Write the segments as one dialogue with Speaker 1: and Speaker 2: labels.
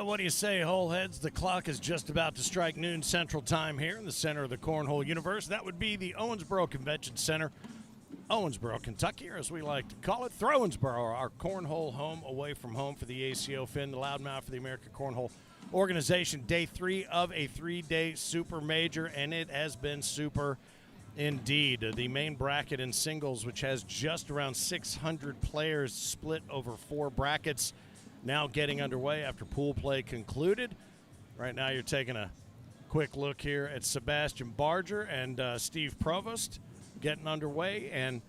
Speaker 1: Well, what do you say, Holeheads? The clock is just about to strike noon Central Time here in the center of the Cornhole universe. That would be the Owensboro Convention Center, Owensboro, Kentucky, or as we like to call it, Throwensboro, our cornhole home away from home for the ACO Finn, the loudmouth for the American Cornhole Organization. Day 3 of a 3-day Super Major, and it has been super indeed. The main bracket in singles, which has just around 600 players split over 4 brackets, now getting underway after pool play concluded. Right now you're taking a quick look here at Sebastian Barger and Steve Provost getting underway, and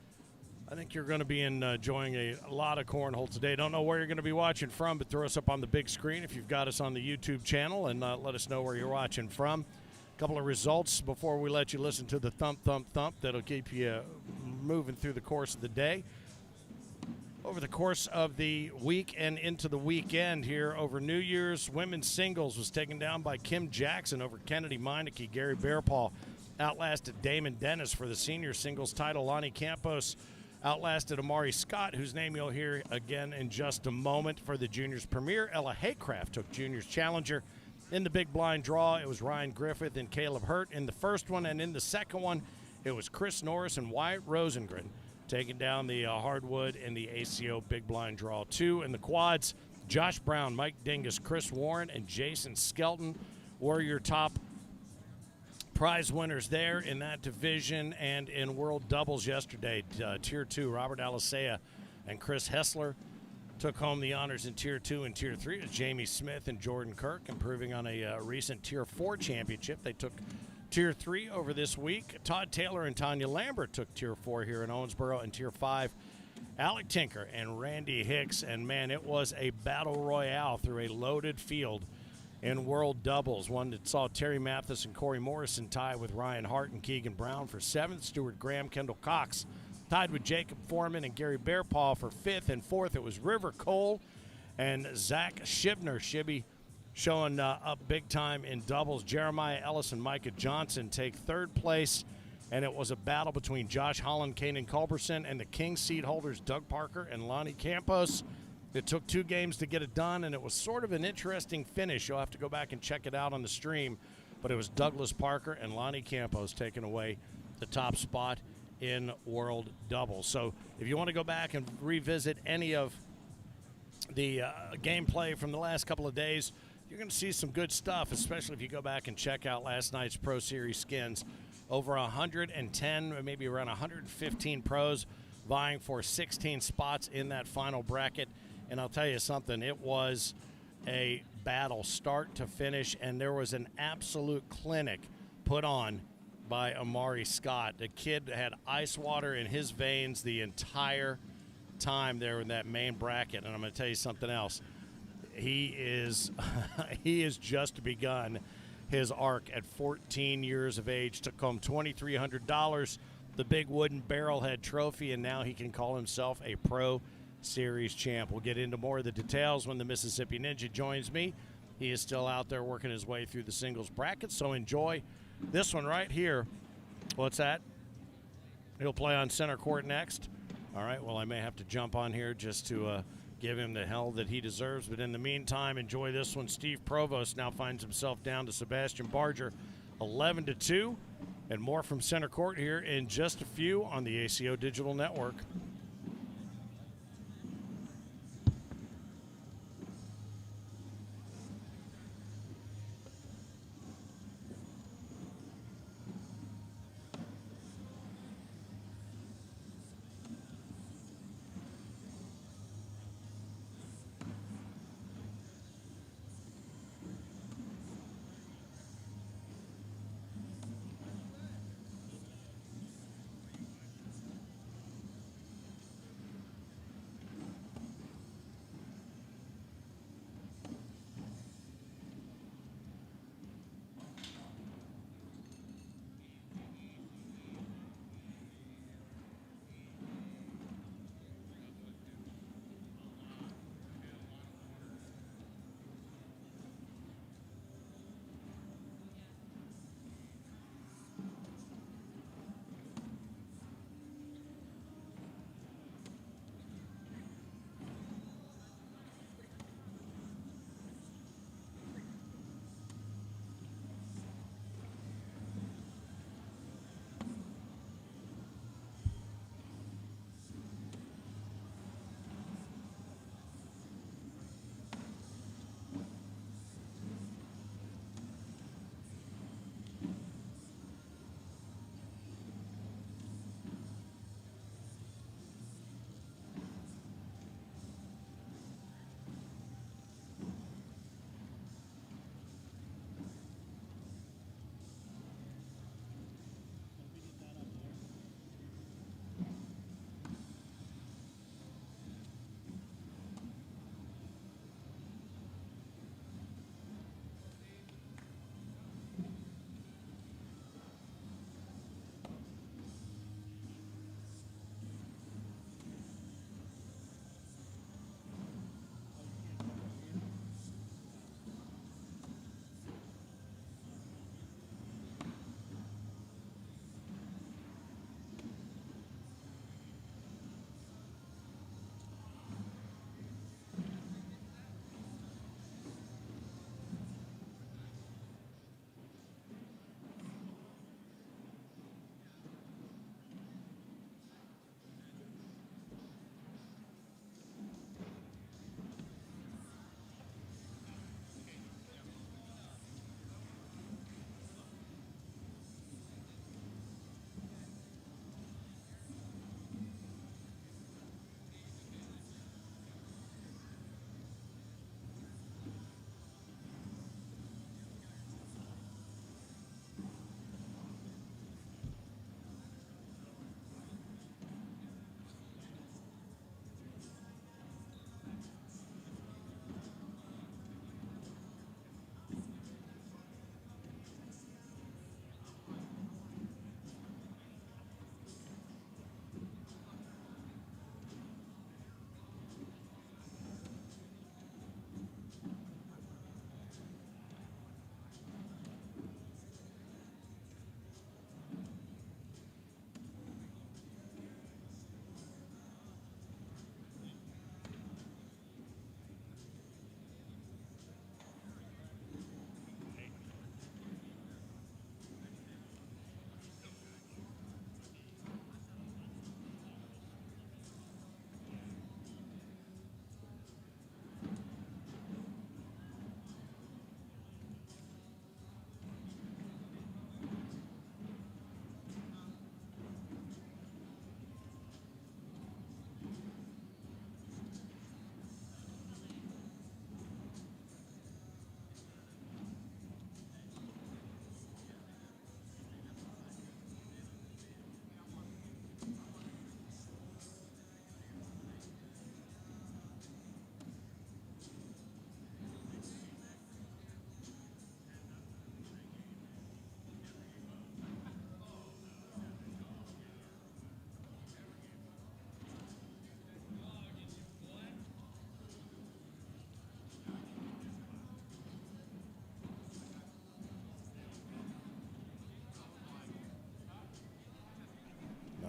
Speaker 1: I think you're going to be enjoying a lot of cornhole today. Don't know where you're going to be watching from, but throw us up on the big screen if you've got us on the YouTube channel, and let us know where you're watching from. A couple of results before we let you listen to the thump, thump, thump that'll keep you moving through the course of the day. Over the course of the week and into the weekend here over New Year's, women's singles was taken down by Kim Jackson over Kennedy Meineke. Gary Bearpaw outlasted Damon Dennis for the senior singles title. Lonnie Campos outlasted Amari Scott, whose name you'll hear again in just a moment. For the juniors premier, Ella Haycraft took juniors challenger. In the big blind draw, it was Ryan Griffith and Caleb Hurt in the first one, and in the second one, it was Chris Norris and Wyatt Rosengren taking down the hardwood in the ACO Big Blind Draw 2. In the quads, Josh Brown, Mike Dingus, Chris Warren, and Jason Skelton were your top prize winners there in that division. And in World Doubles yesterday, Tier 2, Robert Alisea and Chris Hessler took home the honors in Tier 2 and Tier 3. It was Jamie Smith and Jordan Kirk improving on a recent Tier 4 championship. They took Tier 3 over this week. Todd Taylor and Tanya Lambert took Tier 4 here in Owensboro. And Tier 5, Alec Tinker and Randy Hicks. And, man, it was a battle royale through a loaded field in World Doubles. One that saw Terry Mathis and Corey Morrison tie with Ryan Hart and Keegan Brown for 7th. Stuart Graham, Kendall Cox tied with Jacob Foreman and Gary Bearpaw for 5th. And 4th, it was River Cole and Zach Shibner. Shibby showing up big time in doubles. Jeremiah Ellis and Micah Johnson take 3rd place, and it was a battle between Josh Holland, Kanan Culbertson, and the King seed holders Doug Parker and Lonnie Campos. It took 2 games to get it done, and it was sort of an interesting finish. You'll have to go back and check it out on the stream, but it was Douglas Parker and Lonnie Campos taking away the top spot in World Doubles. So if you want to go back and revisit any of the gameplay from the last couple of days, you're going to see some good stuff, especially if you go back and check out last night's Pro Series skins. Over 110, maybe around 115 pros vying for 16 spots in that final bracket. And I'll tell you something, it was a battle start to finish, and there was an absolute clinic put on by Amari Scott. The kid had ice water in his veins the entire time there in that main bracket. And I'm going to tell you something else. He is just begun his arc at 14 years of age. Took home $2,300, the big wooden barrelhead trophy, and now he can call himself a Pro Series champ. We'll get into more of the details when the Mississippi Ninja joins me. He is still out there working his way through the singles bracket, so enjoy this one right here. What's that? He'll play on center court next. All right, well, I may have to jump on here just to give him the hell that he deserves. But in the meantime, enjoy this one. Steve Provost now finds himself down to Sebastian Barger, 11-2. And more from center court here in just a few on the ACO Digital Network.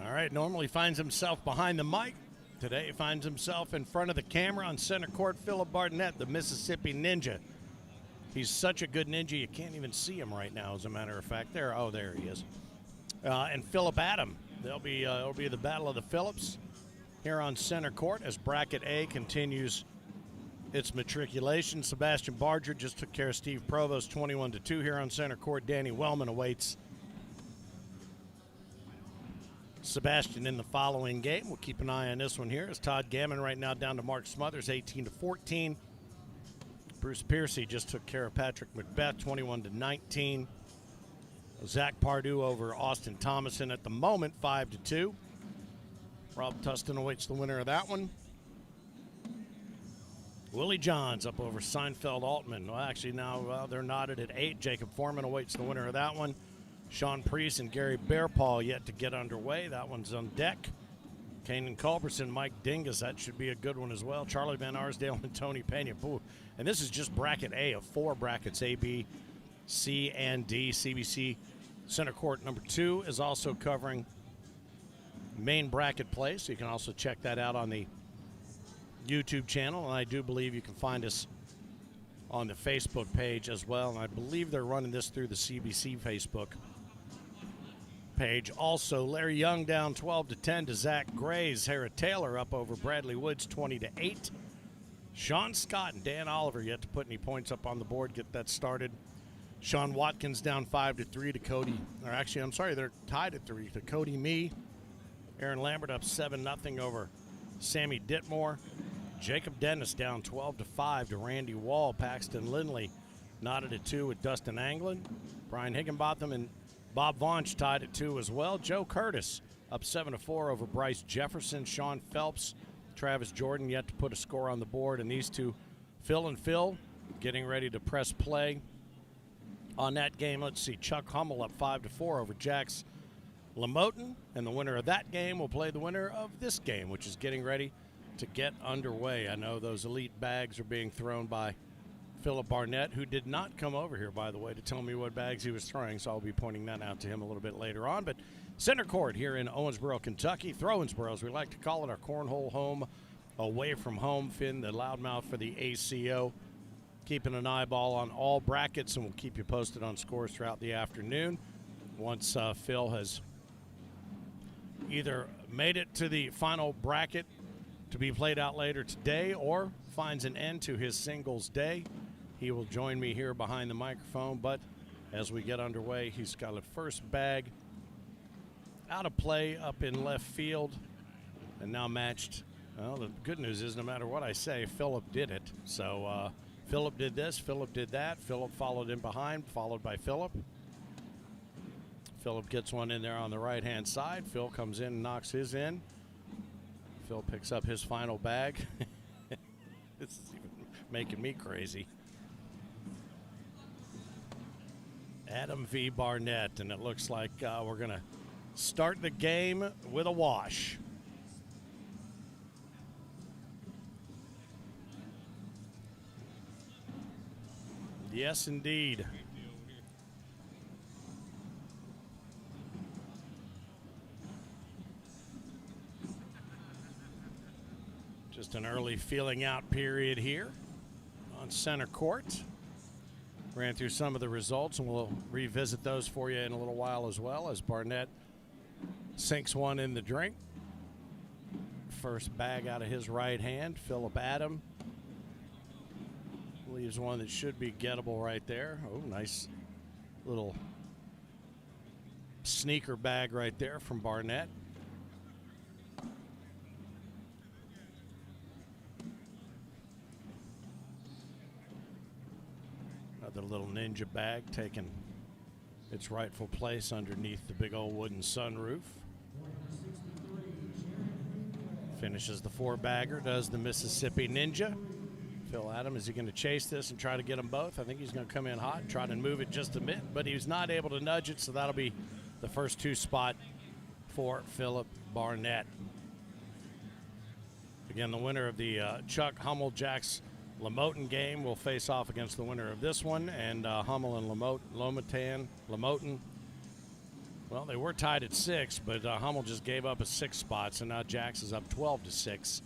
Speaker 1: All right, normally finds himself behind the mic. Today he finds himself in front of the camera on center court. Philip Barnett, the Mississippi Ninja. He's such a good ninja, you can't even see him right now, as a matter of fact. There he is. And Philip Adam. It'll be the Battle of the Phillips here on center court as Bracket A continues its matriculation. Sebastian Barger just took care of Steve Provost 21-2 here on center court. Danny Wellman awaits Sebastian in the following game. We'll keep an eye on this one here as Todd Gammon right now down to Mark Smothers 18-14. Bruce Piercy just took care of Patrick Macbeth 21-19. Zach Pardue over Austin Thomason at the moment 5-2. Rob Tustin awaits the winner of that one. Willie Johns up over Seinfeld Altman. Well, actually now they're knotted at 8. Jacob Foreman awaits the winner of that one. Sean Priest and Gary Bearpaw yet to get underway. That one's on deck. Kanan Culbertson, Mike Dingus, that should be a good one as well. Charlie Van Arsdale and Tony Pena. Ooh. And this is just bracket A of 4 brackets, A, B, C, and D. CBC Center Court number 2 is also covering main bracket play, so you can also check that out on the YouTube channel. And I do believe you can find us on the Facebook page as well. And I believe they're running this through the CBC Facebook page. Also, Larry Young down 12-10 to Zach Gray's. Hera Taylor up over Bradley Woods 20-8. Sean Scott and Dan Oliver yet to put any points up on the board, get that started. Sean Watkins down 5-3 to Cody, or actually, I'm sorry, they're tied at 3 to Cody Mee. Aaron Lambert up 7-0 over Sammy Ditmore. Jacob Dennis down 12-5 to Randy Wall. Paxton Lindley knotted at 2 with Dustin Anglin. Brian Higginbotham and Bob Vaunch tied at 2 as well. Joe Curtis up 7-4 over Bryce Jefferson. Sean Phelps, Travis Jordan yet to put a score on the board. And these two, Phil and Phil, getting ready to press play on that game. Let's see, Chuck Hummel up 5-4 over Jax Lamotin. And the winner of that game will play the winner of this game, which is getting ready to get underway. I know those elite bags are being thrown by Philip Barnett, who did not come over here, by the way, to tell me what bags he was throwing, so I'll be pointing that out to him a little bit later on. But center court here in Owensboro, Kentucky, Throwensboro, as we like to call it, our cornhole home, away from home. Finn, the loudmouth for the ACO, keeping an eyeball on all brackets, and we'll keep you posted on scores throughout the afternoon. Once Phil has either made it to the final bracket to be played out later today or finds an end to his singles day, he will join me here behind the microphone. But as we get underway, he's got a first bag out of play up in left field and now matched. Well, the good news is no matter what I say, Philip did it. So Philip did this, Philip did that. Philip followed in behind, followed by Philip. Philip gets one in there on the right-hand side. Phil comes in and knocks his in. Phil picks up his final bag. This is even making me crazy. Adam v. Barnett, and it looks like we're going to start the game with a wash. Yes, indeed. Just an early feeling out period here on center court. Ran through some of the results, and we'll revisit those for you in a little while as well, as Barnett sinks one in the drink. First bag out of his right hand. Philip Adam leaves one that should be gettable right there. Oh, nice little sneaker bag right there from Barnett. Another little ninja bag taking its rightful place underneath the big old wooden sunroof. Finishes the 4-bagger, does the Mississippi Ninja. Phil Adam, is he going to chase this and try to get them both? I think he's going to come in hot and try to move it just a bit, but he was not able to nudge it, so that'll be the first 2 spot for Philip Barnett. Again, the winner of the Chuck Hummel Jax Lamotin game will face off against the winner of this one, and Hummel and Lamotin Well, they were tied at 6, but Hummel just gave up a 6 spot, so now Jax is up 12-6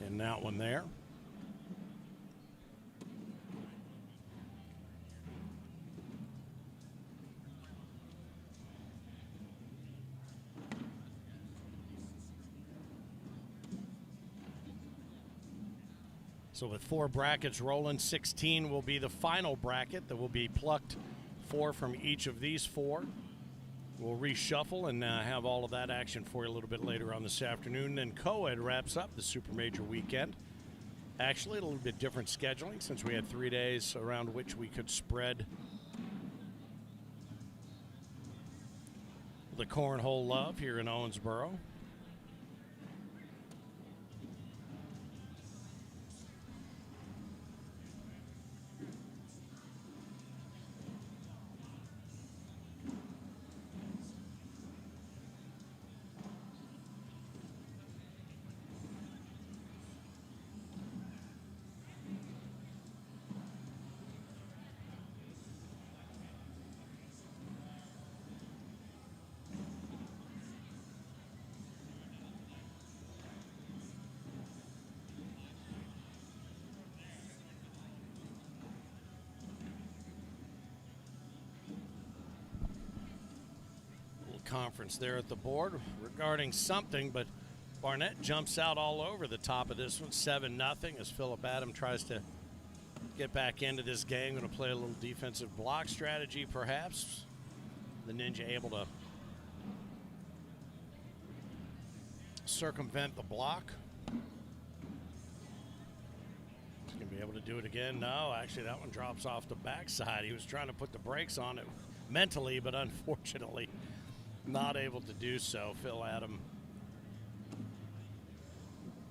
Speaker 1: in that one there. So with 4 brackets rolling, 16 will be the final bracket that will be plucked 4 from each of these 4. We'll reshuffle and have all of that action for you a little bit later on this afternoon. Then co-ed wraps up the Super Major weekend. Actually, a little bit different scheduling since we had 3 days around which we could spread the cornhole love here in Owensboro. Conference there at the board regarding something, but Barnett jumps out all over the top of this one, 7-0, as Philip Adam tries to get back into this game. Going to play a little defensive block strategy, perhaps. The Ninja able to circumvent the block. He's going to be able to do it again. No, actually, that one drops off the backside. He was trying to put the brakes on it mentally, but unfortunately not able to do so. Phil Adam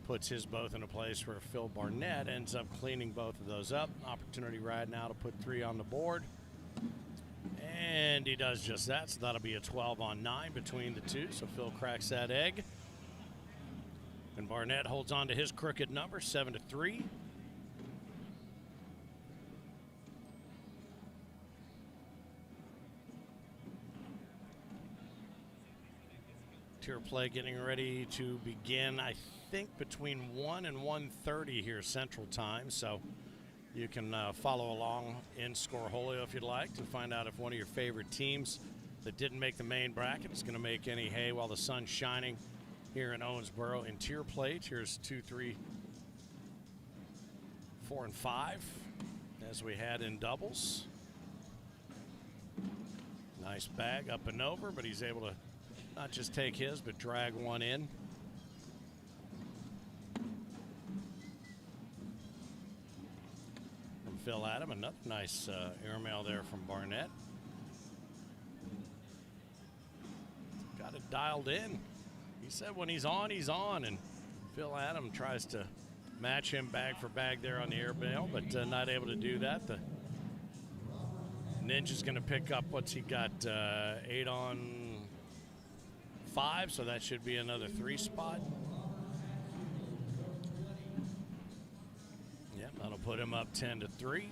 Speaker 1: puts his both in a place where Phil Barnett ends up cleaning both of those up. Opportunity right now to put 3 on the board. And he does just that, so that'll be a 12-on-9 between the two. So Phil cracks that egg. And Barnett holds on to his crooked number, 7-3. Tier play getting ready to begin, I think, between 1 and 1:30 here Central Time. So you can follow along in Scoreholio if you'd like to find out if one of your favorite teams that didn't make the main bracket is going to make any hay while the sun's shining here in Owensboro in tier play. Tiers 2, 3, 4, and 5, as we had in doubles. Nice bag up and over, but he's able to not just take his, but drag one in. From Phil Adam, another nice airmail there from Barnett. Got it dialed in. He said when he's on, and Phil Adam tries to match him bag for bag there on the airmail, but not able to do that. The Ninja's going to pick up, what's he got, 8 on 5, so that should be another 3 spot. Yep, that'll put him up 10-3.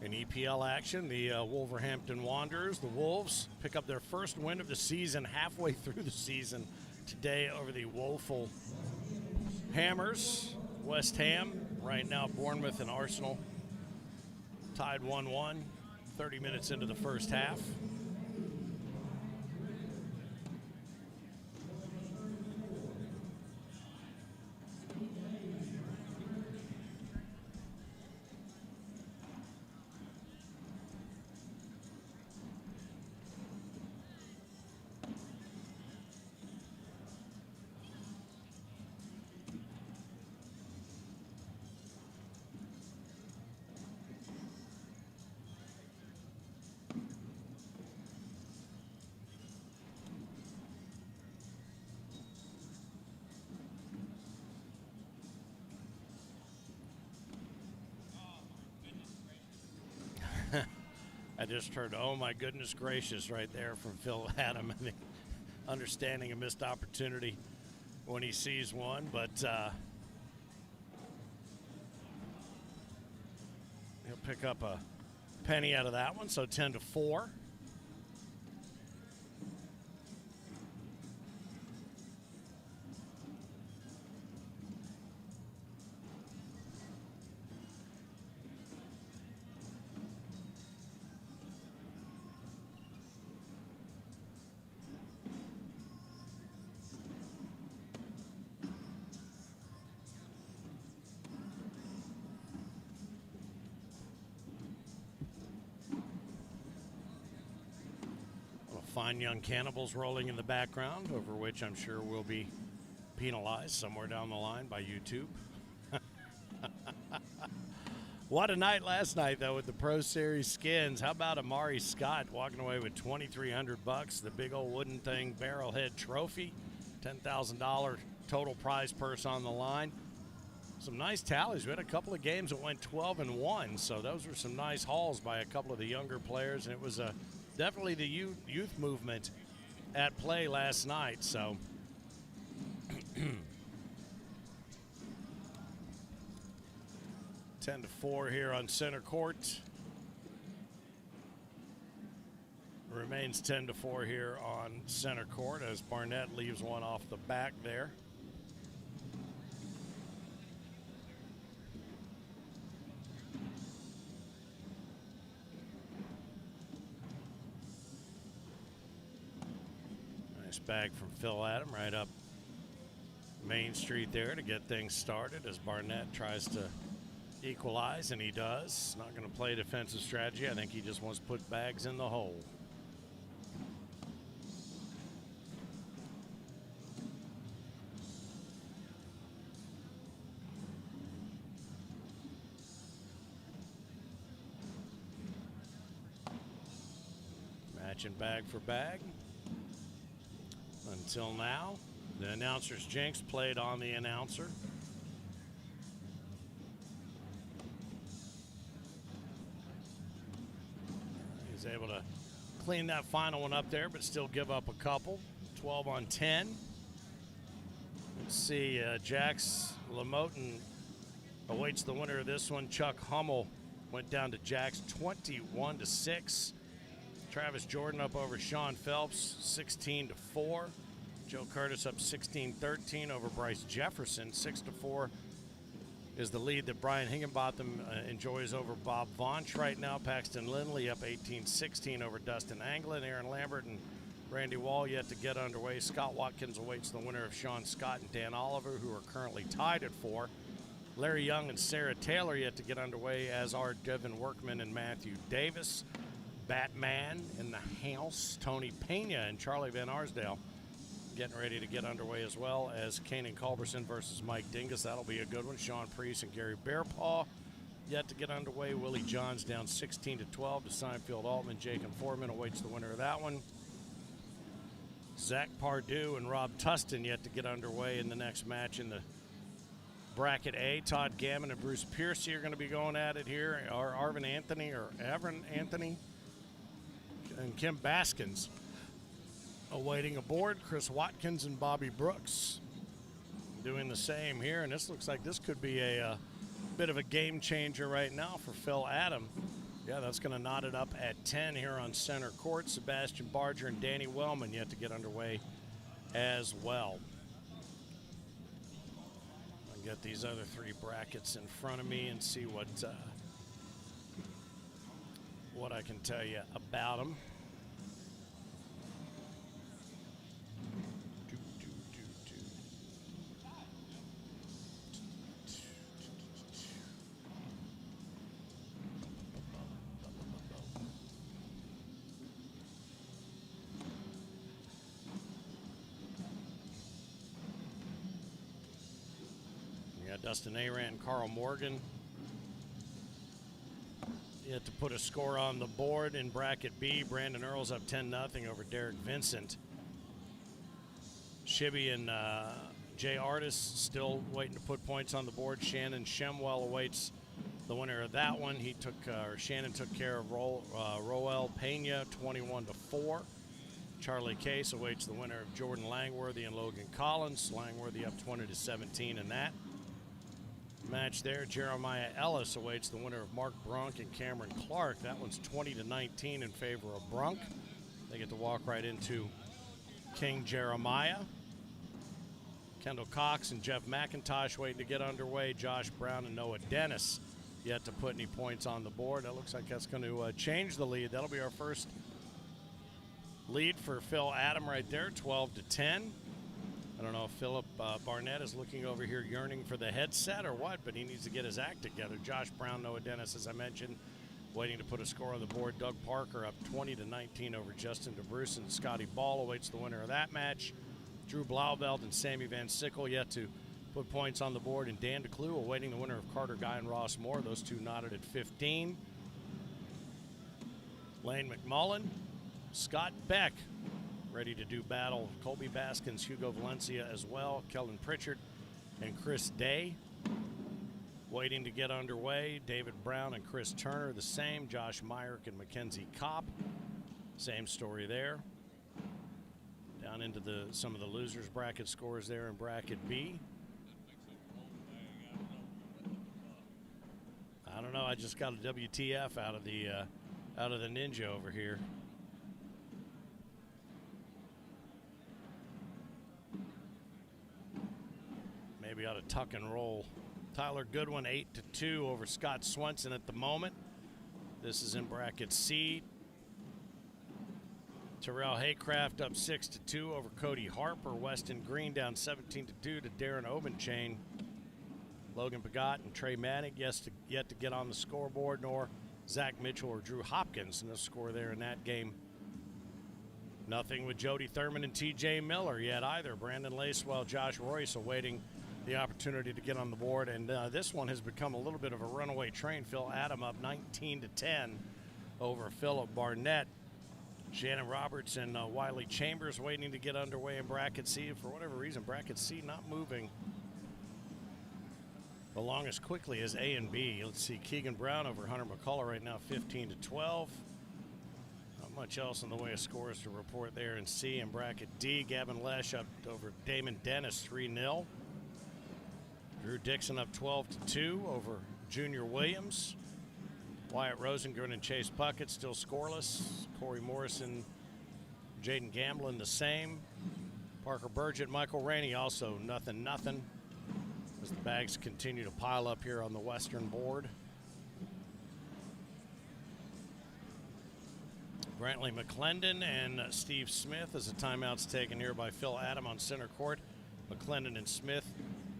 Speaker 1: In EPL action, the Wolverhampton Wanderers, the Wolves, pick up their first win of the season halfway through the season today over the woeful Hammers. West Ham, right now Bournemouth and Arsenal tied 1-1, 30 minutes into the first half. I just heard, oh my goodness gracious, right there from Phil Adam. I think understanding a missed opportunity when he sees one, but he'll pick up a penny out of that one, so 10-4. Fine young cannibals rolling in the background, over which I'm sure will be penalized somewhere down the line by YouTube. What a night last night, though, with the Pro Series skins. How about Amari Scott walking away with $2,300, the big old wooden thing, barrelhead trophy, $10,000 total prize purse on the line. Some nice tallies. We had a couple of games that went 12-1, so those were some nice hauls by a couple of the younger players, and it was definitely the youth movement at play last night. So 10-4 here on center court. Remains 10-4 here on center court as Barnett leaves one off the back there. Bag from Phil Adam right up Main Street there to get things started as Barnett tries to equalize, and he does. Not going to play defensive strategy. I think he just wants to put bags in the hole. Matching bag for bag. Until now, the announcer's jinx played on the announcer. He's able to clean that final one up there, but still give up a couple. 12-10. Let's see, Jax Lamotin awaits the winner of this one. Chuck Hummel went down to Jax 21-6. Travis Jordan up over Sean Phelps 16-4. Joe Curtis up 16-13 over Bryce Jefferson. 6-4 is the lead that Brian Higginbotham enjoys over Bob Vonch right now. Paxton Lindley up 18-16 over Dustin Anglin. Aaron Lambert and Randy Wall yet to get underway. Scott Watkins awaits the winner of Sean Scott and Dan Oliver, who are currently tied at 4. Larry Young and Sarah Taylor yet to get underway, as are Devin Workman and Matthew Davis. Batman in the house, Tony Pena and Charlie Van Arsdale getting ready to get underway, as well as Kanan Culbertson versus Mike Dingus. That'll be a good one. Sean Priest and Gary Bearpaw yet to get underway. Willie Johns down 16-12 to Seinfeld Altman. Jacob Foreman awaits the winner of that one. Zach Pardue and Rob Tustin yet to get underway in the next match in the bracket A. Todd Gammon and Bruce Piercy are going to be going at it here. Avron Anthony and Kim Baskins awaiting aboard. Chris Watkins and Bobby Brooks doing the same here, and this looks like this could be a bit of a game changer right now for Phil Adam. Yeah, that's going to knot it up at 10 here on center court. Sebastian Barger and Danny Wellman yet to get underway as well. I'll get these other three brackets in front of me and see what I can tell you about them. Dustin Arant and Carl Morgan yet to put a score on the board. In bracket B, Brandon Earls up 10-0 over Derek Vincent. Shibby and Jay Artis still waiting to put points on the board. Shannon Shemwell awaits the winner of that one. Shannon took care of Roel Pena 21-4. Charlie Case awaits the winner of Jordan Langworthy and Logan Collins. Langworthy up 20-17 in that. match there. Jeremiah Ellis awaits the winner of Mark Brunk and Cameron Clark. That one's 20-19 in favor of Brunk. They get to walk right into King Jeremiah. Kendall Cox and Jeff McIntosh waiting to get underway. Josh Brown and Noah Dennis yet to put any points on the board. That looks like that's going to change the lead. That'll be our first lead for Phil Adam right there, 12-10. I don't know if Philip Barnett is looking over here yearning for the headset or what, but he needs to get his act together. Josh Brown, Noah Dennis, as I mentioned, waiting to put a score on the board. Doug Parker up 20-19 over Justin DeBruce. Scotty Ball awaits the winner of that match. Drew Blauvelt and Sammy Van Sickle yet to put points on the board. And Dan DeClue awaiting the winner of Carter Guy and Ross Moore. Those two knotted at 15. Lane McMullen, Scott Beck ready to do battle. Colby Baskins, Hugo Valencia as well. Kellen Pritchard and Chris Day waiting to get underway. David Brown and Chris Turner the same. Josh Myrick and Mackenzie Kopp, same story there. Down into some of the losers bracket scores there in bracket B. I don't know. I just got a WTF out of the ninja over here. Maybe ought to tuck and roll. Tyler Goodwin 8-2 over Scott Swenson at the moment. This is in bracket C. Terrell Haycraft up 6-2 over Cody Harper. Weston Green down 17-2 to Darren Obenchain. Logan Pagat and Trey Manning yet to get on the scoreboard, nor Zach Mitchell or Drew Hopkins. No score there in that game. Nothing with Jody Thurman and TJ Miller yet either. Brandon Lacewell, Josh Royce awaiting the opportunity to get on the board. And this one has become a little bit of a runaway train. Phil Adam up 19-10 over Philip Barnett. Shannon Roberts and Wiley Chambers waiting to get underway in bracket C. For whatever reason, bracket C not moving along as quickly as A and B. Let's see, Keegan Brown over Hunter McCullough right now, 15-12. Not much else in the way of scores to report there in C. And bracket D, Gavin Lesh up over Damon Dennis, 3-0. Drew Dixon up 12-2 over Junior Williams. Wyatt Rosengren and Chase Puckett still scoreless. Corey Morrison, Jaden Gamblin the same. Parker Burgett, Michael Rainey also nothing. As the bags continue to pile up here on the western board. Brantley McClendon and Steve Smith as the timeout's taken here by Phil Adam on center court. McClendon and Smith,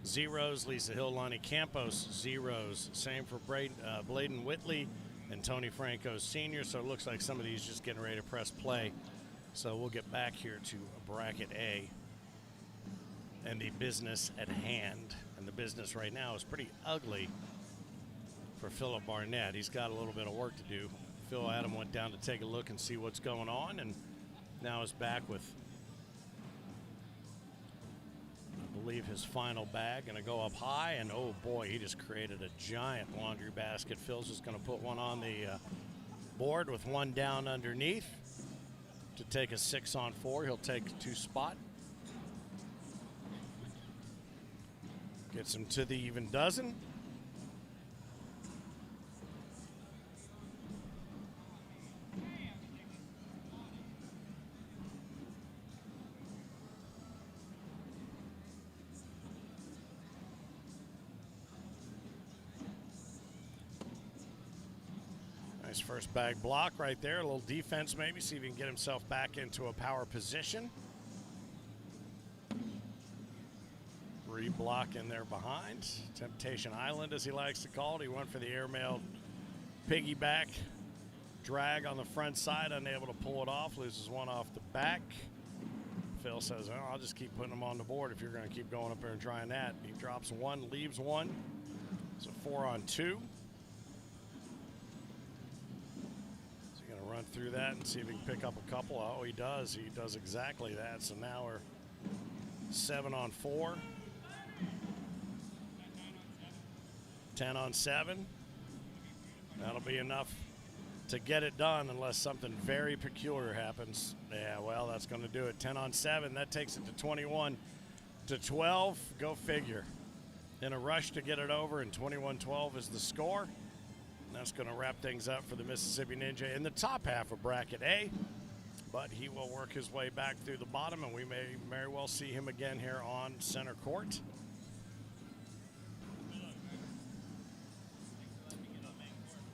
Speaker 1: zeros. Lisa Hill, Lonnie Campos, zeros. Same for Bladen Whitley and Tony Franco Sr. So it looks like some of these just getting ready to press play. So we'll get back here to bracket A and the business at hand. And the business right now is pretty ugly for Philip Barnett. He's got a little bit of work to do. Phil Adam went down to take a look and see what's going on, and now is back with, I believe, his final bag. Going to go up high, and oh boy, he just created a giant laundry basket. Phil's just going to put one on the board with one down underneath to take a 6-on-4. He'll take 2 spot. Gets him to the even dozen. Nice first bag block right there. A little defense maybe, see if he can get himself back into a power position. Block in there behind. Temptation Island, as he likes to call it. He went for the airmail piggyback drag on the front side, unable to pull it off, loses one off the back. Phil says, oh, I'll just keep putting them on the board if you're going to keep going up there and trying that. He drops one, leaves one. So 4-on-2. Is he going to run through that and see if he can pick up a couple? Oh, he does. He does exactly that. So now we're 7-on-4. 10-on-7. That'll be enough to get it done unless something very peculiar happens. Yeah, well, that's going to do it. 10-on-7. That takes it to 21-12. Go figure. in a rush to get it over, and 21-12 is the score. And that's going to wrap things up for the Mississippi Ninja in the top half of Bracket A. But he will work his way back through the bottom, and we may very well see him again here on center court.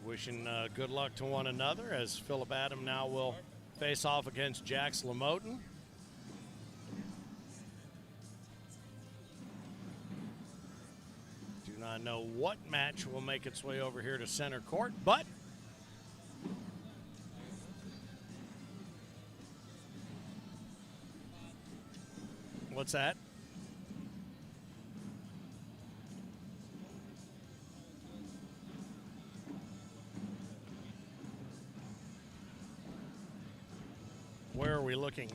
Speaker 1: Wishing good luck to one another as Phillip Adam now will face off against Jax Lamoten. Do not know what match will make its way over here to center court, but what's that? Where are we looking?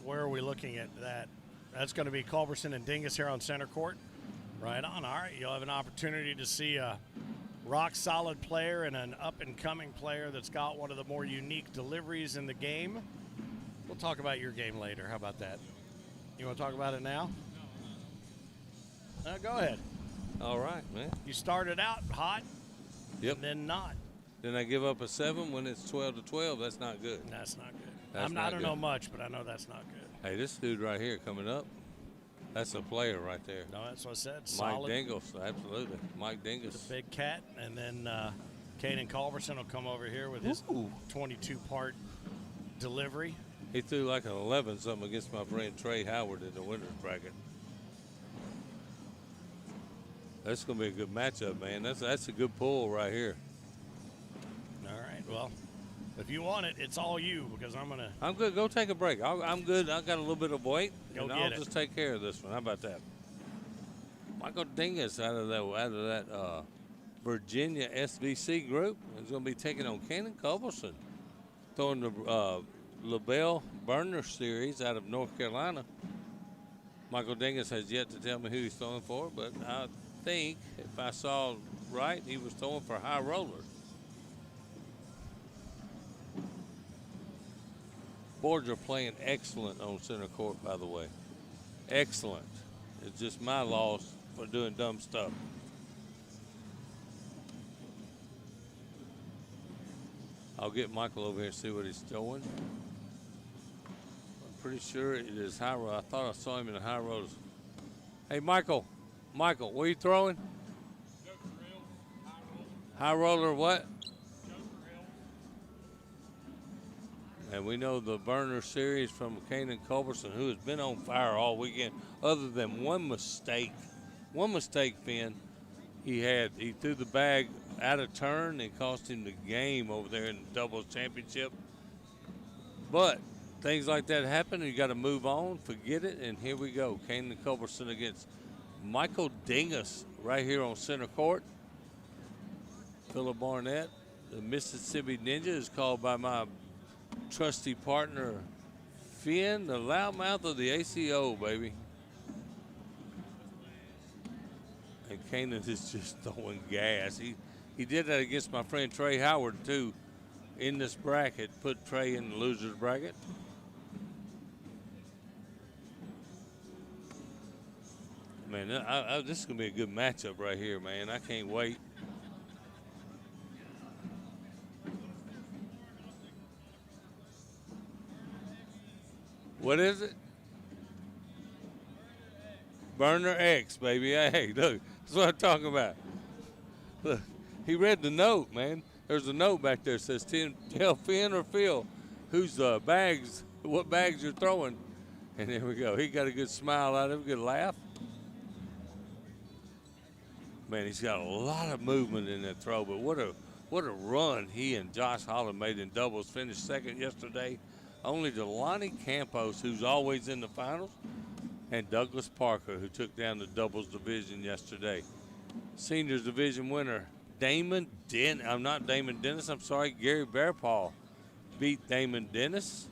Speaker 1: Where are we looking at that? That's going to be Culbertson and Dingus here on center court. Right on. All right, you'll have an opportunity to see a rock-solid player and an up-and-coming player that's got one of the more unique deliveries in the game. We'll talk about your game later. How about that? You want to talk about it now? Go ahead.
Speaker 2: All right, man.
Speaker 1: You started out hot,
Speaker 2: yep,
Speaker 1: and then not.
Speaker 2: Then I give up a 7 when it's 12-12. That's not good.
Speaker 1: That's not good.
Speaker 2: That's
Speaker 1: I don't
Speaker 2: good.
Speaker 1: know much, but I know that's not good.
Speaker 2: Hey, this dude right here coming up, that's a player right there.
Speaker 1: No, that's what I said.
Speaker 2: Mike
Speaker 1: Solid.
Speaker 2: Dingus, absolutely. Mike Dingus.
Speaker 1: The big cat. And then Caden Culbertson will come over here with his 22-part delivery.
Speaker 2: He threw like an 11-something against my friend Trey Howard in the winner's bracket. That's going to be a good matchup, man. That's a good pull right here.
Speaker 1: All right, well, if you want it, it's all you because I'm gonna.
Speaker 2: I'm good. Go take a break. I'm good. I got a little bit of weight, and I'll just take care of this one. How about that? Michael Dingus out of that Virginia SVC group is going to be taking on Cannon Culbertson, throwing the LaBelle Burner Series out of North Carolina. Michael Dingus has yet to tell me who he's throwing for, but I think if I saw right, he was throwing for High Roller. Barger playing excellent on center court, by the way. Excellent. It's just my loss for doing dumb stuff. I'll get Michael over here and see what he's throwing. I'm pretty sure it is high roller. I thought I saw him in the high rollers. Hey, Michael. Michael, what are you throwing? High roller what? And we know the burner series from Cannon Culbertson, who has been on fire all weekend, other than one mistake. One mistake, Finn. He threw the bag out of turn and cost him the game over there in the doubles championship. But things like that happen, and you got to move on, forget it, and here we go. Cannon Culbertson against Michael Dingus right here on center court. Phillip Barnett, the Mississippi Ninja, is called by my trusty partner, Finn, the loudmouth of the ACO, baby. And Kanan is just throwing gas. He did that against my friend Trey Howard, too, in this bracket, put Trey in the loser's bracket. Man, this is going to be a good matchup right here, man. I can't wait. What is it? Burner X, baby. Hey, look, that's what I'm talking about. Look, he read the note, man. There's a note back there that says, tell Finn or Phil who's bags, what bags you're throwing. And there we go. He got a good smile out of it, a good laugh. Man, he's got a lot of movement in that throw, but what a run he and Josh Holland made in doubles. Finished second yesterday. Only to Lonnie Campos, who's always in the finals, and Douglas Parker, who took down the doubles division yesterday. Seniors division winner, Gary Bearpaw beat Damon Dennis.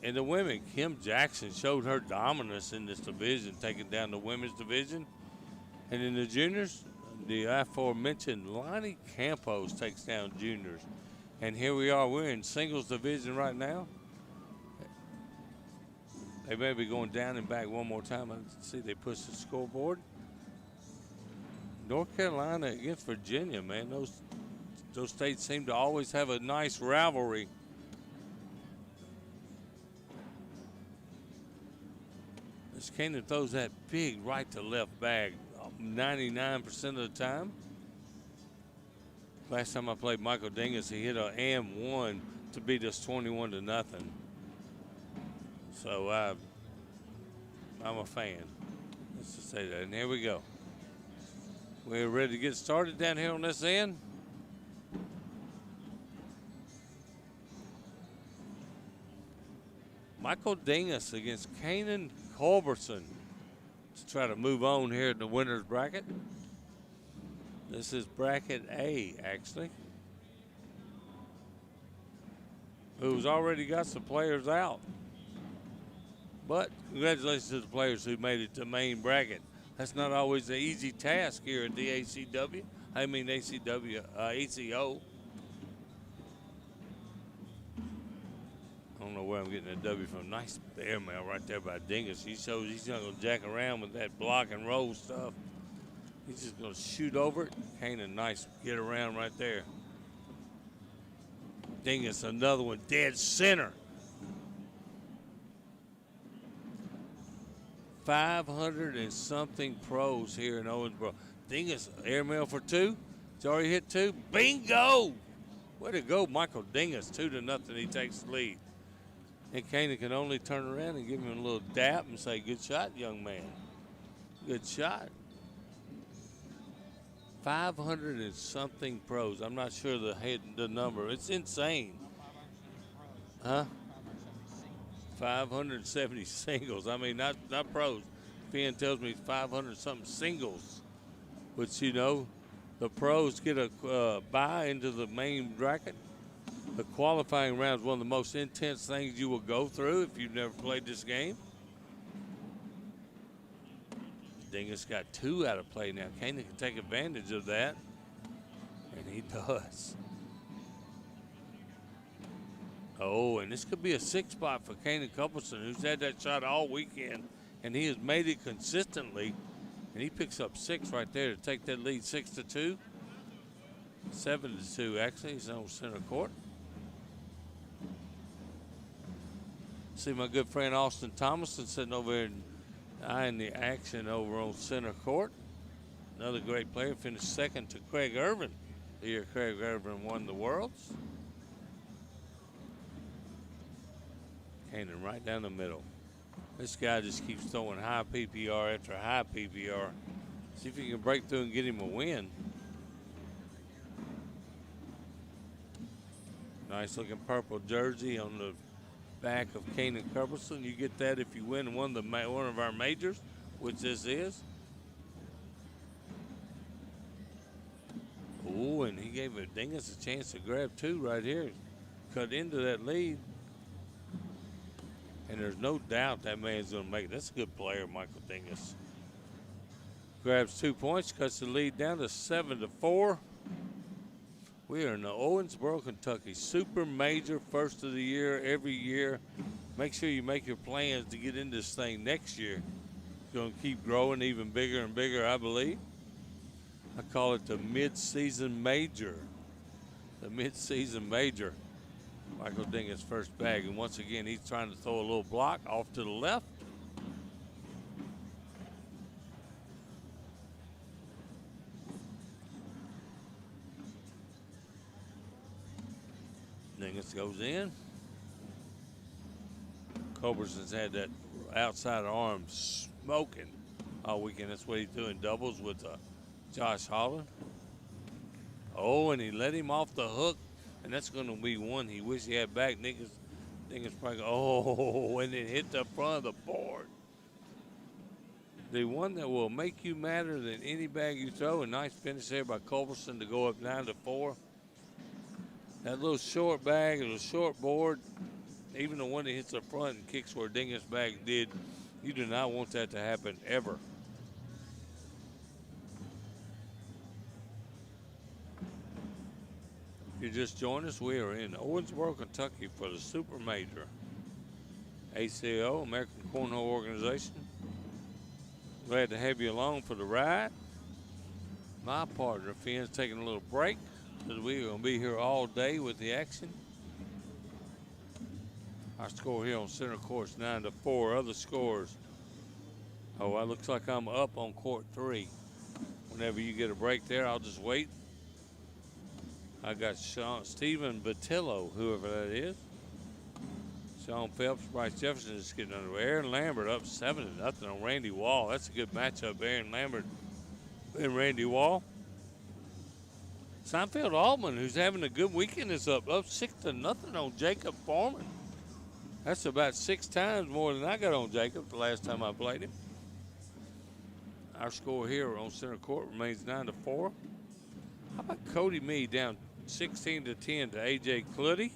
Speaker 2: And the women, Kim Jackson showed her dominance in this division, taking down the women's division. And in the juniors, the aforementioned Lonnie Campos takes down juniors. And here we are, we're in singles division right now. They may be going down and back one more time. I see they push the scoreboard. North Carolina against Virginia, man. Those states seem to always have a nice rivalry. This Canaan throws that big right to left bag 99% of the time. Last time I played Michael Dingus, he hit an AM1 to beat us 21-0. So I'm a fan. Let's just say that. And here we go. We're ready to get started down here on this end. Michael Dingus against Kanan Culbertson to try to move on here in the winner's bracket. This is bracket A, actually. Who's already got some players out. But congratulations to the players who made it to main bracket. That's not always an easy task here at the ACO. I don't know where I'm getting that W from. Nice airmail right there by Dingus. He shows he's not going to jack around with that block and roll stuff. He's just going to shoot over it. Kanan, nice get around right there. Dingus, another one, dead center. 500 and something pros here in Owensboro. Dingus, airmail for 2. He's already hit 2. Bingo! Way to go, Michael Dingus. 2-0, he takes the lead. And Kanan can only turn around and give him a little dap and say, good shot, young man. Good shot. 500 and something pros. I'm not sure the number. It's insane. Huh? 570 singles. I mean, not pros. Finn tells me 500 something singles. Which, you know, the pros get a bye into the main bracket. The qualifying round is one of the most intense things you will go through if you've never played this game. Dingus got 2 out of play now. Kanan can take advantage of that, and he does. Oh, and this could be a 6 spot for Kanan Culbertson, who's had that shot all weekend, and he has made it consistently. And he picks up 6 right there to take that lead 6-2. 7-2, actually. He's on center court. See my good friend Austin Thomason sitting over here and eyeing the action over on center court. Another great player, finished second to Craig Irvin. The year Craig Irvin won the Worlds. Kanan right down the middle. This guy just keeps throwing high PPR after high PPR. See if you can break through and get him a win. Nice looking purple jersey on the back of Kanan Culbertson. You get that if you win one of our majors, which this is. Oh, and he gave Dingus a chance to grab 2 right here. Cut into that lead. And there's no doubt that man's going to make it. That's a good player, Michael Dingus. Grabs 2 points, cuts the lead down to 7-4. We are in the Owensboro, Kentucky Super Major, first of the year, every year. Make sure you make your plans to get in this thing next year. It's going to keep growing even bigger and bigger, I believe. I call it the mid-season major. The mid-season major. Michael Dingus first bag, and once again, he's trying to throw a little block off to the left. Dingus goes in. Culbertson's had that outside arm smoking all weekend. That's what he's doing, doubles with Josh Holland. Oh, and he let him off the hook, and that's going to be one he wish he had back. Dingus probably, oh, and it hit the front of the board. The one that will make you madder than any bag you throw. A nice finish there by Culbertson to go up 9-4. That little short bag, a short board, even the one that hits the front and kicks where Dingus bag did, you do not want that to happen ever. If you just joined us, we are in Owensboro, Kentucky for the Super Major. ACO, American Cornhole Organization. Glad to have you along for the ride. My partner, Finn's taking a little break because we're going to be here all day with the action. Our score here on center court is 9-4. Other scores. Oh, it looks like I'm up on court 3. Whenever you get a break there, I'll just wait. I got Stephen Batillo, whoever that is. Sean Phelps, Bryce Jefferson is getting under. Aaron Lambert up 7-0 on Randy Wall. That's a good matchup, Aaron Lambert and Randy Wall. Seinfeld Altman, who's having a good weekend, is up 6-0 on Jacob Foreman. That's about 6 times more than I got on Jacob the last time I played him. Our score here on center court remains 9-4. How about Cody Meade down 16-10 to A.J. Clutty?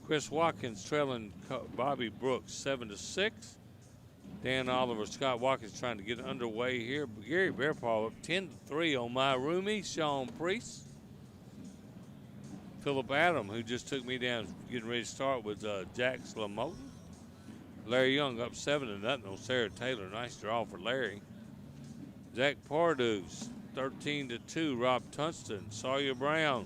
Speaker 2: Chris Watkins trailing Bobby Brooks 7-6. Dan Oliver, Scott Watkins trying to get underway here. Gary Bearpaw up 10-3 on my roomie, Sean Priest. Philip Adam, who just took me down, getting ready to start with Jax Lamoten. Larry Young up 7-0 on Sarah Taylor. Nice draw for Larry. Zach Pardue's 13-2. Rob Tunston. Sawyer Brown.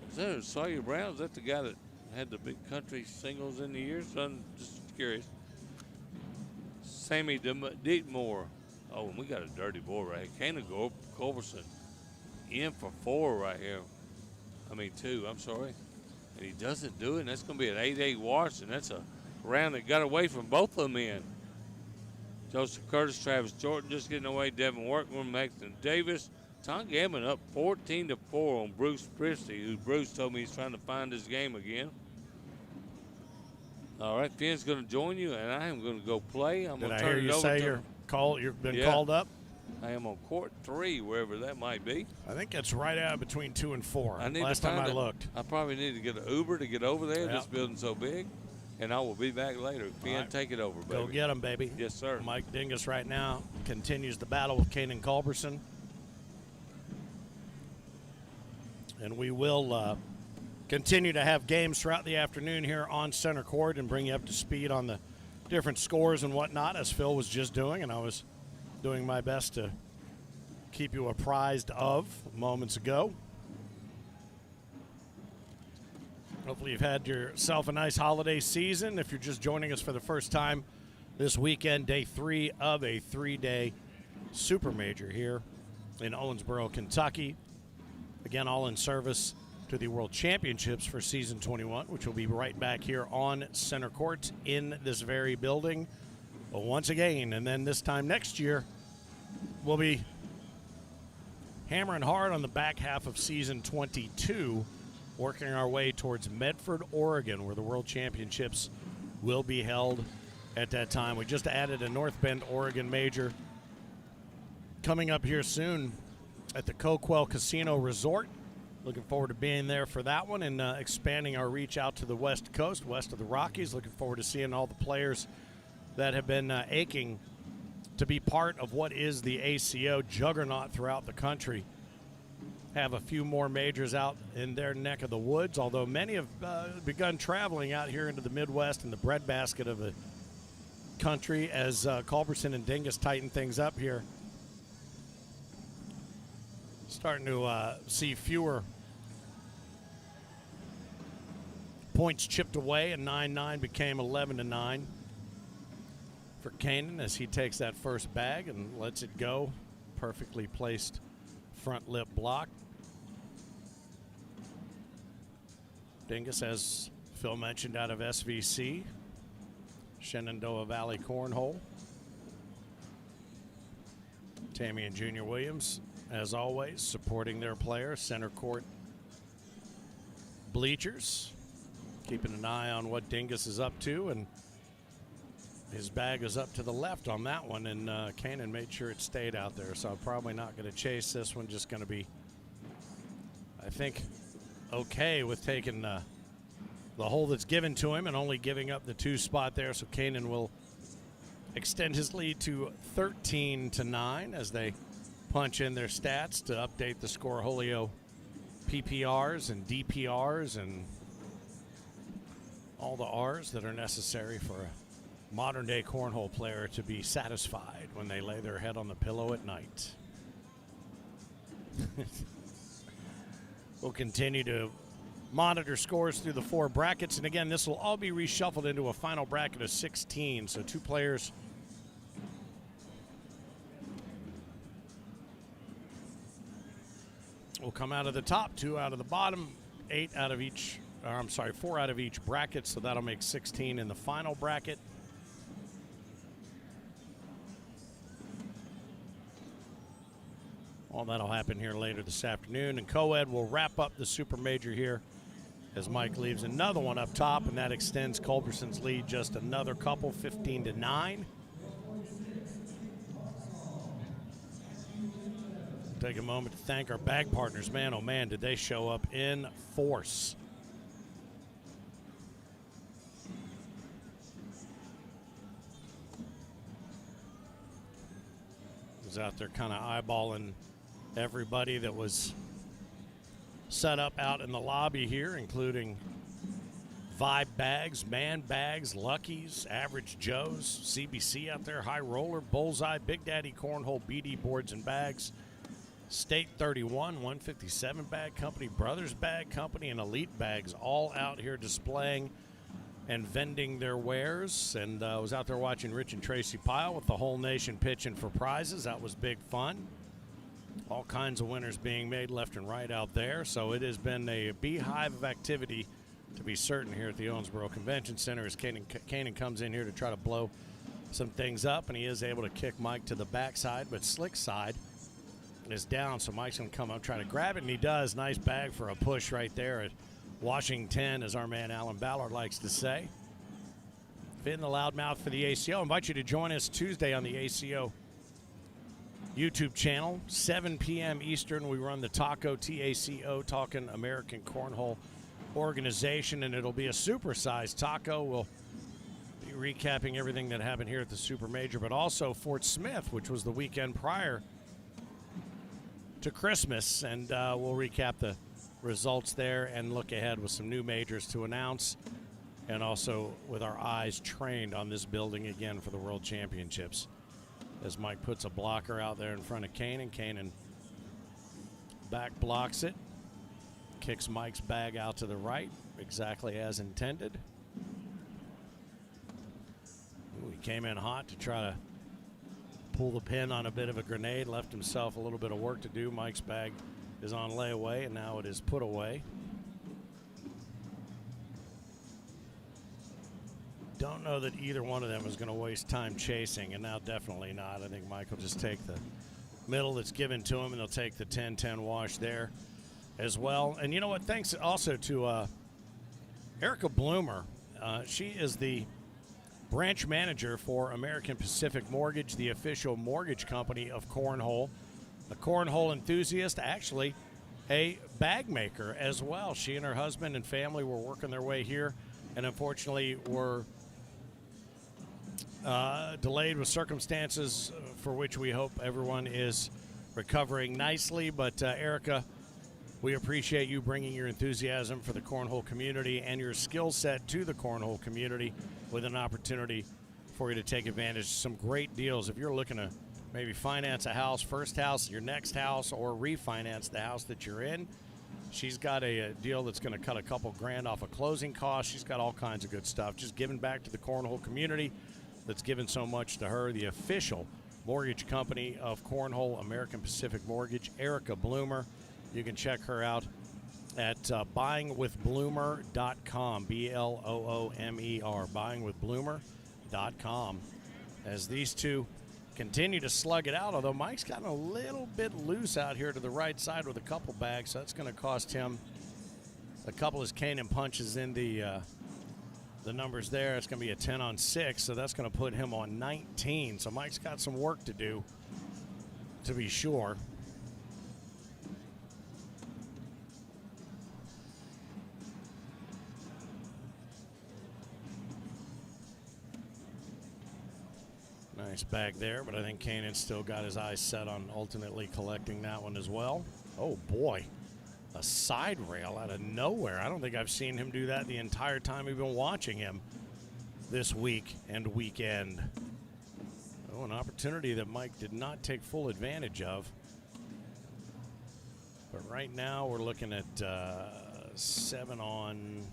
Speaker 2: Is that Sawyer Brown? Is that the guy that had the big country singles in the years? I'm just curious. Sammy Dietmore. Oh, and we got a dirty ball right here. Kanan Culbertson in for 4 right here. 2, I'm sorry. And he doesn't do it, and that's going to be an 8-8 wash, and that's a round that got away from both of them in. Joseph Curtis, Travis Jordan just getting away. Devin Workman, Maxton Davis. Tom Gammon up 14-4 on Bruce Christie, who Bruce told me he's trying to find his game again. All right, Finn's going to join you, and I am going to go play. I'm going to turn it over to
Speaker 1: you've been called up?
Speaker 2: I am on court 3, wherever that might be.
Speaker 1: I think it's right out between 2 and 4.
Speaker 2: Last time
Speaker 1: I looked.
Speaker 2: I probably need to get an Uber to get over there. Yep. This building's so big. And I will be back later. Finn, right. Take it over, baby.
Speaker 1: Go get him, baby.
Speaker 2: Yes, sir.
Speaker 1: Mike Dingus right now continues the battle with Kanan Culbertson. And we will continue to have games throughout the afternoon here on center court and bring you up to speed on the different scores and whatnot, as Phil was just doing, and I was doing my best to keep you apprised of moments ago. Hopefully you've had yourself a nice holiday season. If you're just joining us for the first time this weekend, day 3 of a 3-day Super Major here in Owensboro, Kentucky. Again, all in service to the World Championships for Season 21, which will be right back here on center court in this very building once again. And then this time next year, we'll be hammering hard on the back half of Season 22, working our way towards Medford, Oregon, where the World Championships will be held at that time. We just added a North Bend, Oregon major coming up here soon at the Coquel Casino Resort. Looking forward to being there for that one and expanding our reach out to the West Coast, west of the Rockies. Looking forward to seeing all the players that have been aching to be part of what is the ACO juggernaut throughout the country. Have a few more majors out in their neck of the woods, although many have begun traveling out here into the Midwest and the breadbasket of the country as Culbertson and Dingus tighten things up here. Starting to see fewer points chipped away, and 9-9 became 11-9 for Kanan as he takes that first bag and lets it go. Perfectly placed front lip block. Dingus, as Phil mentioned, out of SVC, Shenandoah Valley Cornhole. Tammy and Junior Williams, as always, supporting their players, center court bleachers, keeping an eye on what Dingus is up to, and his bag is up to the left on that one, and Kanan made sure it stayed out there, so I'm probably not going to chase this one, just going to be, I think, okay with taking the hole that's given to him and only giving up the 2 spot there, so Kanan will extend his lead to 13-9 as they punch in their stats to update the Scoreholio PPRs and DPRs and all the R's that are necessary for a modern-day cornhole player to be satisfied when they lay their head on the pillow at night. We'll continue to monitor scores through the 4 brackets. And again, this will all be reshuffled into a final bracket of 16. So 2 players will come out of the top, 2 out of the bottom, 4 out of each bracket. So that'll make 16 in the final bracket. All that'll happen here later this afternoon. And co-ed will wrap up the Super Major here as Mike leaves another one up top, and that extends Culbertson's lead just another couple, 15-9. Take a moment to thank our bag partners. Man, oh man, did they show up in force. Was out there kind of eyeballing everybody that was set up out in the lobby here, including Vibe Bags, Man Bags, Lucky's, Average Joe's, CBC out there, High Roller, Bullseye, Big Daddy Cornhole, BD Boards and Bags, State 31, 157 Bag Company, Brothers Bag Company, and Elite Bags, all out here displaying and vending their wares. And I was out there watching Rich and Tracy Pyle with the whole nation pitching for prizes. That was big fun. All kinds of winners being made left and right out there. So it has been a beehive of activity, to be certain, here at the Owensboro Convention Center as Kanan comes in here to try to blow some things up, and he is able to kick Mike to the backside, but Slick side is down, so Mike's going to come up, try to grab it, and he does. Nice bag for a push right there at Washington, as our man Alan Ballard likes to say. Fitting the loudmouth for the ACO. I invite you to join us Tuesday on the ACO YouTube channel, 7 p.m. Eastern. We run the TACO, Talking American Cornhole organization, and it'll be a supersized taco. We'll be recapping everything that happened here at the Super Major, but also Fort Smith, which was the weekend prior to Christmas, and we'll recap the results there and look ahead with some new majors to announce, and also with our eyes trained on this building again for the World Championships. As Mike puts a blocker out there in front of Kanan. Kanan back blocks it. Kicks Mike's bag out to the right, exactly as intended. Ooh, he came in hot to try to pull the pin on a bit of a grenade, left himself a little bit of work to do. Mike's bag is on layaway, and now it is put away. Don't know that either one of them is going to waste time chasing, and now definitely not. I think Mike will just take the middle that's given to him, and they'll take the 10-10 wash there as well. And you know what? Thanks also to Erica Bloomer. She is the branch manager for American Pacific Mortgage, the official mortgage company of Cornhole. A cornhole enthusiast, actually a bag maker as well. She and her husband and family were working their way here, and unfortunately were delayed with circumstances for which we hope everyone is recovering nicely. But Erica, we appreciate you bringing your enthusiasm for the cornhole community and your skill set to the cornhole community, with an opportunity for you to take advantage of some great deals. If you're looking to maybe finance a house, first house, your next house, or refinance the house that you're in, she's got a deal that's going to cut a couple grand off of closing costs. She's got all kinds of good stuff, just giving back to the cornhole community that's given so much to her. The official mortgage company of Cornhole, American Pacific Mortgage, Erica Bloomer. You can check her out at buyingwithbloomer.com, BLOOMER, buyingwithbloomer.com, as these two continue to slug it out, although Mike's gotten a little bit loose out here to the right side with a couple bags, so that's going to cost him a couple as Kanan punches in the numbers there. It's going to be a 10 on 6, so that's going to put him on 19. So Mike's got some work to do, to be sure. Nice bag there, but I think Kanan's still got his eyes set on ultimately collecting that one as well. Oh boy, a side rail out of nowhere. I don't think I've seen him do that the entire time we've been watching him this week and weekend. Oh, an opportunity that Mike did not take full advantage of. But right now we're looking at 7 on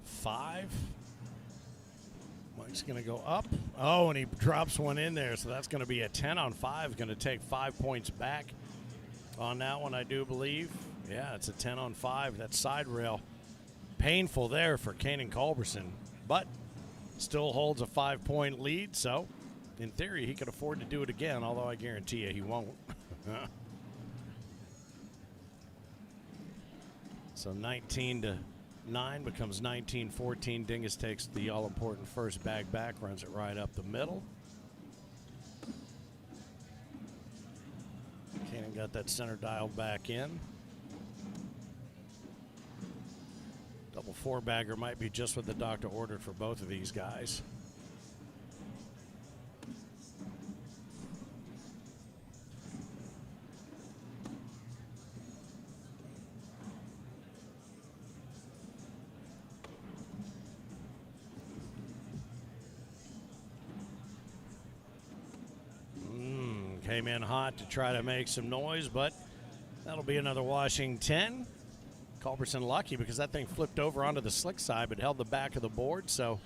Speaker 1: 5. Mike's going to go up. Oh, and he drops one in there, so that's going to be a 10 on 5. Going to take 5 points back on that one, I do believe. Yeah, it's a 10 on 5. That side rail, painful there for Kanan Culbertson, but still holds a 5-point lead, so in theory he could afford to do it again, although I guarantee you he won't. So 19-9 becomes 19-14. Dingus takes the all-important first bag back, runs it right up the middle. Kanan got that center dialed back in. Double 4-bagger might be just what the doctor ordered for both of these guys. Came in hot to try to make some noise, but that'll be another washing 10. Culbertson lucky because that thing flipped over onto the slick side but held the back of the board, so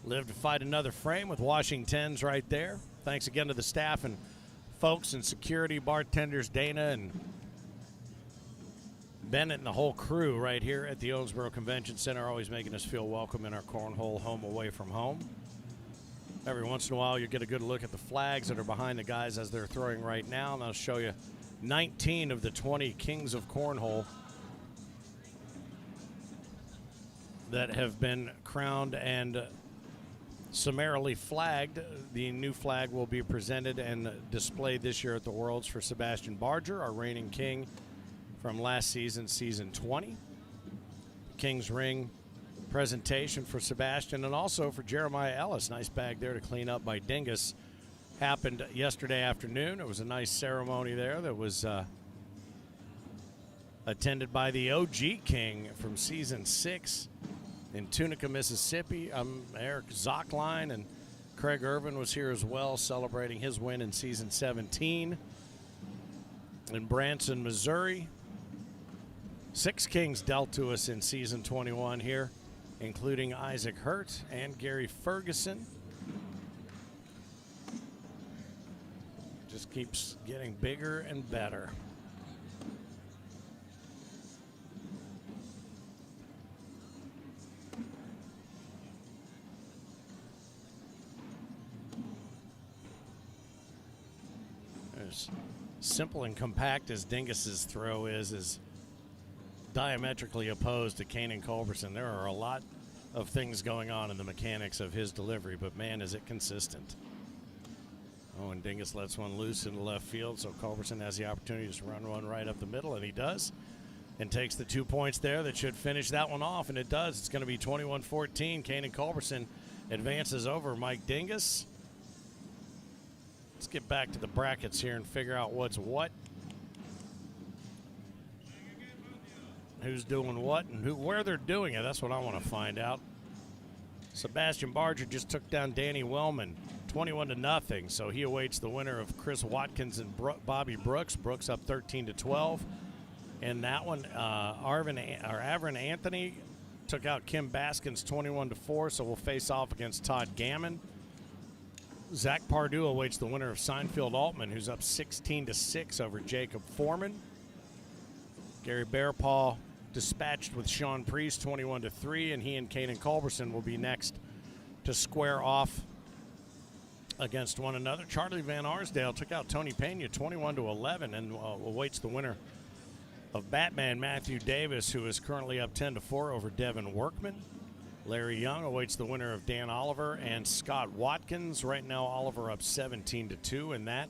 Speaker 1: lived to fight another frame with washing 10s right there. Thanks again to the staff and folks and security, bartenders, Dana and Bennett and the whole crew right here at the Owensboro Convention Center, always making us feel welcome in our cornhole home away from home. Every once in a while, you get a good look at the flags that are behind the guys as they're throwing right now, and I'll show you 19 of the 20 kings of cornhole that have been crowned and summarily flagged. The new flag will be presented and displayed this year at the Worlds for Sebastian Barger, our reigning king from last season, season 20. King's ring presentation for Sebastian and also for Jeremiah Ellis. Nice bag there to clean up by Dingus. Happened yesterday afternoon. It was a nice ceremony there that was attended by the OG King from season 6 in Tunica, Mississippi. Eric Zockline and Craig Irvin was here as well, celebrating his win in season 17. In Branson, Missouri, 6 kings dealt to us in season 21 here, including Isaac Hurt and Gary Ferguson. Just keeps getting bigger and better. As simple and compact as Dingus's throw is diametrically opposed to Kanan Culbertson. There are a lot of things going on in the mechanics of his delivery, but man, is it consistent. Oh, and Dingus lets one loose in the left field, so Culbertson has the opportunity to run one right up the middle, and he does, and takes the 2 points there that should finish that one off, and it does. It's going to be 21-14. Kanan Culbertson advances over Mike Dingus. Let's get back to the brackets here and figure out what's what. Who's doing what and where they're doing it. That's what I want to find out. Sebastian Barger just took down Danny Wellman 21-0, so he awaits the winner of Chris Watkins and Bobby Brooks. Brooks up 13-12. And that one, Avron Anthony took out Kim Baskins 21-4, so we'll face off against Todd Gammon. Zach Pardue awaits the winner of Seinfeld Altman, who's up 16-6 over Jacob Foreman. Gary Bearpaw dispatched with Sean Priest 21-3, and he and Kanan Culbertson will be next to square off against one another. Charlie Van Arsdale took out Tony Pena 21-11 and awaits the winner of Batman Matthew Davis, who is currently up 10-4 over Devin Workman. Larry Young awaits the winner of Dan Oliver and Scott Watkins. Right now, Oliver up 17-2 in that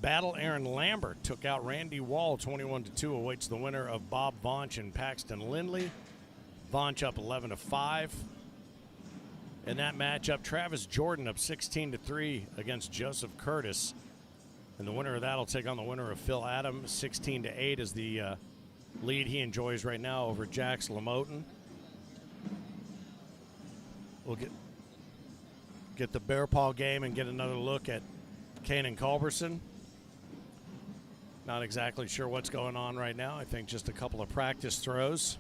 Speaker 1: battle. Aaron Lambert took out Randy Wall 21-2, awaits the winner of Bob Vaunch and Paxton Lindley. Vaunch up 11-5. In that matchup, Travis Jordan up 16-3 against Joseph Curtis. And the winner of that will take on the winner of Phil Adams. 16-8 is the lead he enjoys right now over Jax Lamoten. We'll get the Bearpaw game and get another look at Kanan Culbertson. Not exactly sure what's going on right now. I think just a couple of practice throws.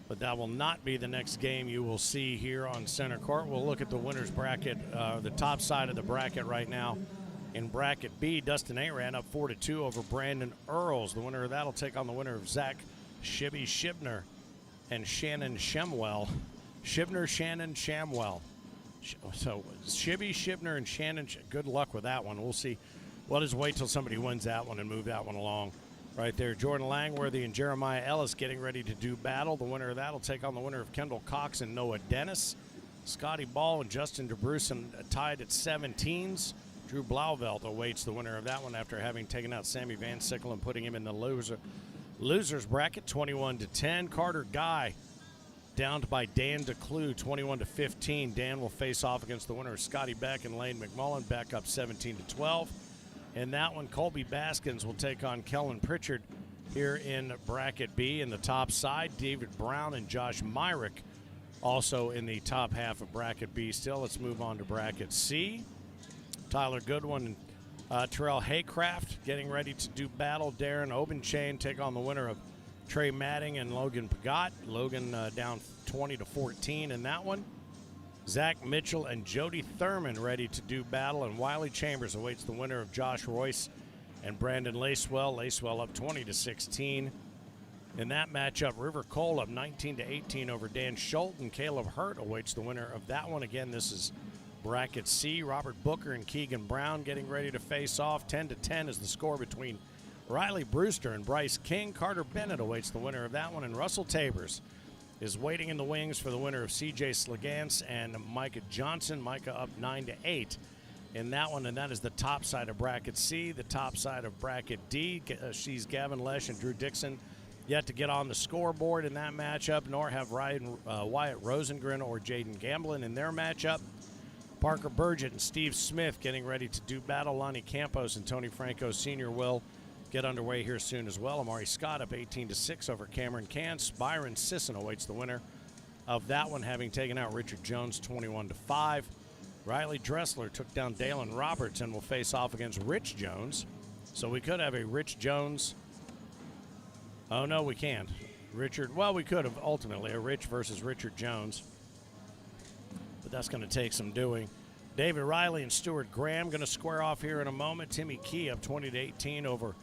Speaker 1: But that will not be the next game you will see here on center court. We'll look at the winner's bracket, the top side of the bracket right now. In bracket B, Dustin A ran up 4-2 over Brandon Earls. The winner of that will take on the winner of Zach Shibner and Shannon Shemwell. Shannon, Shamwell. So Shibner, and Shannon, good luck with that one. We'll see. We'll just wait till somebody wins that one and move that one along. Right there, Jordan Langworthy and Jeremiah Ellis getting ready to do battle. The winner of that will take on the winner of Kendall Cox and Noah Dennis. Scotty Ball and Justin DeBrusen tied at 17s. Drew Blauvelt awaits the winner of that one after having taken out Sammy Van Sickle and putting him in the losers bracket, 21-10. Carter Guy downed by Dan DeClue, 21-15. Dan will face off against the winner of Scotty Beck and Lane McMullen, back up 17-12. In that one, Colby Baskins will take on Kellen Pritchard here in bracket B. In the top side, David Brown and Josh Myrick also in the top half of bracket B. Still, let's move on to bracket C. Tyler Goodwin and Terrell Haycraft getting ready to do battle. Darren Obenchain take on the winner of Trey Matting and Logan Pagat. Logan down 20-14 in that one. Zach Mitchell and Jody Thurman ready to do battle, and Wiley Chambers awaits the winner of Josh Royce and Brandon Lacewell. Lacewell up 20-16. In that matchup, River Cole up 19-18 over Dan Schultz, and Caleb Hurt awaits the winner of that one. Again, this is bracket C. Robert Booker and Keegan Brown getting ready to face off. 10-10 is the score between Riley Brewster and Bryce King. Carter Bennett awaits the winner of that one, and Russell Tabers is waiting in the wings for the winner of C.J. Sligance and Micah Johnson. Micah up 9-8 in that one, and that is the top side of bracket C. The top side of bracket D sees Gavin Lesh and Drew Dixon yet to get on the scoreboard in that matchup, nor have Wyatt Rosengren or Jaden Gamblin in their matchup. Parker Burgett and Steve Smith getting ready to do battle. Lonnie Campos and Tony Franco Sr. will get underway here soon as well. Amari Scott up 18-6 over Cameron Cance. Byron Sisson awaits the winner of that one, having taken out Richard Jones 21-5. Riley Dressler took down Dalen Roberts and will face off against Rich Jones. So we could have a Rich Jones. Oh, no, we can't. We could have ultimately a Rich versus Richard Jones. But that's going to take some doing. David Riley and Stuart Graham going to square off here in a moment. Timmy Key up 20-18 over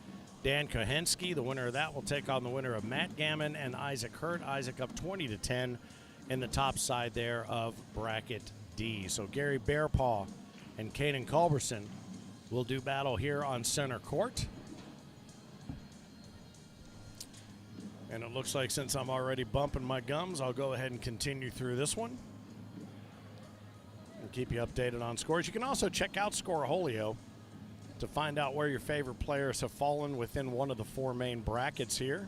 Speaker 1: Dan Kohensky. The winner of that will take on the winner of Matt Gammon and Isaac Hurt. Isaac up 20-10 in the top side there of bracket D. So Gary Bearpaw and Caden Culbertson will do battle here on center court. And it looks like since I'm already bumping my gums, I'll go ahead and continue through this one and keep you updated on scores. You can also check out Scoreholio to find out where your favorite players have fallen within one of the four main brackets here.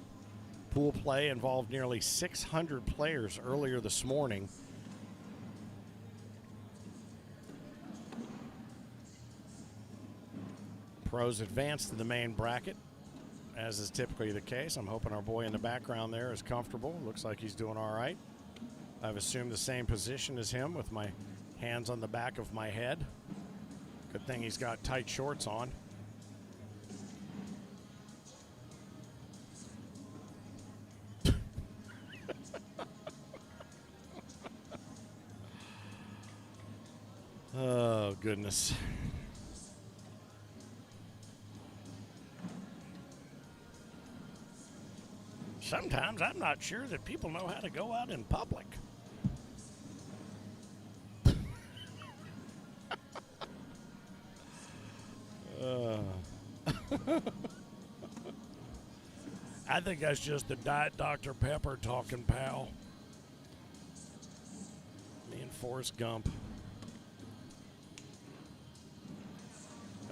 Speaker 1: Pool play involved nearly 600 players earlier this morning. Pros advanced to the main bracket, as is typically the case. I'm hoping our boy in the background there is comfortable. Looks like he's doing all right. I've assumed the same position as him with my hands on the back of my head. Good thing he's got tight shorts on. Oh, goodness. Sometimes I'm not sure that people know how to go out in public. I think that's just the Diet Dr. Pepper talking, pal. Me and Forrest Gump.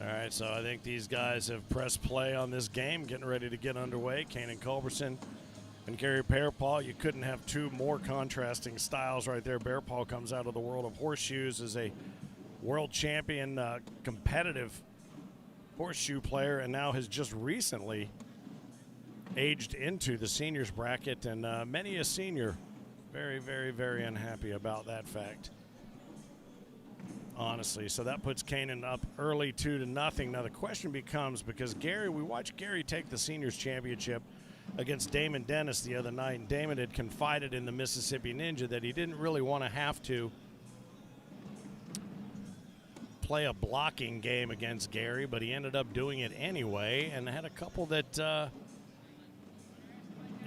Speaker 1: All right, so I think these guys have pressed play on this game, getting ready to get underway. Kanan Culbertson and Gary Bearpaw. You couldn't have two more contrasting styles right there. Bearpaw comes out of the world of horseshoes as a world champion, competitive horseshoe player, and now has just recently aged into the seniors bracket, and many a senior very, very, very unhappy about that fact. honestly. So that puts Canaan up early 2-0. Now the question becomes, because Gary, we watched Gary take the seniors championship against Damon Dennis the other night, and Damon had confided in the Mississippi Ninja that he didn't really want to have to play a blocking game against Gary, but he ended up doing it anyway, and had a couple that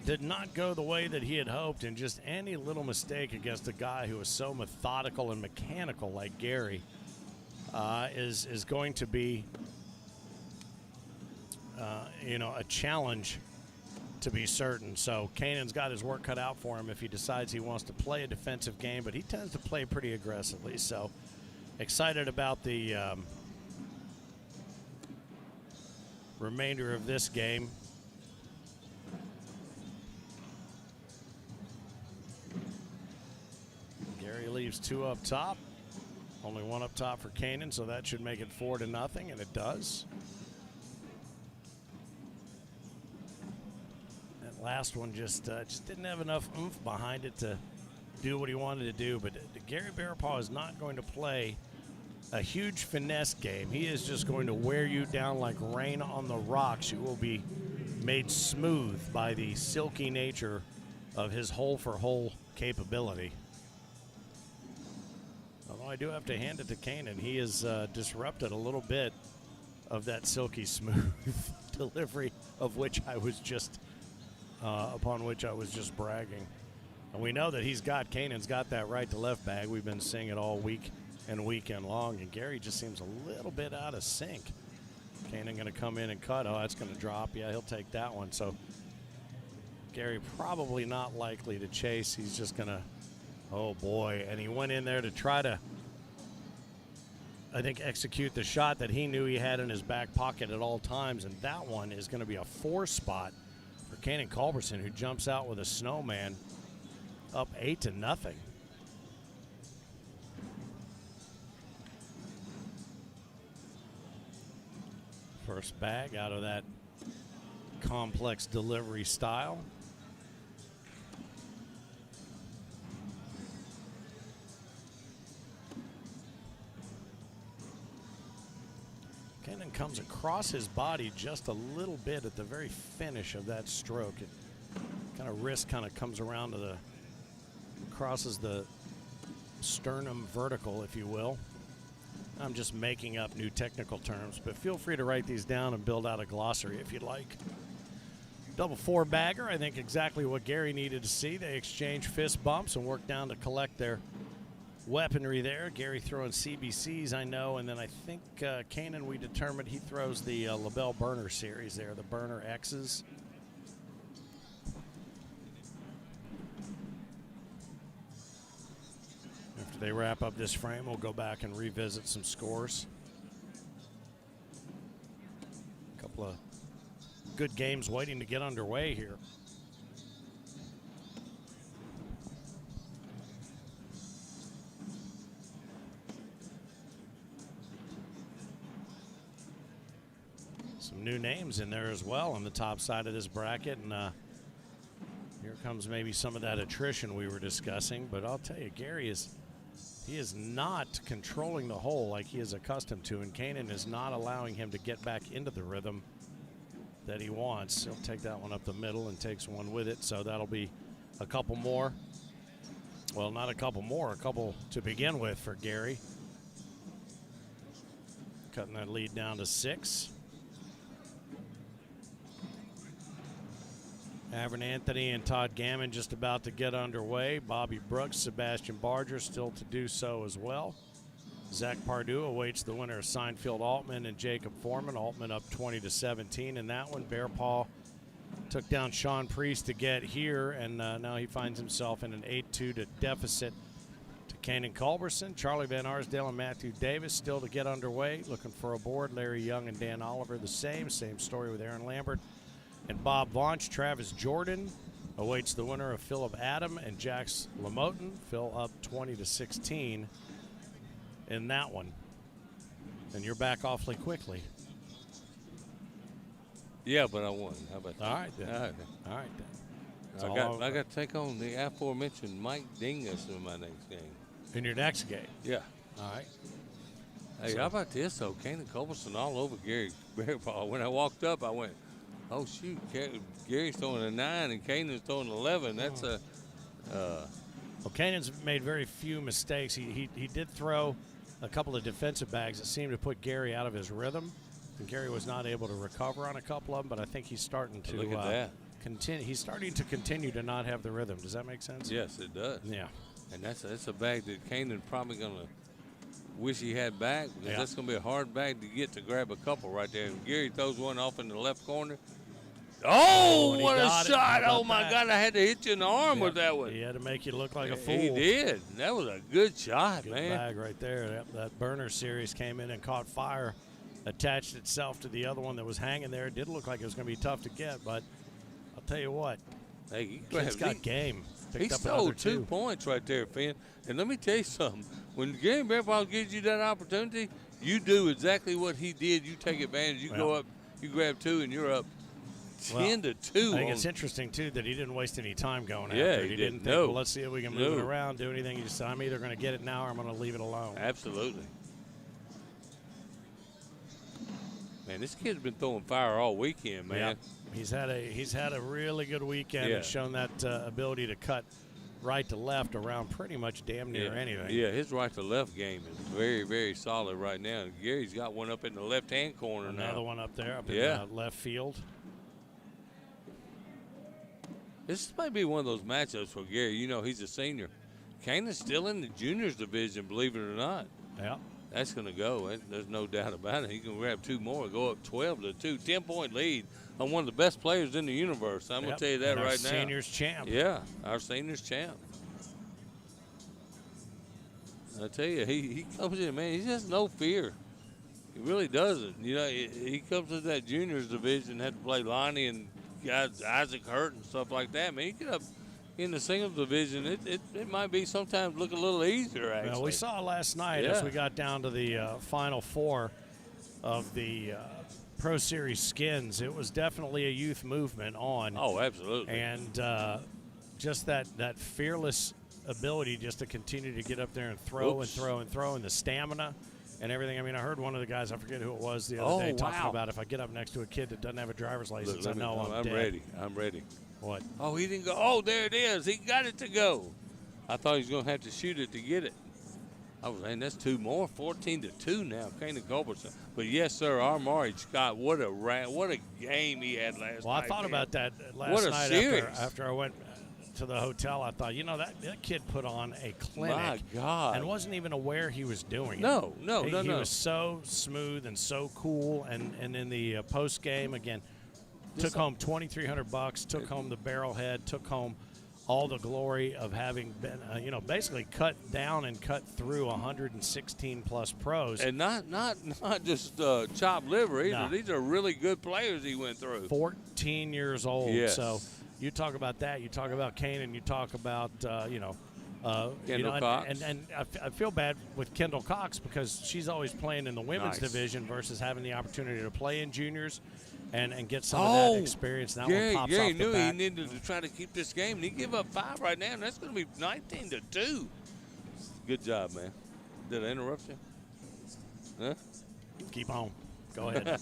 Speaker 1: did not go the way that he had hoped, and just any little mistake against a guy who is so methodical and mechanical like Gary is going to be a challenge, to be certain. So Canaan's got his work cut out for him if he decides he wants to play a defensive game, but he tends to play pretty aggressively. So excited about the remainder of this game. Gary leaves 2 up top. Only 1 up top for Canaan, so that should make it 4-0, and it does. Last one just didn't have enough oomph behind it to do what he wanted to do. But Gary Bearpaw is not going to play a huge finesse game. He is just going to wear you down like rain on the rocks. You will be made smooth by the silky nature of his hole-for-hole capability. Although I do have to hand it to Canaan. He has disrupted a little bit of that silky smooth delivery of which I was just upon which I was just bragging. And we know that Canaan's got that right to left bag. We've been seeing it all week and weekend long, and Gary just seems a little bit out of sync. Canaan going to come in and cut. Oh, that's going to drop. Yeah, he'll take that one. So Gary probably not likely to chase. He's just going to, oh boy. And he went in there to try to, I think, execute the shot that he knew he had in his back pocket at all times, and that one is going to be a 4 spot for Canaan Culbertson, who jumps out with a snowman up 8-0. First bag out of that complex delivery style. Canaan comes across his body just a little bit at the very finish of that stroke. It kind of wrist kind of comes around to crosses the sternum vertical, if you will. I'm just making up new technical terms, but feel free to write these down and build out a glossary if you'd like. Double 4 bagger, I think exactly what Gary needed to see. They exchange fist bumps and work down to collect their weaponry there. Gary throwing CBCs, I know, and then I think Canaan, we determined he throws the LaBelle burner series there, the burner X's. After they wrap up this frame, we'll go back and revisit some scores. A couple of good games waiting to get underway here. Some new names in there as well on the top side of this bracket, and here comes maybe some of that attrition we were discussing. But I'll tell you, Gary is not controlling the hole like he is accustomed to, and Canaan is not allowing him to get back into the rhythm that he wants. He'll take that one up the middle and takes one with it, so that'll be a couple more. Well, not a couple more, a couple to begin with for Gary. Cutting that lead down to 6. Avern Anthony and Todd Gammon just about to get underway. Bobby Brooks, Sebastian Barger still to do so as well. Zach Pardue awaits the winner of Seinfeld Altman and Jacob Foreman. Altman up 20-17 in that one. Bearpaw took down Sean Priest to get here, and now he finds himself in an 8-2 deficit to Canaan Culbertson. Charlie Van Arsdale and Matthew Davis still to get underway, looking for a board. Larry Young and Dan Oliver the same story with Aaron Lambert and Bob Vaunch. Travis Jordan awaits the winner of Philip Adam and Jax Lamotin. Phil up 20-16 in that one. And you're back awfully quickly.
Speaker 2: Yeah, but I won. How about that?
Speaker 1: All right, then. All right, then.
Speaker 2: I got to take on the aforementioned Mike Dingus in my next game.
Speaker 1: In your next game?
Speaker 2: Yeah.
Speaker 1: All right.
Speaker 2: Hey, how about this, though? Kanan Culbertson all over Gary Bearpaw. When I walked up, I went, oh, shoot, Gary's throwing a 9 and Kanan's throwing 11. That's a
Speaker 1: Well, Kanan's made very few mistakes. He did throw a couple of defensive bags that seemed to put Gary out of his rhythm. And Gary was not able to recover on a couple of them, but I think he's starting to
Speaker 2: look at that.
Speaker 1: Continue. He's starting to continue to not have the rhythm. Does that make sense?
Speaker 2: Yes, it does.
Speaker 1: Yeah.
Speaker 2: And that's a bag that Kanan probably going to wish he had back, because that's going to be a hard bag to get to grab a couple right there. And Gary throws one off in the left corner. Oh, what a shot. Oh, my God, I had to hit you in the arm with that one.
Speaker 1: He had to make you look like a fool.
Speaker 2: He did. That was a good shot,
Speaker 1: good
Speaker 2: man.
Speaker 1: Bag right there. That burner series came in and caught fire, attached itself to the other one that was hanging there. It did look like it was going to be tough to get, but I'll tell you what.
Speaker 2: Hey,
Speaker 1: He's got game.
Speaker 2: He stole 2 points right there, Finn. And let me tell you something. When Gary Bearpaw gives you that opportunity, you do exactly what he did. You take advantage. You go up, you grab 2, and you're up 10 to 2.
Speaker 1: I think it's interesting, too, that he didn't waste any time going
Speaker 2: after
Speaker 1: it.
Speaker 2: He
Speaker 1: didn't think, well, let's see if we can move it around, do anything. He just said, I'm either going to get it now or I'm going to leave it alone.
Speaker 2: Absolutely. Man, this kid's been throwing fire all weekend, man.
Speaker 1: Yeah. He's had a really good weekend and shown that ability to cut right to left around pretty much damn near anything.
Speaker 2: Yeah, his right to left game is very, very solid right now. And Gary's got one up in the left-hand corner now.
Speaker 1: Another one up there, up in the left field.
Speaker 2: This might be one of those matchups for Gary. You know, he's a senior. Kanan's still in the juniors division, believe it or not.
Speaker 1: Yeah.
Speaker 2: That's going to go. There's no doubt about it. He can grab 2 more, go up 12 to 2, 10-point lead on one of the best players in the universe. I'm going to tell you that
Speaker 1: and
Speaker 2: right now.
Speaker 1: Our seniors champ.
Speaker 2: Yeah, our seniors champ. I tell you, he comes in, man. He has no fear. He really doesn't. You know, he comes to that juniors division, had to play Lonnie and guys Isaac Hurt and stuff like that. Man, he get up in the singles division, it might be sometimes look a little easier, actually.
Speaker 1: Well, we saw last night as we got down to the Final Four of the Pro Series skins. It was definitely a youth movement on.
Speaker 2: Oh, absolutely.
Speaker 1: And just that fearless ability just to continue to get up there and throw and throw and throw, and the stamina and everything. I mean, I heard one of the guys, I forget who it was the other day, talking about if I get up next to a kid that doesn't have a driver's license, I know I'm dead.
Speaker 2: Ready. I'm ready.
Speaker 1: What?
Speaker 2: Oh, he didn't go. Oh, there it is. He got it to go. I thought he was going to have to shoot it to get it. I was saying that's 2 more, 14 to 2 now, Kanan Culbertson. But yes, sir, our Maury Scott, what a game he had last night.
Speaker 1: Well, I thought about that last night after I went to the hotel. I thought, that kid put on a clinic.
Speaker 2: My God.
Speaker 1: And wasn't even aware he was doing it.
Speaker 2: No.
Speaker 1: He was so smooth and so cool. And in the post game, again, took home $2,300, took home the barrelhead, took home all the glory of having been, basically cut down and cut through 116 plus pros.
Speaker 2: And not just chopped liver either. No. These are really good players he went through.
Speaker 1: 14 years old.
Speaker 2: Yes.
Speaker 1: So you talk about that. You talk about Kanan. You talk about,
Speaker 2: Kendall Cox.
Speaker 1: And I feel bad with Kendall Cox because she's always playing in the women's division versus having the opportunity to play in juniors and get some of that experience. That one pops
Speaker 2: Gary
Speaker 1: off the
Speaker 2: knew
Speaker 1: back.
Speaker 2: he needed to try to keep this game, and he gave up 5 right now, and that's going to be 19 to 2. Good job, man. Did I interrupt you? Huh?
Speaker 1: Keep on. Go ahead.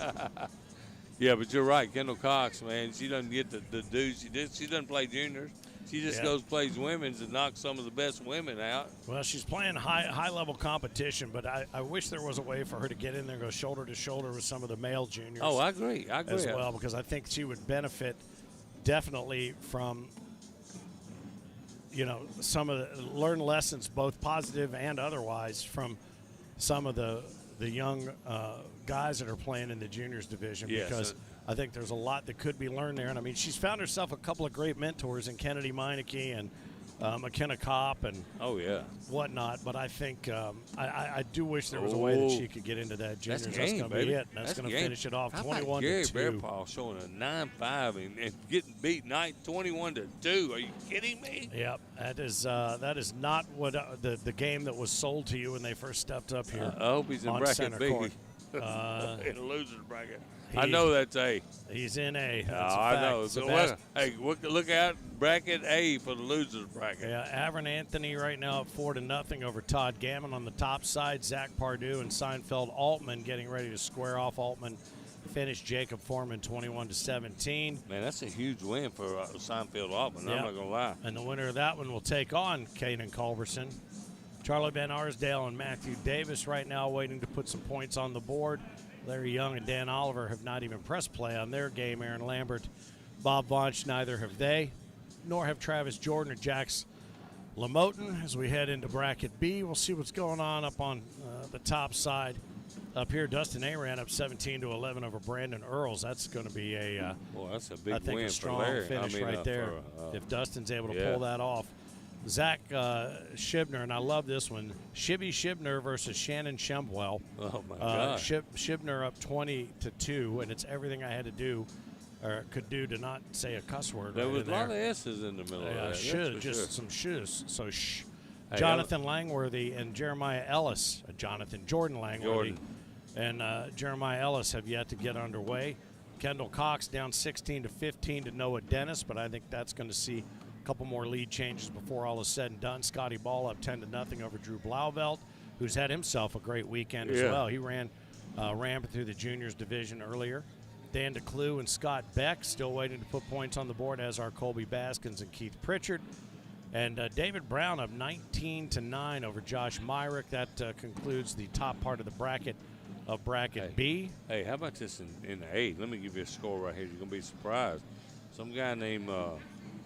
Speaker 2: Yeah, but you're right. Kendall Cox, man, she doesn't get the dues. She doesn't play juniors. She just goes plays women's and knocks some of the best women out.
Speaker 1: Well, she's playing high-level competition, but I wish there was a way for her to get in there and go shoulder to shoulder with some of the male juniors.
Speaker 2: Oh, I agree.
Speaker 1: As well, because I think she would benefit definitely from, some of the learn lessons, both positive and otherwise, from some of the young guys that are playing in the juniors division.
Speaker 2: Yes,
Speaker 1: because I think there's a lot that could be learned there. And, I mean, she's found herself a couple of great mentors in Kennedy Meineke and McKenna Kopp and whatnot. But I think I do wish there was a way that she could get into that juniors. That's going to be it. That's going to finish it off 21 to 2.
Speaker 2: Gary Bearpaw showing a 9-5 and getting beat 21 to 2. Are you kidding me?
Speaker 1: Yep, that is not what the game that was sold to you when they first stepped up here.
Speaker 2: I hope he's in bracket B. in the losers bracket. I know that's A.
Speaker 1: He's in A.
Speaker 2: Oh,
Speaker 1: That's a
Speaker 2: I
Speaker 1: fact.
Speaker 2: know. So hey, look out, bracket A for the losers bracket.
Speaker 1: Yeah, Avern Anthony right now up 4-0 over Todd Gammon on the top side. Zach Pardue and Seinfeld Altman getting ready to square off. Altman finished Jacob Foreman 21-17.
Speaker 2: Man, that's a huge win for Seinfeld Altman.
Speaker 1: Yep.
Speaker 2: I'm not gonna lie.
Speaker 1: And the winner of that one will take on Caden Culbertson. Charlie Van Arsdale and Matthew Davis right now waiting to put some points on the board. Larry Young and Dan Oliver have not even pressed play on their game. Aaron Lambert, Bob Vonch, neither have they, nor have Travis Jordan or Jax Lamotin. As we head into bracket B, we'll see what's going on up on the top side. Up here, Dustin A ran up 17-11 over Brandon Earls. That's going to be
Speaker 2: That's a big
Speaker 1: I think
Speaker 2: win
Speaker 1: a strong
Speaker 2: for Larry.
Speaker 1: finish right there. If Dustin's able to pull that off. Zach Shibner, and I love this one. Shibby Shibner versus Shannon Shembwell.
Speaker 2: Oh, my God.
Speaker 1: Shibner up 20-2, and it's everything I had to do or could do to not say a cuss word.
Speaker 2: There
Speaker 1: right
Speaker 2: was
Speaker 1: in
Speaker 2: a lot of S's in the middle of that.
Speaker 1: Just some shoes. So Jonathan Langworthy and Jeremiah Ellis. Jordan Langworthy and Jeremiah Ellis have yet to get underway. Kendall Cox down 16-15 to Noah Dennis, but I think that's going to see couple more lead changes before all is said and done. Scotty Ball up 10-0 over Drew Blauvelt, who's had himself a great weekend as well. He ran rampant through the juniors division earlier. Dan DeClue and Scott Beck still waiting to put points on the board, as are Colby Baskins and Keith Pritchard. And David Brown up 19-9 over Josh Myrick. That concludes the top part of the bracket of bracket B.
Speaker 2: Hey, how about this in the A? Let me give you a score right here. You're going to be surprised. Some guy named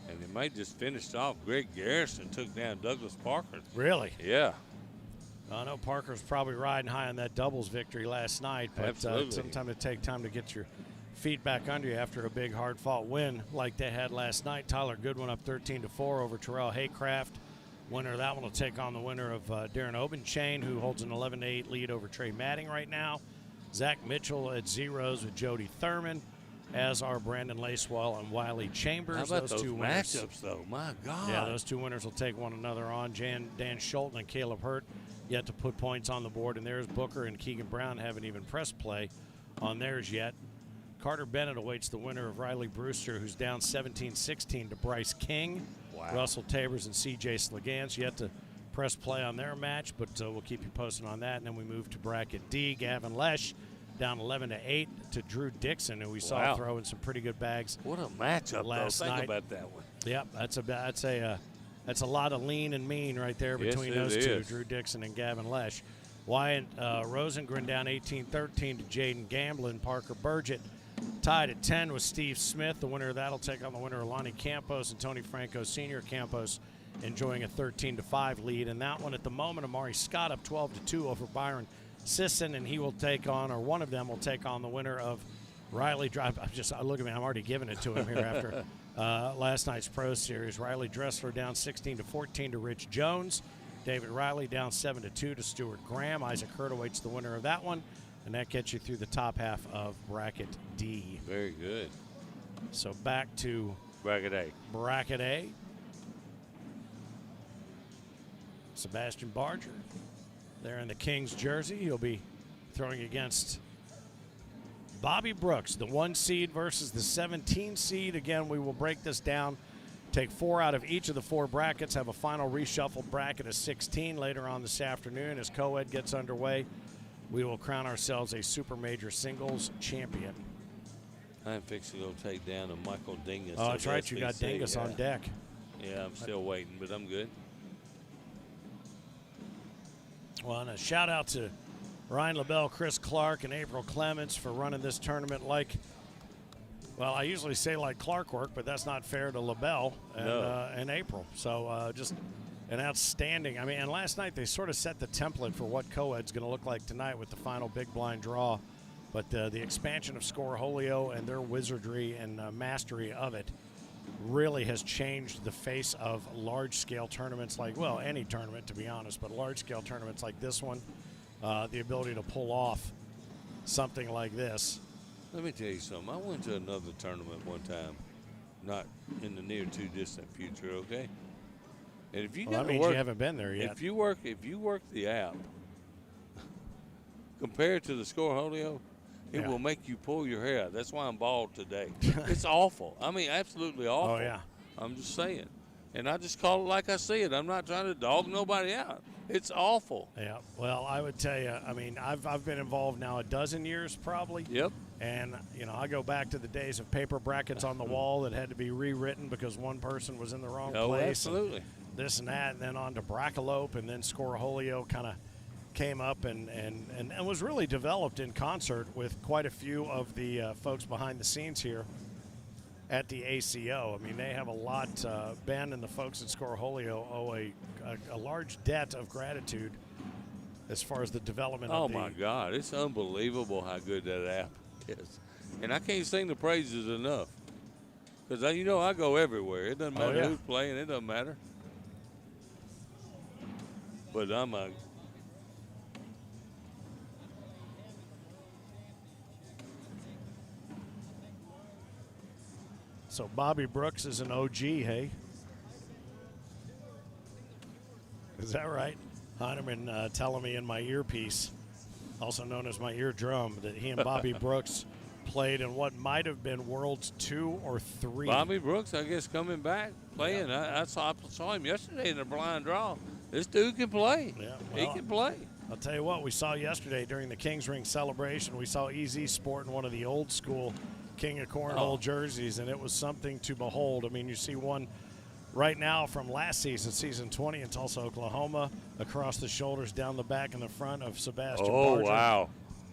Speaker 2: and they might just finished off. Greg Garrison took down Douglas Parker.
Speaker 1: Really?
Speaker 2: Yeah.
Speaker 1: I know Parker's probably riding high on that doubles victory last night, but sometimes it takes time to get your feet back under you after a big, hard-fought win like they had last night. Tyler Goodwin up 13-4 over Terrell Haycraft. Winner of that one will take on the winner of Darren Obenchain, who holds an 11-8 lead over Trey Matting right now. Zach Mitchell at zeros with Jody Thurman, as are Brandon Lacewell and Wiley Chambers.
Speaker 2: How about those
Speaker 1: two
Speaker 2: matchups, though? My God.
Speaker 1: Yeah, those two winners will take one another on. Dan Schulten and Caleb Hurt yet to put points on the board, and there's Booker and Keegan Brown haven't even pressed play on theirs yet. Carter Bennett awaits the winner of Riley Brewster, who's down 17-16 to Bryce King.
Speaker 3: Wow.
Speaker 1: Russell Tabers and C.J. Slegans yet to press play on their match, but we'll keep you posted on that. And then we move to bracket D. Gavin Lesh down 11-8 to Drew Dixon, who we saw throw in some pretty good bags.
Speaker 2: What a matchup
Speaker 1: last
Speaker 2: night.
Speaker 1: night.
Speaker 2: Think about that one.
Speaker 1: Yep, that's a lot of lean and mean right there between those two, Drew Dixon and Gavin Lesh. Wyatt Rosengren down 18-13 to Jaden Gamblin. Parker Burgett tied at 10 with Steve Smith. The winner of that will take on the winner of Lonnie Campos and Tony Franco Sr. Campos enjoying a 13-5 lead. And that one at the moment, Amari Scott up 12-2 over Byron Sisson, and he will take on, or one of them will take on the winner of Riley Drive. Look at me, I'm already giving it to him here after last night's Pro Series. Riley Dressler down 16-14 to Rich Jones. David Riley down 7-2 to Stuart Graham. Isaac Hurt awaits the winner of that one, and that gets you through the top half of bracket D.
Speaker 2: Very good.
Speaker 1: So back to
Speaker 2: bracket A.
Speaker 1: Bracket A. Sebastian Barger there in the Kings jersey. He'll be throwing against Bobby Brooks, the 1 seed versus the 17 seed. Again, we will break this down, take 4 out of each of the 4 brackets, have a final reshuffled bracket of 16 later on this afternoon. As co-ed gets underway, we will crown ourselves a Super Major Singles champion.
Speaker 2: I'm fixing to go take down a Michael Dingus.
Speaker 1: Oh, that's right. You got Dingus on deck.
Speaker 2: Yeah, I'm still waiting, but I'm good.
Speaker 1: Well, and a shout out to Ryan LaBelle, Chris Clark, and April Clements for running this tournament like, well, I usually say like Clark work, but that's not fair to LaBelle and April. So just an outstanding. I mean, and last night they sort of set the template for what co-ed's going to look like tonight with the final big blind draw. But the expansion of Scoreholio and their wizardry and mastery of it really has changed the face of large-scale tournaments like, well, any tournament, to be honest, but large-scale tournaments like this one, the ability to pull off something like this.
Speaker 2: Let me tell you something. I went to another tournament one time, not in the near too distant future, okay? And if you
Speaker 1: that means you haven't been there yet.
Speaker 2: If you work the app, compared to the Scorholio, it
Speaker 1: Yeah.
Speaker 2: will make you pull your hair out. That's why I'm bald today. It's awful. I mean, absolutely awful.
Speaker 1: Oh, yeah.
Speaker 2: I'm just saying. And I just call it like I see it. I'm not trying to dog nobody out. It's awful.
Speaker 1: Yeah. Well, I would tell you, I mean, I've been involved now a dozen years probably.
Speaker 2: Yep.
Speaker 1: And, you know, I go back to the days of paper brackets on the wall that had to be rewritten because one person was in the wrong
Speaker 2: Oh,
Speaker 1: place.
Speaker 2: absolutely.
Speaker 1: This and that, and then on to Brackalope, and then Scorholio kind of came up and was really developed in concert with quite a few of the folks behind the scenes here at the ACO. I mean, they have a lot. Ben and the folks at Scorholio owe a large debt of gratitude as far as the development
Speaker 2: Oh,
Speaker 1: of the.
Speaker 2: my God. It's unbelievable how good that app is. And I can't sing the praises enough. Because, you know, I go everywhere. It doesn't matter
Speaker 1: yeah.
Speaker 2: who's playing. It doesn't matter. But I'm a.
Speaker 1: So Bobby Brooks is an OG, hey? Is that right? Heineman telling me in my earpiece, also known as my eardrum, that he and Bobby Brooks played in what might have been Worlds 2 or 3.
Speaker 2: Bobby Brooks, I guess, coming back, playing.
Speaker 1: Yeah.
Speaker 2: I saw him yesterday in the blind draw. This dude can play.
Speaker 1: Yeah,
Speaker 2: He
Speaker 1: well,
Speaker 2: can play.
Speaker 1: I'll tell you what, we saw yesterday during the Kings Ring celebration, we saw EZ sporting one of the old school King of Cornhole jerseys, and it was something to behold. I mean, you see one right now from last season, season 20 in Tulsa, Oklahoma, across the shoulders, down the back and the front of Sebastian Barger,
Speaker 2: Wow.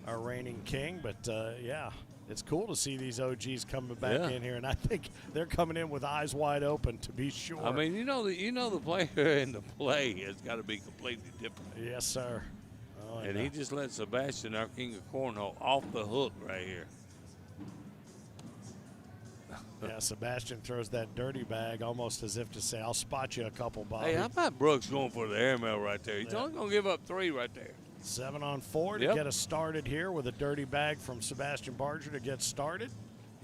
Speaker 1: our reigning king. But, yeah, it's cool to see these OGs coming back in here, and I think they're coming in with eyes wide open, to be sure.
Speaker 2: I mean, the player in the play has got to be completely different.
Speaker 1: Yes, sir. Oh,
Speaker 2: And he just let Sebastian, our King of Cornhole, off the hook right here.
Speaker 1: Yeah, Sebastian throws that dirty bag almost as if to say, I'll spot you a couple, Bobby.
Speaker 2: Hey, how about Brooks going for the airmail right there? He's only going to give up 3 right there.
Speaker 1: 7 on 4 to get us started here with a dirty bag from Sebastian Barger to get started.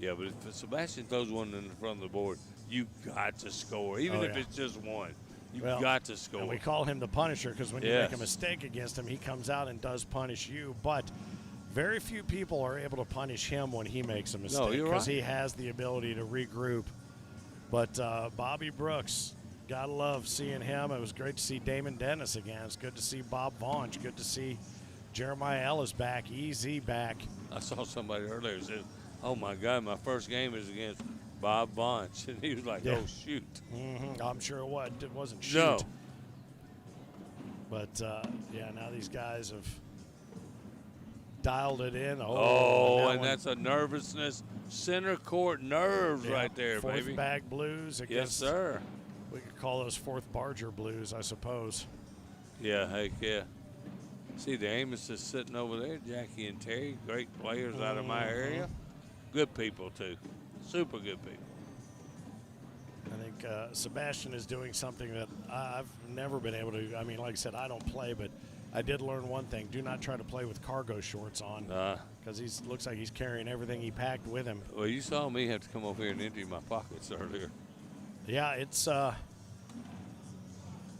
Speaker 2: Yeah, but if Sebastian throws one in the front of the board, you got to score. Even if it's just one, you got to score.
Speaker 1: And we call him the Punisher because when you make a mistake against him, he comes out and does punish you. But very few people are able to punish him when he makes a mistake because he has the ability to regroup. But Bobby Brooks, gotta love seeing him. It was great to see Damon Dennis again. It's good to see Bob Vaughn's. Good to see Jeremiah Ellis back, EZ back.
Speaker 2: I saw somebody earlier who said, oh, my God, my first game is against Bob Vaughn. And he was like, oh, shoot.
Speaker 1: I'm sure it wasn't shoot.
Speaker 2: No.
Speaker 1: But, yeah, now these guys have dialed it in.
Speaker 2: And that's a nervousness, center court nerves right there,
Speaker 1: fourth
Speaker 2: baby.
Speaker 1: Bag blues.
Speaker 2: Yes, sir.
Speaker 1: We could call those fourth Barger blues, I suppose.
Speaker 2: Yeah, heck yeah. See the Amos is sitting over there, Jackie and Terry, great players out of my area. Good people, too. Super good people.
Speaker 1: I think Sebastian is doing something that I've never been able to. I mean, like I said, I don't play, but I did learn one thing. Do not try to play with cargo shorts on because he looks like he's carrying everything he packed with him.
Speaker 2: Well, you saw me have to come over here and empty my pockets earlier.
Speaker 1: Yeah, it's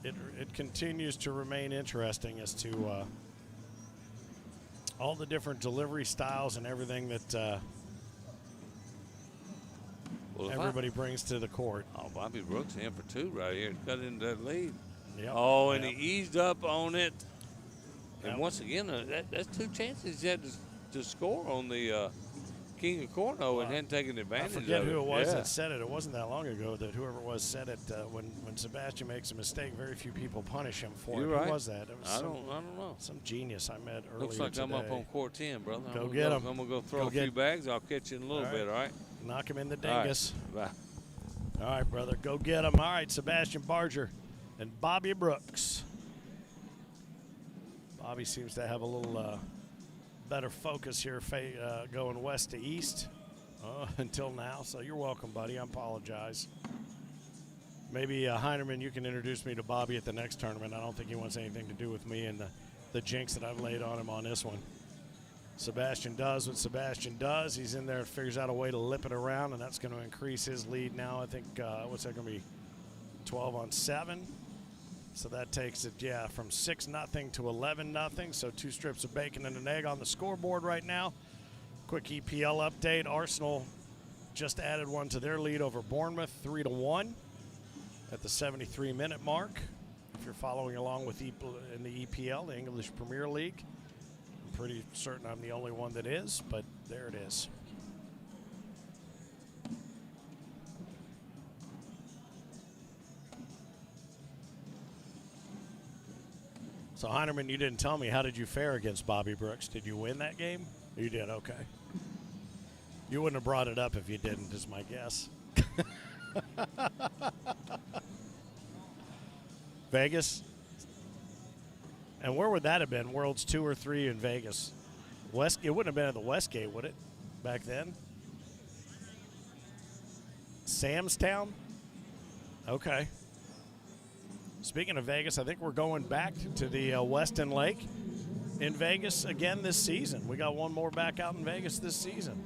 Speaker 1: it continues to remain interesting as to all the different delivery styles and everything that everybody brings to the court.
Speaker 2: Oh, Bobby Brooks in for 2 right here. Cut into that lead.
Speaker 1: Yep.
Speaker 2: Oh, and he eased up on it. And once again, that's 2 chances he had to score on the King of Cornhole and hadn't taken advantage of it.
Speaker 1: I forget who it was that said it. It wasn't that long ago that whoever it was said it. When Sebastian makes a mistake, very few people punish him for it.
Speaker 2: Right.
Speaker 1: Who was that? It was
Speaker 2: I don't know.
Speaker 1: Some genius I met earlier
Speaker 2: Looks like
Speaker 1: today.
Speaker 2: I'm up on court 10, brother.
Speaker 1: Go get him.
Speaker 2: I'm going to go throw a few bags. I'll catch you in a little bit, all right?
Speaker 1: Knock him in the dingus.
Speaker 2: All right. Bye.
Speaker 1: All right, brother. Go get him. All right, Sebastian Barger and Bobby Brooks. Bobby seems to have a little better focus here going west to east until now. So you're welcome, buddy. I apologize. Maybe Heineman, you can introduce me to Bobby at the next tournament. I don't think he wants anything to do with me and the jinx that I've laid on him on this one. Sebastian does what Sebastian does. He's in there, figures out a way to lip it around, and that's going to increase his lead now. I think, what's that going to be, 12 on 7? So that takes it, from 6-0 to 11-0. So 2 strips of bacon and an egg on the scoreboard right now. Quick EPL update. Arsenal just added one to their lead over Bournemouth, 3-1 at the 73-minute mark. If you're following along with in the EPL, the English Premier League, I'm pretty certain I'm the only one that is, but there it is. So, Heinerman, you didn't tell me. How did you fare against Bobby Brooks? Did you win that game? You did, okay. You wouldn't have brought it up if you didn't, is my guess. Vegas? And where would that have been? Worlds 2 or 3 in Vegas? It wouldn't have been at the Westgate, would it, back then? Samstown? Okay. Speaking of Vegas, I think we're going back to the Weston Lake in Vegas again this season. We got one more back out in Vegas this season.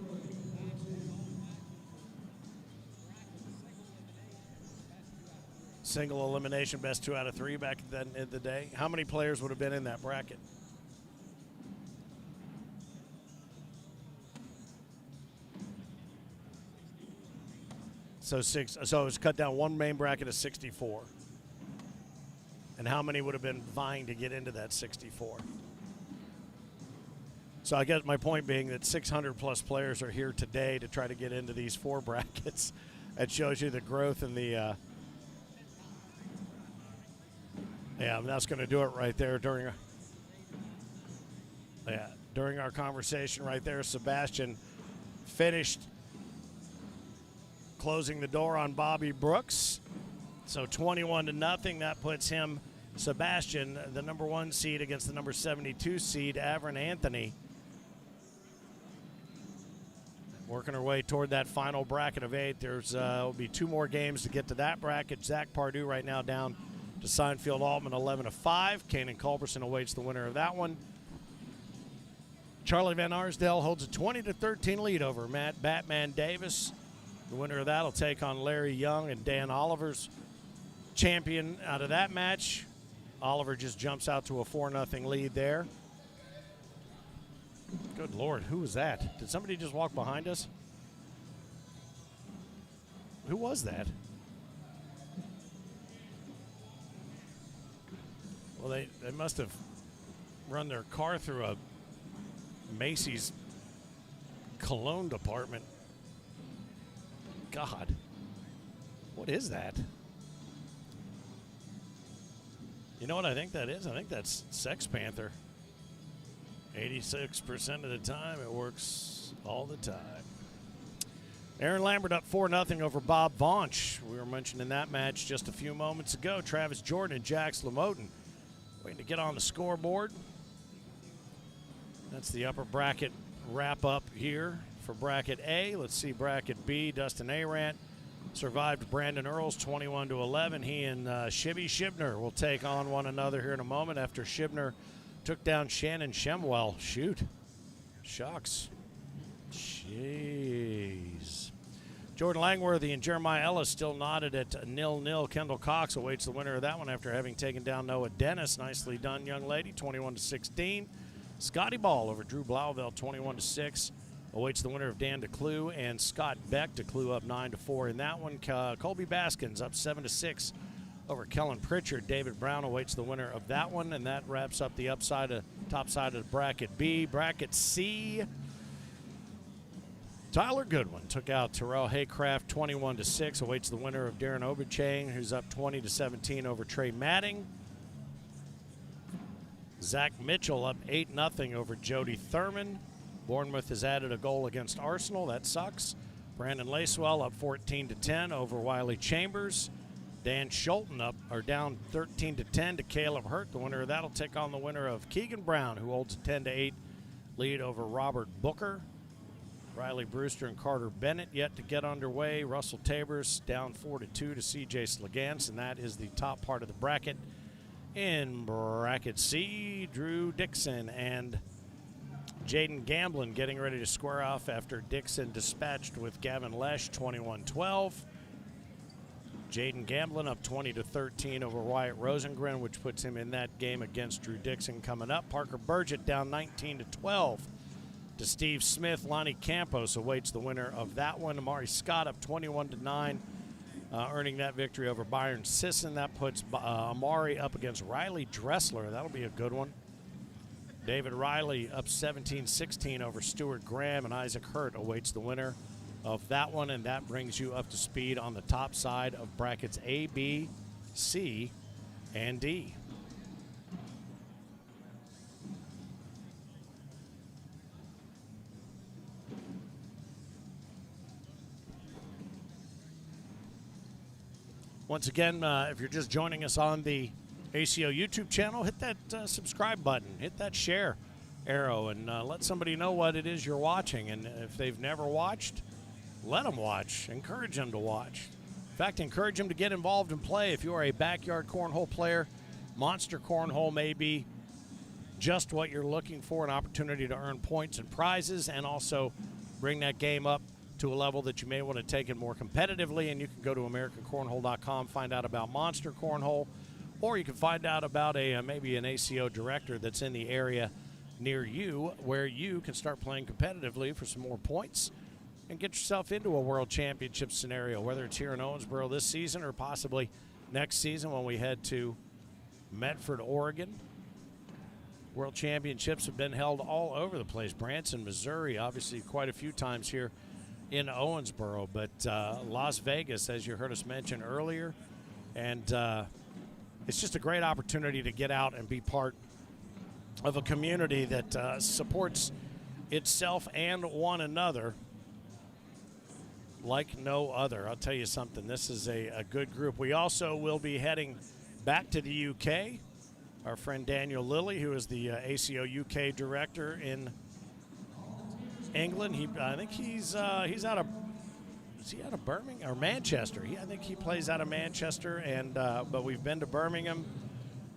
Speaker 1: Single elimination, best 2 out of 3 back then in the day. How many players would have been in that bracket? So 6. So it was cut down one main bracket of 64. And how many would have been vying to get into that 64? So I guess my point being that 600-plus players are here today to try to get into these 4 brackets. That shows you the growth in the that's going to do it right there during our conversation right there. Sebastian finished closing the door on Bobby Brooks. So 21-0, that puts him, Sebastian, the number 1 seed against the number 72 seed, Avron Anthony. Working our way toward that final bracket of 8. Will be 2 more games to get to that bracket. Zach Pardue right now down to Seinfeld Altman, 11-5. Kanan Culbertson awaits the winner of that one. Charlie Van Arsdale holds a 20-13 lead over Matt Batman Davis. The winner of that will take on Larry Young and Dan Oliver's champion out of that match. Oliver just jumps out to a 4-0 lead there. Good Lord, who was that? Did somebody just walk behind us? Who was that? Well, they must have run their car through a Macy's cologne department. God, what is that? You know what I think that is? I think that's Sex Panther. 86% of the time, it works all the time. Aaron Lambert up 4-0 over Bob Vaunch. We were mentioning that match just a few moments ago. Travis Jordan and Jax Lamotin waiting to get on the scoreboard. That's the upper bracket wrap up here for bracket A. Let's see bracket B. Dustin Arant survived Brandon Earls 21-11. He and Shibby Shibner will take on one another here in a moment after Shibner took down Shannon Shemwell. Shoot. Shucks. Jeez. Jordan Langworthy and Jeremiah Ellis still knotted at 0-0. Kendall Cox awaits the winner of that one after having taken down Noah Dennis. Nicely done, young lady. 21-16. Scotty Ball over Drew Blauvelt, 21-6. Awaits the winner of Dan DeClue and Scott Beck. DeClue up 9-4 in that one. Colby Baskins up 7-6 over Kellen Pritchard. David Brown awaits the winner of that one, and that wraps up the top side of bracket B. Bracket C. Tyler Goodwin took out Terrell Haycraft 21-6. Awaits the winner of Darren Obuchang, who's up 20-17 over Trey Matting. Zach Mitchell up 8-0 over Jody Thurman. Bournemouth has added a goal against Arsenal. That sucks. Brandon Lacewell up 14-10 over Wiley Chambers. Dan Schulten down 13-10 to Caleb Hurt. The winner of that will take on the winner of Keegan Brown, who holds a 10-8 lead over Robert Booker. Riley Brewster and Carter Bennett yet to get underway. Russell Tabers down 4-2 to CJ Slegans, and that is the top part of the bracket. In bracket C, Drew Dixon and Jaden Gamblin getting ready to square off after Dixon dispatched with Gavin Lesh 21-12. Jaden Gamblin up 20-13 over Wyatt Rosengren, which puts him in that game against Drew Dixon coming up. Parker Burgett down 19-12 to Steve Smith. Lonnie Campos awaits the winner of that one. Amari Scott up 21-9, earning that victory over Byron Sisson. That puts Amari up against Riley Dressler. That'll be a good one. David Riley up 17-16 over Stuart Graham, and Isaac Hurt awaits the winner of that one, and that brings you up to speed on the top side of brackets A, B, C, and D. Once again, if you're just joining us on the ACO YouTube channel, hit that subscribe button, hit that share arrow, and let somebody know what it is you're watching. And if they've never watched, let them watch. Encourage them to watch. In fact, encourage them to get involved and play. If you are a backyard cornhole player, Monster Cornhole may be just what you're looking for, an opportunity to earn points and prizes, and also bring that game up to a level that you may want to take it more competitively. And you can go to AmericanCornhole.com, find out about Monster Cornhole, or you can find out about maybe an ACO director that's in the area near you, where you can start playing competitively for some more points and get yourself into a World Championship scenario, whether it's here in Owensboro this season or possibly next season when we head to Medford, Oregon. World Championships have been held all over the place. Branson, Missouri, obviously quite a few times here in Owensboro, but Las Vegas, as you heard us mention earlier, and it's just a great opportunity to get out and be part of a community that supports itself and one another like no other. I'll tell you something, this is a good group. We also will be heading back to the UK. Our friend Daniel Lilly, who is the ACO UK director in England, I think he's out of, is he out of Birmingham or Manchester? I think he plays out of Manchester, and but we've been to Birmingham,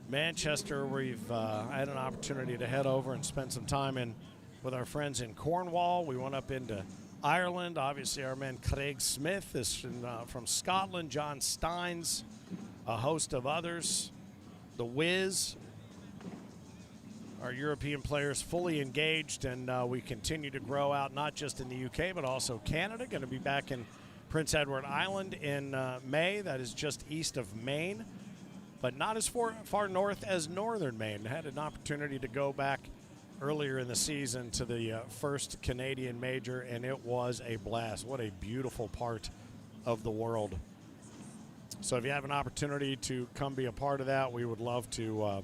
Speaker 1: Manchester. We've had an opportunity to head over and spend some time with our friends in Cornwall. We went up into Ireland. Obviously, our man Craig Smith is from Scotland. John Steins, a host of others. The Wiz, our European players fully engaged, and we continue to grow out not just in the UK but also Canada. Going to be back in Prince Edward Island in May. That is just east of Maine, but not as far north as northern Maine. Had an opportunity to go back earlier in the season to the first Canadian major, and it was a blast. What a beautiful part of the world. So if you have an opportunity to come be a part of that, we would love to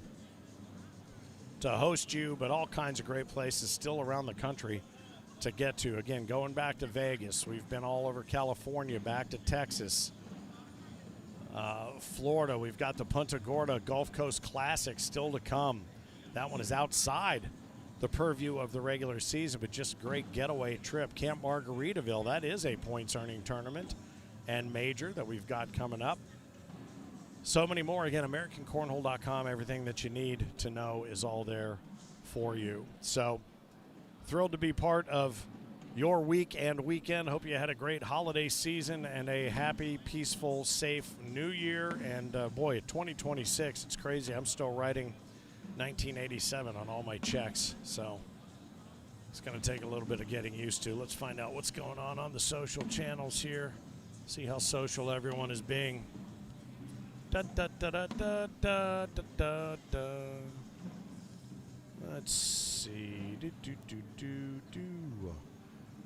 Speaker 1: host you, but all kinds of great places still around the country to get to. Again, going back to Vegas, we've been all over California, back to Texas, Florida. We've got the Punta Gorda Gulf Coast Classic still to come. That one is outside the purview of the regular season, but just a great getaway trip. Camp Margaritaville, that is a points-earning tournament and major that we've got coming up. So many more. Again, AmericanCornhole.com. Everything that you need to know is all there for you. So thrilled to be part of your week and weekend. Hope you had a great holiday season and a happy, peaceful, safe new year. And boy, 2026, it's crazy. I'm still writing 1987 on all my checks. So it's going to take a little bit of getting used to. Let's find out what's going on the social channels here. See how social everyone is being. Da, da, da, da, da, da, da, da. Let's see.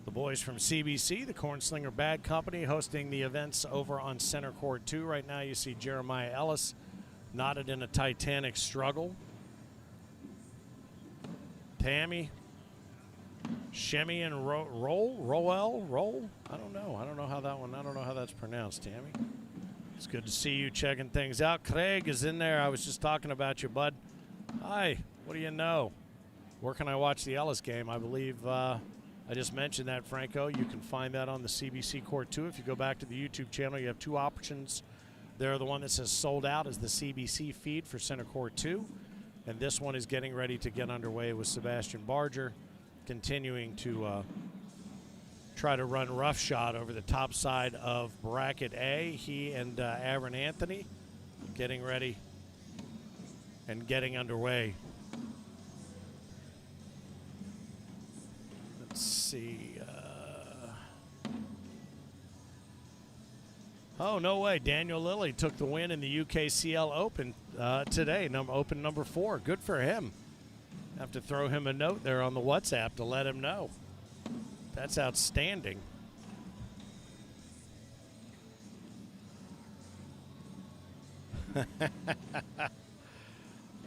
Speaker 1: The boys from CBC, the Cornslinger Bad Company, hosting the events over on Center Court 2. Right now you see Jeremiah Ellis knotted in a Titanic struggle. Tammy, Shemmy, and Roll. I don't know how that one. I don't know how that's pronounced. Tammy, it's good to see you checking things out. Craig is in there. I was just talking about you, bud. Hi. What do you know? Where can I watch the Ellis game? I believe I just mentioned that, Franco. You can find that on the CBC Court 2. If you go back to the YouTube channel, you have two options. There, the one that says sold out is the CBC feed for Center Court 2. And this one is getting ready to get underway with Sebastian Barger, continuing to try to run roughshod over the top side of bracket A. He and Aaron Anthony getting ready and getting underway. Let's see. Oh, no way. Daniel Lilly took the win in the UKCL Open today, Open number 4. Good for him. Have to throw him a note there on the WhatsApp to let him know. That's outstanding.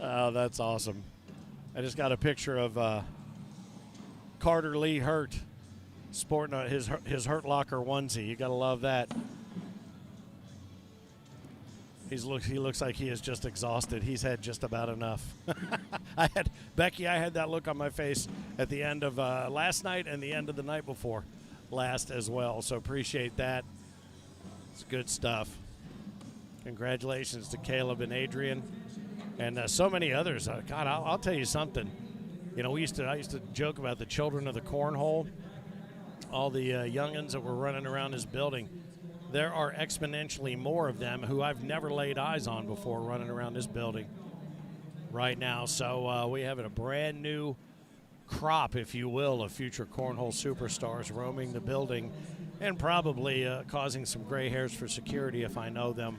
Speaker 1: Oh, that's awesome. I just got a picture of Carter Lee Hurt sporting his Hurt Locker onesie. You got to love that. He looks like he is just exhausted. He's had just about enough. I had that look on my face at the end of last night and the end of the night before last as well. So appreciate that. It's good stuff. Congratulations to Caleb and Adrian and so many others. God, I'll tell you something. You know, I used to joke about the children of the Cornhole, all the youngins that were running around this building. There are exponentially more of them who I've never laid eyes on before running around this building right now. So we have a brand new crop, if you will, of future Cornhole superstars roaming the building and probably causing some gray hairs for security if I know them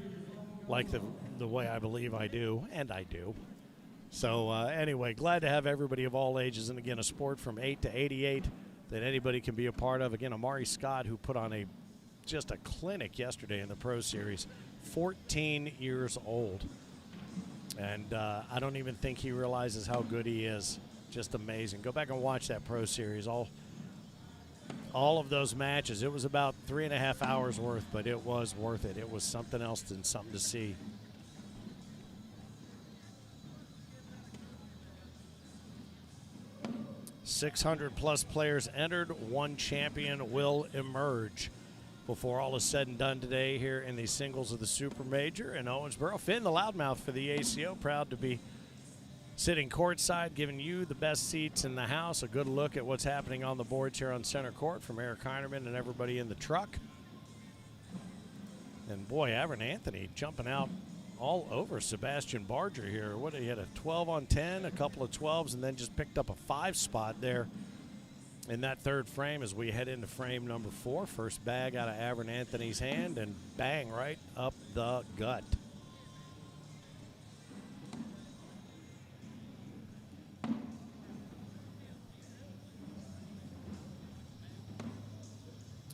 Speaker 1: like the way I believe I do, and I do. So anyway, glad to have everybody of all ages, and again, a sport from 8 to 88 that anybody can be a part of. Again, Amari Scott, who put on just a clinic yesterday in the Pro Series, 14 years old. And I don't even think he realizes how good he is. Just amazing. Go back and watch that Pro Series. All of those matches. It was about 3.5 hours worth, but it was worth it. It was something else than something to see. +600 players entered. One champion will emerge before all is said and done today here in the singles of the Super Major in Owensboro. Finn, the loudmouth for the ACO, proud to be sitting courtside, giving you the best seats in the house, a good look at what's happening on the boards here on center court from Eric Heinerman and everybody in the truck. And boy, Aaron Anthony jumping out all over Sebastian Barger here. He had a 12 on 10, a couple of 12s, and then just picked up a 5 spot there in that third frame as we head into frame number 4. First bag out of Aaron Anthony's hand, and bang, right up the gut.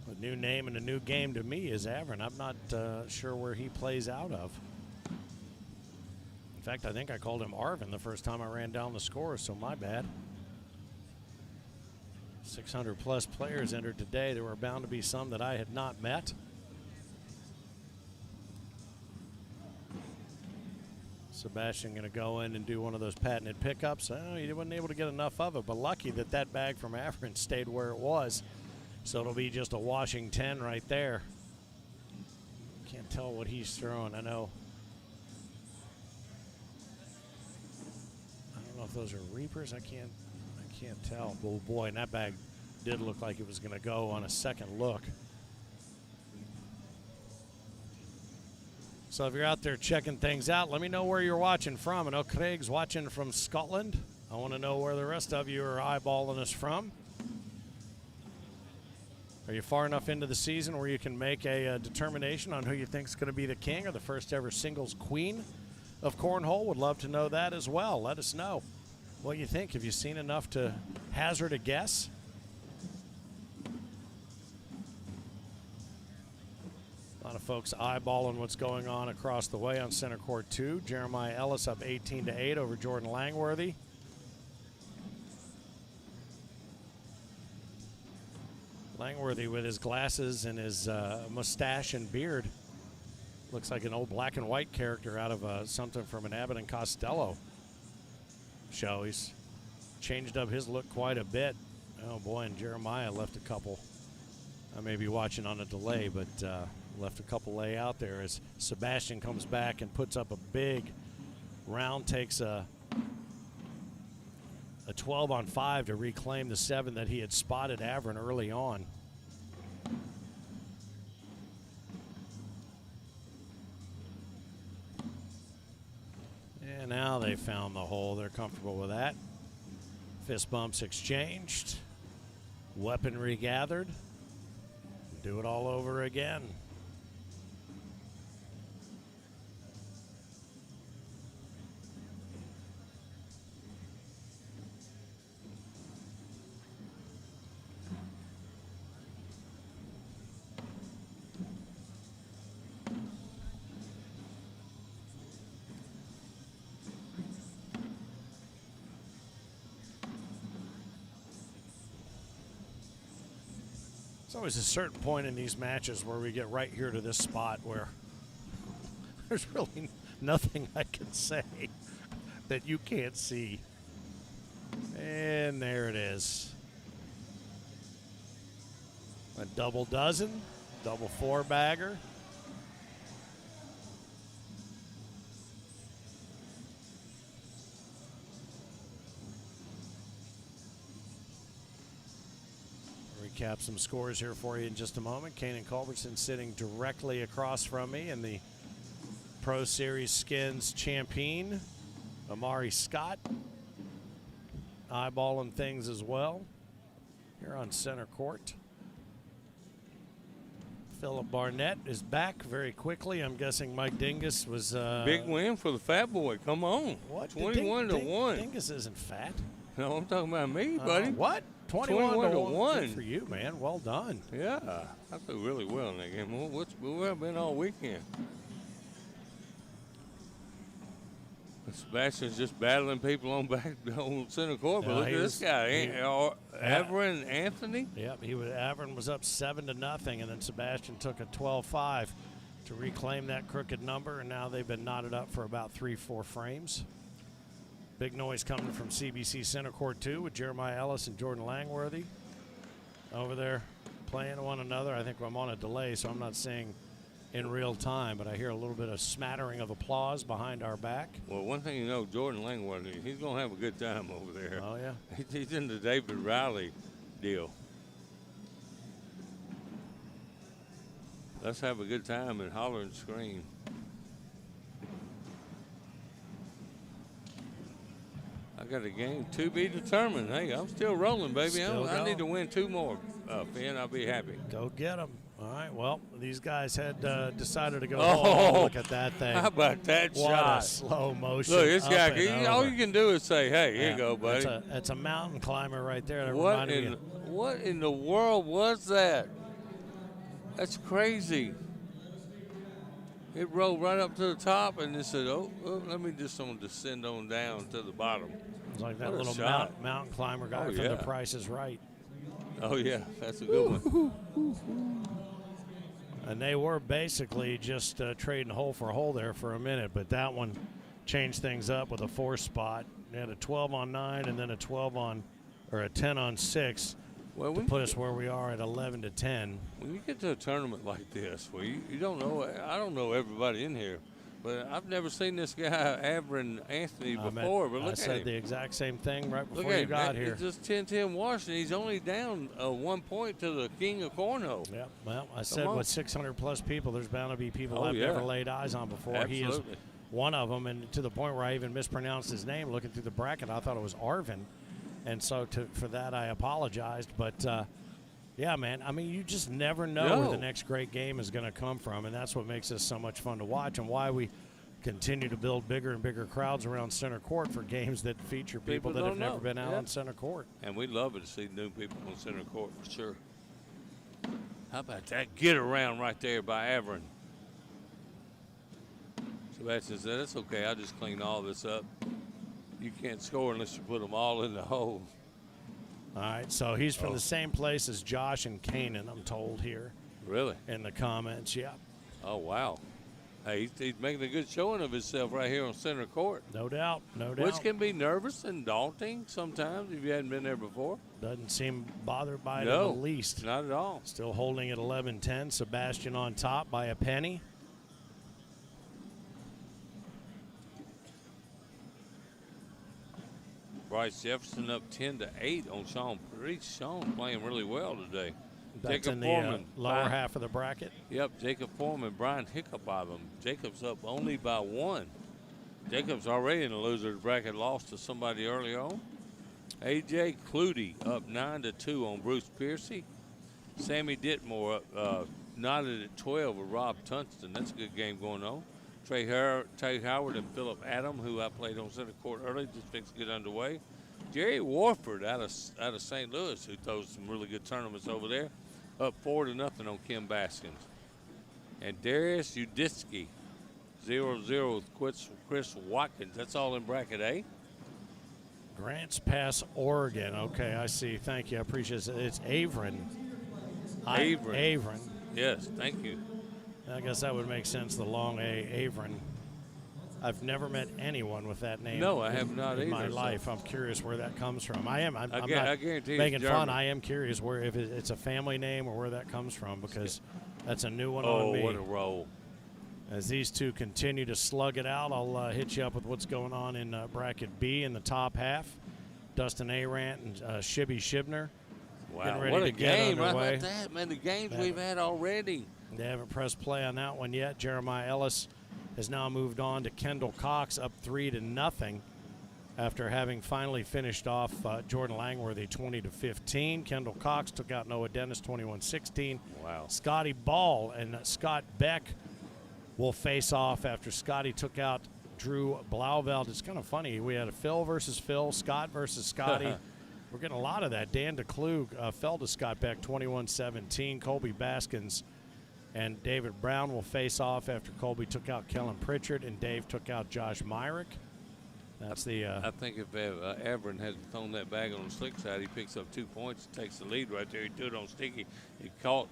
Speaker 1: A new name and a new game to me is Aaron. I'm not sure where he plays out of. In fact, I think I called him Arvin the first time I ran down the score, so my bad. 600+ players entered today. There were bound to be some that I had not met. Sebastian going to go in and do one of those patented pickups. He wasn't able to get enough of it, but lucky that bag from Aaron stayed where it was. So it'll be just a washing 10 right there. Can't tell what he's throwing. I don't know if those are Reapers. I can't tell. Oh boy, and that bag did look like it was going to go on a second look. So if you're out there checking things out, let me know where you're watching from. I know Craig's watching from Scotland. I want to know where the rest of you are eyeballing us from. Are you far enough into the season where you can make a determination on who you think is going to be the king or the first ever singles queen of Cornhole? Would love to know that as well. Let us know what you think. Have you seen enough to hazard a guess? A lot of folks eyeballing what's going on across the way on center court 2. Jeremiah Ellis up 18-8 over Jordan Langworthy. Langworthy with his glasses and his mustache and beard. Looks like an old black and white character out of something from an Abbott and Costello show. He's changed up his look quite a bit. Oh boy, and Jeremiah left a couple. I may be watching on a delay, but left a couple lay out there as Sebastian comes back and puts up a big round, takes a 12 on 5 to reclaim the 7 that he had spotted Avron early on. found the hole. They're comfortable with that. Fist bumps exchanged. Weaponry gathered. Do it all over again. There's always a certain point in these matches where we get right here to this spot where there's really nothing I can say that you can't see. And there it is. A double dozen, double four bagger. Recap some scores here for you in just a moment. Kanan Culbertson sitting directly across from me, and the Pro Series Skins champion, Amari Scott, eyeballing things as well here on center court. Philip Barnett is back very quickly. I'm guessing Mike Dingus was
Speaker 2: big win for the fat boy. Come on.
Speaker 1: What?
Speaker 2: 21-1.
Speaker 1: Dingus isn't fat.
Speaker 2: No, I'm talking about me, buddy.
Speaker 1: What? 21-1. Good for
Speaker 2: you.
Speaker 1: you, man. Well done.
Speaker 2: Yeah, I played really well in that game. Where have been all weekend? Sebastian's just battling people on center court, but look at this guy, Averin Anthony.
Speaker 1: Yep, Averin was up 7-0, and then Sebastian took a 12-5 to reclaim that crooked number, and now they've been knotted up for about 3-4 frames. Big noise coming from CBC Center Court 2 with Jeremiah Ellis and Jordan Langworthy over there playing one another. I think I'm on a delay, so I'm not seeing in real time, but I hear a little bit of smattering of applause behind our back.
Speaker 2: Well, one thing you know, Jordan Langworthy, he's going to have a good time over there.
Speaker 1: Oh, yeah?
Speaker 2: He's in the David Riley deal. Let's have a good time and holler and scream. I got a game to be determined. Hey, I'm still rolling, baby. I need to win 2 more, Finn. I'll be happy.
Speaker 1: Go get them. All right, well, these guys had decided to go home. Look at that thing.
Speaker 2: How about that
Speaker 1: what
Speaker 2: shot?
Speaker 1: What a slow motion.
Speaker 2: Look, this guy, all you can do is say, hey, here you go, buddy.
Speaker 1: That's a mountain climber right there. That
Speaker 2: what in the world was that? That's crazy. It rolled right up to the top, and it said, oh let me just descend on down to the bottom.
Speaker 1: It's like that little mountain climber guy from The Price is Right.
Speaker 2: Oh, yeah, that's a good one.
Speaker 1: And they were basically just trading hole for hole there for a minute, but that one changed things up with a 4 spot. They had a 12 on 9 and then a 10 on 6 to put us where we are at 11 to 10.
Speaker 2: When you get to a tournament like this, where you don't know, I don't know everybody in here, but I've never seen this guy, Averin Anthony, before. But look at him.
Speaker 1: I said the exact same thing right before you got here.
Speaker 2: It's just 10-10 Washington. He's only down 1 point to the king of Cornhole.
Speaker 1: Yeah, well, I said with 600-plus people, there's bound to be people I've never laid eyes on before.
Speaker 2: Absolutely.
Speaker 1: He is one of them, and to the point where I even mispronounced his name looking through the bracket. I thought it was Arvin, and so for that I apologized. But, yeah, man, I mean, you just never know where the next great game is going to come from, and that's what makes this so much fun to watch and why we continue to build bigger and bigger crowds around center court for games that feature people that have never been out on center court.
Speaker 2: And we love it to see new people on center court for sure. How about that get around right there by Averin? Sebastian said, it's okay, I'll just clean all this up. You can't score unless you put them all in the hole.
Speaker 1: All right, so he's from the same place as Josh and Kanan, I'm told here.
Speaker 2: Really?
Speaker 1: In the comments, yeah.
Speaker 2: Oh, wow. Hey, he's making a good showing of himself right here on center court.
Speaker 1: No doubt, no doubt.
Speaker 2: Which can be nervous and daunting sometimes if you hadn't been there before.
Speaker 1: Doesn't seem bothered by it in the least.
Speaker 2: Not at all.
Speaker 1: Still holding at 11-10. Sebastian on top by a penny.
Speaker 2: Bryce Jefferson up 10-8 on Sean Preach. Sean playing really well today.
Speaker 1: That's
Speaker 2: Jacob
Speaker 1: in the
Speaker 2: Foreman,
Speaker 1: lower half of the bracket.
Speaker 2: Yep, Jacob Foreman, Brian Hiccup by them. Jacob's up only by 1. Jacob's already in the loser's bracket, lost to somebody early on. A.J. Clutie up 9-2 on Bruce Piercy. Sammy Ditmore knotted at 12 with Rob Tunston. That's a good game going on. Trey Howard and Philip Adam, who I played on center court early, just fixed to get underway. Jerry Warford out of St. Louis, who throws some really good tournaments over there, up 4-0 on Kim Baskins. And Darius Uditsky, 0-0 with Chris Watkins. That's all in bracket A.
Speaker 1: Grants Pass, Oregon. Okay, I see. Thank you. I appreciate it. It's Avron. Avron.
Speaker 2: Yes, thank you.
Speaker 1: I guess that would make sense, the long A, Avron. I've never met anyone with that name.
Speaker 2: No, I have not
Speaker 1: in
Speaker 2: either.
Speaker 1: my life. I'm curious where that comes from. I'm not
Speaker 2: guarantee
Speaker 1: making
Speaker 2: it's
Speaker 1: fun.
Speaker 2: German.
Speaker 1: I am curious if it's a family name or where that comes from, because that's a new one on me.
Speaker 2: Oh, what a roll.
Speaker 1: As these two continue to slug it out, I'll hit you up with what's going on in bracket B in the top half. Dustin Arant and Shibby Shibner.
Speaker 2: Wow,
Speaker 1: ready
Speaker 2: what
Speaker 1: to
Speaker 2: a
Speaker 1: get
Speaker 2: game. Right
Speaker 1: underway.
Speaker 2: about that, man. The games we've had already.
Speaker 1: They haven't pressed play on that one yet. Jeremiah Ellis has now moved on to Kendall Cox, up 3-0 after having finally finished off Jordan Langworthy 20-15. Kendall Cox took out Noah Dennis 21-16.
Speaker 2: Wow.
Speaker 1: Scotty Ball and Scott Beck will face off after Scotty took out Drew Blauveld. It's kind of funny. We had a Phil versus Phil, Scott versus Scotty. We're getting a lot of that. Dan DeClue fell to Scott Beck 21-17. Colby Baskins and David Brown will face off after Colby took out Kellen Pritchard and Dave took out Josh Myrick. That's the.
Speaker 2: I think if Avron had thrown that bag on the slick side, he picks up 2 points and takes the lead right there. He threw it on Sticky. He caught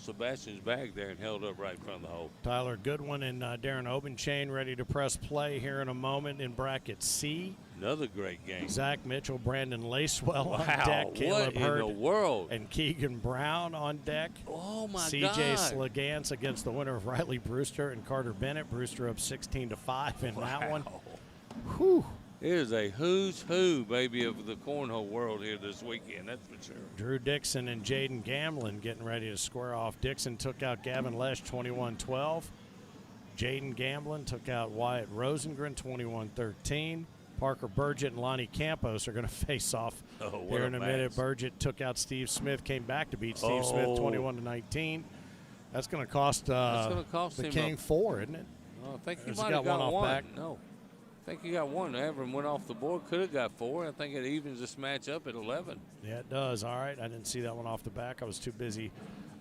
Speaker 2: Sebastian's bag there and held up right in front of the hole.
Speaker 1: Tyler Goodwin and Darren Obenchain ready to press play here in a moment in bracket C.
Speaker 2: Another great game.
Speaker 1: Zach Mitchell, Brandon Lacewell on
Speaker 2: Wow,
Speaker 1: deck. Caleb
Speaker 2: what
Speaker 1: Hurd
Speaker 2: in the world?
Speaker 1: and Keegan Brown on deck.
Speaker 2: Oh, my
Speaker 1: CJ
Speaker 2: God.
Speaker 1: Slegance against the winner of Riley Brewster and Carter Bennett. Brewster up 16-5 in that one. Whew.
Speaker 2: It is a who's who, baby, of the cornhole world here this weekend, that's for sure.
Speaker 1: Drew Dixon and Jaden Gamlin getting ready to square off. Dixon took out Gavin Lesh 21-12. Jaden Gamlin took out Wyatt Rosengren 21-13. Parker Burgett and Lonnie Campos are going to face off here in a minute. Burgett took out Steve Smith, came back to beat Steve Smith 21-19. That's going to cost the King 4, isn't it?
Speaker 2: I think he might have got
Speaker 1: off
Speaker 2: one.
Speaker 1: back.
Speaker 2: No. I think he got one. Avron went off the board. Could have got 4. I think it evens this match up at 11.
Speaker 1: Yeah, it does. All right. I didn't see that one off the back. I was too busy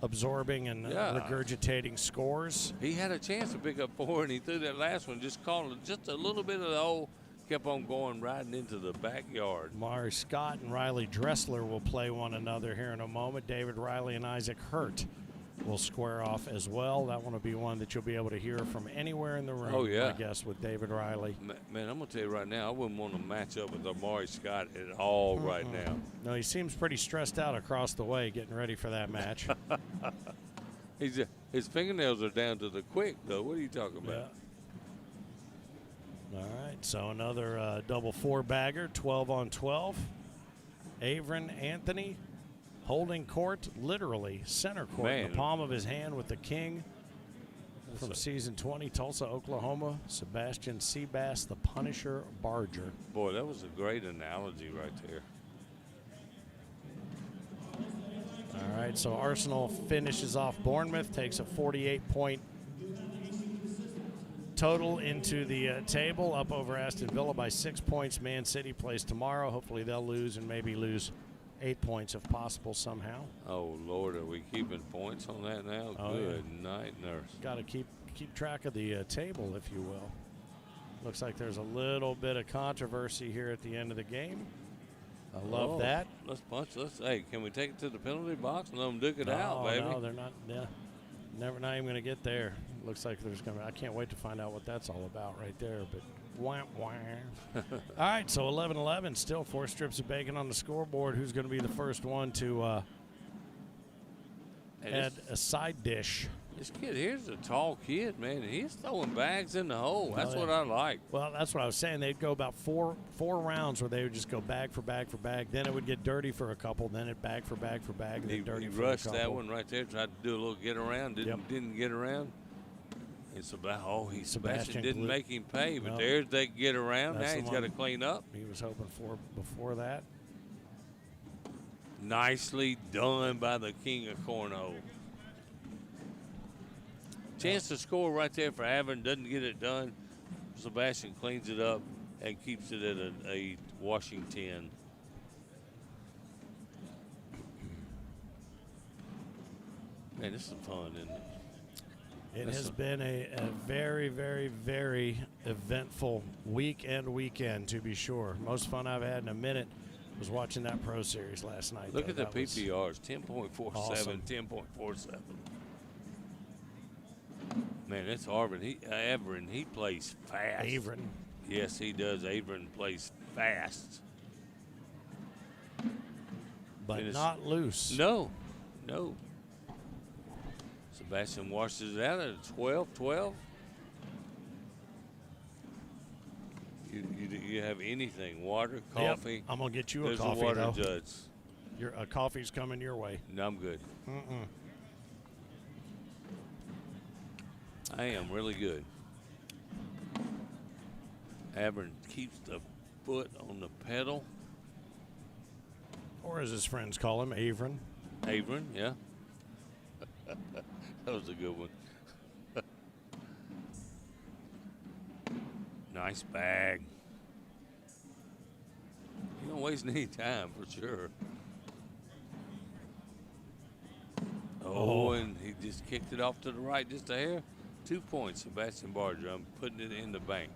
Speaker 1: absorbing and regurgitating scores.
Speaker 2: He had a chance to pick up 4, and he threw that last one, just caught just a little bit of the hole, kept on going, riding into the backyard.
Speaker 1: Mari Scott and Riley Dressler will play one another here in a moment. David Riley and Isaac Hurt will square off as well. That one will be one that you'll be able to hear from anywhere in the room, I guess, with David Riley.
Speaker 2: Man, I'm going to tell you right now, I wouldn't want to match up with Amari Scott at all right now.
Speaker 1: No, he seems pretty stressed out across the way getting ready for that match.
Speaker 2: His fingernails are down to the quick, though. What are you talking about?
Speaker 1: Yeah. All right, so another double 4-bagger, 12-on-12. Avron Anthony holding court, literally center court, in the palm of his hand with the king from season 20, Tulsa, Oklahoma, Sebastian Seabass, the Punisher Barger.
Speaker 2: Boy, that was a great analogy right there.
Speaker 1: All right, so Arsenal finishes off Bournemouth, takes a 48-point total into the table, up over Aston Villa by 6 points. Man City plays tomorrow. Hopefully they'll lose and maybe lose 8 points if possible somehow.
Speaker 2: Oh, Lord, are we keeping points on that now? Good night, nurse.
Speaker 1: Got to keep track of the table, if you will. Looks like there's a little bit of controversy here at the end of the game. I love that.
Speaker 2: Let's punch. Hey, can we take it to the penalty box and let them duke it out, baby?
Speaker 1: No, they're not. Yeah, not even going to get there. Looks like there's going to. I can't wait to find out what that's all about right there. But wah, wah. All right, so 11-11. Still 4 strips of bacon on the scoreboard. Who's going to be the first one to add a side dish?
Speaker 2: This kid here's a tall kid, man. He's throwing bags in the hole. That's what I like.
Speaker 1: Well, that's what I was saying. They'd go about four rounds where they would just go bag for bag for bag. Then it would get dirty for a couple. Then it bag for bag for bag. Then dirty for a couple.
Speaker 2: He rushed that one right there. Tried to do a little get around. Didn't get around. It's about, Sebastian didn't
Speaker 1: blew-
Speaker 2: make him pay, but
Speaker 1: No.
Speaker 2: there's they get around.
Speaker 1: That's
Speaker 2: Now
Speaker 1: the
Speaker 2: he's got to
Speaker 1: one
Speaker 2: clean up.
Speaker 1: he was hoping for before that.
Speaker 2: Nicely done by the king of cornhole. Chance to score right there for Avon. Doesn't get it done. Sebastian cleans it up and keeps it at a washing 10. Man, this is fun, isn't it?
Speaker 1: It has been a very, very, very eventful week and weekend, to be sure. Most fun I've had in a minute was watching that Pro Series last night.
Speaker 2: Look at the
Speaker 1: That was
Speaker 2: PPRs, 10.47,
Speaker 1: awesome.
Speaker 2: 10.47. Man, that's Averin, he plays fast.
Speaker 1: Averin.
Speaker 2: Yes, he does. Averin plays fast.
Speaker 1: But not loose.
Speaker 2: No. Sebastian washes it out at 12-12. You have anything, water, coffee.
Speaker 1: Yep, I'm going to get you a
Speaker 2: There's
Speaker 1: coffee,
Speaker 2: a water
Speaker 1: though.
Speaker 2: judge.
Speaker 1: A coffee's coming your way.
Speaker 2: No, I'm good.
Speaker 1: Mm-mm.
Speaker 2: I am really good. Avern keeps the foot on the pedal.
Speaker 1: Or as his friends call him, Averin.
Speaker 2: Averin, yeah. That was a good one. Nice bag. You don't waste any time, for sure. Oh, and he just kicked it off to the right just a hair. 2 points, Sebastian Barger. I'm putting it in the bank.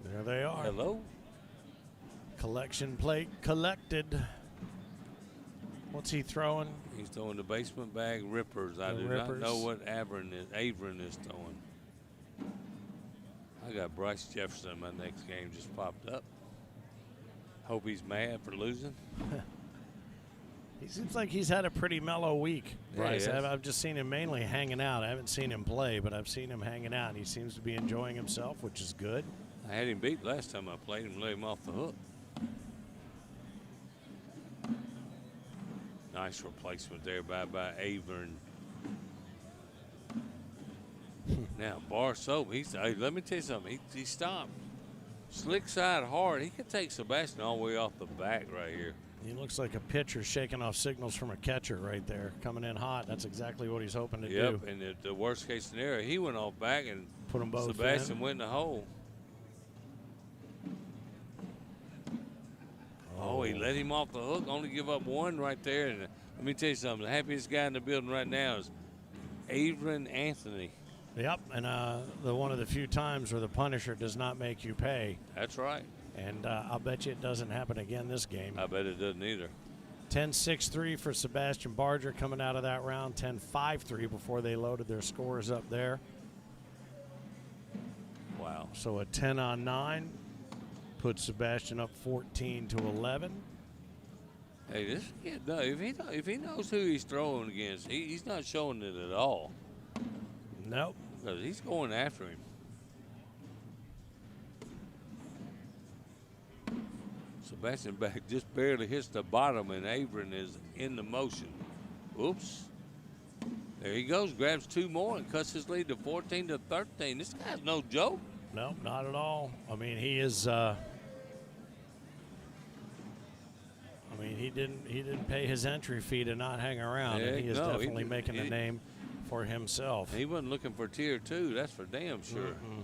Speaker 1: There they are.
Speaker 2: Hello?
Speaker 1: Collection plate collected. What's he throwing?
Speaker 2: He's throwing the basement bag rippers. I do not know what Averin is throwing. I got Bryce Jefferson in my next game just popped up. Hope he's mad for losing.
Speaker 1: He seems like he's had a pretty mellow week, Bryce.
Speaker 2: Yeah,
Speaker 1: I've just seen him mainly hanging out. I haven't seen him play, but I've seen him hanging out, and he seems to be enjoying himself, which is good.
Speaker 2: I had him beat last time I played him, let him off the hook. Nice replacement there by Avern. Now, Bar Soap, hey, let me tell you something. He stopped. Slick side hard. He could take Sebastian all the way off the back right here.
Speaker 1: He looks like a pitcher shaking off signals from a catcher right there, coming in hot. That's exactly what he's hoping to do.
Speaker 2: Yep, and the worst case scenario, he went off back and
Speaker 1: put them both
Speaker 2: Sebastian
Speaker 1: in.
Speaker 2: went in the hole. Oh, he let him off the hook, only give up one right there. And let me tell you something, the happiest guy in the building right now is Averin Anthony.
Speaker 1: Yep, and one of the few times where the Punisher does not make you pay.
Speaker 2: That's right.
Speaker 1: And I'll bet you it doesn't happen again this game.
Speaker 2: I bet it doesn't either.
Speaker 1: 10-6-3 for Sebastian Barger coming out of that round. 10-5-3 before they loaded their scores up there.
Speaker 2: Wow.
Speaker 1: So a 10-on-9 puts Sebastian up 14-11.
Speaker 2: Hey, this kid, no, if he knows who he's throwing against, he's not showing it at all.
Speaker 1: Nope.
Speaker 2: Because he's going after him. Sebastian back just barely hits the bottom, and Averin is in the motion. Oops. There he goes, grabs two more and cuts his lead to 14-13. This guy's no joke.
Speaker 1: Nope, not at all. I mean, he is. He didn't pay his entry fee to not hang around, and he is definitely making a name for himself.
Speaker 2: He wasn't looking for tier 2. That's for damn sure.
Speaker 1: Mm-hmm.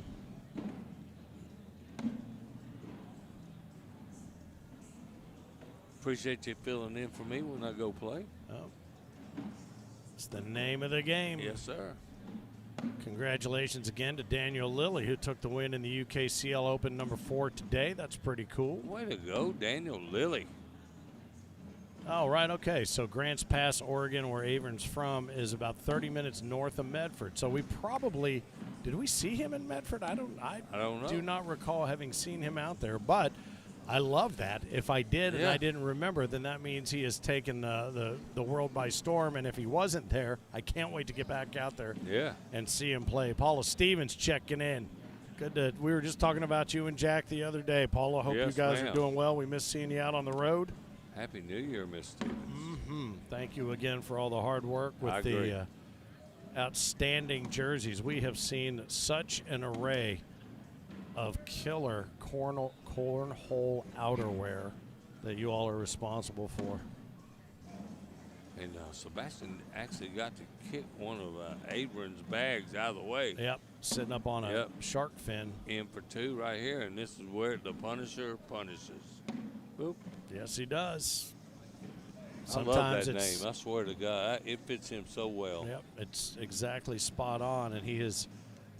Speaker 2: Appreciate you filling in for me when I go play.
Speaker 1: Oh. It's the name of the game.
Speaker 2: Yes, sir.
Speaker 1: Congratulations again to Daniel Lilly, who took the win in the UKCL Open number 4 today. That's pretty cool.
Speaker 2: Way to go, Daniel Lilly.
Speaker 1: Oh, right, okay. So Grants Pass, Oregon, where Avern's from, is about 30 minutes north of Medford. So we probably, did we see him in Medford? I don't know. Do not recall having seen him out there, but I love that. If I did and I didn't remember, then that means he has taken the world by storm. And if he wasn't there, I can't wait to get back out there and see him play. Paula Stevens checking in. Good. We were just talking about you and Jack the other day. Paula, hope you guys are doing well. We miss seeing you out on the road.
Speaker 2: Happy New Year, Miss Stevens.
Speaker 1: Mm-hmm. Thank you again for all the hard work with the outstanding jerseys. We have seen such an array of killer cornhole outerwear that you all are responsible for.
Speaker 2: And Sebastian actually got to kick one of Abram's bags out of the way.
Speaker 1: Yep, sitting up on a shark fin.
Speaker 2: In for 2 right here, and this is where the Punisher punishes. Boop.
Speaker 1: Yes, he does.
Speaker 2: I love that name. I swear to God, it fits him so well.
Speaker 1: Yep, it's exactly spot on, and he is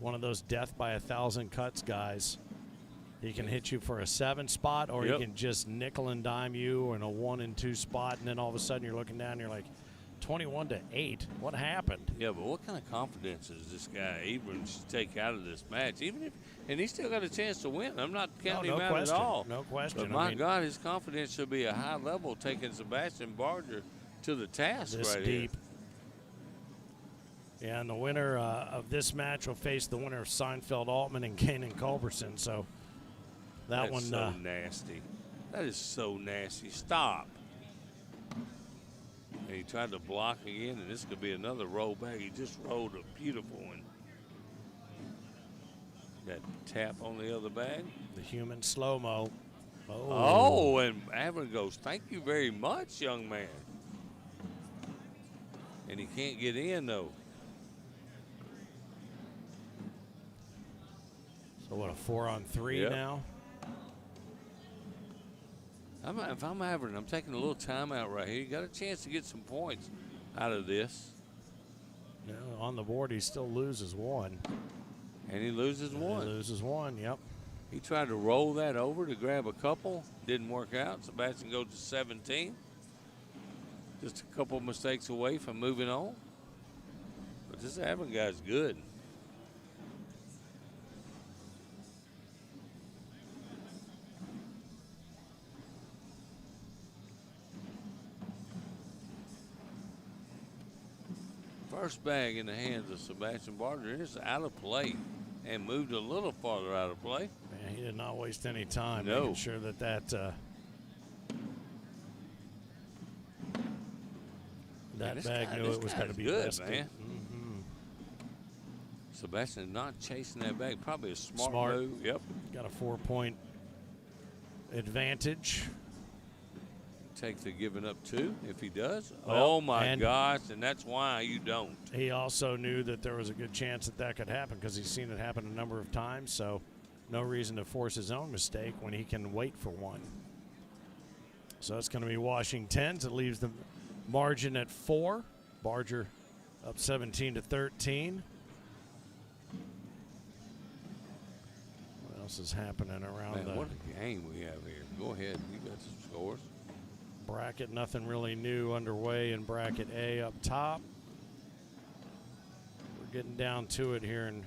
Speaker 1: one of those death by 1,000 cuts guys. He can hit you for a 7 spot, or he can just nickel and dime you in a 1 and 2 spot, and then all of a sudden you're looking down and you're like, 21-8. What happened?
Speaker 2: Yeah, but what kind of confidence does this guy Abrams take out of this match? And he's still got a chance to win. I'm not counting him out at all.
Speaker 1: No question.
Speaker 2: But my God, his confidence should be a high level, taking Sebastian Barger to the task
Speaker 1: this
Speaker 2: right
Speaker 1: deep.
Speaker 2: here.
Speaker 1: Yeah, and the winner of this match will face the winner of Seinfeld Altman and Kanan Culbertson. So
Speaker 2: That's so nasty. That is so nasty. Stop. And he tried to block again, and this could be another roll back. He just rolled a beautiful one. That tap on the other bag.
Speaker 1: The human slow-mo.
Speaker 2: Oh, and Avron goes, thank you very much, young man. And he can't get in, though.
Speaker 1: So what, a 4-on-3 now?
Speaker 2: If I'm Avron, I'm taking a little timeout right here. You got a chance to get some points out of this.
Speaker 1: Yeah, on the board, he still loses 1.
Speaker 2: And he loses 1.
Speaker 1: He loses 1, yep.
Speaker 2: He tried to roll that over to grab a couple. Didn't work out. Sebastian goes to 17. Just a couple mistakes away from moving on. But this Avron guy's good. First bag in the hands of Sebastian Barger. It's out of play and moved a little farther out of play.
Speaker 1: Man, he did not waste any time
Speaker 2: No.
Speaker 1: making sure that bag knew it was going to be
Speaker 2: good,
Speaker 1: bested.
Speaker 2: man. Sebastian not chasing that bag. Probably a smart move. Yep.
Speaker 1: Got a 4-point advantage.
Speaker 2: Take the giving up 2 if he does. Oh, my gosh, and that's why you don't.
Speaker 1: He also knew that there was a good chance that could happen because he's seen it happen a number of times, so no reason to force his own mistake when he can wait for one. So it's going to be Washington's. It leaves the margin at 4. Barger up 17-13. What else is happening around
Speaker 2: Man, what a game we have here. Go ahead. You got some scores.
Speaker 1: Bracket, nothing really new underway in bracket A up top. We're getting down to it here in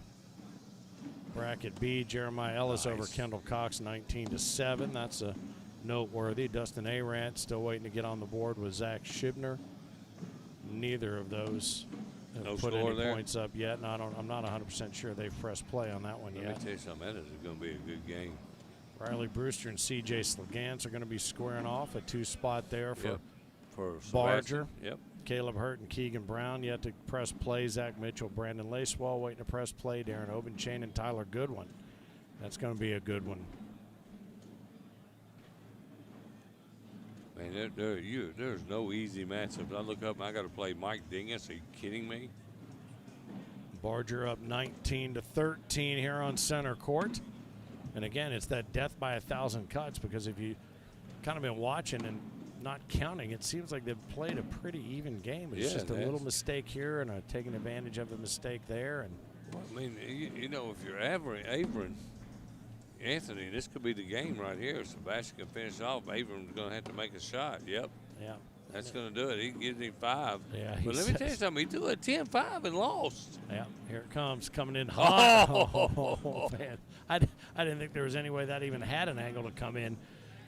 Speaker 1: bracket B. Jeremiah Ellis over Kendall Cox 19-7. That's a noteworthy. Dustin Arant still waiting to get on the board with Zach Shibner. Neither of those have put any points up yet. And I'm not 100% sure they've pressed play on that one yet.
Speaker 2: Let me tell you something. That is going to be a good game.
Speaker 1: Riley Brewster and C.J. Slagans are going to be squaring off. A 2-spot there for Barger.
Speaker 2: Yep.
Speaker 1: Caleb Hurt and Keegan Brown yet to press play. Zach Mitchell, Brandon Lacewell waiting to press play. Darren Obenchain and Tyler Goodwin. That's going to be a good one.
Speaker 2: Man, there's no easy matchup. I look up and I got to play Mike Dingus. Are you kidding me?
Speaker 1: Barger up 19-13 here on center court. And again, it's that death by 1,000 cuts because if you kind of been watching and not counting, it seems like they've played a pretty even game. It's just a little mistake here and taking advantage of a mistake there. And
Speaker 2: well, I mean, you know, if you're Avron, Anthony, this could be the game right here. If Sebastian can finish off, Avron's going to have to make a shot. Yep.
Speaker 1: Yeah.
Speaker 2: That's going to do it. He can get him 5.
Speaker 1: Yeah,
Speaker 2: but let me tell you something. He threw a 10-5 and lost.
Speaker 1: Yeah, here it comes, coming in hot. Oh, man. I didn't think there was any way that even had an angle to come in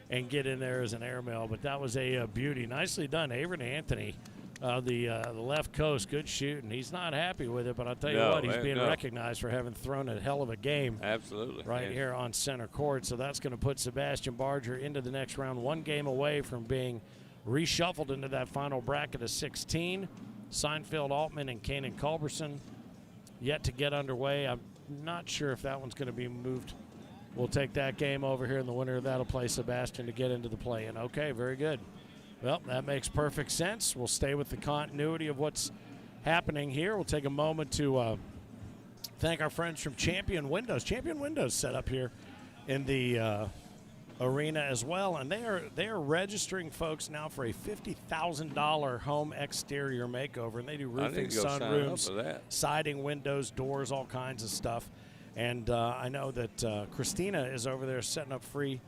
Speaker 1: and get in there as an airmail, but that was a beauty. Nicely done, Avron Anthony, the left coast. Good shooting. He's not happy with it, but I'll tell you what, he's being recognized for having thrown a hell of a game.
Speaker 2: Absolutely.
Speaker 1: Right here on center court. So that's going to put Sebastian Barger into the next round, 1 game away from being reshuffled into that final bracket of 16. Seinfeld Altman and Kanan Culberson yet to get underway. I'm not sure if that one's going to be moved. We'll take that game over here, and the winner of that will play Sebastian to get into the play-in. Okay, very good. Well, that makes perfect sense. We'll stay with the continuity of what's happening here. We'll take a moment to thank our friends from Champion Windows. Champion Windows set up here in the arena as well, and they are registering folks now for a $50,000 home exterior makeover, and they do roofing, sunrooms, siding, windows, doors, all kinds of stuff. And I know that Christina is over there setting up free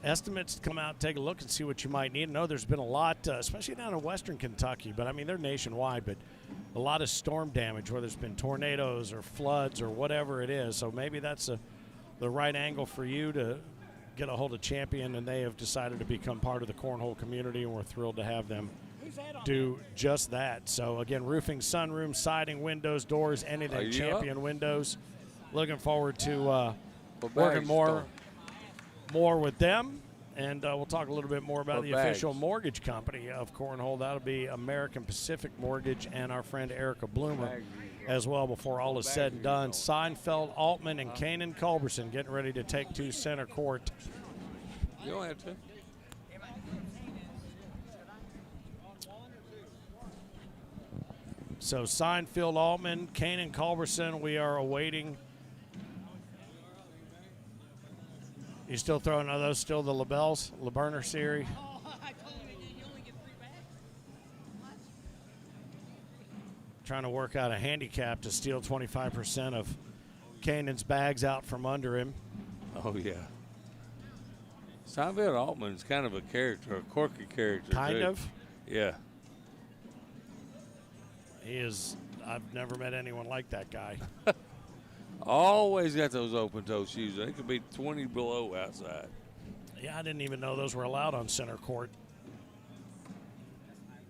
Speaker 1: estimates to come out and take a look and see what you might need. I know there's been a lot, especially down in western Kentucky, but I mean, they're nationwide, but a lot of storm damage, whether it's been tornadoes or floods or whatever it is. So maybe that's the right angle for you to get a hold of Champion, and they have decided to become part of the Cornhole community, and we're thrilled to have them do just that. So again, roofing, sunroom, siding, windows, doors, anything Champion Windows. Looking forward to working more with them, and we'll talk a little bit more about the official mortgage company of Cornhole. That'll be American Pacific Mortgage and our friend Erica Bloomer as well before all is said and done. Seinfeld, Altman, and Kanan Culbertson getting ready to take to center court.
Speaker 2: You don't have to.
Speaker 1: So Seinfeld, Altman, Kanan Culbertson, we are awaiting. You still throwing are those still the LaBelle's, LeBurner series?
Speaker 3: Oh, I told him you only get 3 bags.
Speaker 1: Trying to work out a handicap to steal 25% of Kanan's bags out from under him.
Speaker 2: Oh, yeah. Seinfeld Altman's kind of a character, a quirky character.
Speaker 1: Kind of?
Speaker 2: Yeah.
Speaker 1: He is. I've never met anyone like that guy.
Speaker 2: Always got those open-toe shoes. They could be 20 below outside.
Speaker 1: Yeah, I didn't even know those were allowed on center court.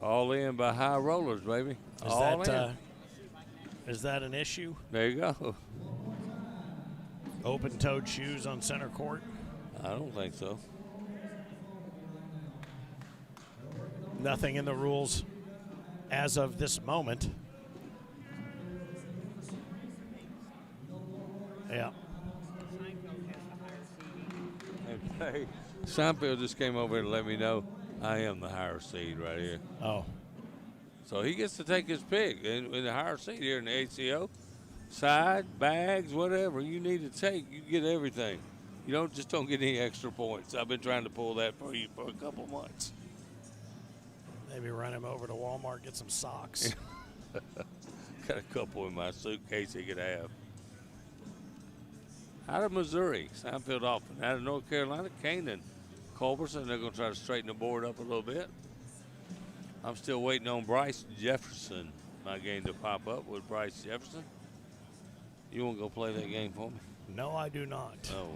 Speaker 2: All in by high rollers, baby.
Speaker 1: Is that an issue?
Speaker 2: There you go.
Speaker 1: Open-toed shoes on center court?
Speaker 2: I don't think so.
Speaker 1: Nothing in the rules as of this moment. Yeah.
Speaker 2: Hey, Seinfeld just came over and let me know I am the higher seed right here.
Speaker 1: Oh.
Speaker 2: So he gets to take his pick in the higher seed here in the ACO. Side, bags, whatever you need to take, you get everything. You don't get any extra points. I've been trying to pull that for you for a couple months.
Speaker 1: Maybe run him over to Walmart, get some socks.
Speaker 2: Got a couple in my suitcase he could have. Out of Missouri, Seinfeld Altman. Out of North Carolina, Kanan Culbertson. They're going to try to straighten the board up a little bit. I'm still waiting on Bryce Jefferson, my game to pop up with Bryce Jefferson. You want to go play that game for me?
Speaker 1: No, I do not.
Speaker 2: Oh.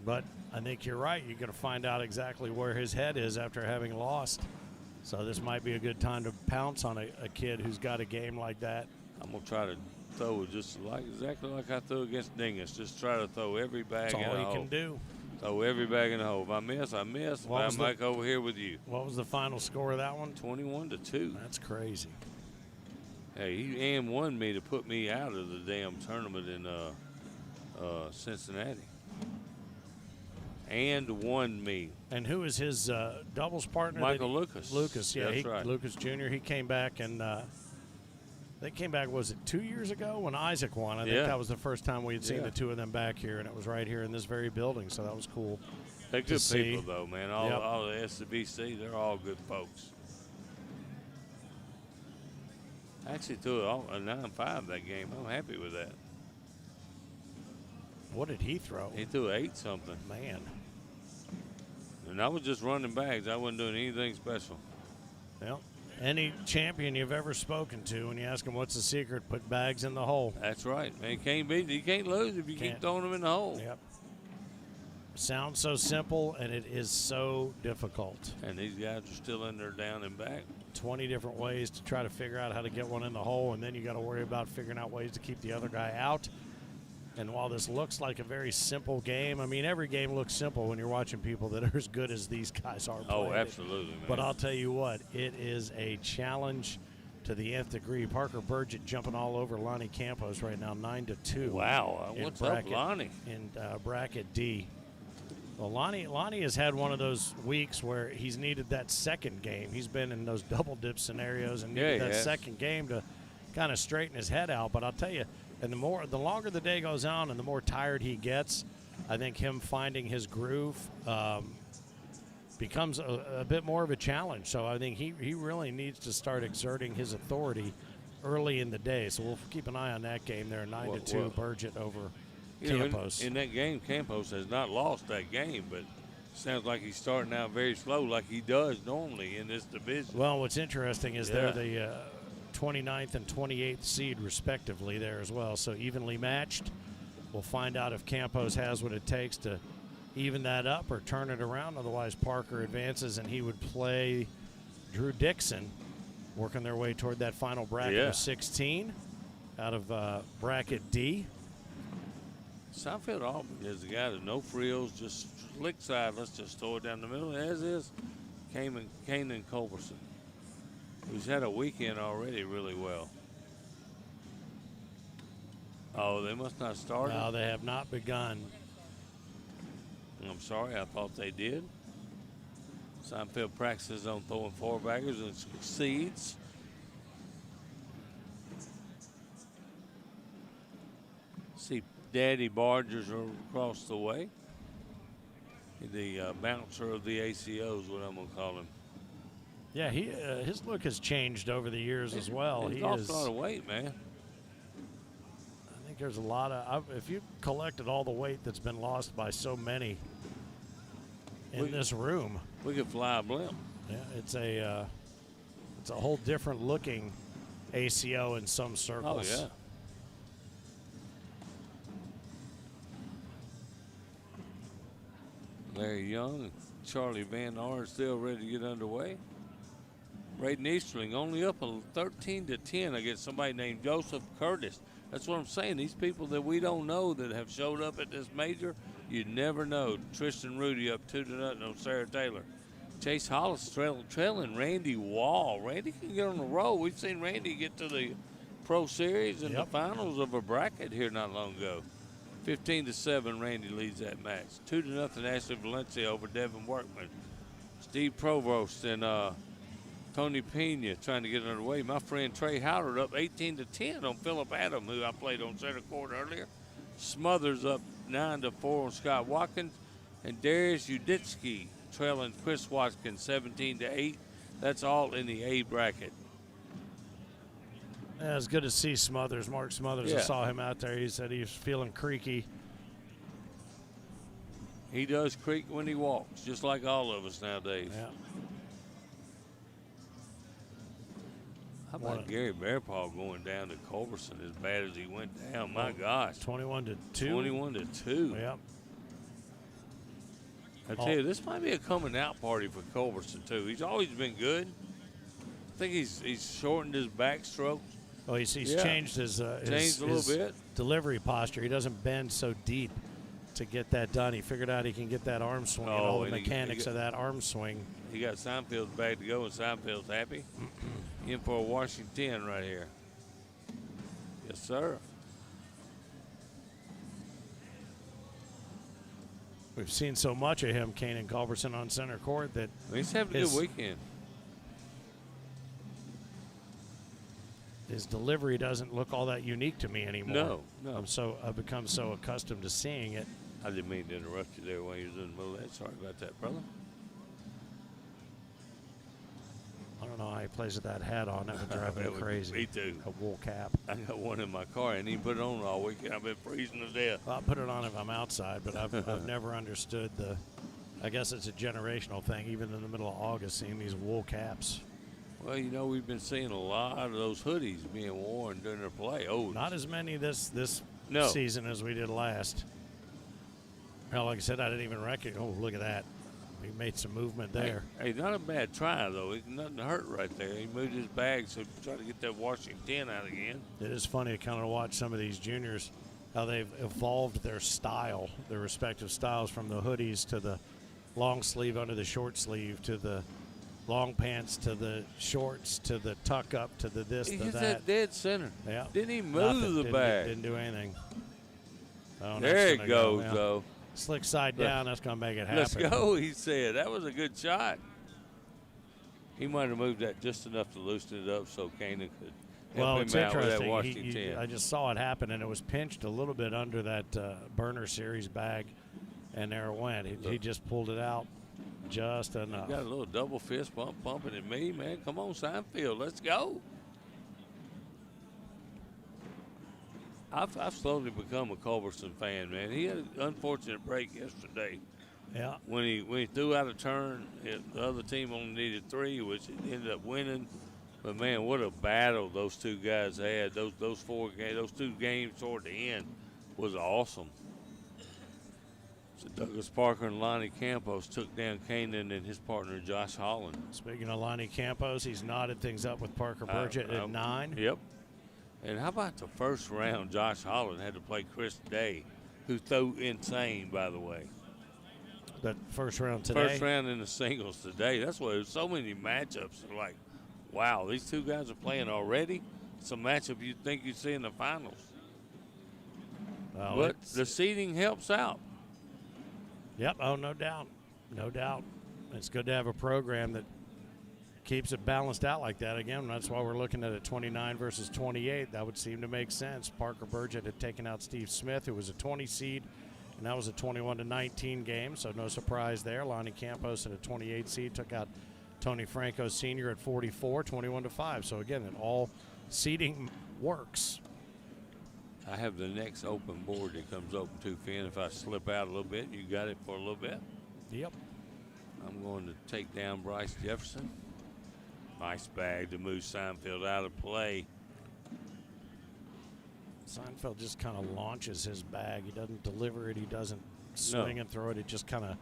Speaker 1: But I think you're right. You're going to find out exactly where his head is after having lost. So this might be a good time to pounce on a kid who's got a game like that.
Speaker 2: I'm going to try to throw it just exactly like I threw against Dingus. Just try to throw every bag in the hole.
Speaker 1: That's all you can do.
Speaker 2: Throw every bag in the hole. If I miss, I miss. If I'm back over here with you.
Speaker 1: What was the final score of that one?
Speaker 2: 21-2.
Speaker 1: That's crazy.
Speaker 2: Hey, he won me to put me out of the damn tournament in Cincinnati. And won me.
Speaker 1: And who is his doubles partner?
Speaker 2: Michael Lucas.
Speaker 1: Lucas, yeah.
Speaker 2: That's right.
Speaker 1: Lucas Jr., he came back and they came back, was it 2 years ago when Isaac won? I think that was the first time we had seen the two of them back here, and it was right here in this very building, so that was cool.
Speaker 2: They're good people, though, man. All the SCBC, they're all good folks. I actually threw a 9-5 that game. I'm happy with that.
Speaker 1: What did he throw?
Speaker 2: He threw 8-something.
Speaker 1: Man.
Speaker 2: And I was just running bags. I wasn't doing anything special.
Speaker 1: Well, any champion you've ever spoken to, when you ask him what's the secret, put bags in the hole.
Speaker 2: That's right, man. You can't lose if you keep throwing them in the hole.
Speaker 1: Yep. Sounds so simple, and it is so difficult.
Speaker 2: And these guys are still in there down and back.
Speaker 1: 20 different ways to try to figure out how to get one in the hole, and then you got to worry about figuring out ways to keep the other guy out. And while this looks like a very simple game, I mean, every game looks simple when you're watching people that are as good as these guys are playing.
Speaker 2: Oh, absolutely, man.
Speaker 1: But I'll tell you what, it is a challenge to the nth degree. Parker Burgett jumping all over Lonnie Campos right now, 9-2.
Speaker 2: Wow, what's up, Lonnie?
Speaker 1: In bracket D. Well, Lonnie has had one of those weeks where he's needed that second game. He's been in those double dip scenarios and needed that second game to kind of straighten his head out. But I'll tell you, and the longer the day goes on and the more tired he gets, I think him finding his groove becomes a bit more of a challenge. So I think he really needs to start exerting his authority early in the day. So we'll keep an eye on that game there, 9-2, Burgett over Campos.
Speaker 2: In that game, Campos has not lost that game, but sounds like he's starting out very slow like he does normally in this division.
Speaker 1: Well, what's interesting is they're the 29th and 28th seed respectively there as well, so evenly matched. We'll find out if Campos has what it takes to even that up or turn it around. Otherwise, Parker advances, and he would play Drew Dixon, working their way toward that final bracket of 16 out of bracket D.
Speaker 2: Southfield Auburn is the guy that no frills, just slick side. Let's just throw it down the middle, as is Kanan Culbertson, who's had a weekend already really well. Oh, they must not start.
Speaker 1: No, they have not begun.
Speaker 2: I'm sorry, I thought they did. Seinfeld practices on throwing four-baggers and succeeds. See, Daddy Bargers are across the way. The bouncer of the ACO is what I'm going to call him.
Speaker 1: Yeah, his look has changed over the years as well.
Speaker 2: He's lost a lot of weight, man.
Speaker 1: I think there's a lot of, if you collected all the weight that's been lost by so many in this room.
Speaker 2: We could fly a blimp.
Speaker 1: Yeah, it's a whole different looking ACO in some circles.
Speaker 2: Oh, yeah. Larry Young and Charlie Van Ard still ready to get underway. Braden Easterling only up 13-10 against somebody named Joseph Curtis. That's what I'm saying. These people that we don't know that have showed up at this major, you never know. Tristan Rudy up 2-0 on Sarah Taylor. Chase Hollis trailing Randy Wall. Randy can get on the roll. We've seen Randy get to the Pro Series and the finals of a bracket here not long ago. 15-7, Randy leads that match. 2-0, Ashley Valencia over Devin Workman. Steve Provost and Tony Pena trying to get underway. My friend Trey Howard up 18-10 on Phillip Adam, who I played on center court earlier. Smothers up 9-4 on Scott Watkins. And Darius Uditsky trailing Chris Watkins 17-8. That's all in the A bracket.
Speaker 1: Yeah, it's good to see Smothers. Mark Smothers, I saw him out there. He said he was feeling creaky.
Speaker 2: He does creak when he walks, just like all of us nowadays.
Speaker 1: Yeah.
Speaker 2: How about Gary Bearpaw going down to Culbertson as bad as he went down? My gosh.
Speaker 1: 21-2.
Speaker 2: 21-2.
Speaker 1: Yep.
Speaker 2: I tell you, this might be a coming out party for Culbertson, too. He's always been good. I think he's shortened his backstroke.
Speaker 1: Oh, he's changed his
Speaker 2: a little bit.
Speaker 1: Delivery posture. He doesn't bend so deep to get that done. He figured out he can get that arm swing and all the mechanics of that arm swing.
Speaker 2: He got Seinfeld's bag to go, and Seinfeld's happy. In for a Washington right here. Yes, sir.
Speaker 1: We've seen so much of him, Kanan Culbertson, on center court that
Speaker 2: he's having a good weekend.
Speaker 1: His delivery doesn't look all that unique to me anymore.
Speaker 2: No.
Speaker 1: I've become so accustomed to seeing it.
Speaker 2: I didn't mean to interrupt you there when you was in the middle of that. Sorry about that, brother.
Speaker 1: I don't know how he plays with that hat on. That would drive me crazy.
Speaker 2: Me too.
Speaker 1: A wool cap.
Speaker 2: I got one in my car. I didn't put it on all weekend. I've been freezing to death.
Speaker 1: Well, I'll put it on if I'm outside, but I've never understood I guess it's a generational thing, even in the middle of August, seeing these wool caps.
Speaker 2: Well, you know, we've been seeing a lot of those hoodies being worn during their play. Oh,
Speaker 1: not as many this season as we did last. Well, like I said, I didn't even recognize. Oh, look at that. He made some movement there.
Speaker 2: Hey, not a bad try, though. Nothing hurt right there. He moved his bag, so try to get that Washington out again.
Speaker 1: It is funny to kind of watch some of these juniors, how they've evolved their style, their respective styles, from the hoodies to the long sleeve under the short sleeve to the long pants to the shorts to the tuck up to the this
Speaker 2: He
Speaker 1: to
Speaker 2: hit
Speaker 1: that.
Speaker 2: that dead center.
Speaker 1: Yeah.
Speaker 2: Didn't even
Speaker 1: Nothing.
Speaker 2: move the
Speaker 1: Didn't-
Speaker 2: bag.
Speaker 1: Didn't do anything. Oh,
Speaker 2: There
Speaker 1: that's
Speaker 2: it
Speaker 1: gonna
Speaker 2: goes,
Speaker 1: go, yeah.
Speaker 2: though.
Speaker 1: Slick side down. That's going to make it happen.
Speaker 2: Let's go, he said. That was a good shot. He might have moved that just enough to loosen it up so Kanan could
Speaker 1: Well,
Speaker 2: help
Speaker 1: it's
Speaker 2: him out with that
Speaker 1: interesting.
Speaker 2: Washington 10.
Speaker 1: I just saw it happen, and it was pinched a little bit under that burner series bag, and there it went. He just pulled it out just enough.
Speaker 2: Got a little double fist bump bumping at me, man. Come on, Seinfeld, let's go. I've slowly become a Culbertson fan, man. He had an unfortunate break yesterday.
Speaker 1: Yeah.
Speaker 2: When he threw out a turn, the other team only needed 3, which it ended up winning. But man, what a battle those two guys had. Those 2 games toward the end was awesome. So Douglas Parker and Lonnie Campos took down Kanan and his partner Josh Holland.
Speaker 1: Speaking of Lonnie Campos, he's knotted things up with Parker Burgett at 9.
Speaker 2: Yep. And how about the first round? Josh Holland had to play Chris Day, who threw insane, by the way.
Speaker 1: That first round today.
Speaker 2: First round in the singles today. That's why there's so many matchups. Like, wow, these 2 guys are playing already. It's a matchup you'd think you'd see in the finals.
Speaker 1: Well,
Speaker 2: But the seeding helps out.
Speaker 1: Yep. Oh, no doubt. No doubt. It's good to have a program that keeps it balanced out like that. Again, that's why we're looking at a 29 versus 28. That would seem to make sense. Parker Burgett had taken out Steve Smith, who was a 20 seed, and that was a 21-19 game, so no surprise there. Lonnie Campos at a 28 seed took out Tony Franco Sr. at 44, 21-5. So again, it all seeding works.
Speaker 2: I have the next open board that comes open too, Finn. If I slip out a little bit, you got it for a little bit.
Speaker 1: Yep.
Speaker 2: I'm going to take down Bryce Jefferson. Nice bag to move Seinfeld out of play.
Speaker 1: Seinfeld just kind of launches his bag. He doesn't deliver it. He doesn't swing and throw it. It just kind of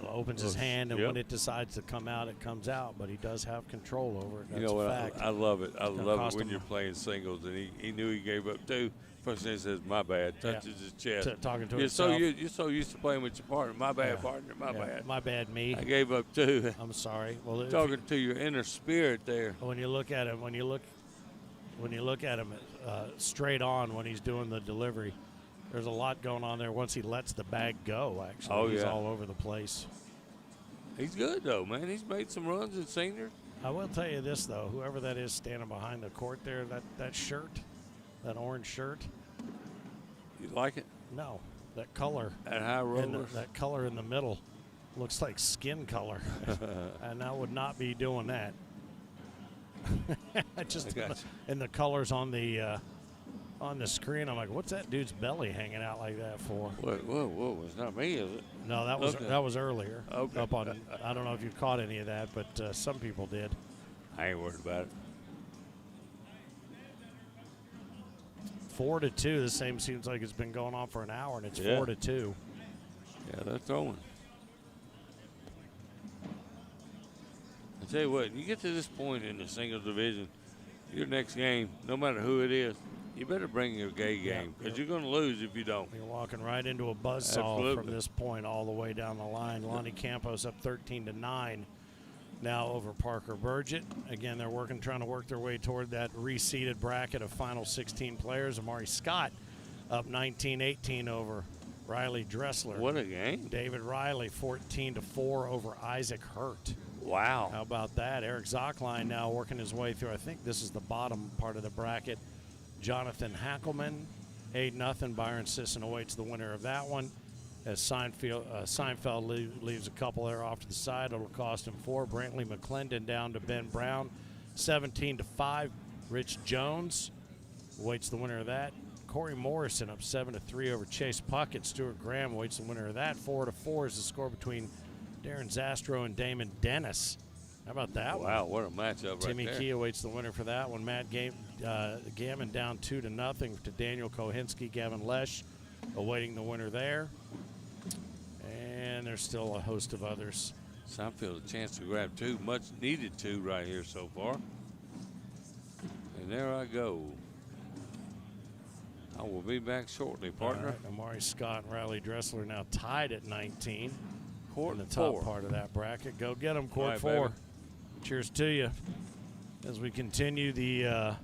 Speaker 1: opens his hand, and when it decides to come out, it comes out. But he does have control over it. That's
Speaker 2: You know what?
Speaker 1: a fact.
Speaker 2: I love it. I love it when
Speaker 1: him.
Speaker 2: you're playing singles, and he knew he gave up 2. First thing he says, "My bad." Touches his chest.
Speaker 1: Talking to
Speaker 2: you're
Speaker 1: himself.
Speaker 2: you're so used to playing with your partner. My bad, partner. My bad.
Speaker 1: My bad, me.
Speaker 2: I gave up 2.
Speaker 1: I'm sorry. Well,
Speaker 2: Talking to your inner spirit there.
Speaker 1: when you look at him, when you look at him straight on when he's doing the delivery, there's a lot going on there. Once he lets the bag go, actually, he's all over the place.
Speaker 2: He's good though, man. He's made some runs in senior.
Speaker 1: I will tell you this though, whoever that is standing behind the court there, that shirt, that orange shirt.
Speaker 2: You like it?
Speaker 1: No, that color.
Speaker 2: At high rollers.
Speaker 1: That color in the middle looks like skin color, and I would not be doing that. Just and the colors on the screen, I'm like, what's that dude's belly hanging out like that for?
Speaker 2: Whoa! It's not me, is it?
Speaker 1: No, that was earlier.
Speaker 2: Okay.
Speaker 1: Up on, I don't know if you caught any of that, but some people did.
Speaker 2: I ain't worried about it.
Speaker 1: 4-2. The same seems like it's been going on for an hour, and it's 4-2.
Speaker 2: Yeah, they're throwing. I tell you what, you get to this point in the singles division, your next game, no matter who it is, you better bring your gay game because you're going to lose if you don't.
Speaker 1: You're walking right into a buzzsaw from this point all the way down the line. Lonnie Campos up 13-9 now over Parker Burgett. Again, they're trying to work their way toward that reseeded bracket of final 16 players. Amari Scott up 19-18 over Riley Dressler.
Speaker 2: What a game.
Speaker 1: David Riley 14-4 over Isaac Hurt.
Speaker 2: Wow.
Speaker 1: How about that? Eric Zockline now working his way through. I think this is the bottom part of the bracket. Jonathan Hackelman, 8-0. Byron Sisson awaits the winner of that one. As Seinfeld leaves a couple there off to the side, it'll cost him 4. Brantley McClendon down to Ben Brown, 17-5. Rich Jones awaits the winner of that. Corey Morrison up 7-3 over Chase Puckett. Stuart Graham awaits the winner of that. 4-4 is the score between Darren Zastro and Damon Dennis. How about that one?
Speaker 2: Wow, what a matchup
Speaker 1: Timmy
Speaker 2: right there.
Speaker 1: Key awaits the winner for that one. Matt Gammon down 2-0 to Daniel Kohinski. Gavin Lesh awaiting the winner there. And there's still a host of others.
Speaker 2: Seinfeld a chance to grab 2, much needed 2 right here so far. And there I go. I will be back shortly, partner.
Speaker 1: Right, Amari Scott and Riley Dressler now tied at 19.
Speaker 2: Court
Speaker 1: in the top
Speaker 2: 4.
Speaker 1: part of that bracket. Go get them, Court
Speaker 2: Right,
Speaker 1: 4.
Speaker 2: baby.
Speaker 1: Cheers to you as we continue the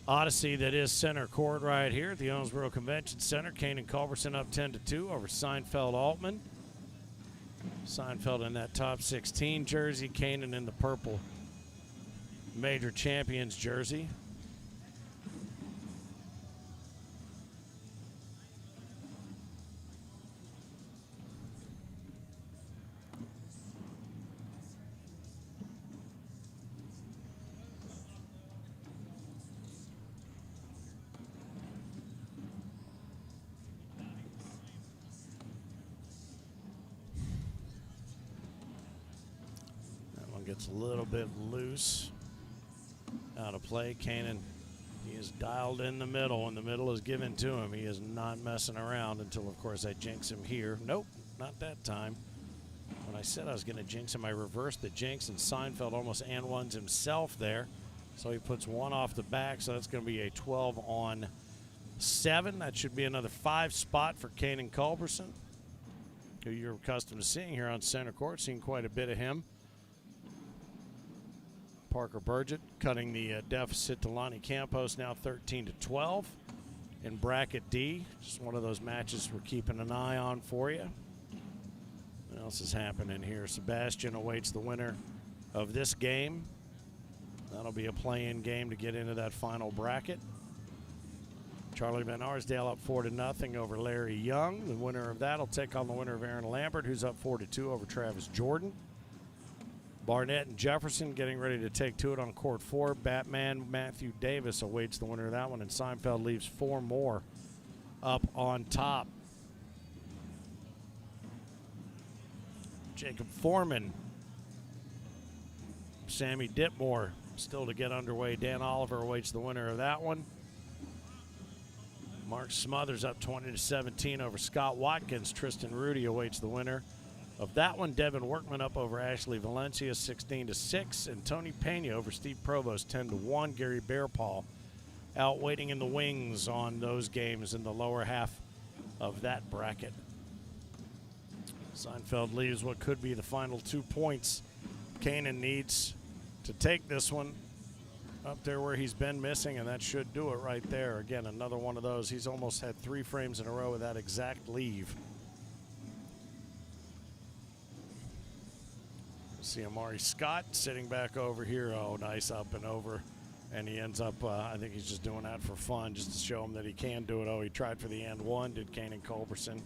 Speaker 1: odyssey that is center court right here at the Owensboro Convention Center. Kane and Culbertson up 10-2 over Seinfeld-Altman. Seinfeld in that top 16 jersey, Kanan in the purple Major Champions jersey. Gets a little bit loose out of play. Kanan, he is dialed in the middle, and the middle is given to him. He is not messing around until, of course, I jinx him here. Nope, not that time. When I said I was going to jinx him, I reversed the jinx, and Seinfeld almost and ones himself there. So he puts one off the back, so that's going to be a 12-on-7. That should be another 5 spot for Kanan Culbertson, who you're accustomed to seeing here on center court, seeing quite a bit of him. Parker Barger cutting the deficit to Lonnie Campos, now 13-12 in bracket D. Just one of those matches we're keeping an eye on for you. What else is happening here? Sebastian awaits the winner of this game. That'll be a play-in game to get into that final bracket. Charlie Van Arsdale up 4-0 over Larry Young. The winner of that will take on the winner of Aaron Lambert, who's up 4-2 over Travis Jordan. Barnett and Jefferson getting ready to take to it on court 4. Batman Matthew Davis awaits the winner of that one, and Seinfeld leaves 4 more up on top. Jacob Foreman, Sammy Ditmore still to get underway. Dan Oliver awaits the winner of that one. Mark Smothers up 20-17 over Scott Watkins. Tristan Rudy awaits the winner of that one. Devin Workman up over Ashley Valencia 16-6, and Tony Pena over Steve Provost 10-1. Gary Bearpaw out waiting in the wings on those games in the lower half of that bracket. Seinfeld leaves what could be the final 2 points. Kanan needs to take this one up there where he's been missing, and that should do it right there. Again, another one of those. He's almost had 3 frames in a row with that exact leave. See Amari Scott sitting back over here. Oh, nice up and over. And he ends up, I think he's just doing that for fun, just to show him that he can do it. Oh, he tried for the and one, did Kanan Culbertson.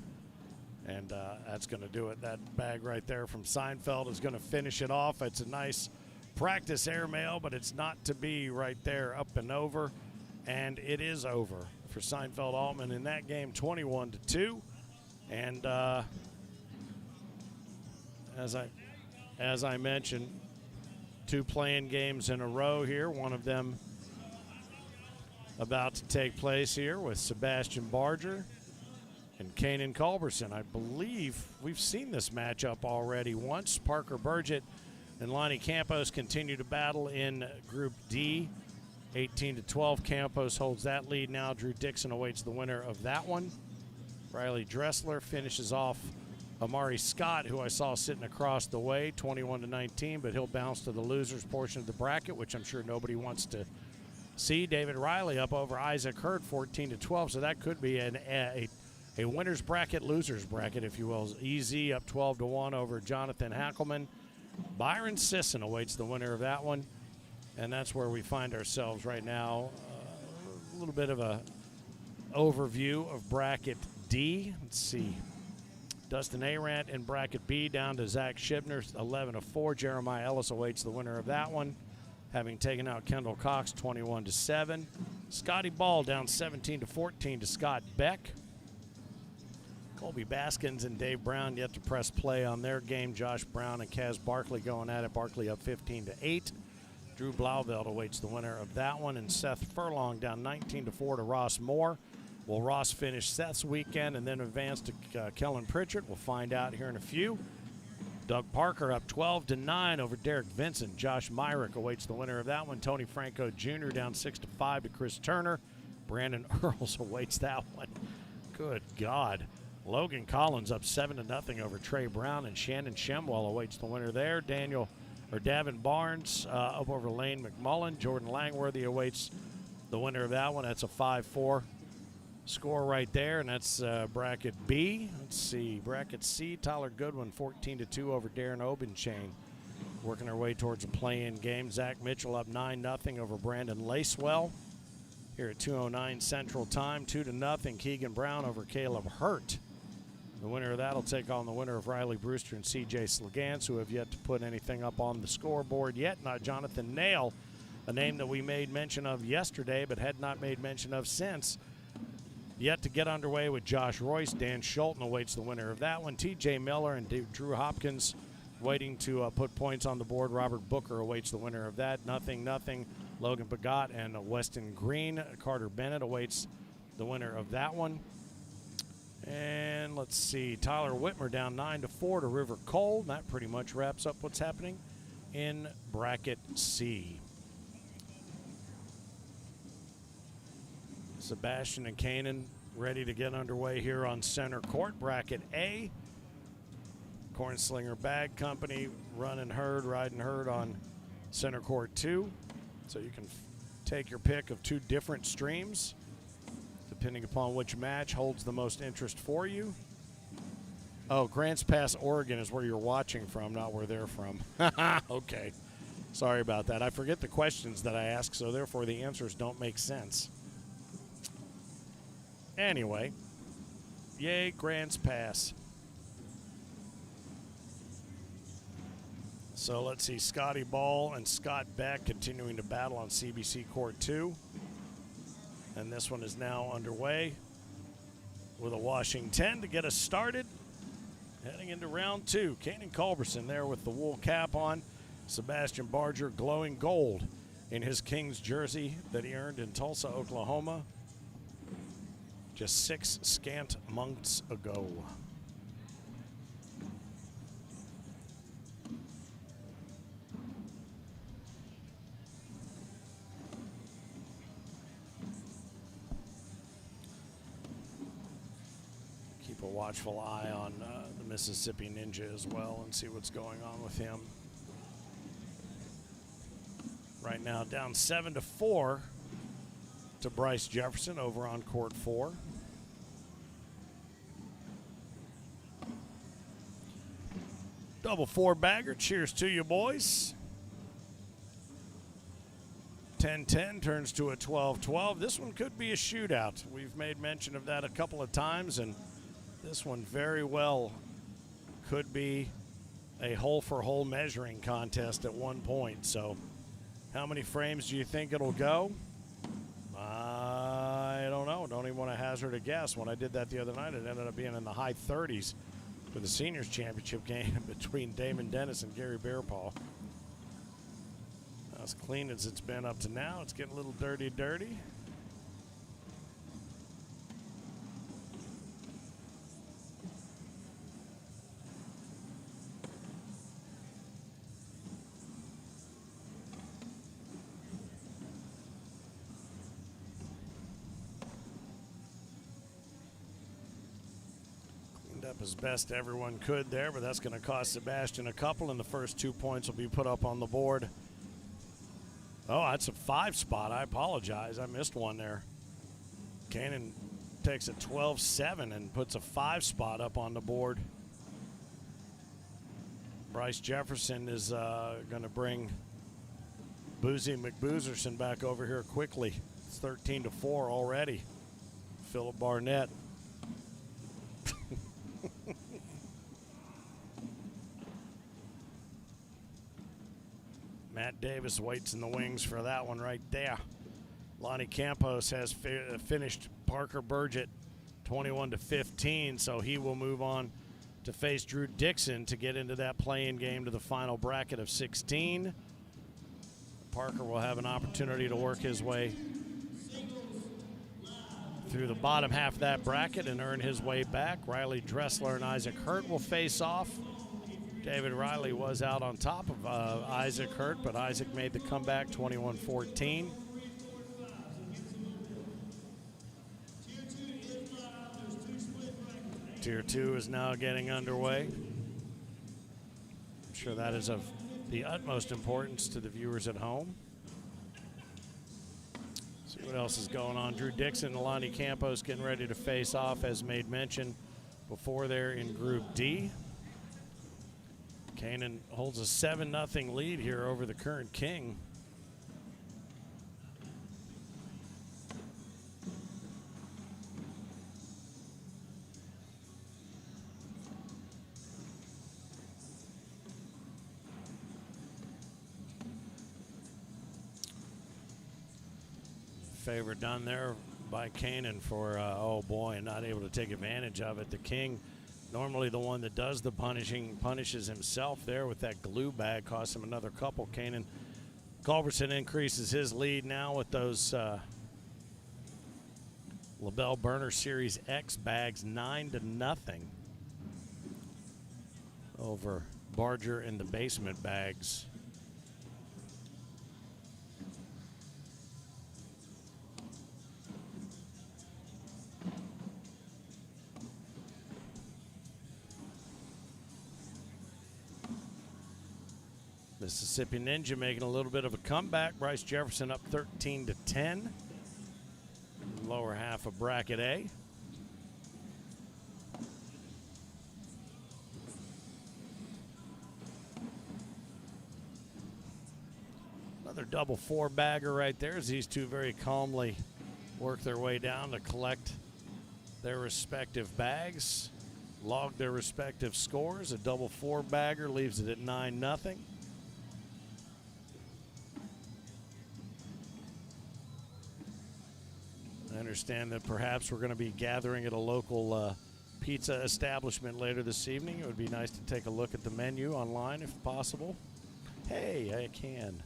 Speaker 1: And that's going to do it. That bag right there from Seinfeld is going to finish it off. It's a nice practice airmail, but it's not to be right there, up and over. And it is over for Seinfeld-Altman in that game, 21-2. And as I mentioned, 2 play-in games in a row here. One of them about to take place here with Sebastian Barger and Kanan Culbertson. I believe we've seen this matchup already once. Parker Burgett and Lonnie Campos continue to battle in Group D. 18-12, Campos holds that lead now. Drew Dixon awaits the winner of that one. Riley Dressler finishes off Amari Scott, who I saw sitting across the way, 21-19, but he'll bounce to the losers portion of the bracket, which I'm sure nobody wants to see. David Riley up over Isaac Hurd, 14-12, so that could be a winner's bracket, loser's bracket, if you will. EZ up 12-1 over Jonathan Hackelman. Byron Sisson awaits the winner of that one, and that's where we find ourselves right now. A little bit of a overview of bracket D. Let's see. Dustin Arant in bracket B down to Zach Shibner, 11-4. Jeremiah Ellis awaits the winner of that one, having taken out Kendall Cox, 21-7. Scotty Ball down 17-14 to Scott Beck. Colby Baskins and Dave Brown yet to press play on their game. Josh Brown and Kaz Barkley going at it. Barkley up 15-8. Drew Blauvelt awaits the winner of that one, and Seth Furlong down 19-4 to Ross Moore. Will Ross finish Seth's weekend and then advance to Kellen Pritchard? We'll find out here in a few. Doug Parker up 12-9 over Derek Vincent. Josh Myrick awaits the winner of that one. Tony Franco Jr. down 6-5 to Chris Turner. Brandon Earls awaits that one. Good God. Logan Collins up 7-0 over Trey Brown, and Shannon Shemwell awaits the winner there. Daniel Davin Barnes up over Lane McMullen. Jordan Langworthy awaits the winner of that one. That's a 5-4 score right there, and that's bracket B. Let's see, bracket C, Tyler Goodwin 14-2 over Darren Obenchain, working their way towards a play-in game. Zach Mitchell up 9-0 over Brandon Lacewell here at 2:09 Central Time. 2-0 Keegan Brown over Caleb Hurt. The winner of that will take on the winner of Riley Brewster and C.J. Slegans, who have yet to put anything up on the scoreboard yet. Not Jonathan Nail, a name that we made mention of yesterday but had not made mention of since. Yet to get underway with Josh Royce. Dan Schulten awaits the winner of that one. T.J. Miller and Drew Hopkins waiting to put points on the board. Robert Booker awaits the winner of that. 0-0. Logan Bagot and Weston Green. Carter Bennett awaits the winner of that one. And let's see, Tyler Whitmer down 9-4 to River Cole. That pretty much wraps up what's happening in bracket C. Sebastian and Kanan ready to get underway here on center court. Bracket A, Cornslinger Bag Company riding herd on center court 2. So you can take your pick of 2 different streams, depending upon which match holds the most interest for you. Oh, Grants Pass, Oregon is where you're watching from, not where they're from. Okay. Sorry about that. I forget the questions that I ask, so therefore the answers don't make sense. Anyway, yay, Grants Pass. So let's see, Scotty Ball and Scott Beck continuing to battle on CBC Court 2. And this one is now underway with a washing 10 to get us started. Heading into round 2. Kanan Culbertson there with the wool cap on. Sebastian Barger glowing gold in his Kings jersey that he earned in Tulsa, Oklahoma just 6 scant months ago. Keep a watchful eye on the Mississippi Ninja as well and see what's going on with him. Right now down 7-4 to Bryce Jefferson over on court 4. Double 4 bagger. Cheers to you, boys. 10-10 turns to a 12-12. This one could be a shootout. We've made mention of that a couple of times, and this one very well could be a hole-for-hole measuring contest at one point. So how many frames do you think it'll go? I don't know. Don't even want to hazard a guess. When I did that the other night, it ended up being in the high 30s for the seniors championship game between Damon Dennis and Gary Bearpaw. As clean as it's been up to now, it's getting a little dirty. Up as best everyone could there, but that's going to cost Sebastian a couple, and the first 2 points will be put up on the board. Oh, that's a 5 spot. I apologize. I missed one there. Kanan takes a 12-7 and puts a 5 spot up on the board. Bryce Jefferson is going to bring Boozy McBoozerson back over here quickly. It's 13-4 already. Philip Barnett. Matt Davis waits in the wings for that one right there. Lonnie Campos has finished Parker Burgett 21-15, so he will move on to face Drew Dixon to get into that play-in game to the final bracket of 16. Parker will have an opportunity to work his way through the bottom half of that bracket and earn his way back. Riley Dressler and Isaac Hurt will face off. David Riley was out on top of Isaac Hurt, but Isaac made the comeback 21-14. Tier 2 is now getting underway. I'm sure that is of the utmost importance to the viewers at home. See what else is going on. Drew Dixon and Lonnie Campos getting ready to face off, as made mention before there in Group D. Canaan holds a 7-0 lead here over the current king. Favor done there by Canaan for, oh boy, and not able to take advantage of it. The king, normally the one that does the punishing, punishes himself there with that glue bag, costs him another couple. Canaan Culbertson increases his lead now with those LaBelle Burner Series X bags, 9-0 over Barger and the basement bags. Mississippi Ninja making a little bit of a comeback. Bryce Jefferson up 13-10. Lower half of bracket A. Another double 4-bagger right there as these two very calmly work their way down to collect their respective bags, log their respective scores. A double 4-bagger leaves it at 9-0. I understand that perhaps we're going to be gathering at a local pizza establishment later this evening. It would be nice to take a look at the menu online if possible. Hey, I can.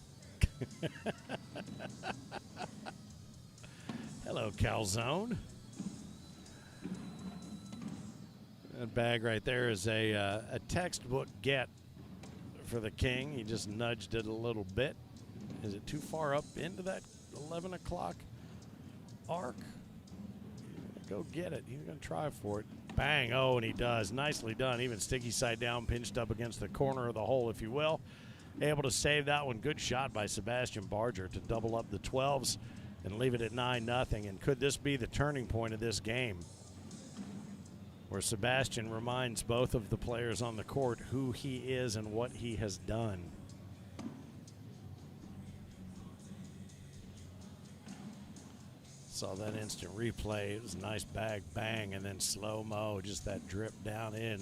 Speaker 1: Hello, Calzone. That bag right there is a textbook get for the king. He just nudged it a little bit. Is it too far up into that 11 o'clock arc? Go get it. He's going to try for it. Bang. Oh, and he does. Nicely done. Even sticky side down, pinched up against the corner of the hole, if you will. Able to save that one. Good shot by Sebastian Barger to double up the 12s and leave it at 9-0. And could this be the turning point of this game, where Sebastian reminds both of the players on the court who he is and what he has done? Saw that instant replay. It was a nice bag bang and then slow-mo, just that drip down in.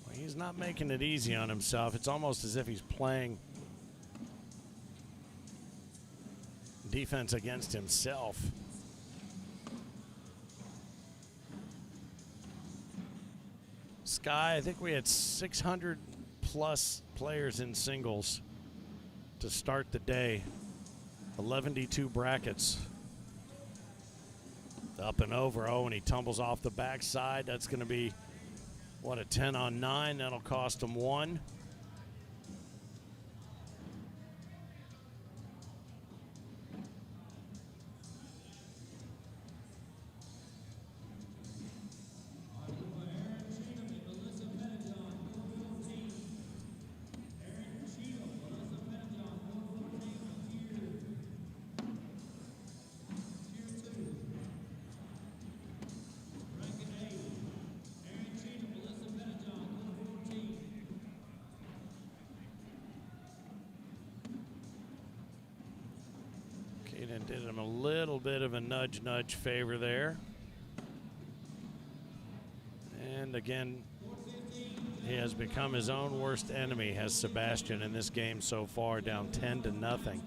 Speaker 1: Well, he's not making it easy on himself. It's almost as if he's playing defense against himself. Sky, I think we had 600 plus players in singles to start the day. 11-2 brackets. Up and over. Oh, and he tumbles off the backside. That's going to be, what, a 10-on-9. That'll cost him one. Did him a little bit of a nudge favor there. And again, he has become his own worst enemy, has Sebastian, in this game so far, down 10-0.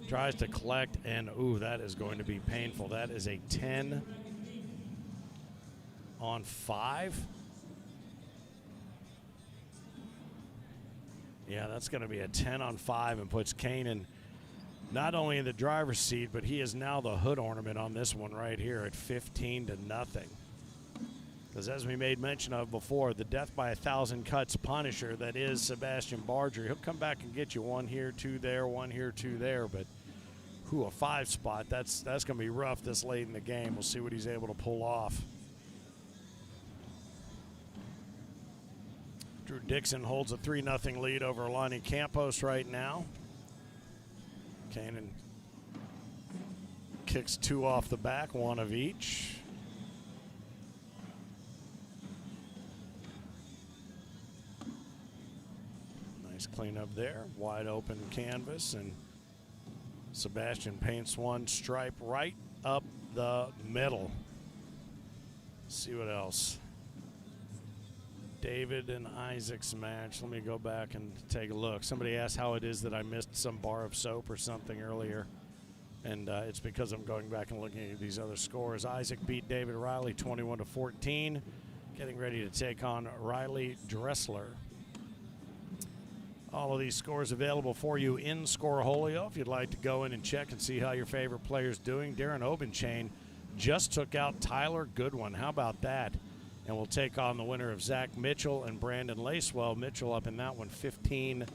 Speaker 1: Tries to collect, and ooh, that is going to be painful. That is a 10-on-5. Yeah, that's going to be a 10-on-5 and puts Canaan not only in the driver's seat, but he is now the hood ornament on this one right here at 15-0. Because as we made mention of before, the death by 1,000 cuts punisher that is Sebastian Barger, he'll come back and get you one here, two there, one here, two there. But a 5 spot, that's going to be rough this late in the game. We'll see what he's able to pull off. Drew Dixon holds a 3-0 lead over Lonnie Campos right now. Kanan kicks 2 off the back, 1 of each. Nice cleanup there. Wide open canvas, and Sebastian paints 1 stripe right up the middle. Let's see what else. David and Isaac's match. Let me go back and take a look. Somebody asked how it is that I missed some bar of soap or something earlier, and it's because I'm going back and looking at these other scores. Isaac beat David Riley 21-14, getting ready to take on Riley Dressler. All of these scores available for you in Scoreholio if you'd like to go in and check and see how your favorite player's doing. Darren Obenchain just took out Tyler Goodwin. How about that? And we'll take on the winner of Zach Mitchell and Brandon Lacewell. Mitchell up in that one 15-7.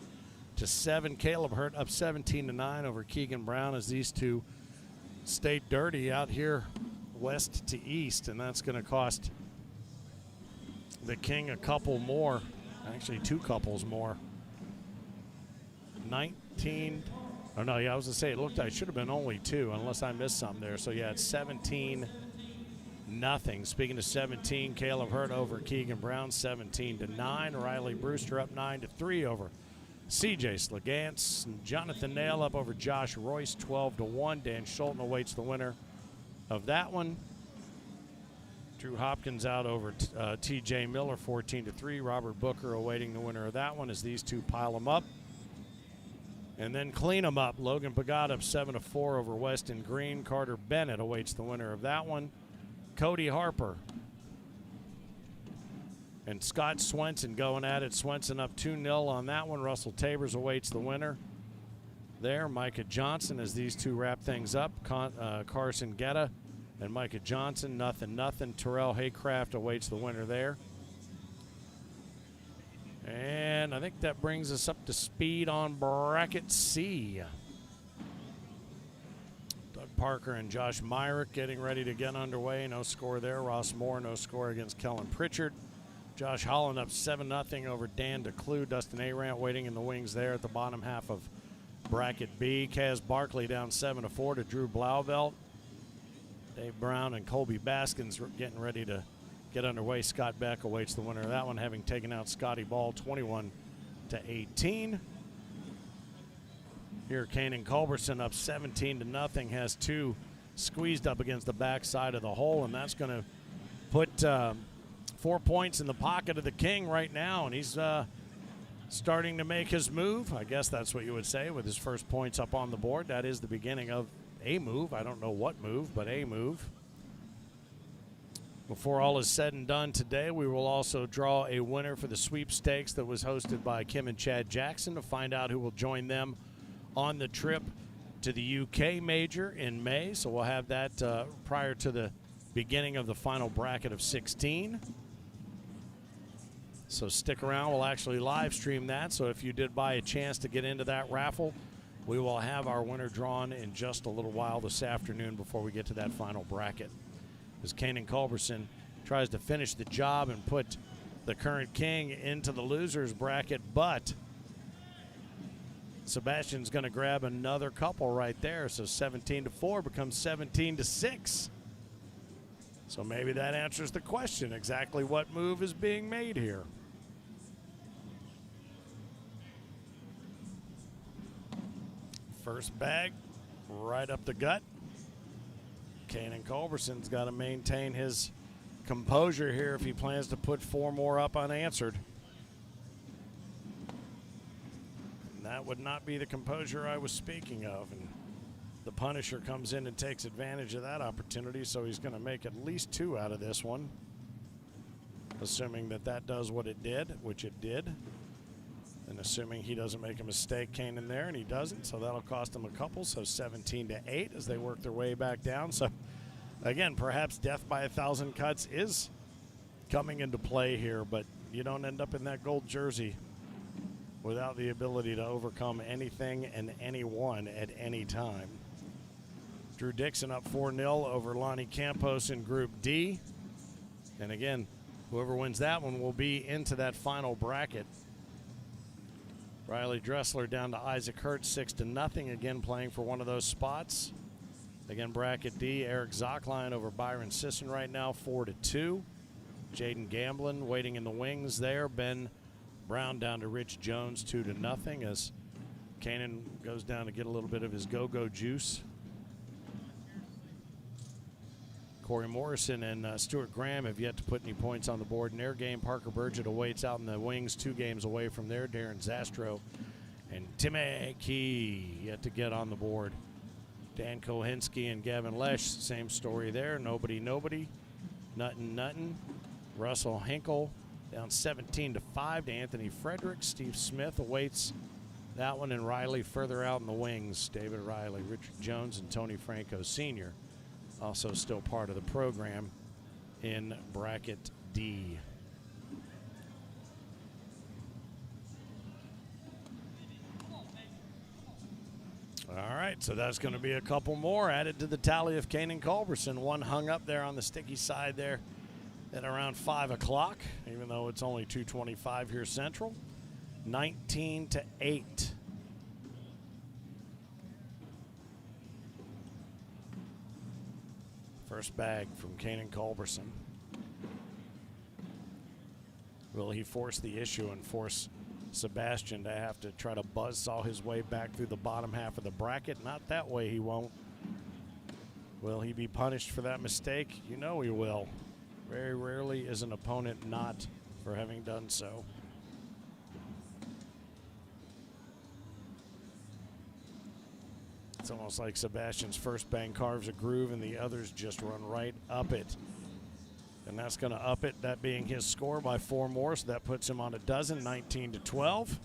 Speaker 1: Caleb Hurt up 17-9 over Keegan Brown as these two stay dirty out here west to east. And that's going to cost the King a couple more, actually 2 couples more. 19. Oh, no, yeah, I was going to say it looked like it should have been only 2 unless I missed something there. So, yeah, it's 17-0. Speaking of 17, Caleb Hurt over Keegan Brown, 17-9. Riley Brewster up 9-3 over CJ Slegance. Jonathan Nail up over Josh Royce, 12-1. Dan Schulten awaits the winner of that one. Drew Hopkins out over TJ Miller, 14-3. Robert Booker awaiting the winner of that one as these two pile them up. And then clean them up. Logan Pagad up 7-4 over Weston Green. Carter Bennett awaits the winner of that one. Cody Harper and Scott Swenson going at it. Swenson up 2-0 on that one. Russell Tabers awaits the winner there. Micah Johnson as these two wrap things up. Carson Guetta and Micah Johnson, 0-0. Terrell Haycraft awaits the winner there. And I think that brings us up to speed on bracket C. Doug Parker and Josh Myrick getting ready to get underway. No score there. Ross Moore, no score against Kellen Pritchard. Josh Holland up 7-0 over Dan DeClue. Dustin Arant waiting in the wings there at the bottom half of bracket B. Kaz Barkley down 7-4 to Drew Blauvelt. Dave Brown and Colby Baskins getting ready to get underway. Scott Beck awaits the winner of that one, having taken out Scotty Ball 21-18. Here, Kanan Culbertson up 17-0, has 2 squeezed up against the backside of the hole, and that's going to put 4 points in the pocket of the King right now, and he's starting to make his move. I guess that's what you would say with his first points up on the board. That is the beginning of a move. I don't know what move, but a move. Before all is said and done today, we will also draw a winner for the sweepstakes that was hosted by Kim and Chad Jackson to find out who will join them on the trip to the UK Major in May. So we'll have that prior to the beginning of the final bracket of 16. So stick around. We'll actually live stream that. So if you did buy a chance to get into that raffle, we will have our winner drawn in just a little while this afternoon before we get to that final bracket. As Kanan Culbertson tries to finish the job and put the current King into the losers bracket, but Sebastian's going to grab another couple right there. So 17-4 becomes 17-6. So maybe that answers the question, exactly what move is being made here. First bag, right up the gut. Kanan Culbertson's got to maintain his composure here if he plans to put 4 more up unanswered. And that would not be the composure I was speaking of. And the Punisher comes in and takes advantage of that opportunity, so he's going to make at least 2 out of this one. Assuming that that does what it did, which it did. And assuming he doesn't make a mistake, Kanan there, and he doesn't, so that'll cost him a couple. So 17-8 as they work their way back down. So again, perhaps death by 1,000 cuts is coming into play here, but you don't end up in that gold jersey without the ability to overcome anything and anyone at any time. Drew Dixon up 4-0 over Lonnie Campos in Group D. And again, Whoever wins that one will be into that final bracket. Riley Dressler down to Isaac Hurt 6-0. Again, playing for one of those spots. Again, bracket D, Eric Zockline over Byron Sisson right now, 4-2. Jaden Gamblin waiting in the wings there. Ben Brown down to Rich Jones, 2-0, as Cannon goes down to get a little bit of his go-go juice. Corey Morrison and Stuart Graham have yet to put any points on the board in their game. Parker Burgett awaits out in the wings, 2 games away from there. Darren Zastro and Timmy Key yet to get on the board. Dan Kohinski and Gavin Lesh, same story there. Nobody. Nuttin. Russell Hinkle down 17-5 to Anthony Frederick. Steve Smith awaits that one, and Riley further out in the wings. David Riley, Richard Jones, and Tony Franco Sr. also still part of the program in bracket D. All right, so that's going to be a couple more added to the tally of Kane and Culbertson. One hung up there on the sticky side there at around 5 o'clock, even though it's only 2:25 here Central. 19-8. First bag from Kane and Culbertson. Will he force the issue and force Sebastian to have to try to buzzsaw his way back through the bottom half of the bracket? Not that way, he won't. Will he be punished for that mistake? You know he will. Very rarely is an opponent not for having done so. It's almost like Sebastian's first bang carves a groove and the others just run right up it. And that's going to up it, that being his score by 4 more, so that puts him on a dozen, 19-12.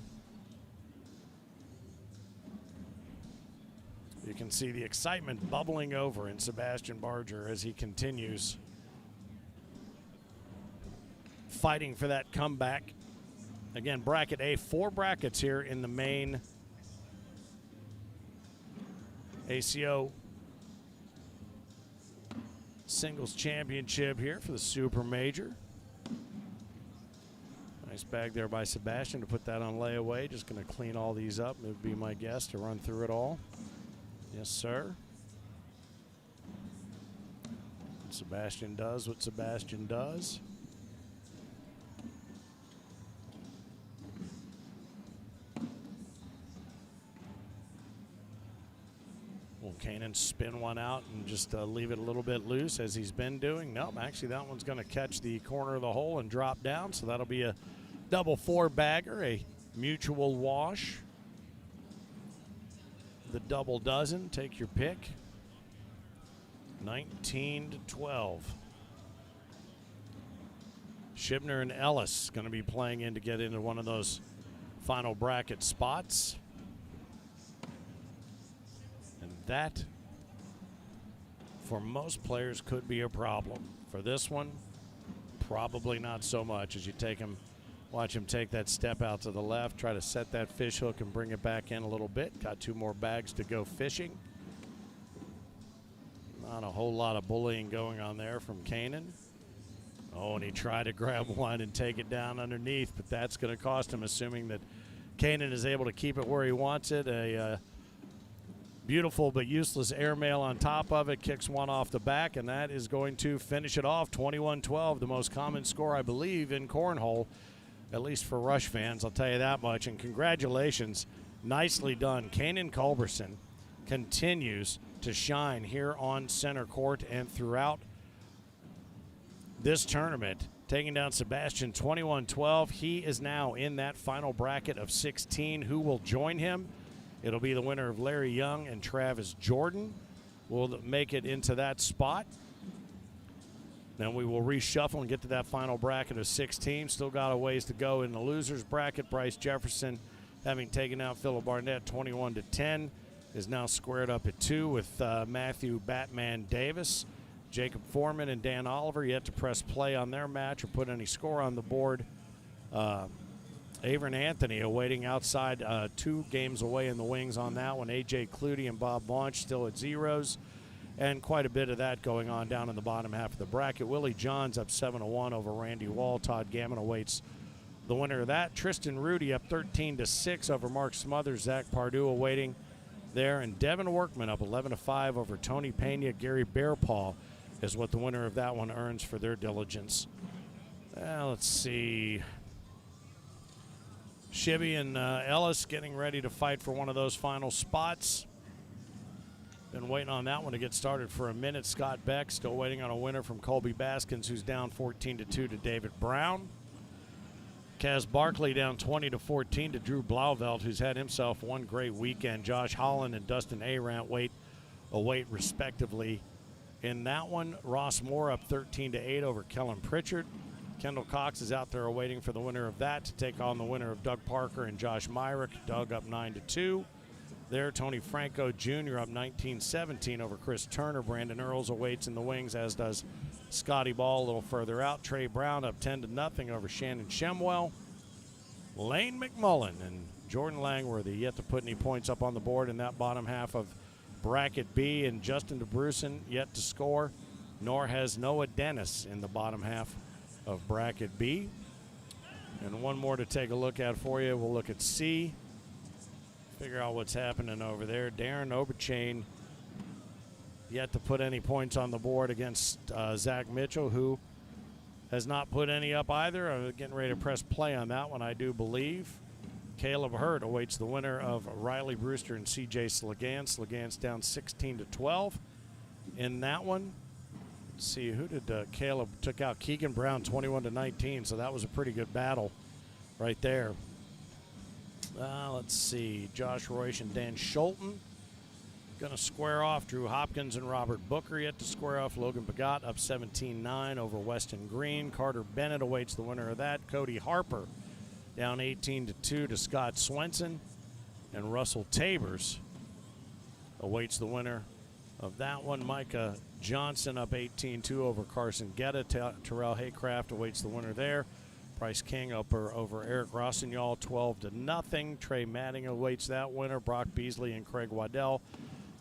Speaker 1: You can see the excitement bubbling over in Sebastian Barger as he continues fighting for that comeback. Again, bracket A, 4 brackets here in the main ACO Singles Championship here for the Super Major. Nice bag there by Sebastian to put that on layaway. Just going to clean all these up. It would be my guess to run through it all. Yes, sir. Sebastian does what Sebastian does. Will Kanan spin one out and just leave it a little bit loose as he's been doing? Nope, actually that one's going to catch the corner of the hole and drop down, so that'll be a double 4-bagger, a mutual wash. The double dozen, take your pick. 19-12. Shibner and Ellis going to be playing in to get into one of those final bracket spots. And that, for most players, could be a problem. For this one, probably not so much, as you take him, watch him take that step out to the left, try to set that fish hook and bring it back in a little bit. Got 2 more bags to go fishing. Not a whole lot of bullying going on there from Kanan. Oh, and he tried to grab one and take it down underneath, but that's going to cost him, assuming that Kanan is able to keep it where he wants it. A beautiful but useless airmail on top of it, kicks one off the back, and that is going to finish it off. 21-12, the most common score, I believe, in Cornhole, at least for Rush fans, I'll tell you that much. And congratulations, nicely done. Kanan Culbertson continues to shine here on center court and throughout this tournament, taking down Sebastian 21-12. He is now in that final bracket of 16. Who will join him? It'll be the winner of Larry Young and Travis Jordan will make it into that spot. Then we will reshuffle and get to that final bracket of 16. Still got a ways to go in the losers bracket. Bryce Jefferson, having taken out Philip Barnett 21-10, is now squared up at 2 with Matthew Batman Davis. Jacob Foreman and Dan Oliver yet to press play on their match or put any score on the board. Averin Anthony awaiting outside, 2 games away in the wings on that one. A.J. Clutie and Bob Launch still at zeros. and quite a bit of that going on down in the bottom half of the bracket. Willie Johns up 7-1 over Randy Wall. Todd Gammon awaits the winner of that. Tristan Rudy up 13-6 over Mark Smothers. Zach Pardue awaiting there, and Devin Workman up 11-5 over Tony Pena. Gary Bearpaw is what the winner of that one earns for their diligence. Let's see. Shibby and Ellis getting ready to fight for one of those final spots. Been waiting on that one to get started for a minute. Scott Beck still waiting on a winner from Colby Baskins, who's down 14-2 to David Brown. Kaz Barkley down 20-14 to Drew Blauvelt, who's had himself one great weekend. Josh Holland and Dustin Arant await respectively in that one. Ross Moore up 13-8 over Kellen Pritchard. Kendall Cox is out there awaiting for the winner of that to take on the winner of Doug Parker and Josh Myrick. Doug up 9-2. There, Tony Franco Jr. up 19-17 over Chris Turner. Brandon Earls awaits in the wings, as does Scotty Ball a little further out. Trey Brown up 10-0 over Shannon Shemwell. Lane McMullen and Jordan Langworthy yet to put any points up on the board in that bottom half of bracket B. And Justin DeBrusen yet to score, nor has Noah Dennis in the bottom half of bracket B. And one more to take a look at for you. We'll look at C. Figure out what's happening over there. Darren Oberchain yet to put any points on the board against Zach Mitchell, who has not put any up either. I'm getting ready to press play on that one, I do believe. Caleb Hurt awaits the winner of Riley Brewster and C.J. Slegans. Slegans down 16-12 in that one. Let's see, who did Caleb took out? Keegan Brown 21-19, so that was a pretty good battle right there. Let's see, Josh Royce and Dan Schulten going to square off. Drew Hopkins and Robert Booker yet to square off. Logan Bagot up 17-9 over Weston Green. Carter Bennett awaits the winner of that. Cody Harper down 18-2 to Scott Swenson. And Russell Tabers awaits the winner of that one. Micah Johnson up 18-2 over Carson Getta. Terrell Haycraft awaits the winner there. Bryce King over Eric Rossignol 12-0. Trey Matting awaits that winner. Brock Beasley and Craig Waddell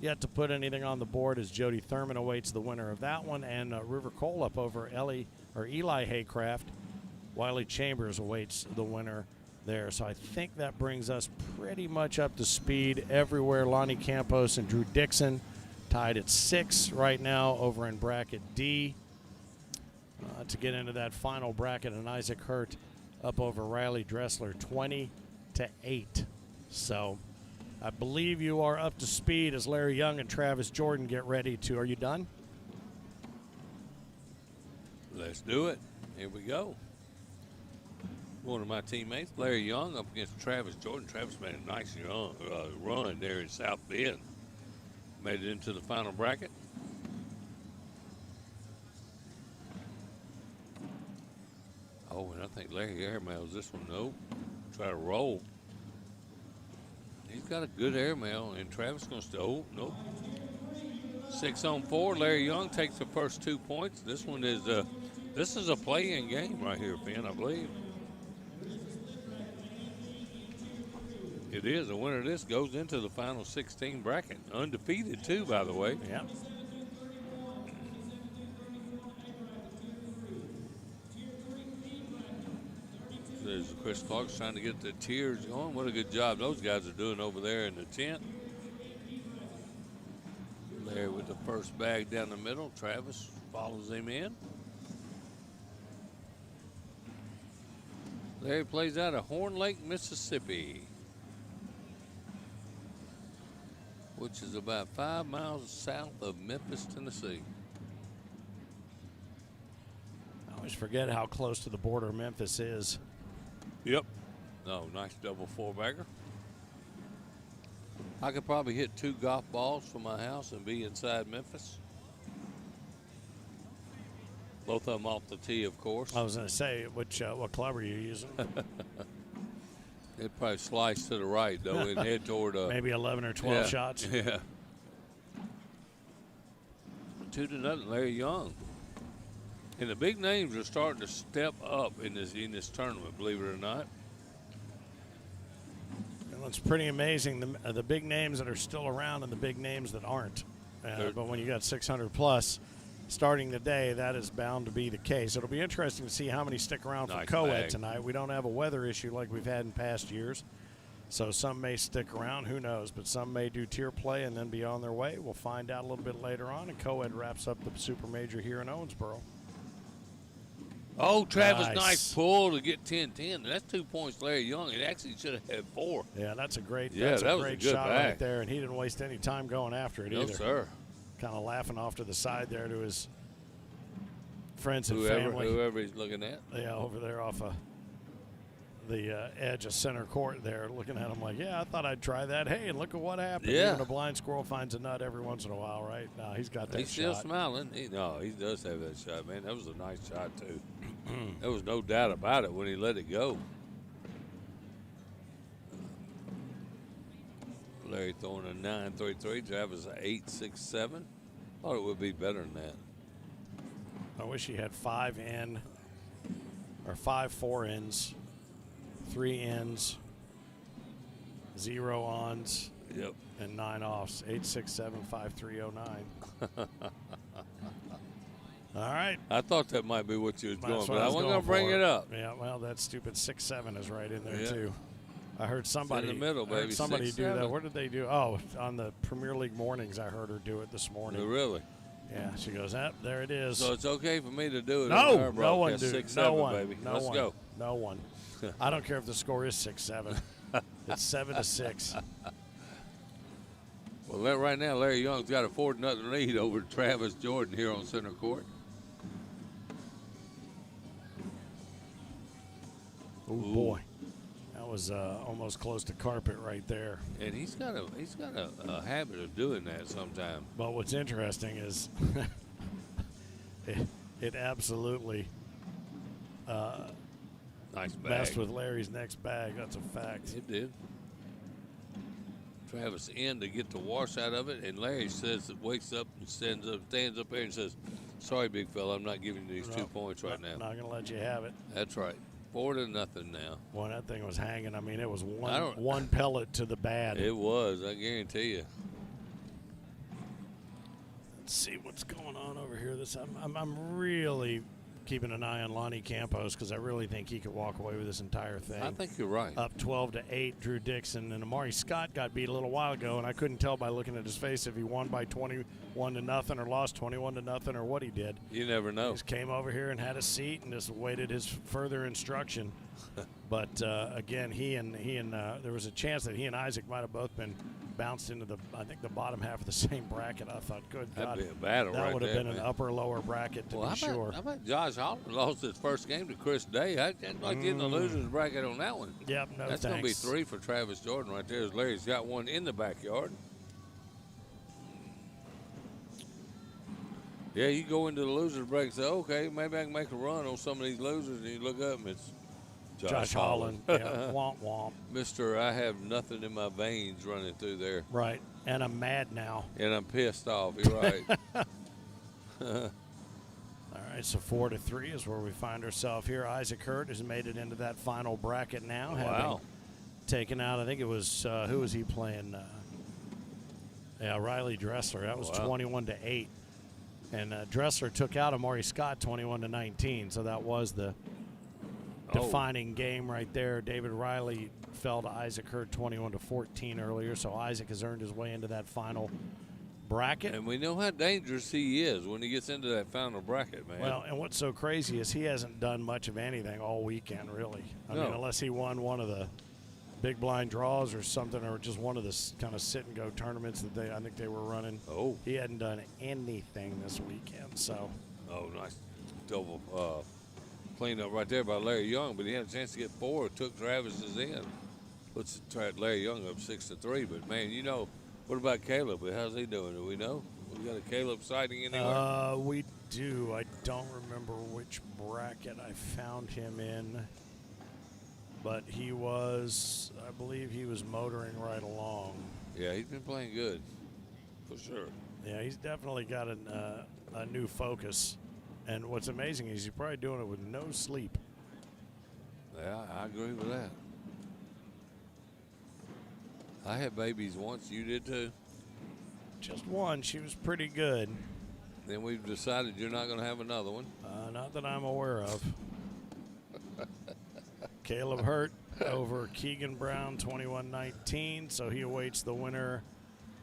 Speaker 1: yet to put anything on the board as Jody Thurman awaits the winner of that one. And River Cole up over Eli Haycraft. Wiley Chambers awaits the winner there. So I think that brings us pretty much up to speed everywhere. Lonnie Campos and Drew Dixon tied at 6 right now over in bracket D. To get into that final bracket, and Isaac Hurt up over Riley Dressler 20-8. So I believe you are up to speed as Larry Young and Travis Jordan get ready to. Are you done?
Speaker 2: Let's do it. Here we go. One of my teammates, Larry Young, up against Travis Jordan. Travis made a nice run there in South Bend. Made it into the final bracket. Oh, and I think Larry airmails this one. Nope. Try to roll. He's got a good airmail, and Travis going to stay. Oh, nope. 6-on-4. Larry Young takes the first 2 points. This one is this is a play-in game right here, Finn, I believe. It is. The winner of this goes into the final 16 bracket. Undefeated, too, by the way.
Speaker 1: Yeah.
Speaker 2: There's Chris Clark's trying to get the tiers going. What a good job those guys are doing over there in the tent. Larry with the first bag down the middle. Travis follows him in. Larry plays out of Horn Lake, Mississippi, which is about 5 miles south of Memphis, Tennessee.
Speaker 1: I always forget how close to the border Memphis is.
Speaker 2: Yep. No, nice double 4-bagger. I could probably hit 2 golf balls from my house and be inside Memphis. Both of them off the tee, of course.
Speaker 1: I was going to say, what club are you using?
Speaker 2: It'd probably slice to the right, though, and head toward
Speaker 1: maybe 11 or 12 shots.
Speaker 2: Yeah. 2-0, Larry Young. And the big names are starting to step up in this tournament, believe it or not.
Speaker 1: Well, it's pretty amazing, the big names that are still around and the big names that aren't. But when you got 600 plus starting the day, that is bound to be the case. It'll be interesting to see how many stick around for co-ed tonight. We don't have a weather issue like we've had in past years, so some may stick around. Who knows? But some may do tier play and then be on their way. We'll find out a little bit later on. And co-ed wraps up the Super Major here in Owensboro.
Speaker 2: Oh, Travis, nice pull to get 10-10. That's 2 points, Larry Young. It actually should have had 4.
Speaker 1: Yeah, that's a great,
Speaker 2: that was a good
Speaker 1: shot
Speaker 2: bag
Speaker 1: right there, and he didn't waste any time going after it either.
Speaker 2: No, sir.
Speaker 1: Kind of laughing off to the side there to his friends and
Speaker 2: Whoever,
Speaker 1: family.
Speaker 2: Whoever he's looking at.
Speaker 1: Yeah, over there off of the edge of center court there, looking at him like, yeah, I thought I'd try that. Hey, and look at what happened.
Speaker 2: Yeah.
Speaker 1: Even a blind squirrel finds a nut every once in a while, right? No, he's got that
Speaker 2: He's
Speaker 1: shot.
Speaker 2: still smiling. He does have that shot, man. That was a nice shot, too. There was no doubt about it when he let it go. Larry throwing a 9.33. Travis a 8.67. Thought it would be better than that.
Speaker 1: I wish he had 5 in, or 5 4-ins, 3 ins, 0 ons,
Speaker 2: Yep.
Speaker 1: and 9 offs. 8.67, 5.309. All right.
Speaker 2: I thought that might be what you was going,
Speaker 1: That's
Speaker 2: but
Speaker 1: what
Speaker 2: I
Speaker 1: was
Speaker 2: wasn't
Speaker 1: going
Speaker 2: going to bring
Speaker 1: for.
Speaker 2: it up.
Speaker 1: Yeah, well, that stupid 6.7 is right in there,
Speaker 2: Yeah.
Speaker 1: too. I heard somebody
Speaker 2: in the middle,
Speaker 1: I heard
Speaker 2: baby.
Speaker 1: somebody do
Speaker 2: 6-7.
Speaker 1: that. Where did they do? Oh, on the Premier League mornings, I heard her do it this morning.
Speaker 2: Oh, really?
Speaker 1: Yeah, she goes, there it is.
Speaker 2: So it's okay for me to do it.
Speaker 1: No, no one, dude.
Speaker 2: 6-7,
Speaker 1: No one,
Speaker 2: baby.
Speaker 1: no
Speaker 2: Let's
Speaker 1: one,
Speaker 2: go.
Speaker 1: no one. I don't care if the score is 6-7. It's 7-6.
Speaker 2: Well, right now, Larry Young's got a 4-0 lead over Travis Jordan here on center court.
Speaker 1: Oh boy, that was almost close to carpet right there.
Speaker 2: And he's got a habit of doing that sometimes.
Speaker 1: But what's interesting is it absolutely
Speaker 2: Nice bag.
Speaker 1: messed with Larry's next bag. That's a fact.
Speaker 2: It did. Travis in to get the wash out of it, and Larry wakes up and stands up there and says, "Sorry, big fella, I'm not giving you these 2 points right now."
Speaker 1: Not gonna let you have it.
Speaker 2: That's right. 4-0 now.
Speaker 1: When that thing was hanging, I mean, it was one pellet to the bad.
Speaker 2: It was, I guarantee you.
Speaker 1: Let's see what's going on over here. I'm really keeping an eye on Lonnie Campos because I really think he could walk away with this entire thing.
Speaker 2: I think you're right.
Speaker 1: Up 12-8, Drew Dixon and Amari Scott got beat a little while ago, and I couldn't tell by looking at his face if he won by 21-0 or lost 21-0 or what he did.
Speaker 2: You never know.
Speaker 1: He just came over here and had a seat and just waited his further instruction. But again, he and there was a chance that he and Isaac might have both been bounced into the bottom half of the same bracket. I thought, good God,
Speaker 2: that'd be a battle
Speaker 1: that
Speaker 2: right
Speaker 1: would have
Speaker 2: there,
Speaker 1: been
Speaker 2: man.
Speaker 1: an upper lower bracket to be sure.
Speaker 2: How about Josh Holler lost his first game to Chris Day? I'd like getting the losers bracket on that one.
Speaker 1: Yep, no
Speaker 2: That's going to be 3 for Travis Jordan right there. As Larry's got one in the backyard. Yeah, you go into the losers break and say, okay, maybe I can make a run on some of these losers, and you look up and it's Josh
Speaker 1: Holland. Yeah, womp womp.
Speaker 2: Mr. I have nothing in my veins running through there.
Speaker 1: Right, and I'm mad now.
Speaker 2: And I'm pissed off. You're right.
Speaker 1: All right, so 4-3 is where we find ourselves here. Isaac Hurt has made it into that final bracket now.
Speaker 2: Wow.
Speaker 1: Taken out, I think it was, who was he playing? Riley Dressler. That was 21-8. And Dressler took out Amari Scott 21-19, so that was the defining game right there. David Riley fell to Isaac Hurt 21-14 earlier, so Isaac has earned his way into that final bracket.
Speaker 2: And we know how dangerous he is when he gets into that final bracket, man.
Speaker 1: Well, and what's so crazy is he hasn't done much of anything all weekend, really. I mean, unless he won one of the big blind draws or something, or just one of the kind of sit-and-go tournaments that I think they were running.
Speaker 2: Oh.
Speaker 1: He hadn't done anything this weekend, so.
Speaker 2: Oh, nice double cleanup right there by Larry Young, but he had a chance to get 4. Took Travis's in. Puts Larry Young up 6-3. But man, you know, what about Caleb? How's he doing? Do we know? We got a Caleb sighting anywhere?
Speaker 1: We do. I don't remember which bracket I found him in, but he was, I believe he was motoring right along.
Speaker 2: Yeah, he's been playing good, for sure.
Speaker 1: Yeah, he's definitely got a new focus. And what's amazing is he's probably doing it with no sleep.
Speaker 2: Yeah, I agree with that. I had babies once. You did too?
Speaker 1: Just one. She was pretty good.
Speaker 2: Then we've decided you're not going to have another one.
Speaker 1: Not that I'm aware of. Caleb Hurt over Keegan Brown, 21-19. So he awaits the winner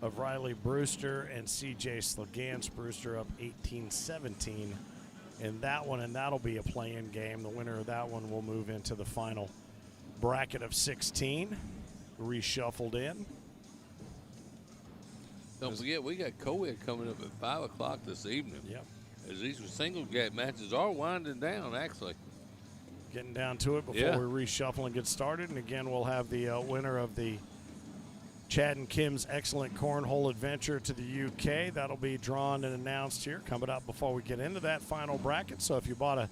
Speaker 1: of Riley Brewster and C.J. Slegans. Brewster up 18-17 in that one, and that'll be a play-in game. The winner of that one will move into the final bracket of 16, reshuffled in.
Speaker 2: Don't forget, we got co-ed coming up at 5 o'clock this evening.
Speaker 1: Yep.
Speaker 2: As these single gate matches are winding down, actually.
Speaker 1: Getting down to it before we reshuffle and get started. And again, we'll have the winner of the Chad and Kim's Excellent Cornhole Adventure to the UK. That'll be drawn and announced here coming up before we get into that final bracket. So if you bought a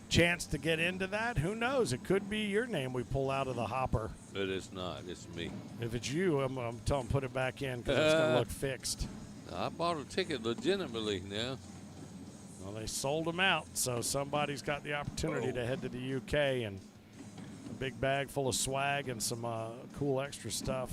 Speaker 1: chance to get into that, who knows? It could be your name we pull out of the hopper.
Speaker 2: But it's not. It's me.
Speaker 1: If it's you, I'm telling them put it back in because it's going to look fixed.
Speaker 2: I bought a ticket legitimately now.
Speaker 1: Well, they sold them out, so somebody's got the opportunity to head to the UK, and a big bag full of swag and some cool extra stuff.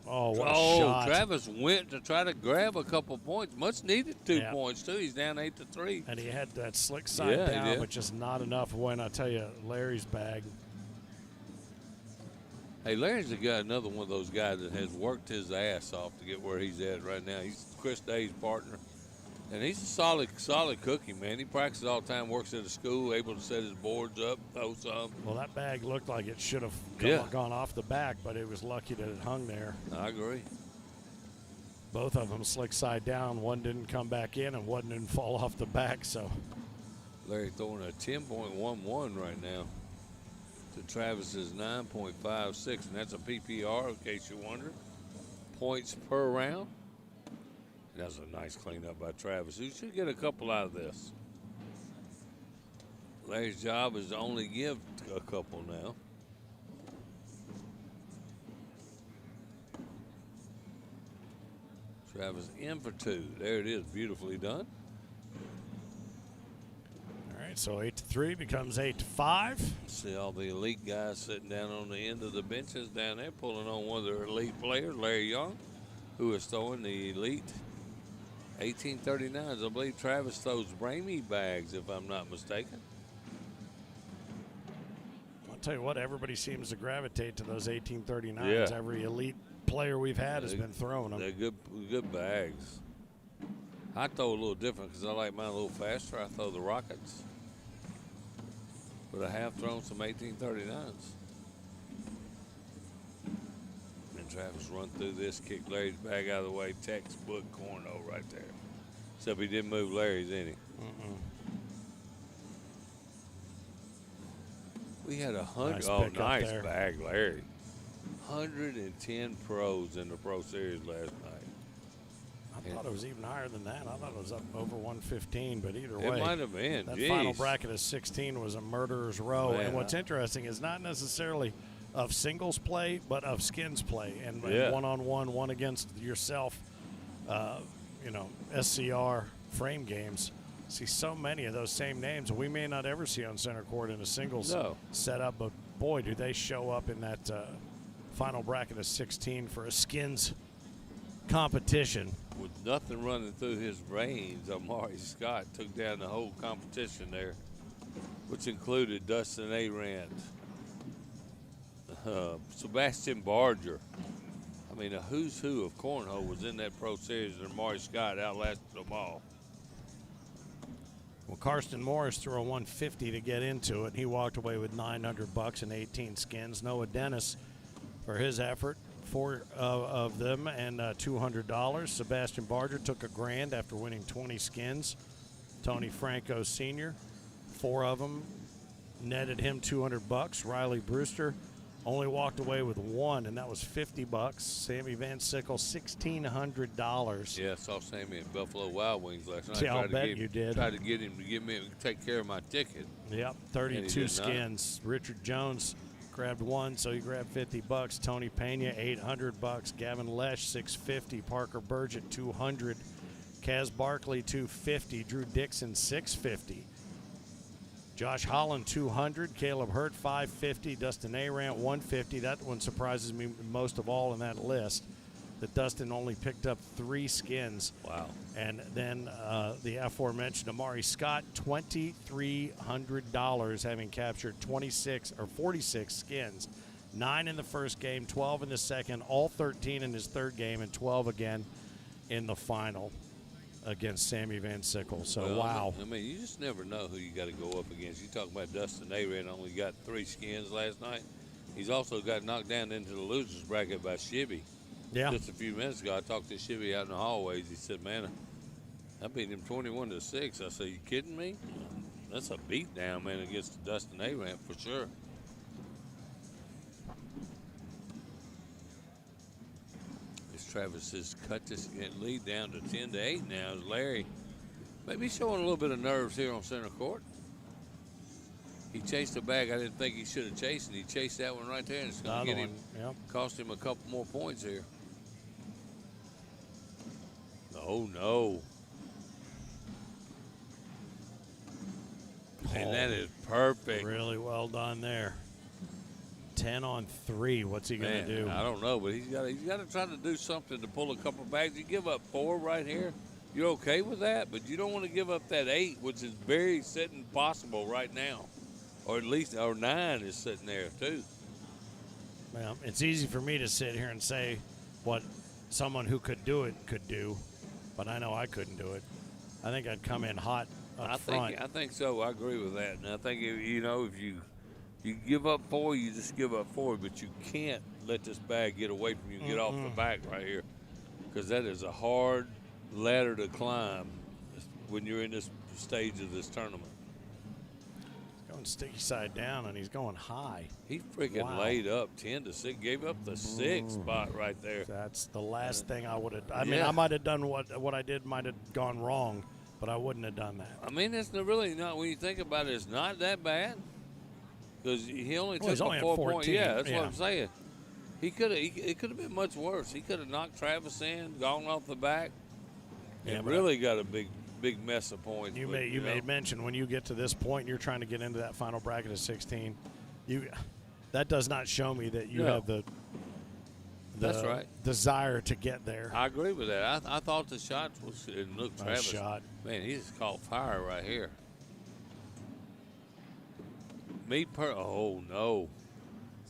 Speaker 1: Oh, what a shot.
Speaker 2: Travis went to try to grab a couple points. Much needed 2 points, too. He's down 8-3.
Speaker 1: And he had that slick side down, but just not enough when I tell you, Larry's bag.
Speaker 2: Hey, Larry's another one of those guys that has worked his ass off to get where he's at right now. He's Chris Day's partner. And he's a solid cookie, man. He practices all the time, works at a school, able to set his boards up, throw some.
Speaker 1: Well, that bag looked like it should have gone off the back, but it was lucky that it hung there.
Speaker 2: I agree.
Speaker 1: Both of them slick side down. One didn't come back in, and one didn't fall off the back. So
Speaker 2: Larry throwing a 10.11 right now to Travis's 9.56, and that's a PPR, in case you wonder. Points per round. That's a nice cleanup by Travis. He should get a couple out of this. Larry's job is to only give a couple now. Travis in for 2. There it is, beautifully done.
Speaker 1: All right, so 8-3 becomes 8-5.
Speaker 2: See all the elite guys sitting down on the end of the benches down there, pulling on one of their elite players, Larry Young, who is throwing the elite 1839s. I believe Travis throws Ramey bags, if I'm not mistaken.
Speaker 1: I'll tell you what, everybody seems to gravitate to those 1839s.
Speaker 2: Yeah.
Speaker 1: Every elite player we've had has been throwing them.
Speaker 2: They're good bags. I throw a little different because I like mine a little faster. I throw the Rockets. But I have thrown some 1839s. Travis run through this, kick Larry's bag out of the way, textbook cornhole right there. Except he didn't move Larry's, any. We had 100. Nice bag, Larry. 110 pros in the Pro Series last night.
Speaker 1: I thought it was even higher than that. I thought it was up over 115, but either way.
Speaker 2: It might have been.
Speaker 1: That final bracket of 16 was a murderer's row. Man, and what's interesting is not necessarily of singles play, but of skins play, and one-on-one, one against yourself, SCR frame games. See so many of those same names we may not ever see on center court in a singles setup, but boy, do they show up in that final bracket of 16 for a skins competition.
Speaker 2: With nothing running through his veins, Amari Scott took down the whole competition there, which included Dustin Arand, Sebastian Barger. I mean, a who's who of cornhole was in that Pro Series, and Amari Scott outlasted them all.
Speaker 1: Well, Karsten Morris threw a 150 to get into it. He walked away with $900 and 18 skins. Noah Dennis for his effort, 4 of them and $200. Sebastian Barger took $1,000 after winning 20 skins. Tony Franco Sr., 4 of them, netted him $200. Riley Brewster only walked away with 1, and that was $50. Sammy Van Sickle, $1,600.
Speaker 2: Yeah, I saw Sammy at Buffalo Wild Wings last night.
Speaker 1: Yeah, I'll bet you did.
Speaker 2: Tried to get him to take care of my ticket.
Speaker 1: Yep, 32 skins. Richard Jones grabbed 1, so he grabbed $50. Tony Pena, $800. Gavin Lesh, $650. Parker Burgett, $200. Kaz Barkley, $250. Drew Dixon, $650. Josh Holland, $200. Caleb Hurt, $550. Dustin Arant, $150. That one surprises me most of all in that list. that Dustin only picked up 3 skins.
Speaker 2: Wow.
Speaker 1: And then the aforementioned Amari Scott, $2,300, having captured 46 skins. 9 in the first game, 12 in the second, all 13 in his third game, and 12 again in the final against Sammy Van Sickle. So,
Speaker 2: Well,
Speaker 1: wow.
Speaker 2: I mean, you just never know who you got to go up against. You talk about Dustin Arand only got 3 skins last night. He's also got knocked down into the losers bracket by Shibby.
Speaker 1: Yeah.
Speaker 2: Just a few minutes ago, I talked to Shibby out in the hallways. He said, man, I beat him 21-6. I said, you kidding me? That's a beatdown, man, against Dustin Arand for sure. As Travis has cut this lead down to 10-8 now, as Larry maybe showing a little bit of nerves here on center court. He chased a bag I didn't think he should have chased, and he chased that one right there, and it's going to get him, cost him a couple more points here. Oh, no. And that is perfect.
Speaker 1: Really well done there. 10 on 3. What's he going to do?
Speaker 2: I don't know, but he's got to try to do something to pull a couple bags. You give up 4 right here. You're okay with that, but you don't want to give up that 8, which is very sitting possible right now. Or at least, or 9 is sitting there too.
Speaker 1: Well, it's easy for me to sit here and say what someone who could do it could do, but I know I couldn't do it. I think I'd come in hot up front.
Speaker 2: I think so. I agree with that. And I think, if you give up 4, you just give up 4, but you can't let this bag get away from you and get off the back right here, because that is a hard ladder to climb when you're in this stage of this tournament.
Speaker 1: Going sticky side down, and he's going high.
Speaker 2: He freaking laid up 10-6, gave up the 6 spot right there.
Speaker 1: That's the last thing I would have. I mean, I might have done what I did might have gone wrong, but I wouldn't have done that.
Speaker 2: I mean, it's really not, when you think about it, it's not that bad, because he only took
Speaker 1: a
Speaker 2: 4-point. Yeah, that's what I'm saying. It could have been much worse. He could have knocked Travis in, gone off the back, and really got a big mess of points.
Speaker 1: You made mention when you get to this point and you're trying to get into that final bracket of 16, that does not show me that you have the
Speaker 2: that's right.
Speaker 1: desire to get there.
Speaker 2: I agree with that. I thought the shots was, and look, Travis,
Speaker 1: shot.
Speaker 2: Man, he just caught fire right here. Oh no.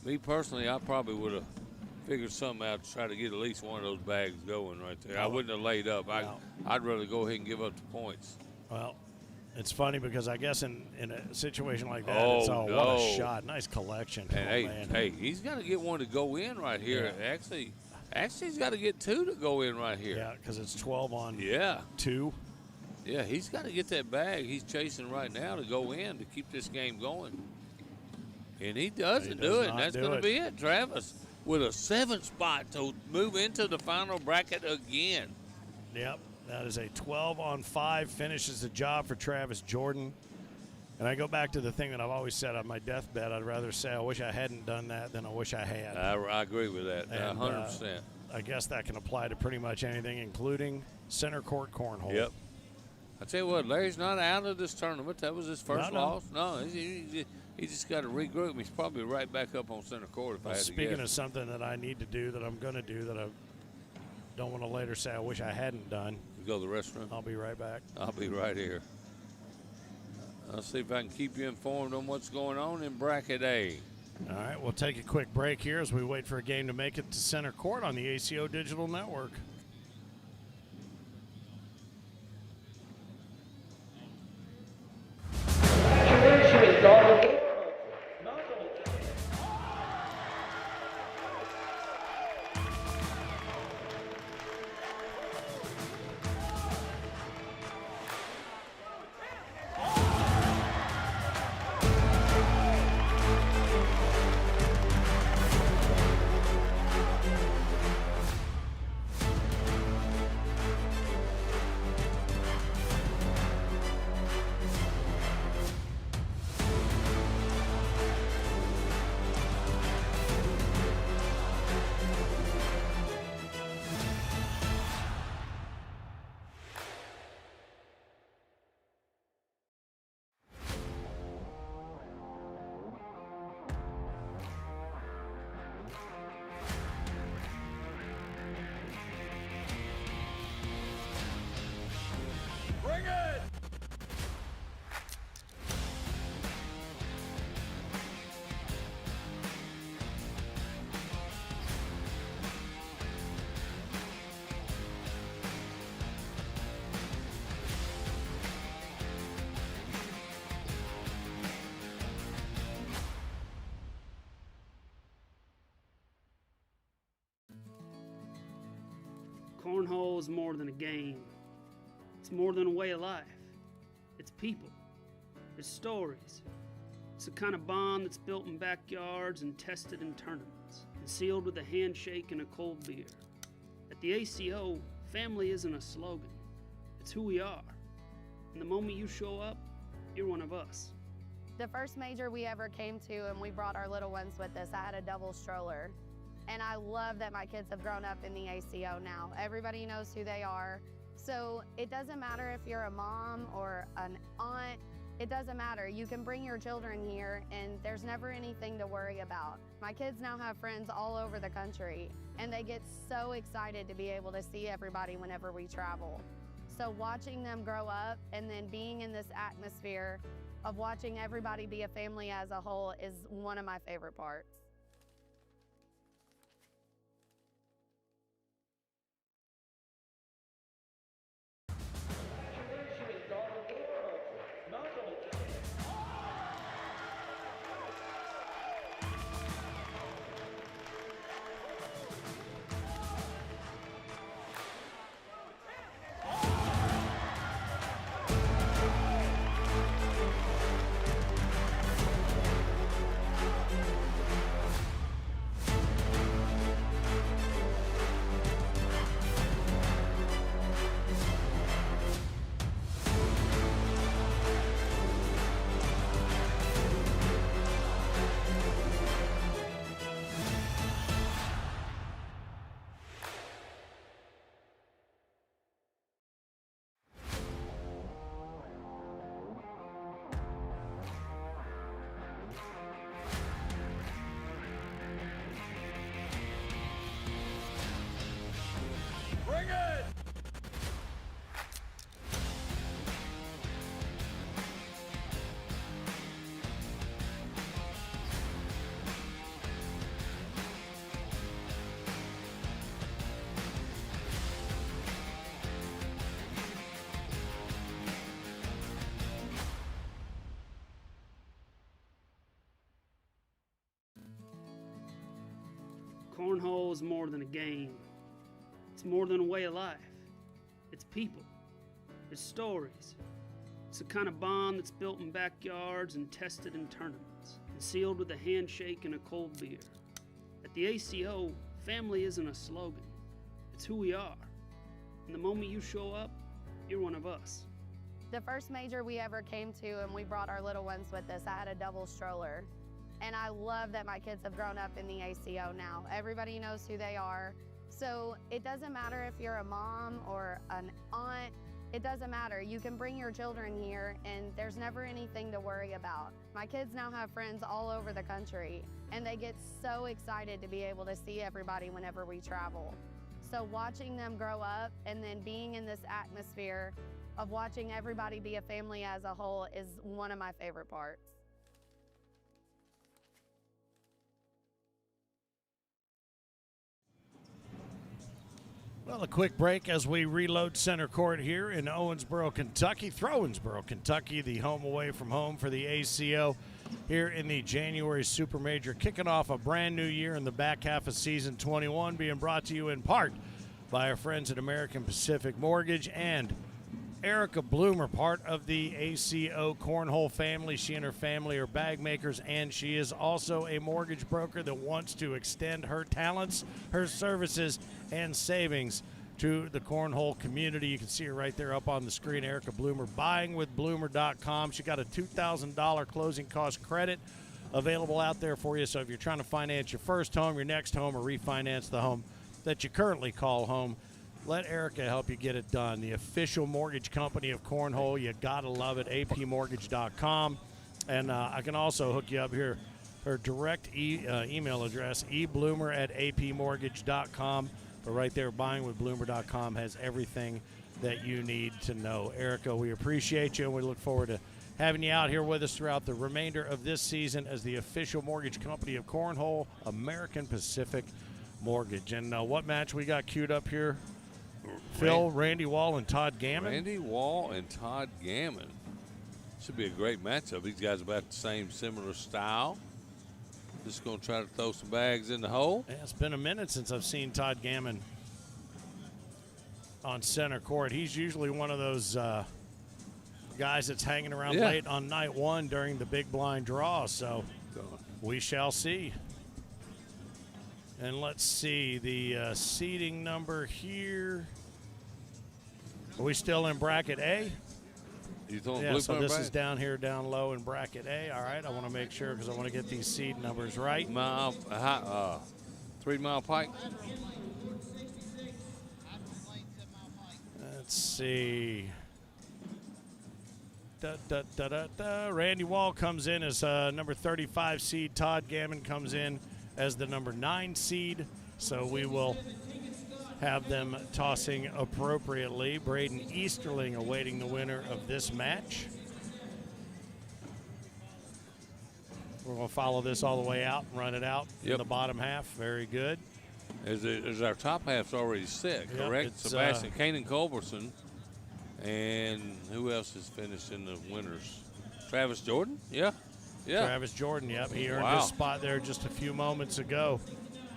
Speaker 2: Me personally, I probably would have figured something out to try to get at least one of those bags going right there. I wouldn't have laid up. I'd rather go ahead and give up the points.
Speaker 1: Well, it's funny because I guess in a situation like that, what a shot. Nice collection.
Speaker 2: And hey, he's got to get one to go in right here. Yeah. Actually, he's got to get 2 to go in right here.
Speaker 1: Yeah, because it's 12 on 2.
Speaker 2: Yeah, he's got to get that bag he's chasing right now to go in to keep this game going. And he doesn't do it, and that's going to be it. Travis with a 7th spot to move into the final bracket again.
Speaker 1: Yep, that is a 12 on 5, finishes the job for Travis Jordan. And I go back to the thing that I've always said on my deathbed. I'd rather say I wish I hadn't done that than I wish I had.
Speaker 2: I agree with that, and, 100%.
Speaker 1: I guess that can apply to pretty much anything, including center court cornhole.
Speaker 2: Yep. I tell you what, Larry's not out of this tournament. That was his first loss. No, he just got to regroup. He's probably right back up on center court if I had to guess.
Speaker 1: Speaking of something that I need to do, that I'm going to do, that I don't want to later say I wish I hadn't done.
Speaker 2: You go to the restroom?
Speaker 1: I'll be right back.
Speaker 2: I'll be right here. I'll see if I can keep you informed on what's going on in Bracket A.
Speaker 1: All right, we'll take a quick break here as we wait for a game to make it to center court on the ACO Digital Network.
Speaker 4: Cornhole is more than a game. It's more than a way of life. It's people. It's stories. It's the kind of bond that's built in backyards and tested in tournaments, and sealed with a handshake and a cold beer. At the ACO, family isn't a slogan. It's who we are. And the moment you show up, you're one of us.
Speaker 5: The first major we ever came to, and we brought our little ones with us, I had a double stroller. And I love that my kids have grown up in the ACO now. Everybody knows who they are. So it doesn't matter if you're a mom or an aunt, it doesn't matter. You can bring your children here and there's never anything to worry about. My kids now have friends all over the country and they get so excited to be able to see everybody whenever we travel. So watching them grow up and then being in this atmosphere of watching everybody be a family as a whole is one of my favorite parts.
Speaker 1: Bring it!
Speaker 4: Cornhole is more than a game. It's more than a way of life. It's people. It's stories. It's the kind of bond that's built in backyards and tested in tournaments, and sealed with a handshake and a cold beer. At the ACO, family isn't a slogan. It's who we are. And the moment you show up, you're one of us.
Speaker 5: The first major we ever came to, and we brought our little ones with us, I had a double stroller. And I love that my kids have grown up in the ACO now. Everybody knows who they are. So it doesn't matter if you're a mom or an aunt, it doesn't matter. You can bring your children here and there's never anything to worry about. My kids now have friends all over the country and they get so excited to be able to see everybody whenever we travel. So watching them grow up and then being in this atmosphere of watching everybody be a family as a whole is one of my favorite parts.
Speaker 1: Well, a quick break as we reload center court here in Owensboro, Kentucky. Owensboro, Kentucky, the home away from home for the ACO here in the January Super Major, kicking off a brand new year in the back half of season 21, being brought to you in part by our friends at American Pacific Mortgage and Erica Bloomer, part of the ACO Cornhole family. She and her family are bag makers, and she is also a mortgage broker that wants to extend her talents, her services, and savings to the Cornhole community. You can see her right there up on the screen, Erica Bloomer, buyingwithbloomer.com. She got a $2,000 closing cost credit available out there for you. So if you're trying to finance your first home, your next home, or refinance the home that you currently call home, let Erica help you get it done. The official mortgage company of Cornhole. You got to love it, apmortgage.com. And I can also hook you up here, her direct email address, ebloomer@apmortgage.com. But right there, buyingwithbloomer.com has everything that you need to know. Erica, we appreciate you, and we look forward to having you out here with us throughout the remainder of this season as the official mortgage company of Cornhole, American Pacific Mortgage. And what match we got queued up here? Phil, Randy Wall, and Todd Gammon.
Speaker 2: Randy Wall and Todd Gammon. Should be a great matchup. These guys about the same, similar style. Just going to try to throw some bags in the hole.
Speaker 1: Yeah, it's been a minute since I've seen Todd Gammon on center court. He's usually one of those guys that's hanging around
Speaker 2: Yeah.
Speaker 1: late on night one during the big blind draw. So we shall see. And let's see the seating number here. Are we still in bracket A?
Speaker 2: You throwing
Speaker 1: Yeah,
Speaker 2: blue
Speaker 1: so
Speaker 2: pen
Speaker 1: this
Speaker 2: back?
Speaker 1: is down here, down low in bracket A. All right, I want to make sure because I want to get these seed numbers right.
Speaker 2: 3 Mile Pike.
Speaker 1: Let's see. Randy Wall comes in as number 35 seed. Todd Gammon comes in as the number 9 seed. So we will have them tossing appropriately. Braden Easterling awaiting the winner of this match. We're going to follow this all the way out and run it out in
Speaker 2: Yep.
Speaker 1: the bottom half. Very good.
Speaker 2: Is our top half's already set,
Speaker 1: Yep,
Speaker 2: correct?
Speaker 1: it's,
Speaker 2: Sebastian Kanan Culbertson. And who else is finished in the winners? Travis Jordan? Yeah. Yeah.
Speaker 1: Travis Jordan, yep. He earned
Speaker 2: Wow.
Speaker 1: his spot there just a few moments ago.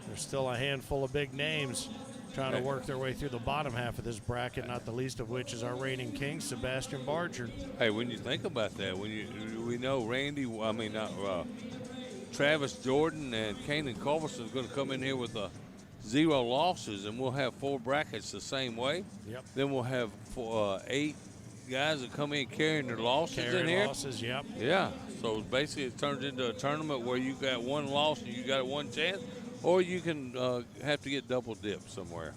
Speaker 1: There's still a handful of big names trying to work their way through the bottom half of this bracket, not the least of which is our reigning king, Sebastian Barger.
Speaker 2: Hey, when you think about that, we know Travis Jordan and Kanan Culbertson is going to come in here with 0 losses, and we'll have 4 brackets the same way.
Speaker 1: Yep.
Speaker 2: Then we'll have 8 guys that come in carrying their losses in
Speaker 1: Carry
Speaker 2: here.
Speaker 1: losses, yep.
Speaker 2: Yeah. So basically, it turns into a tournament where you got 1 loss and you got 1 chance, or you can have to get double dipped somewhere.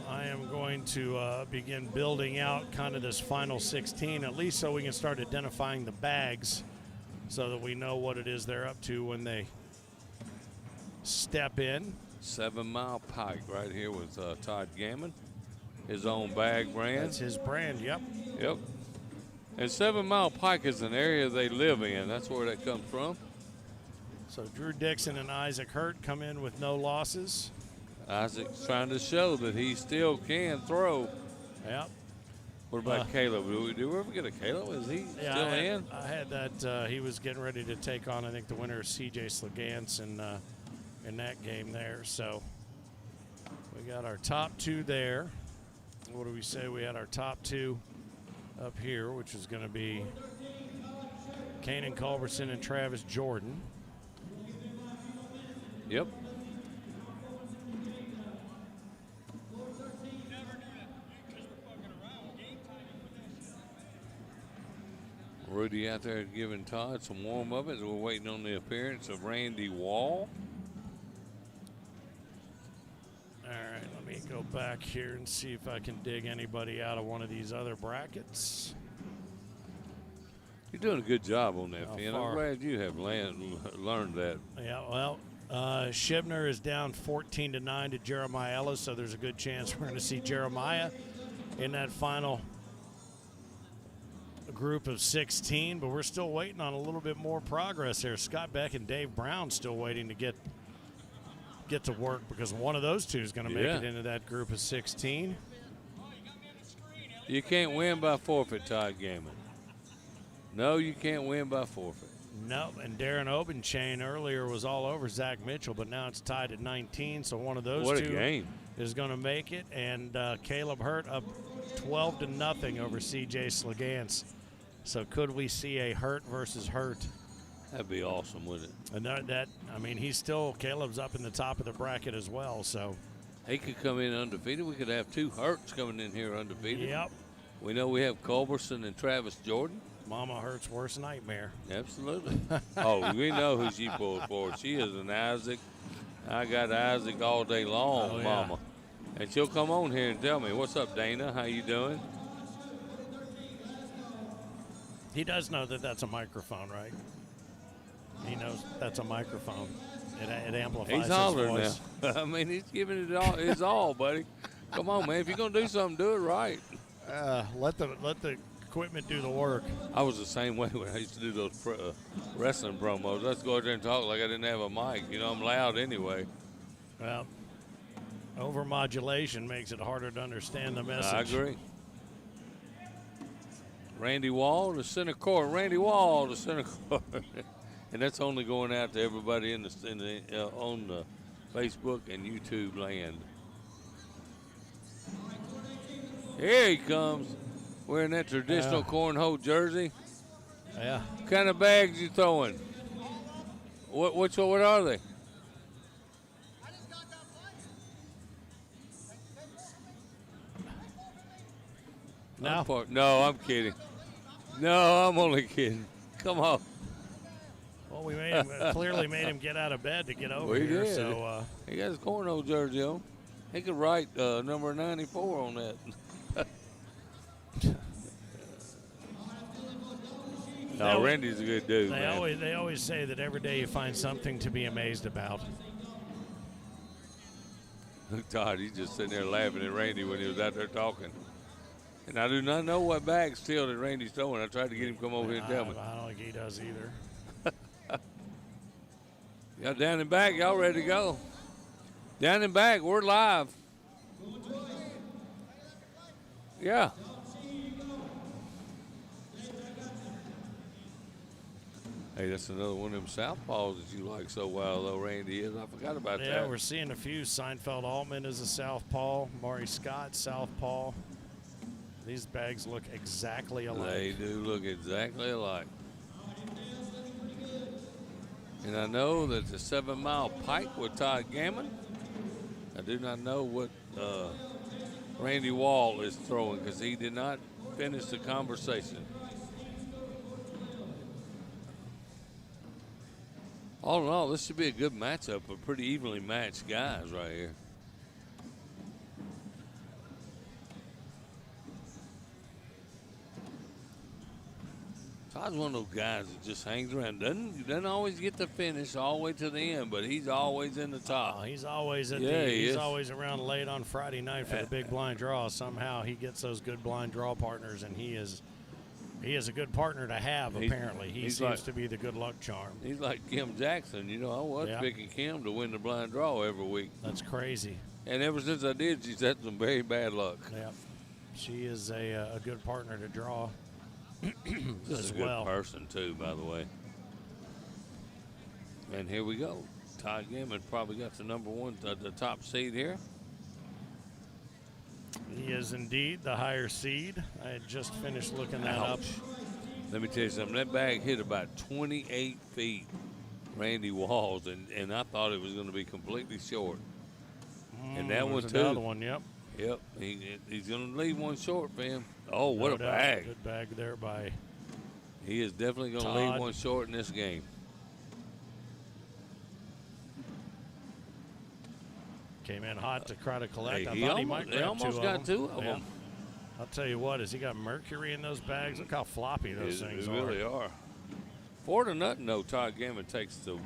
Speaker 1: I am going to begin building out kind of this final 16, at least so we can start identifying the bags so that we know what it is they're up to when they step in.
Speaker 2: 7 Mile Pike right here with Todd Gammon, his own bag brand.
Speaker 1: That's his brand, yep.
Speaker 2: Yep. And 7 Mile Pike is an area they live in. That's where that comes from.
Speaker 1: So Drew Dixon and Isaac Hurt come in with no losses.
Speaker 2: Isaac's trying to show that he still can throw.
Speaker 1: Yep.
Speaker 2: What about Caleb? Do we ever get a Caleb? Is he still in?
Speaker 1: I had that. He was getting ready to take on, I think, the winner of C.J. Slegance in that game there. So we got our top 2 there. What do we say? We had our top 2 up here, which is going to be Kanan Culbertson and Travis Jordan.
Speaker 2: Yep. Rudy out there giving Todd some warm-up as we're waiting on the appearance of Randy Wall.
Speaker 1: All right, let me go back here and see if I can dig anybody out of one of these other brackets.
Speaker 2: You're doing a good job on that,
Speaker 1: How
Speaker 2: Finn.
Speaker 1: far?
Speaker 2: I'm glad you have learned that.
Speaker 1: Yeah, well, Shibner is down 14-9 to Jeremiah Ellis, so there's a good chance we're going to see Jeremiah in that final group of 16, but we're still waiting on a little bit more progress here. Scott Beck and Dave Brown still waiting to get to work because one of those two is going to make it into that group of 16.
Speaker 2: You can't win by forfeit, Todd Gammon. No, you can't win by forfeit.
Speaker 1: No, and Darren Obenchain earlier was all over Zach Mitchell, but now it's tied at 19, so one of those
Speaker 2: What a
Speaker 1: two
Speaker 2: game.
Speaker 1: is going to make it. And Caleb Hurt up 12-0 over C.J. Slegance. So could we see a Hurt versus Hurt?
Speaker 2: That'd be awesome, wouldn't it?
Speaker 1: And Caleb's up in the top of the bracket as well, so.
Speaker 2: He could come in undefeated. We could have 2 Hurts coming in here undefeated.
Speaker 1: Yep.
Speaker 2: We know we have Culbertson and Travis Jordan.
Speaker 1: Mama Hurt's worst nightmare.
Speaker 2: Absolutely. Oh, we know who she pulled for. She is an Isaac. I got Isaac all day long, Mama. And she'll come on here and tell me, what's up, Dana? How you doing?
Speaker 1: He does know that that's a microphone, right? He knows that's a microphone. It amplifies
Speaker 2: He's
Speaker 1: his
Speaker 2: hollering
Speaker 1: voice.
Speaker 2: now. I mean, he's giving it all his all, buddy. Come on, man. If you're going to do something, do it right.
Speaker 1: Let the equipment do the work.
Speaker 2: I was the same way when I used to do those wrestling promos. Let's go out there and talk like I didn't have a mic. You know, I'm loud anyway.
Speaker 1: Well, overmodulation makes it harder to understand the message.
Speaker 2: I agree. Randy Wall, the center court. Randy Wall, the center court. And that's only going out to everybody on the Facebook and YouTube land. Here he comes, wearing that traditional cornhole jersey.
Speaker 1: Yeah.
Speaker 2: What kind of bags you throwing? What are they?
Speaker 1: No.
Speaker 2: No, I'm kidding. No, I'm only kidding. Come on.
Speaker 1: Well, we made him, clearly made him get out of bed to get over
Speaker 2: We
Speaker 1: here.
Speaker 2: did.
Speaker 1: So
Speaker 2: He got his cornhole jersey on. He could write number 94 on that. No, Randy's a good dude, man.
Speaker 1: they always say that every day you find something to be amazed about.
Speaker 2: Todd, he's just sitting there laughing at Randy when he was out there talking. And I do not know what bag still that Randy's throwing. I tried to get him to come over here and tell me.
Speaker 1: I don't think he does either.
Speaker 2: Y'all down and back, y'all ready to go? Down and back, we're live. Yeah. Hey, that's another one of them southpaws that you like so well, though, Randy is. I forgot about that.
Speaker 1: Yeah, we're seeing a few. Seinfeld Altman is a southpaw. Maury Scott, southpaw. These bags look exactly alike.
Speaker 2: They do look exactly alike. And I know that the 7 Mile Pike with Todd Gammon. I do not know what Randy Wall is throwing because he did not finish the conversation. All in all, this should be a good matchup of pretty evenly matched guys right here. Todd's one of those guys that just hangs around. Doesn't always get the finish all the way to the end, but he's always in the top.
Speaker 1: Oh, he's always at he's always around late on Friday night for the big blind draw. Somehow he gets those good blind draw partners, and he is a good partner to have. Apparently, he seems to be the good luck charm.
Speaker 2: He's like Kim Jackson. You know, I was picking Kim to win the blind draw every week.
Speaker 1: That's crazy.
Speaker 2: And ever since I did, she's had some very bad luck.
Speaker 1: Yeah, she is a good partner to draw.
Speaker 2: Just a good person too, by the way. And here we go. Todd Gammon probably got the number one, the top seed here.
Speaker 1: He is indeed the higher seed. I had just finished looking that up.
Speaker 2: Let me tell you something. That bag hit about 28 feet, Randy Walls, and I thought it was going to be completely short. And that one too.
Speaker 1: Another one, yep.
Speaker 2: Yep, he's going to leave one short for him. Oh, what a bag.
Speaker 1: Good bag there by
Speaker 2: He is definitely going to leave one short in this game.
Speaker 1: Came in hot to try to collect.
Speaker 2: Hey,
Speaker 1: I thought he might grab
Speaker 2: almost got two of them.
Speaker 1: I'll tell you what, has he got mercury in those bags? Look how floppy those things
Speaker 2: are. They really are. 4-0, though, Todd Gammon takes the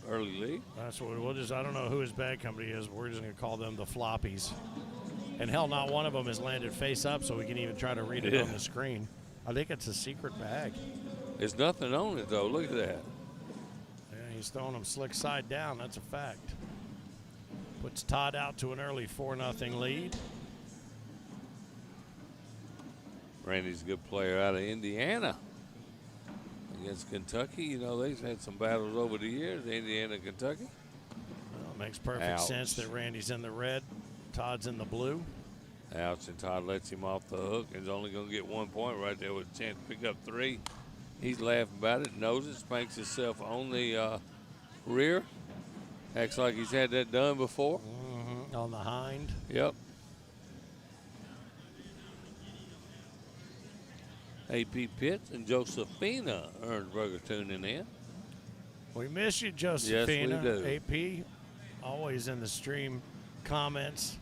Speaker 2: early lead.
Speaker 1: That's what we'll just, I don't know who his bag company is. We're just going to call them the floppies. And hell, not one of them has landed face up, so we can even try to read it on the screen. I think it's a secret bag.
Speaker 2: There's nothing on it, though. Look at that.
Speaker 1: Yeah, he's throwing them slick side down. That's a fact. Puts Todd out to an early 4-0 lead.
Speaker 2: Randy's a good player out of Indiana. Against Kentucky, you know, they've had some battles over the years, Indiana, Kentucky.
Speaker 1: Well, it makes perfect sense that Randy's in the red, Todd's in the blue.
Speaker 2: Ouch, and Todd lets him off the hook and is only going to get 1 point right there with a chance to pick up 3. He's laughing about it, knows it, spanks himself on the rear. Acts like he's had that done before.
Speaker 1: Mm-hmm. On the hind.
Speaker 2: Yep. AP Pitts and Josephina Ernstberger tuning in.
Speaker 1: We miss you, Josephina.
Speaker 2: Yes, we
Speaker 1: do. AP, always in the stream comments.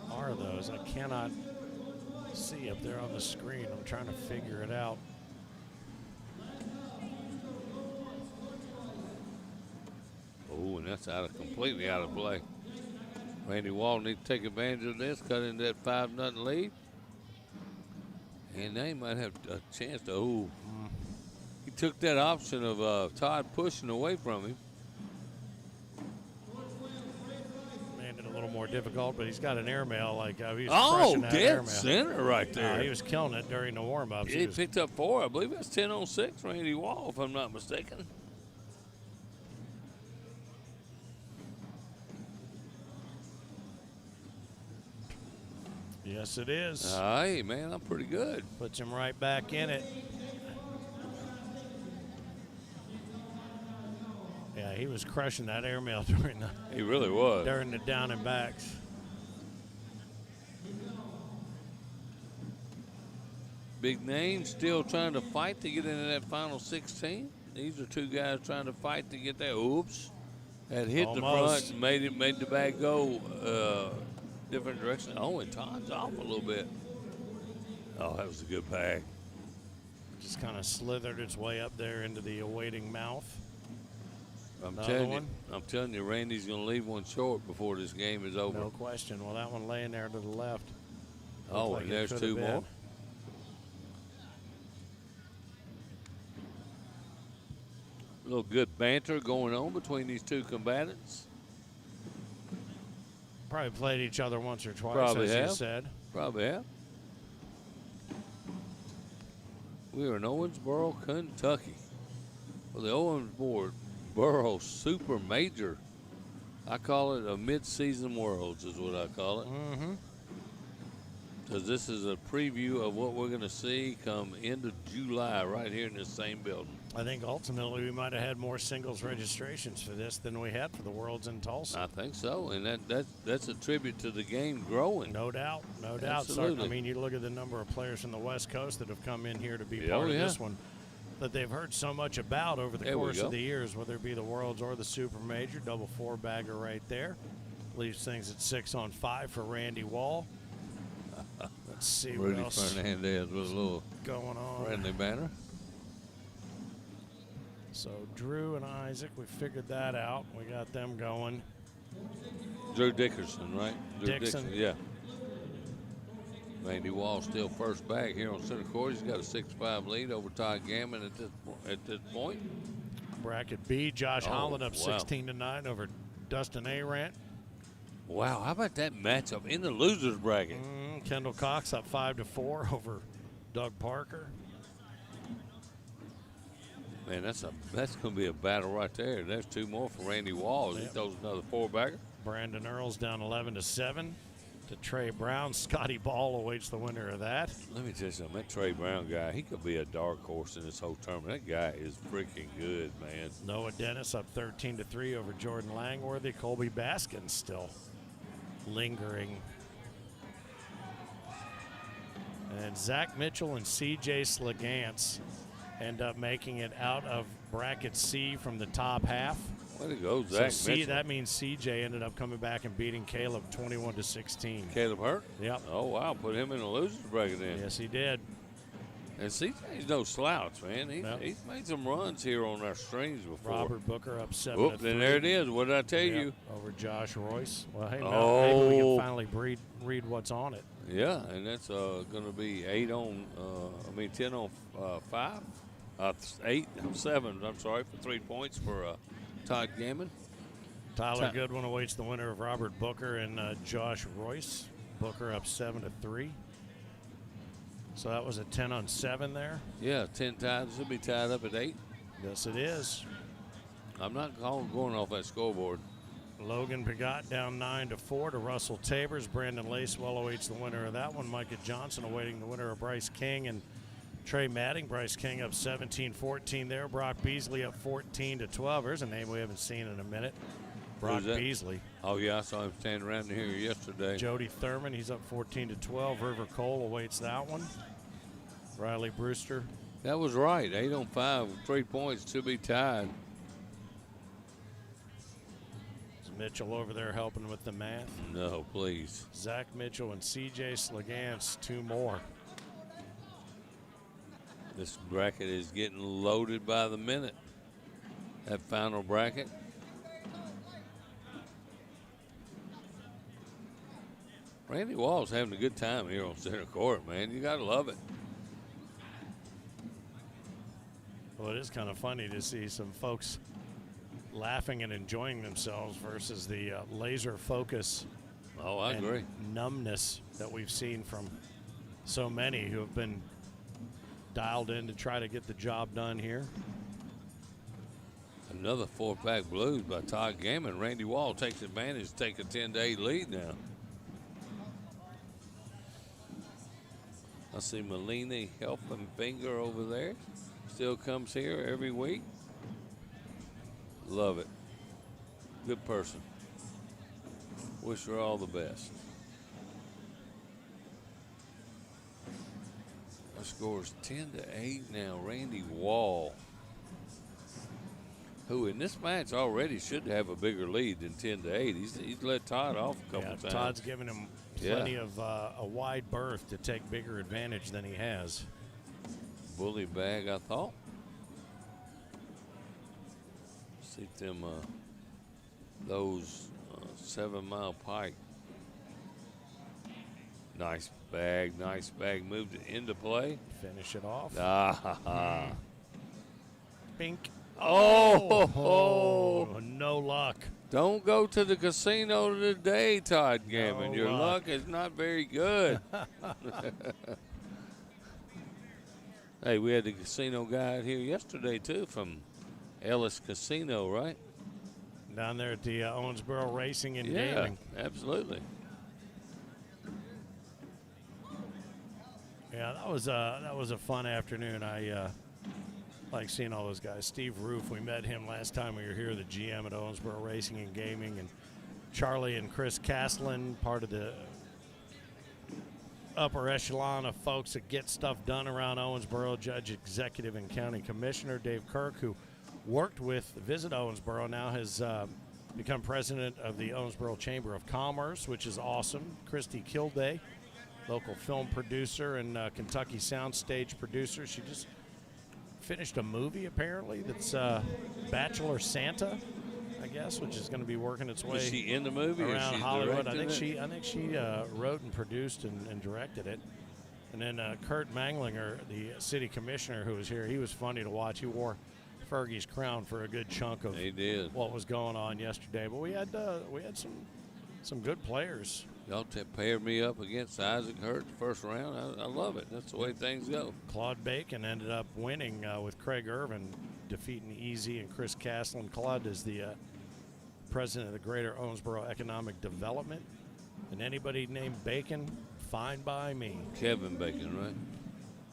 Speaker 1: What are those? I cannot see up there on the screen. I'm trying to figure it out.
Speaker 2: Oh, and that's completely out of play. Randy Wall needs to take advantage of this, cut into that 5-0 lead. And they might have a chance to, he took that option of Todd pushing away from him.
Speaker 1: Made it a little more difficult, but he's got an airmail like he was
Speaker 2: oh,
Speaker 1: that
Speaker 2: dead
Speaker 1: airmail.
Speaker 2: center right there.
Speaker 1: He was killing it during the warm-ups.
Speaker 2: He picked up 4. I believe that's 10 on 6, Randy Wall, if I'm not mistaken.
Speaker 1: Yes, it is.
Speaker 2: Hey, man, I'm pretty good.
Speaker 1: Puts him right back in it. Yeah, he was crushing that airmail
Speaker 2: He really was.
Speaker 1: during the down and backs.
Speaker 2: Big name still trying to fight to get into that final 16. These are two guys trying to fight to get there. Oops. That hit the
Speaker 1: Almost.
Speaker 2: front and made the bag go different direction. Oh, and Todd's off a little bit. Oh, that was a good bag.
Speaker 1: Just kind of slithered its way up there into the awaiting mouth.
Speaker 2: I'm
Speaker 1: Another
Speaker 2: telling you, Randy's going to leave one short before this game is over.
Speaker 1: No question. Well, that one laying there to the left.
Speaker 2: Oh,
Speaker 1: Looked
Speaker 2: and
Speaker 1: like it
Speaker 2: there's
Speaker 1: could
Speaker 2: two
Speaker 1: have
Speaker 2: more.
Speaker 1: been.
Speaker 2: A little good banter going on between these two combatants.
Speaker 1: Probably played each other once or twice,
Speaker 2: Probably
Speaker 1: as
Speaker 2: have.
Speaker 1: you said.
Speaker 2: Probably have. We are in Owensboro, Kentucky. For the Owensboro Super Major. I call it a mid-season Worlds is what I call it.
Speaker 1: Mm-hmm.
Speaker 2: Because this is a preview of what we're going to see come end of July right here in this same building.
Speaker 1: I think ultimately we might have had more singles registrations for this than we had for the Worlds in Tulsa.
Speaker 2: I think so, and that's a tribute to the game growing.
Speaker 1: No doubt, no doubt.
Speaker 2: Absolutely.
Speaker 1: I mean, you look at the number of players from the West Coast that have come in here to be
Speaker 2: Yeah,
Speaker 1: part
Speaker 2: oh,
Speaker 1: of
Speaker 2: yeah.
Speaker 1: this one that they've heard so much about over the
Speaker 2: There we
Speaker 1: course
Speaker 2: go.
Speaker 1: of the years, whether it be the Worlds or the Super Major. Double four-bagger right there. Leaves things at 6-on-5 for Randy Wall. Let's see
Speaker 2: Rudy
Speaker 1: what else
Speaker 2: Fernandez with a little
Speaker 1: going on.
Speaker 2: friendly banner.
Speaker 1: So Drew and Isaac, we figured that out. We got them going.
Speaker 2: Drew Dickerson, right? Drew
Speaker 1: Dixon.
Speaker 2: Yeah. Randy Wall still first back here on center court. He's got a 6-5 lead over Todd Gammon at this point.
Speaker 1: Bracket B, Josh
Speaker 2: Oh,
Speaker 1: Holland up
Speaker 2: wow.
Speaker 1: 16-9 over Dustin Arant.
Speaker 2: Wow, how about that matchup in the losers bracket?
Speaker 1: Kendall Cox up 5-4 over Doug Parker.
Speaker 2: Man, that's going to be a battle right there. There's two more for Randy Wall. He
Speaker 1: Yep.
Speaker 2: throws another four-bagger.
Speaker 1: Brandon Earls down 11-7 to Trey Brown. Scotty Ball awaits the winner of that.
Speaker 2: Let me tell you something. That Trey Brown guy, he could be a dark horse in this whole tournament. That guy is freaking good, man.
Speaker 1: Noah Dennis up 13-3 over Jordan Langworthy. Colby Baskins still lingering. And Zach Mitchell and CJ Slegance end up making it out of bracket C from the top half.
Speaker 2: Way to go,
Speaker 1: So
Speaker 2: Zach Mitchell.
Speaker 1: that means CJ ended up coming back and beating Caleb 21-16.
Speaker 2: Caleb Hurt?
Speaker 1: Yep.
Speaker 2: Oh, wow. Put him in the losers bracket then.
Speaker 1: Yes, he did.
Speaker 2: And CJ's no slouch, man. He's made some runs here on our streams before.
Speaker 1: Robert Booker up 7-3.
Speaker 2: Whoop, then there it is. What did I tell you?
Speaker 1: Over Josh Royce. Well, hey, maybe we
Speaker 2: Oh.
Speaker 1: can finally read what's on it.
Speaker 2: Yeah, and that's going to be 10 on 5. 8 on 7, I'm sorry, for 3 points for Todd Gammon.
Speaker 1: Tyler Goodwin awaits the winner of Robert Booker and Josh Royce. Booker up 7-3. So that was a 10-on-7 there.
Speaker 2: Yeah, 10 times. It'll be tied up at 8.
Speaker 1: Yes, it is.
Speaker 2: I'm not going off that scoreboard.
Speaker 1: Logan Pigot down 9-4 to Russell Tabers. Brandon Lacewell awaits the winner of that one. Micah Johnson awaiting the winner of Bryce King and Trey Madding. Bryce King up 17-14 there. Brock Beasley up 14-12. There's a name we haven't seen in a minute. Brock
Speaker 2: Who's that?
Speaker 1: Beasley.
Speaker 2: Oh, yeah, I saw him standing around here yesterday.
Speaker 1: Jody Thurman, he's up 14-12. River Cole awaits that one. Riley Brewster.
Speaker 2: That was right. 8 on 5 with 3 points to be tied.
Speaker 1: Is Mitchell over there helping with the math?
Speaker 2: No, please.
Speaker 1: Zach Mitchell and CJ Slegance, 2 more.
Speaker 2: This bracket is getting loaded by the minute. That final bracket. Randy Wall's having a good time here on center court, man. You got to love it.
Speaker 1: Well, it is kind of funny to see some folks laughing and enjoying themselves versus the laser focus
Speaker 2: Oh, I
Speaker 1: and
Speaker 2: agree.
Speaker 1: numbness that we've seen from so many who have been dialed in to try to get the job done here.
Speaker 2: Another 4-pack blues by Todd Gammon. Randy Wall takes advantage to take a 10-8 lead now. I see Melina helping Finger over there. Still comes here every week. Love it. Good person. Wish her all the best. Our score is 10-8 now. Randy Wall, who in this match already should have a bigger lead than 10-8. He's let Todd off a couple times.
Speaker 1: Todd's giving him plenty of a wide berth to take bigger advantage than he has.
Speaker 2: Bully bag, I thought. See them, those 7 Mile Pike. Nice bag. Moved it into play.
Speaker 1: Finish it off. Bink.
Speaker 2: Oh,
Speaker 1: no luck.
Speaker 2: Don't go to the casino today, Todd Gammon.
Speaker 1: No
Speaker 2: Your
Speaker 1: luck.
Speaker 2: luck is not very good. Hey, we had the casino guy out here yesterday, too, from Ellis Casino, right?
Speaker 1: Down there at the Owensboro Racing and
Speaker 2: Yeah,
Speaker 1: Gaming.
Speaker 2: absolutely.
Speaker 1: Yeah, that was a fun afternoon. I like seeing all those guys. Steve Roof, we met him last time we were here, the GM at Owensboro Racing and Gaming, and Charlie and Chris Castlin, part of the upper echelon of folks that get stuff done around Owensboro. Judge, Executive, and County Commissioner Dave Kirk, who worked with Visit Owensboro, now has become president of the Owensboro Chamber of Commerce, which is awesome. Christy Kilday, local film producer and Kentucky soundstage producer. She just finished a movie, apparently, that's Bachelor Santa, I guess, which is going to be working its way
Speaker 2: Is she in the movie
Speaker 1: around
Speaker 2: or
Speaker 1: Hollywood. I
Speaker 2: directing
Speaker 1: think she wrote and produced and directed it. And then Kurt Manglinger, the city commissioner who was here, he was funny to watch. He wore Fergie's crown for a good chunk of
Speaker 2: He did.
Speaker 1: what was going on yesterday. But we had some good players.
Speaker 2: Y'all paired me up against Isaac Hurt the first round. I love it. That's the way things go.
Speaker 1: Claude Bacon ended up winning with Craig Irvin, defeating Easy and Chris Castlin. Claude is the president of the Greater Owensboro Economic Development. And anybody named Bacon, fine by me.
Speaker 2: Kevin Bacon, right?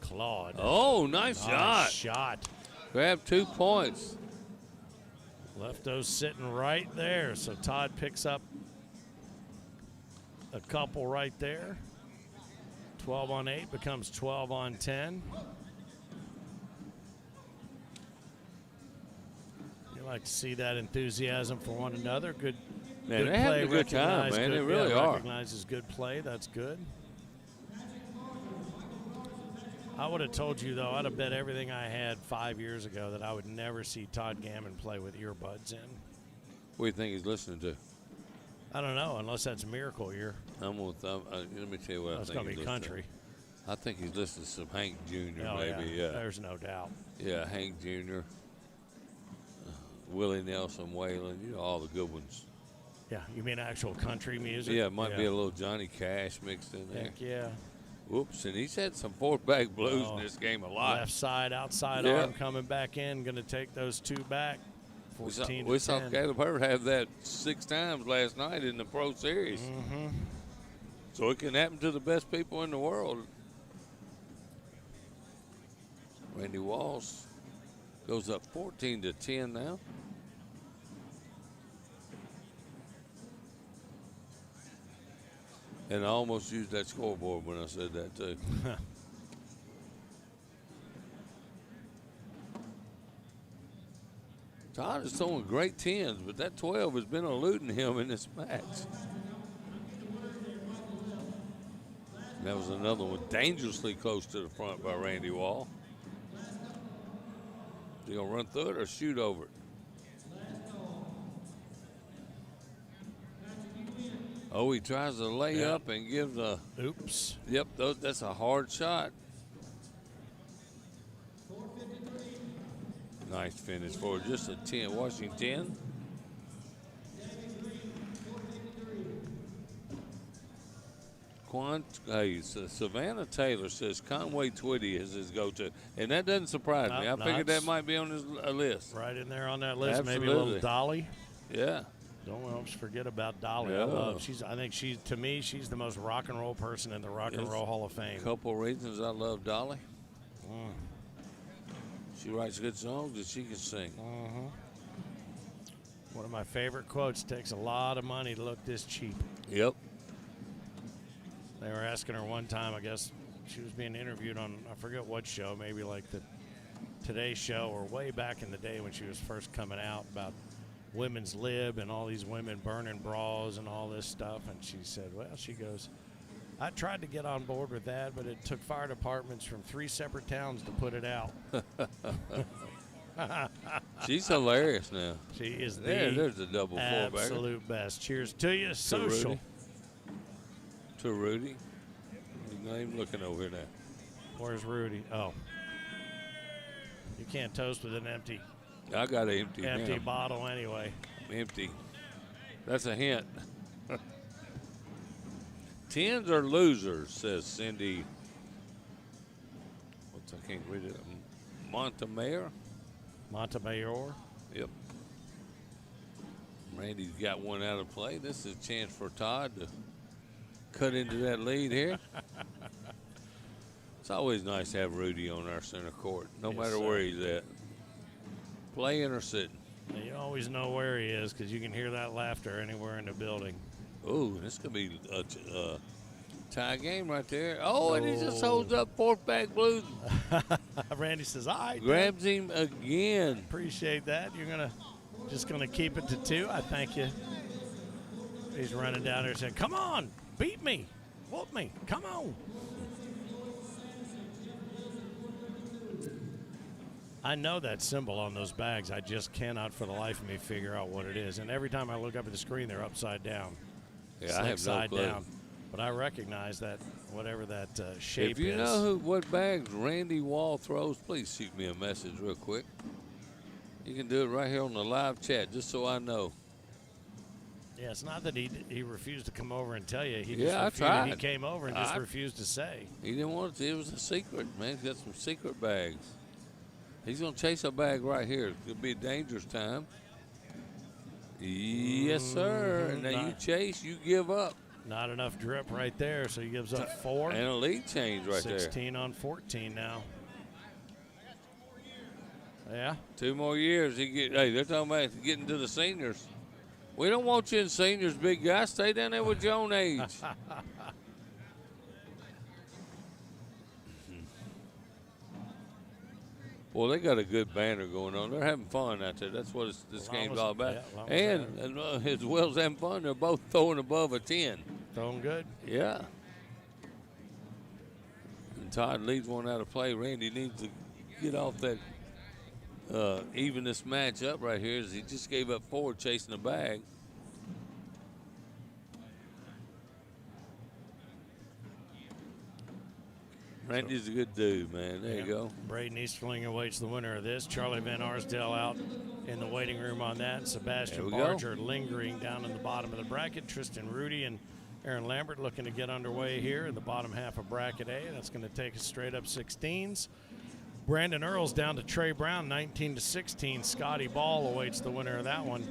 Speaker 1: Claude.
Speaker 2: Oh, nice
Speaker 1: shot.
Speaker 2: Grab 2 points.
Speaker 1: Left those sitting right there. So Todd picks up a couple right there. 12 on 8 becomes 12 on 10. You like to see that enthusiasm for one another. Good,
Speaker 2: Man,
Speaker 1: good
Speaker 2: they're
Speaker 1: play.
Speaker 2: having a good time,
Speaker 1: Recognize
Speaker 2: man.
Speaker 1: good-
Speaker 2: They really
Speaker 1: yeah,
Speaker 2: are.
Speaker 1: Recognizes good play. That's good. I would have told you, though, I'd have bet everything I had 5 years ago that I would never see Todd Gammon play with earbuds in.
Speaker 2: What do you think he's listening to?
Speaker 1: I don't know, unless that's Miracle Year.
Speaker 2: Let me tell you what I
Speaker 1: That's
Speaker 2: think
Speaker 1: going to
Speaker 2: he's
Speaker 1: be
Speaker 2: listening
Speaker 1: country.
Speaker 2: to. I think he's listening to some Hank Jr.
Speaker 1: Oh,
Speaker 2: maybe.
Speaker 1: yeah.
Speaker 2: Yeah.
Speaker 1: There's no doubt.
Speaker 2: Yeah, Hank Jr., Willie Nelson, Waylon, you know, all the good ones.
Speaker 1: Yeah, you mean actual country music?
Speaker 2: Yeah, it might be a little Johnny Cash mixed in there.
Speaker 1: Heck yeah.
Speaker 2: Whoops, and he's had some fourth back blues
Speaker 1: Oh,
Speaker 2: in this game a lot.
Speaker 1: Left side, outside
Speaker 2: Yeah.
Speaker 1: arm coming back in. Going to take those two back. 14
Speaker 2: We
Speaker 1: to
Speaker 2: saw
Speaker 1: 10.
Speaker 2: Caleb Hurd have that 6 times last night in the Pro Series.
Speaker 1: Mm-hmm.
Speaker 2: So it can happen to the best people in the world. Randy Walls goes up 14 to 10 now. And I almost used that scoreboard when I said that too. Todd is throwing great 10s, but that 12 has been eluding him in this match. That was another one dangerously close to the front by Randy Wall. Is he going to run through it or shoot over it? Oh, he tries to lay up and gives a.
Speaker 1: Oops.
Speaker 2: Yep, that's a hard shot. Nice finish for just a 10. Washington. Savannah Taylor says Conway Twitty is his go-to, and that doesn't surprise me. I figured that might be on his list.
Speaker 1: Right in there on that list.
Speaker 2: Absolutely.
Speaker 1: Maybe a little Dolly.
Speaker 2: Yeah.
Speaker 1: Don't forget about Dolly.
Speaker 2: Yeah.
Speaker 1: I think to me, she's the most rock and roll person in the Rock and Roll Hall of Fame.
Speaker 2: A couple reasons I love Dolly. She writes good songs and she can sing.
Speaker 1: One of my favorite quotes: "Takes a lot of money to look this cheap."
Speaker 2: Yep.
Speaker 1: They were asking her one time, I guess she was being interviewed on, I forget what show, maybe like the Today Show or way back in the day when she was first coming out, about women's lib and all these women burning bras and all this stuff. And she said, well, she goes, I tried to get on board with that, but it took fire departments from 3 separate towns to put it out.
Speaker 2: She's hilarious now.
Speaker 1: She is
Speaker 2: There's the double four-bagger.
Speaker 1: absolute best. Cheers to you. Social.
Speaker 2: To Rudy. He's not even looking over here now.
Speaker 1: Where's Rudy? Oh. You can't toast with an empty
Speaker 2: I got an empty now.
Speaker 1: bottle anyway.
Speaker 2: Empty. That's a hint. Tens are losers, says Cindy. I can't read it. Montemayor?
Speaker 1: Montemayor.
Speaker 2: Yep. Randy's got one out of play. This is a chance for Todd to cut into that lead here. It's always nice to have Rudy on our center court, no matter where he's at. Playing or sitting.
Speaker 1: You always know where he is because you can hear that laughter anywhere in the building.
Speaker 2: Ooh, this could be a tie game right there. Oh, and he just holds up fourth back blues.
Speaker 1: Randy says, "I
Speaker 2: grabs him again."
Speaker 1: Appreciate that. You're just gonna keep it to 2. I thank you. He's running down there saying, "Come on, beat me, whoop me, come on." I know that symbol on those bags. I just cannot for the life of me figure out what it is. And every time I look up at the screen, they're upside down.
Speaker 2: Yeah, I have no clue.
Speaker 1: Down. But I recognize that whatever that shape is.
Speaker 2: If you know what bags Randy Wall throws, please shoot me a message real quick. You can do it right here on the live chat, just so I know.
Speaker 1: Yeah, it's not that he refused to come over and tell you.
Speaker 2: I tried.
Speaker 1: He came over and just refused to say.
Speaker 2: He didn't want to. It was a secret, man. He's got some secret bags. He's going to chase a bag right here. It could be a dangerous time. Yes, sir. And then you chase, you give up.
Speaker 1: Not enough drip right there, so he gives up 4.
Speaker 2: And a lead change right
Speaker 1: 16 on 14 now. Yeah.
Speaker 2: 2 more years. Hey, they're talking about getting to the seniors. We don't want you in seniors, big guy. Stay down there with your own age. Well, they got a good banner going on. They're having fun out there. That's what this game's all about.
Speaker 1: Yeah,
Speaker 2: and as well as having fun, they're both throwing above a 10.
Speaker 1: Throwing good.
Speaker 2: Yeah. And Todd leads one out of play. Randy needs to get off that even this match up right here as he just gave up 4 chasing the bag. Randy's a good dude, man. There you go.
Speaker 1: Braden Easterling awaits the winner of this. Charlie Van Arsdale out in the waiting room on that. Sebastian Barger lingering down in the bottom of the bracket. Tristan Rudy and Aaron Lambert looking to get underway here in the bottom half of bracket A. That's going to take us straight up 16s. Brandon Earls down to Trey Brown, 19-16. Scotty Ball awaits the winner of that one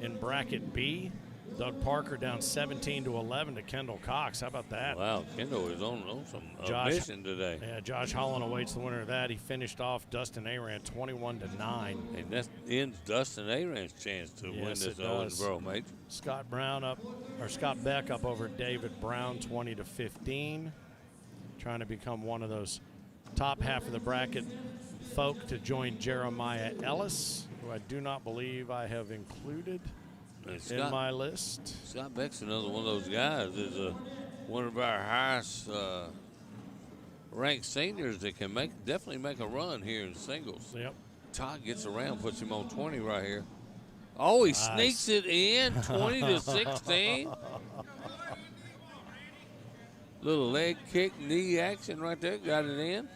Speaker 1: in bracket B. Doug Parker down 17-11 to Kendall Cox. How about that?
Speaker 2: Wow, Kendall is on some mission today.
Speaker 1: Yeah, Josh Holland awaits the winner of that. He finished off Dustin Aran 21-9.
Speaker 2: And that ends Dustin Aran's chance to win this Owensboro Major.
Speaker 1: Scott Beck up over David Brown 20-15. Trying to become one of those top half of the bracket folk to join Jeremiah Ellis, who I do not believe I have included in my list.
Speaker 2: Scott Beck's another one of those guys. Is one of our highest ranked seniors that can definitely make a run here in singles.
Speaker 1: Yep.
Speaker 2: Todd gets around, puts him on 20 right here. Oh, he sneaks it in, 20-16. Little leg kick, knee action right there, got it in.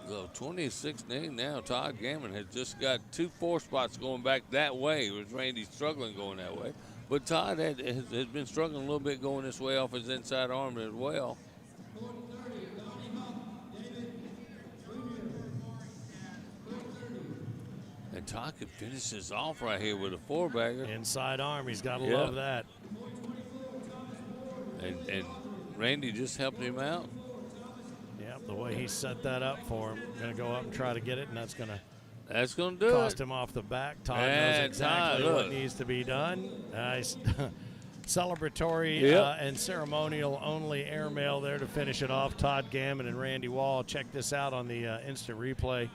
Speaker 2: So 20-16 now. Todd Gammon has just got 2 4 spots going back that way. It was Randy struggling going that way. But Todd has been struggling a little bit going this way off his inside arm as well. Todd could finish this off right here with a four-bagger.
Speaker 1: Inside arm, he's got to
Speaker 2: Yep.
Speaker 1: love that.
Speaker 2: And Randy just helped him out.
Speaker 1: Yeah, the way he set that up for him. Going to go up and try to get it, and that's going to
Speaker 2: do
Speaker 1: cost
Speaker 2: it.
Speaker 1: him off the back. Todd
Speaker 2: Yeah,
Speaker 1: knows exactly
Speaker 2: Todd,
Speaker 1: what
Speaker 2: look.
Speaker 1: needs to be done. Nice. Celebratory
Speaker 2: Yep.
Speaker 1: and ceremonial only airmail there to finish it off. Todd Gammon and Randy Wall. Check this out on the instant replay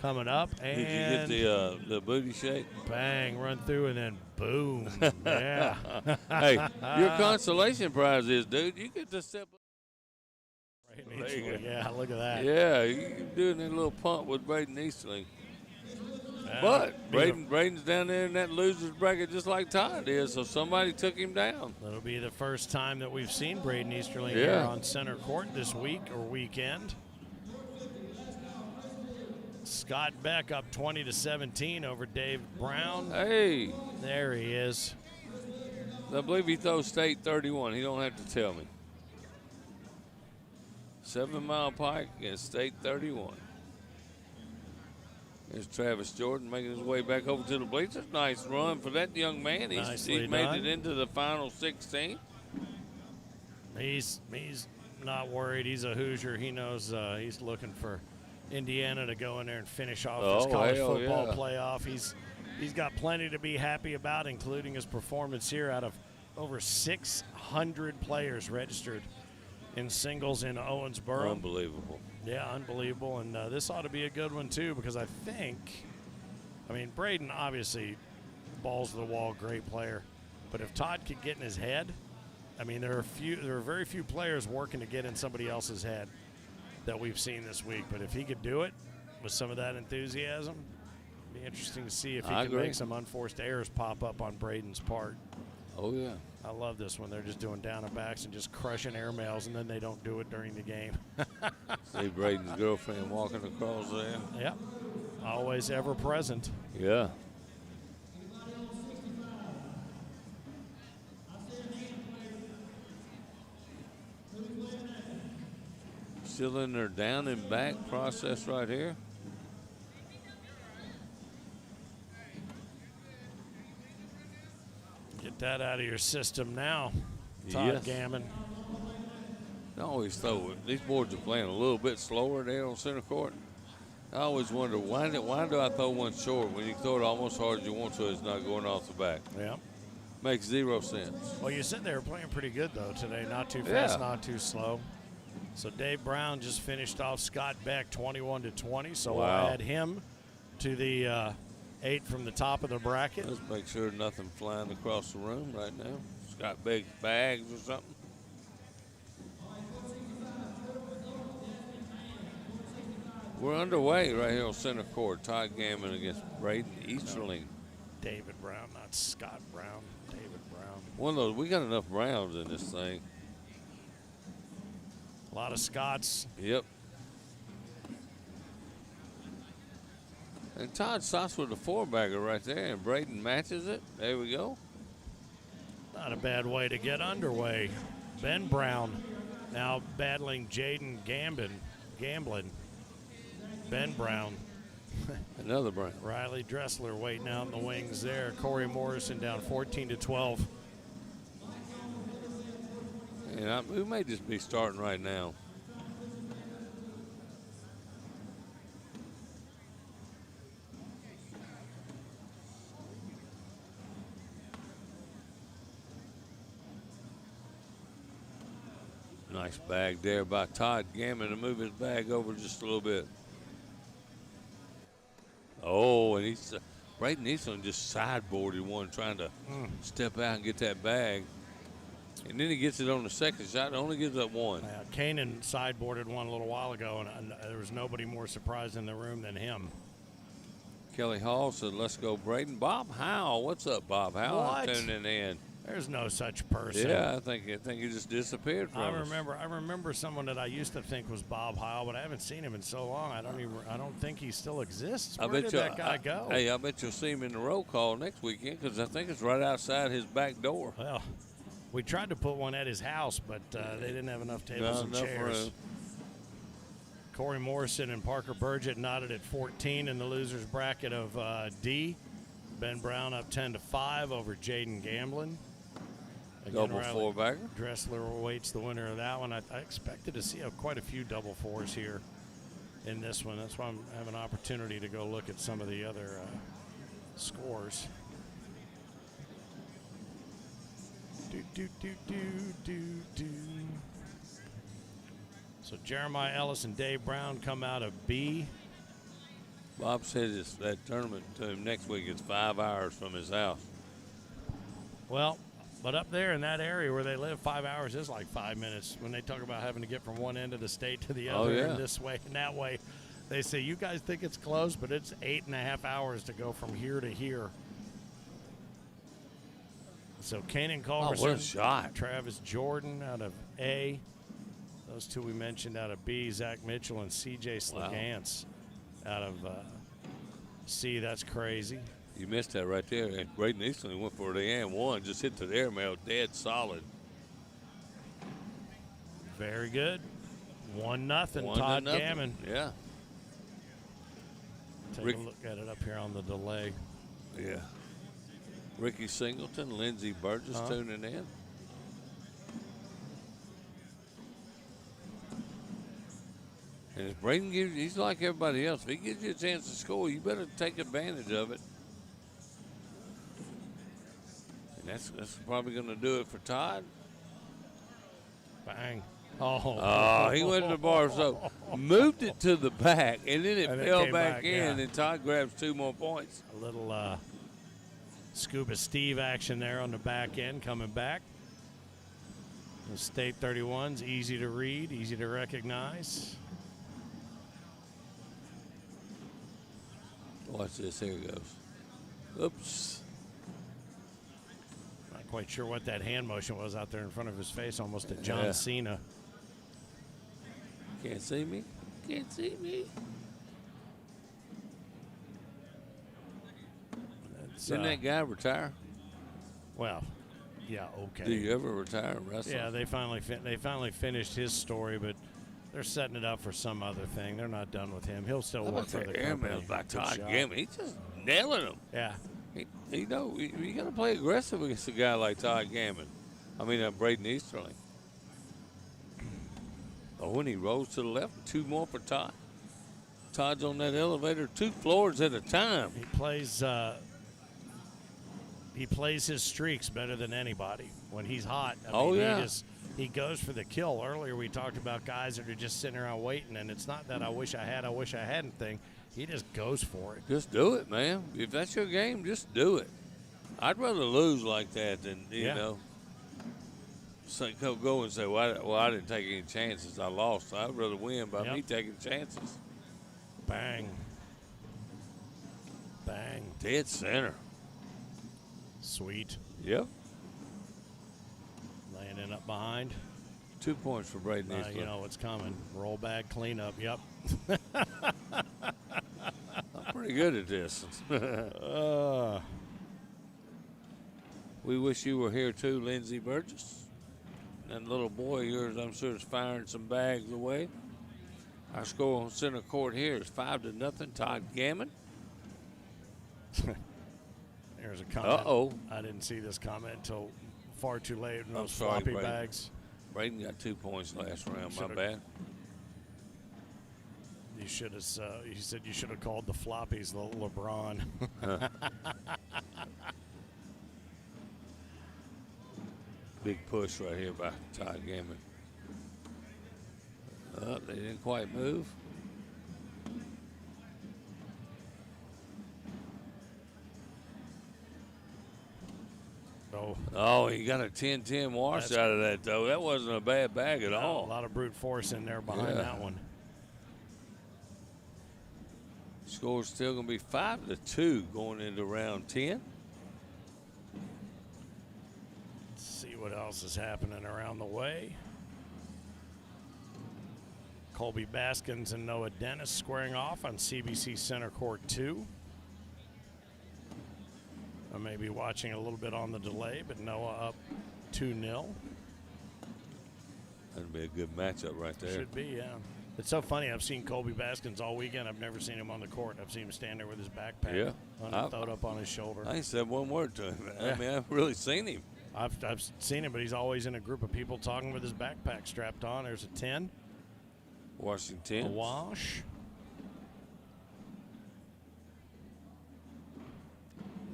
Speaker 1: coming up. And
Speaker 2: Did you get the booty shake?
Speaker 1: bang, run through, and then boom. Yeah.
Speaker 2: Hey, your consolation prize is, dude, you get to step up.
Speaker 1: Right,
Speaker 2: There you go.
Speaker 1: yeah, look at that.
Speaker 2: Yeah, you're doing that little pump with Braden Easterling. But Braden's down there in that loser's bracket just like Todd is, so somebody took him down.
Speaker 1: That'll be the first time that we've seen Braden Easterling
Speaker 2: Yeah.
Speaker 1: here on center court this week or weekend. Scott Beck up 20-17 over Dave Brown.
Speaker 2: Hey,
Speaker 1: There he is.
Speaker 2: I believe he throws state 31. He don't have to tell me. 7 Mile Pike against state 31. There's Travis Jordan making his way back over to the bleachers. Nice run for that young man.
Speaker 1: Nicely
Speaker 2: He's made
Speaker 1: done.
Speaker 2: it into the final 16.
Speaker 1: He's not worried. He's a Hoosier. He knows he's looking for Indiana to go in there and finish off this
Speaker 2: Oh,
Speaker 1: college
Speaker 2: hell
Speaker 1: football
Speaker 2: yeah.
Speaker 1: playoff. He's got plenty to be happy about, including his performance here. Out of over 600 players registered in singles in Owensboro.
Speaker 2: Unbelievable.
Speaker 1: Yeah, unbelievable. And this ought to be a good one, too, because I mean, Braden obviously balls to the wall, great player. But if Todd could get in his head, I mean, there are very few players working to get in somebody else's head that we've seen this week. But if he could do it with some of that enthusiasm, it'd be interesting to see if he
Speaker 2: I
Speaker 1: can
Speaker 2: agree.
Speaker 1: make some unforced errors pop up on Braden's part.
Speaker 2: Oh, yeah.
Speaker 1: I love this one. They're just doing down and backs and just crushing airmails, and then they don't do it during the game.
Speaker 2: See Braden's girlfriend walking across there.
Speaker 1: Yep. Always ever present.
Speaker 2: Yeah. Still in their down and back process right here.
Speaker 1: Get that out of your system now, Todd
Speaker 2: Yes.
Speaker 1: Gammon.
Speaker 2: I always throw it. These boards are playing a little bit slower there on center court. I always wonder why do I throw one short when you throw it almost hard as you want to? It's not going off the back.
Speaker 1: Yeah.
Speaker 2: Makes zero sense.
Speaker 1: Well, you said they were playing pretty good, though, today. Not too fast,
Speaker 2: Yeah.
Speaker 1: not too slow. So Dave Brown just finished off Scott Beck 21-20. So
Speaker 2: Wow.
Speaker 1: we'll add him to the 8 from the top of the bracket.
Speaker 2: Let's make sure nothing flying across the room right now. Scott Begg's bags or something. We're underway right here on center court. Todd Gammon against Braden Easterling.
Speaker 1: David Brown, not Scott Brown. David Brown.
Speaker 2: One of those. We got enough Browns in this thing.
Speaker 1: A lot of Scots.
Speaker 2: Yep. And Todd stops with the four-bagger right there, and Braden matches it. There we go.
Speaker 1: Not a bad way to get underway. Ben Brown now battling Jaden Gamblin. Ben Brown.
Speaker 2: Another Brown.
Speaker 1: Riley Dressler waiting out in the wings there. Corey Morrison down 14-12.
Speaker 2: And we may just be starting right now. Nice bag there by Todd Gammon to move his bag over just a little bit. Oh, and Braden Easterling just sideboarded one trying to step out and get that bag. And then he gets it on the second shot, only gives up one.
Speaker 1: Kanan sideboarded one a little while ago, and there was nobody more surprised in the room than him.
Speaker 2: Kelly Hall said, let's go, Braden. Bob Howell, what's up, Bob Howell?
Speaker 1: What?
Speaker 2: Tuning in.
Speaker 1: There's no such person.
Speaker 2: Yeah, I think he just disappeared from us.
Speaker 1: I remember someone that I used to think was Bob Howell, but I haven't seen him in so long. I don't think he still exists. Where did that guy go?
Speaker 2: Hey, I bet you'll see him in the roll call next weekend because I think it's right outside his back door.
Speaker 1: Well, we tried to put one at his house, but they didn't have enough tables
Speaker 2: Not
Speaker 1: and
Speaker 2: enough
Speaker 1: chairs.
Speaker 2: room.
Speaker 1: Corey Morrison and Parker Burgett knotted at 14 in the losers bracket of D. Ben Brown up 10-5 over Jaden Gamblin. Again,
Speaker 2: Double
Speaker 1: Riley
Speaker 2: four-bagger.
Speaker 1: Dressler awaits the winner of that one. I expected to see quite a few double fours here in this one. That's why I'm having an opportunity to go look at some of the other scores. So Jeremiah Ellis and Dave Brown come out of B.
Speaker 2: Bob said that tournament to him next week is 5 hours from his house.
Speaker 1: Well, but up there in that area where they live, 5 hours is like 5 minutes. When they talk about having to get from one end of the state to the other, and this way and that way, they say, you guys think it's close, but it's 8.5 hours to go from here to here. So Kanan Culbertson,
Speaker 2: what a shot.
Speaker 1: Travis Jordan out of A. Those two we mentioned out of B. Zach Mitchell and C.J. Slegance out of C. That's crazy.
Speaker 2: You missed that right there. And Braden Easterling went for the and one, just hit the airmail, dead solid.
Speaker 1: Very good. 1-0. Todd Gammon.
Speaker 2: Yeah.
Speaker 1: Take a look at it up here on the delay.
Speaker 2: Yeah. Ricky Singleton, Lindsey Burgess tuning in. And if Braden gives, he's like everybody else. If he gives you a chance to score, you better take advantage of it. And that's probably going to do it for Todd.
Speaker 1: Bang. Oh,
Speaker 2: he went to the bar, so moved it to the back, and then it fell back in, and Todd grabs 2 more points.
Speaker 1: A little Scuba Steve action there on the back end coming back. The State 31's easy to read, easy to recognize.
Speaker 2: Watch this. Here it goes. Oops.
Speaker 1: Not quite sure what that hand motion was out there in front of his face, almost a John Cena.
Speaker 2: Can't see me? Can't see me. Didn't that guy retire?
Speaker 1: Well, yeah, okay.
Speaker 2: Do you ever retire and wrestle?
Speaker 1: Yeah, they finally finished his story, but they're setting it up for some other thing. They're not done with him. He'll still work for the company.
Speaker 2: By Todd Gammon. He's just nailing him.
Speaker 1: Yeah.
Speaker 2: You got to play aggressive against a guy like Todd Gammon. I mean, Braden Easterling. Oh, when he rolls to the left, 2 more for Todd. Todd's on that elevator 2 floors at a time.
Speaker 1: He plays his streaks better than anybody when he's hot. He goes for the kill. Earlier we talked about guys that are just sitting around waiting, and it's not that I wish I hadn't thing. He just goes for it.
Speaker 2: Just do it, man. If that's your game, just do it. I'd rather lose like that than, you know, go and say, well, I didn't take any chances. I lost. I'd rather win by me taking chances.
Speaker 1: Bang. Bang.
Speaker 2: Dead center.
Speaker 1: Sweet.
Speaker 2: Yep.
Speaker 1: Laying it up behind.
Speaker 2: 2 points for Braden Easterling.
Speaker 1: You know what's coming. Roll back, cleanup. Yep.
Speaker 2: I'm pretty good at this. We wish you were here too, Lindsey Burgess. That little boy of yours, I'm sure, is firing some bags away. Our score on center court here is 5-0. Todd Gammon.
Speaker 1: There's a comment.
Speaker 2: Uh-oh.
Speaker 1: I didn't see this comment until far too late.
Speaker 2: I'm
Speaker 1: Those
Speaker 2: sorry,
Speaker 1: floppy
Speaker 2: Braden.
Speaker 1: bags.
Speaker 2: Braden got 2 points last round. My bad.
Speaker 1: You should have. He said you should have called the floppies the LeBron.
Speaker 2: Big push right here by Todd Gammon. They didn't quite move. Oh, he got a 10-10 wash out of that, though. That wasn't a bad bag at all.
Speaker 1: A lot of brute force in there behind that one.
Speaker 2: Score's still going to be 5-2 going into round 10.
Speaker 1: Let's see what else is happening around the way. Colby Baskins and Noah Dennis squaring off on CBC Center Court 2. I may be watching a little bit on the delay, but Noah up 2-0.
Speaker 2: That'd be a good matchup right there.
Speaker 1: Should be, yeah. It's so funny. I've seen Colby Baskins all weekend. I've never seen him on the court. I've seen him stand there with his backpack thrown up on his shoulder.
Speaker 2: I ain't said one word to him.
Speaker 1: Yeah.
Speaker 2: I mean, I've really seen him.
Speaker 1: I've seen him, but he's always in a group of people talking with his backpack strapped on. There's a 10.
Speaker 2: Washington.
Speaker 1: A wash.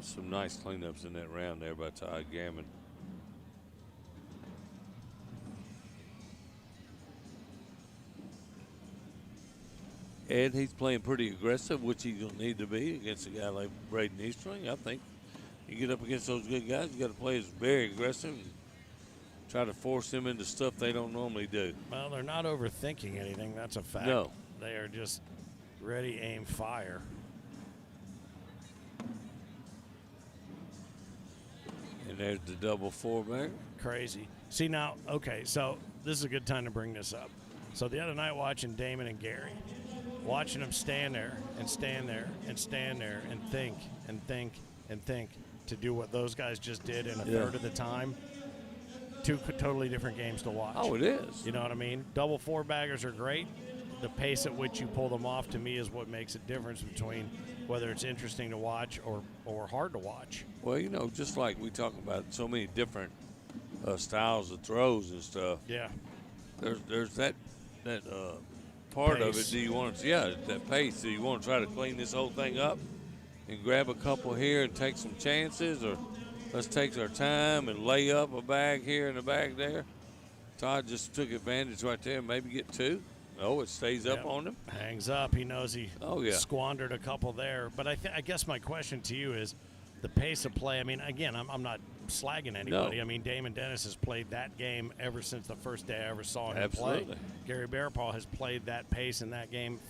Speaker 2: Some nice cleanups in that round there by Todd Gammon. Ed, he's playing pretty aggressive, which he's going to need to be against a guy like Braden Easterling. I think you get up against those good guys, you got to play as very aggressive and try to force them into stuff they don't normally do.
Speaker 1: Well, they're not overthinking anything. That's a fact.
Speaker 2: No.
Speaker 1: They are just ready, aim, fire.
Speaker 2: And there's the double four-back.
Speaker 1: Crazy. See, now, okay, so this is a good time to bring this up. So the other night watching Damon and Gary, watching them stand there and stand there and stand there and think and think and think to do what those guys just did in a third of the time, two totally different games to watch.
Speaker 2: Oh, it is.
Speaker 1: You know what I mean? Double four-baggers are great. The pace at which you pull them off, to me, is what makes a difference between whether it's interesting to watch or hard to watch.
Speaker 2: Well, you know, just like we talk about so many different styles of throws and stuff.
Speaker 1: Yeah.
Speaker 2: There's that part of it.
Speaker 1: Pace.
Speaker 2: Do you want to, that pace. Do you want to try to clean this whole thing up and grab a couple here and take some chances, or let's take our time and lay up a bag here and a bag there? Todd just took advantage right there and maybe get two. Oh, it stays up on him.
Speaker 1: Hangs up. He knows he squandered a couple there. But I guess my question to you is the pace of play. I mean, again, I'm not slagging anybody.
Speaker 2: No.
Speaker 1: I mean, Damon Dennis has played that game ever since the first day I ever saw him
Speaker 2: Absolutely.
Speaker 1: play. Gary Bearpaw has played that pace in that game.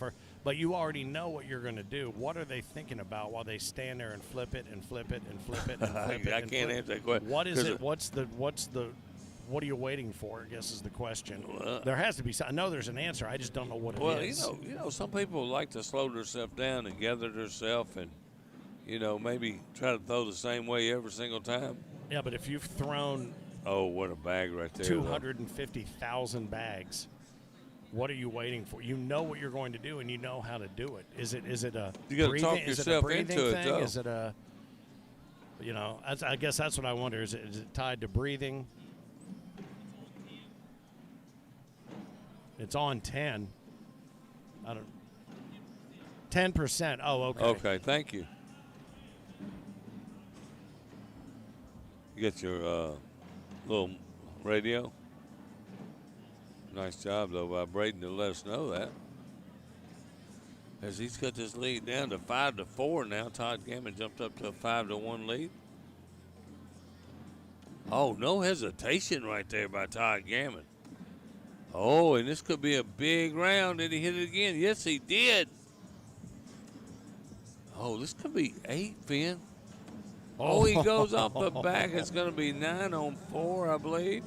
Speaker 1: But you already know what you're going to do. What are they thinking about while they stand there and flip it and flip it and flip it and flip it?
Speaker 2: I can't answer that question.
Speaker 1: What is it? What are you waiting for, I guess, is the question. There has to be some. I know there's an answer. I just don't know what it is.
Speaker 2: Well, you know, some people like to slow themselves down and gather themselves and, you know, maybe try to throw the same way every single time.
Speaker 1: Yeah, but if you've thrown
Speaker 2: what a bag right there.
Speaker 1: 250,000 bags, what are you waiting for? You know what you're going to do, and you know how to do it. Is it a
Speaker 2: you gotta
Speaker 1: breathing,
Speaker 2: talk yourself
Speaker 1: breathing
Speaker 2: into
Speaker 1: thing?
Speaker 2: it, though.
Speaker 1: Is it a, you know, I guess that's what I wonder. Is it tied to breathing? It's on 10. 10%. Oh, okay.
Speaker 2: Okay, thank you. You get your little radio. Nice job, though, by Braden to let us know that. As he's cut this lead down to 5-4 now, Todd Gammon jumped up to a 5-1 lead. Oh, no hesitation right there by Todd Gammon. Oh, and this could be a big round. Did he hit it again? Yes, he did. Oh, this could be 8, Finn. Oh, he goes off the back. It's going to be 9 on 4, I believe.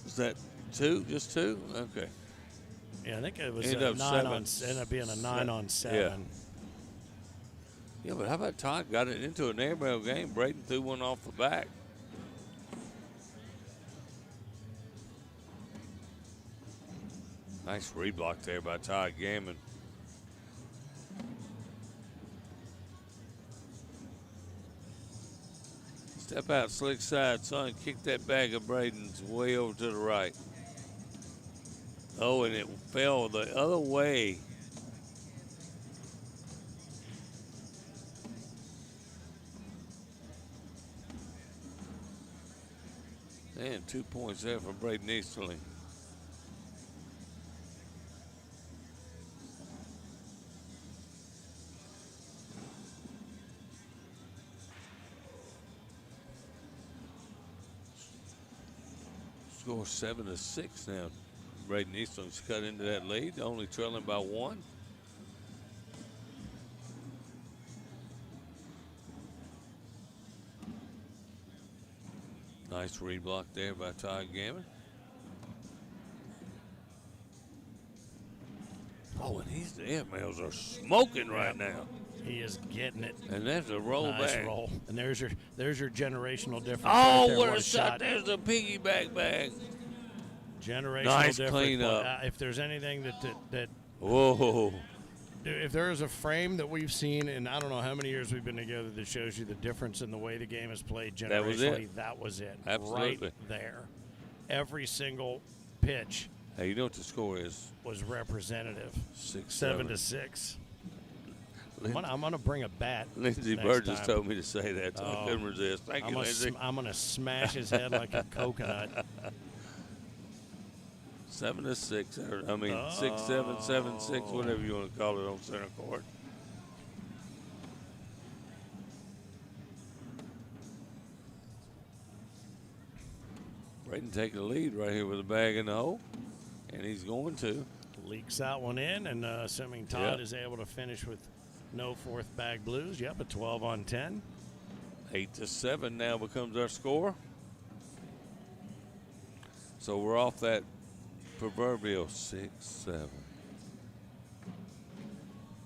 Speaker 2: Is that 2? Just 2? Okay.
Speaker 1: Yeah, I think it was
Speaker 2: Ended
Speaker 1: a
Speaker 2: up
Speaker 1: 9 on.
Speaker 2: seven.
Speaker 1: Ended up being a 9 on 7.
Speaker 2: Yeah. Yeah, but how about Todd got it into an airmail game? Braden threw one off the back. Nice reblock there by Todd Gammon. Step out, slick side, son. Kick that bag of Braden's way over to the right. Oh, and it fell the other way. And 2 points there for Braden Easterling. Score 7-6 now. Braden Eastling's cut into that lead, only trailing by 1. Nice reblock there by Todd Gammon. Oh, and the airmails are smoking right now.
Speaker 1: He is getting it.
Speaker 2: And that's a roll
Speaker 1: Nice
Speaker 2: back.
Speaker 1: roll. And there's your generational difference.
Speaker 2: Oh,
Speaker 1: right there.
Speaker 2: what a shot. There's a piggyback bag.
Speaker 1: Generational
Speaker 2: Nice
Speaker 1: difference.
Speaker 2: cleanup.
Speaker 1: If there's anything that
Speaker 2: Whoa.
Speaker 1: if there is a frame that we've seen in I don't know how many years we've been together that shows you the difference in the way the game is played generationally,
Speaker 2: That was it.
Speaker 1: that was it.
Speaker 2: Absolutely.
Speaker 1: Right there. Every single pitch
Speaker 2: Hey, you know what the score is?
Speaker 1: was representative.
Speaker 2: 6-7.
Speaker 1: 7-6. I'm gonna bring a bat.
Speaker 2: Lindsey
Speaker 1: next
Speaker 2: Burgess
Speaker 1: time.
Speaker 2: told me to say that, so I couldn't resist. Thank you, Lindsey.
Speaker 1: I'm gonna smash his head like a coconut.
Speaker 2: 7-6. I mean, 6-7, 7-6, whatever you want to call it on center court. Braden taking the lead right here with a bag in the hole, and he's going to.
Speaker 1: Leaks that one in, and assuming Todd
Speaker 2: Yep.
Speaker 1: is able to finish with no fourth bag blues. Yep, a 12 on 10.
Speaker 2: 8-7 now becomes our score. So we're off that proverbial 6-7.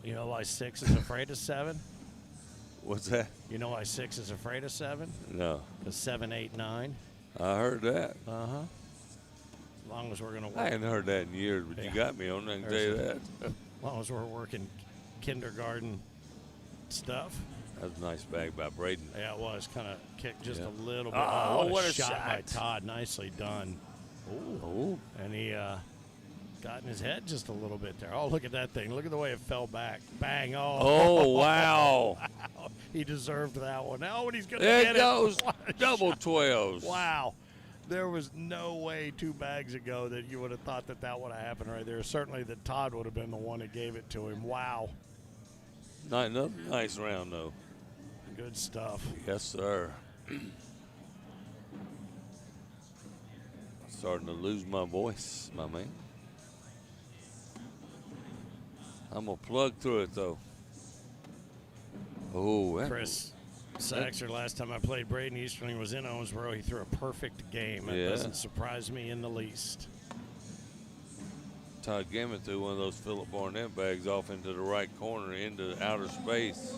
Speaker 1: You know why 6 is afraid of 7?
Speaker 2: What's that?
Speaker 1: You know why 6 is afraid of 7?
Speaker 2: No,
Speaker 1: Because 7, 8, 9.
Speaker 2: I heard that.
Speaker 1: As long as we're gonna
Speaker 2: I
Speaker 1: work,
Speaker 2: hadn't heard that in years, but you
Speaker 1: Yeah.
Speaker 2: got me on that. I can tell you that.
Speaker 1: as long as we're working kindergarten stuff.
Speaker 2: That was a nice bag by Braden.
Speaker 1: Yeah, it was kind of kicked just
Speaker 2: Yeah.
Speaker 1: a little bit.
Speaker 2: Oh, what a
Speaker 1: shot by
Speaker 2: shot.
Speaker 1: Todd! Nicely done.
Speaker 2: Oh,
Speaker 1: And he got in his head just a little bit there. Oh, look at that thing! Look at the way it fell back. Bang!
Speaker 2: oh wow.
Speaker 1: Wow. He deserved that one. Oh, and he's gonna
Speaker 2: There
Speaker 1: get
Speaker 2: it goes.
Speaker 1: What a
Speaker 2: Double
Speaker 1: shot.
Speaker 2: 12s.
Speaker 1: Wow. There was no way 2 bags ago that you would have thought that would have happened right there. Certainly that Todd would have been the one that gave it to him. Wow.
Speaker 2: Another nice round, though.
Speaker 1: Good stuff.
Speaker 2: Yes, sir. Starting to lose my voice, my man. I'm going to plug through it, though. Oh, that
Speaker 1: Chris Saxer, last time I played Braden Easterling was in Owensboro. He threw a perfect game. That
Speaker 2: Yeah.
Speaker 1: doesn't surprise me in the least.
Speaker 2: Todd Gammon threw one of those Philip Barnett bags off into the right corner, into outer space.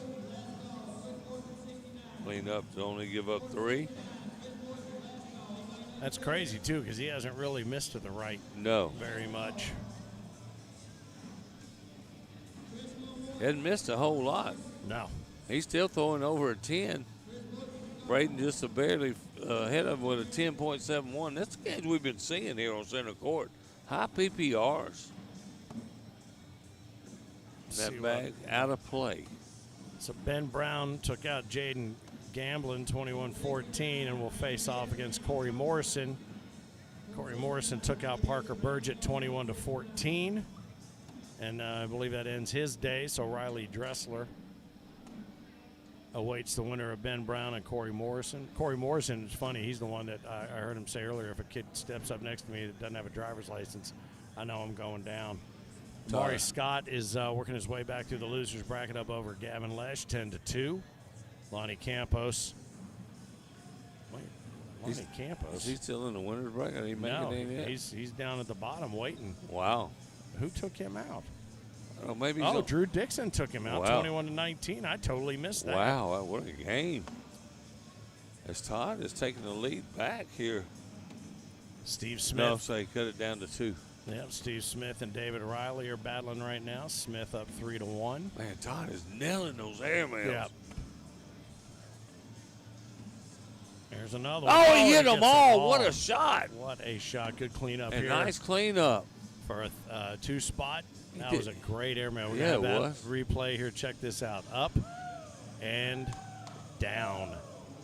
Speaker 2: Clean up to only give up 3.
Speaker 1: That's crazy, too, because he hasn't really missed to the right
Speaker 2: No.
Speaker 1: very much.
Speaker 2: Hadn't missed a whole lot.
Speaker 1: No.
Speaker 2: He's still throwing over a 10. Braden just barely ahead of him with a 10.71. That's the games we've been seeing here on center court. High PPRs.
Speaker 1: See
Speaker 2: That
Speaker 1: what-
Speaker 2: bag out of play.
Speaker 1: So Ben Brown took out Jaden Gamblin 21-14 and will face off against Corey Morrison. Corey Morrison took out Parker Burgett 21-14. And I believe that ends his day. So Riley Dressler awaits the winner of Ben Brown and Corey Morrison. Corey Morrison is funny. He's the one that I heard him say earlier, if a kid steps up next to me that doesn't have a driver's license, I know I'm going down. Maury Scott is working his way back through the losers bracket up over Gavin Lesh, 10-2. Lonnie Campos. Wait, Lonnie Campos?
Speaker 2: Is he still in the winner's bracket? He making
Speaker 1: No,
Speaker 2: it in yet?
Speaker 1: he's down at the bottom waiting.
Speaker 2: Wow.
Speaker 1: Who took him out?
Speaker 2: Oh, maybe he's
Speaker 1: Drew Dixon took him out,
Speaker 2: Wow.
Speaker 1: 21-19. I totally missed that.
Speaker 2: Wow, what a game. As Todd is taking the lead back here.
Speaker 1: Steve Smith.
Speaker 2: No, so he cut it down to 2.
Speaker 1: Yep, Steve Smith and David Riley are battling right now. Smith up 3-1.
Speaker 2: Man, Todd is nailing those airmails.
Speaker 1: Yep. There's another one.
Speaker 2: Oh, he hit
Speaker 1: gets
Speaker 2: them
Speaker 1: it
Speaker 2: all. What a shot.
Speaker 1: What a shot. Good cleanup
Speaker 2: And
Speaker 1: here.
Speaker 2: nice cleanup.
Speaker 1: For a 2-spot. That
Speaker 2: did.
Speaker 1: was a great airmail. We're
Speaker 2: Yeah,
Speaker 1: gonna
Speaker 2: it
Speaker 1: have that replay here. Check this out. Up and down.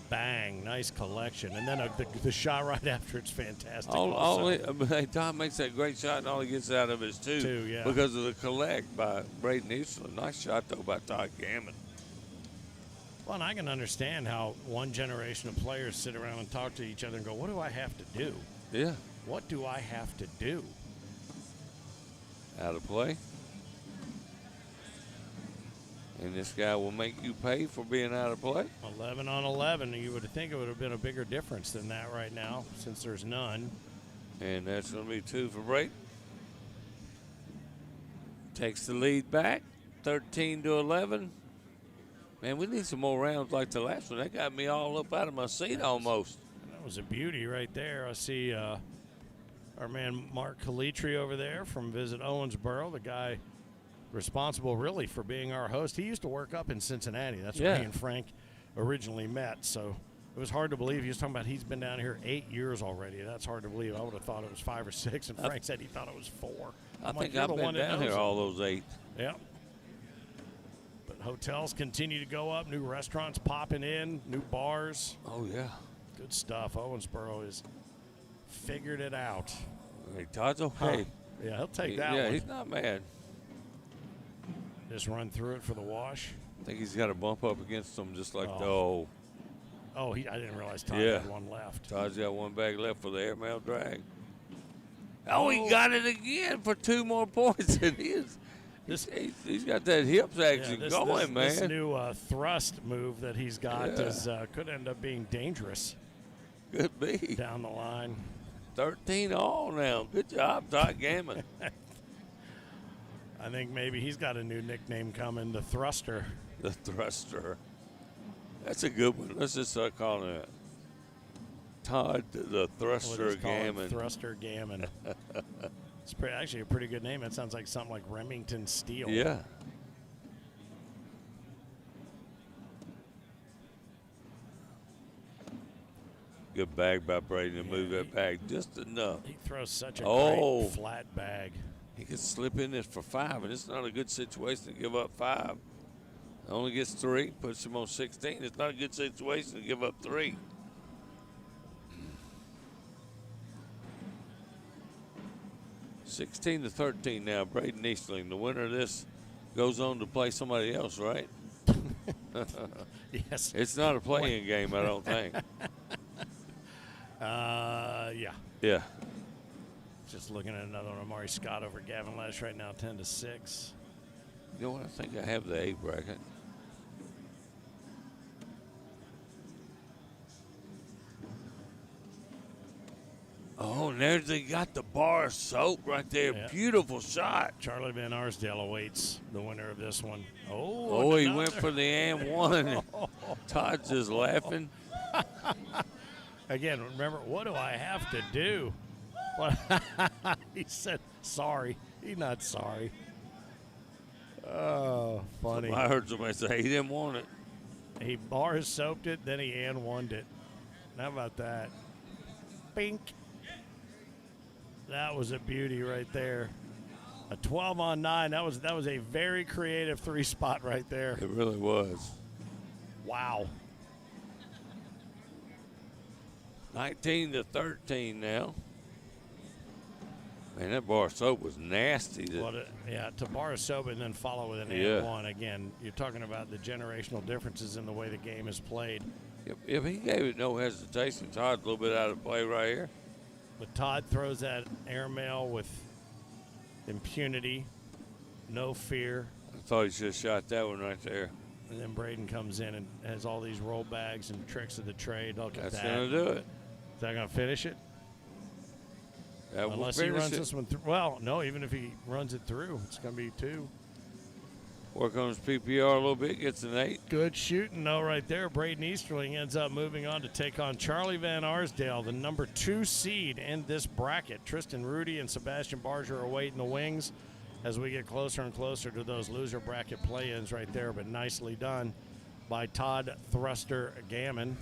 Speaker 1: Bang. Nice collection. And then the shot right after it's fantastic.
Speaker 2: Todd makes that great shot, and all he gets out of it is 2.
Speaker 1: 2, yeah.
Speaker 2: Because of the collect by Braden Easterling. Nice shot, though, by Todd Gammon.
Speaker 1: Well, and I can understand how one generation of players sit around and talk to each other and go, what do I have to do?
Speaker 2: Yeah.
Speaker 1: What do I have to do?
Speaker 2: Out of play. And this guy will make you pay for being out of play.
Speaker 1: 11 on 11. You would think it would have been a bigger difference than that right now, since there's none.
Speaker 2: And that's going to be 2 for Braden. Takes the lead back, 13-11. Man, we need some more rounds like the last one. That got me all up out of my seat almost.
Speaker 1: That was a beauty right there. I see our man Mark Calitri over there from Visit Owensboro, the guy responsible really for being our host. He used to work up in Cincinnati. That's where he and Frank originally met. So it was hard to believe. He was talking about he's been down here 8 years already. That's hard to believe. I would have thought it was 5 or 6, and Frank said he thought it was 4.
Speaker 2: I think I've been down here all those 8.
Speaker 1: Yep. But hotels continue to go up. New restaurants popping in. New bars.
Speaker 2: Oh, yeah.
Speaker 1: Good stuff. Owensboro has figured it out.
Speaker 2: Hey, Todd's okay.
Speaker 1: Huh. Yeah, he'll take that one.
Speaker 2: Yeah, he's not mad.
Speaker 1: Just run through it for the wash.
Speaker 2: I think he's got a bump up against him just like
Speaker 1: Oh, I didn't realize Todd had one left.
Speaker 2: Todd's got one bag left for the airmail drag. Oh, he got it again for 2 more points. And he's got that hips action going, man.
Speaker 1: This new thrust move that he's got could end up being dangerous.
Speaker 2: Could be.
Speaker 1: Down the line.
Speaker 2: 13 all now. Good job, Todd Gammon.
Speaker 1: I think maybe he's got a new nickname coming, the Thruster.
Speaker 2: The Thruster. That's a good one. Let's just start calling it Todd the Thruster Gammon.
Speaker 1: Thruster Gammon. It's actually a pretty good name. It sounds like something like Remington Steel.
Speaker 2: Yeah. Good bag by Brady to move that bag just enough.
Speaker 1: He throws such a great flat bag.
Speaker 2: He could slip in this for 5, and it's not a good situation to give up 5. Only gets 3, puts him on 16. It's not a good situation to give up 3. (16-13) now. Braden Easterling, the winner of this, goes on to play somebody else, right?
Speaker 1: Yes.
Speaker 2: It's not a playing game, I don't think.
Speaker 1: Yeah.
Speaker 2: Yeah.
Speaker 1: Just looking at another one. Amari Scott over Gavin Lesh right now, 10-6.
Speaker 2: You know what? I think I have the A bracket. Oh, and there's they got the bar of soap right there. Yeah. Beautiful shot.
Speaker 1: Charlie Van Arsdale awaits the winner of this one.
Speaker 2: Oh, he went for the and one. Todd's just laughing.
Speaker 1: Again, remember, what do I have to do? He said, sorry. He's not sorry. Oh, funny.
Speaker 2: I heard somebody say he didn't want it.
Speaker 1: He bar soaped it, then he and one it. How about that? Bink. That was a beauty right there. A 12-on-9. That was a very creative 3-spot right there.
Speaker 2: It really was.
Speaker 1: Wow.
Speaker 2: 19-13 now. Man, that bar of soap was nasty.
Speaker 1: To bar of soap and then follow with an and one. Again, you're talking about the generational differences in the way the game is played.
Speaker 2: If he gave it no hesitation, Todd's a little bit out of play right here.
Speaker 1: But Todd throws that airmail with impunity, no fear.
Speaker 2: I thought he should have shot that one right there.
Speaker 1: And then Braden comes in and has all these roll bags and tricks of the trade. Look at that.
Speaker 2: That's going to do it.
Speaker 1: Is that going to finish it?
Speaker 2: Unless
Speaker 1: he runs this one through. Well, no, even if he runs it through, it's going to be 2.
Speaker 2: Work on his PPR a little bit, gets an 8.
Speaker 1: Good shooting, though, right there. Braden Easterling ends up moving on to take on Charlie Van Arsdale, the number 2 seed in this bracket. Tristan Rudy and Sebastian Barger are waiting the wings as we get closer and closer to those loser bracket play-ins right there, but nicely done by Todd Thruster Gammon.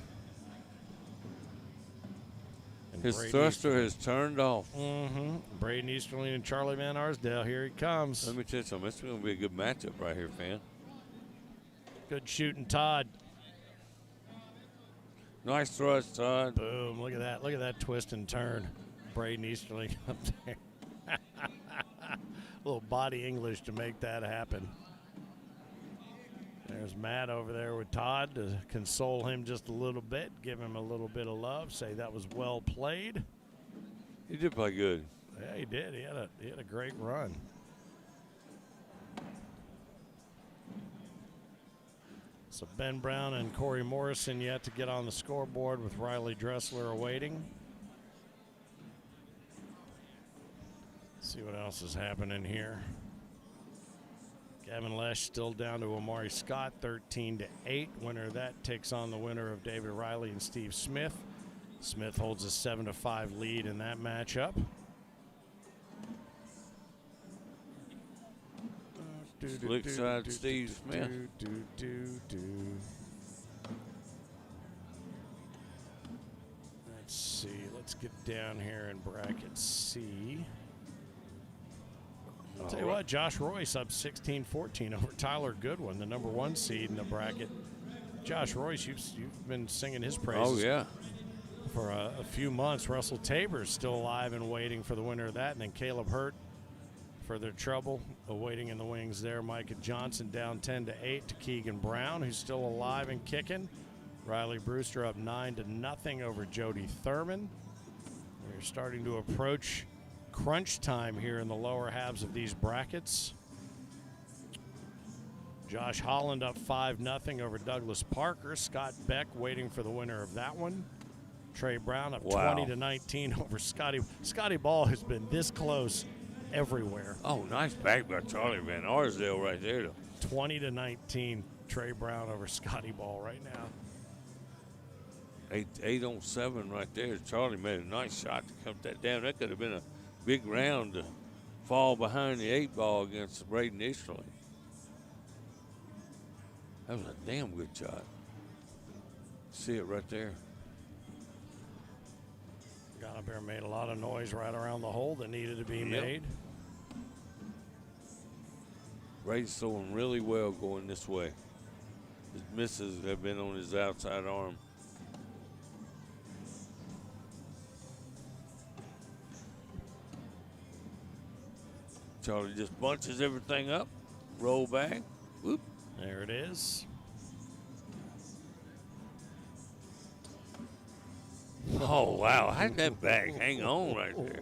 Speaker 2: His thruster has turned off.
Speaker 1: Mm-hmm. Braden Easterling and Charlie Van Arsdale. Here he comes.
Speaker 2: Let me tell you something. This is going to be a good matchup right here, fan.
Speaker 1: Good shooting, Todd.
Speaker 2: Nice thrust, Todd.
Speaker 1: Boom. Look at that. Look at that twist and turn. Braden Easterling up there. A little body English to make that happen. There's Matt over there with Todd to console him just a little bit, give him a little bit of love, say that was well played.
Speaker 2: He did play good.
Speaker 1: Yeah, he did. He had a great run. So Ben Brown and Corey Morrison yet to get on the scoreboard with Riley Dressler awaiting. See what else is happening here. Gavin Lesh still down to Amari Scott, 13-8. Winner of that takes on the winner of David Riley and Steve Smith. Smith holds a 7-5 lead in that matchup.
Speaker 2: Slick side Steve Smith.
Speaker 1: Let's see. Let's get down here in bracket C. I'll tell you what, Josh Royce up 16-14 over Tyler Goodwin, the number 1 seed in the bracket. Josh Royce, you've been singing his praises.
Speaker 2: Oh, yeah.
Speaker 1: For a few months. Russell Tabor's still alive and waiting for the winner of that. And then Caleb Hurt, further trouble, awaiting in the wings there. Micah Johnson down 10-8 to Keegan Brown, who's still alive and kicking. Riley Brewster up 9-0 over Jody Thurman. We're starting to approach crunch time here in the lower halves of these brackets. Josh Holland up 5-0 over Douglas Parker. Scott Beck waiting for the winner of that one. Trey Brown up 20-19 over Scotty. Scotty Ball has been this close everywhere.
Speaker 2: Oh, nice back by Charlie Van Arsdale right there.
Speaker 1: 20-19, Trey Brown over Scotty Ball right now.
Speaker 2: 8 on 7 right there. Charlie made a nice shot to cut that down. That could have been a big round to fall behind the 8 ball against Braden Easterling. That was a damn good shot. See it right there.
Speaker 1: Got up there and made a lot of noise right around the hole that needed to be made.
Speaker 2: Braden's throwing really well going this way. His misses have been on his outside arm. Charlie just bunches everything up, roll back, whoop.
Speaker 1: There it is.
Speaker 2: Oh, wow. How did that bag hang on right there?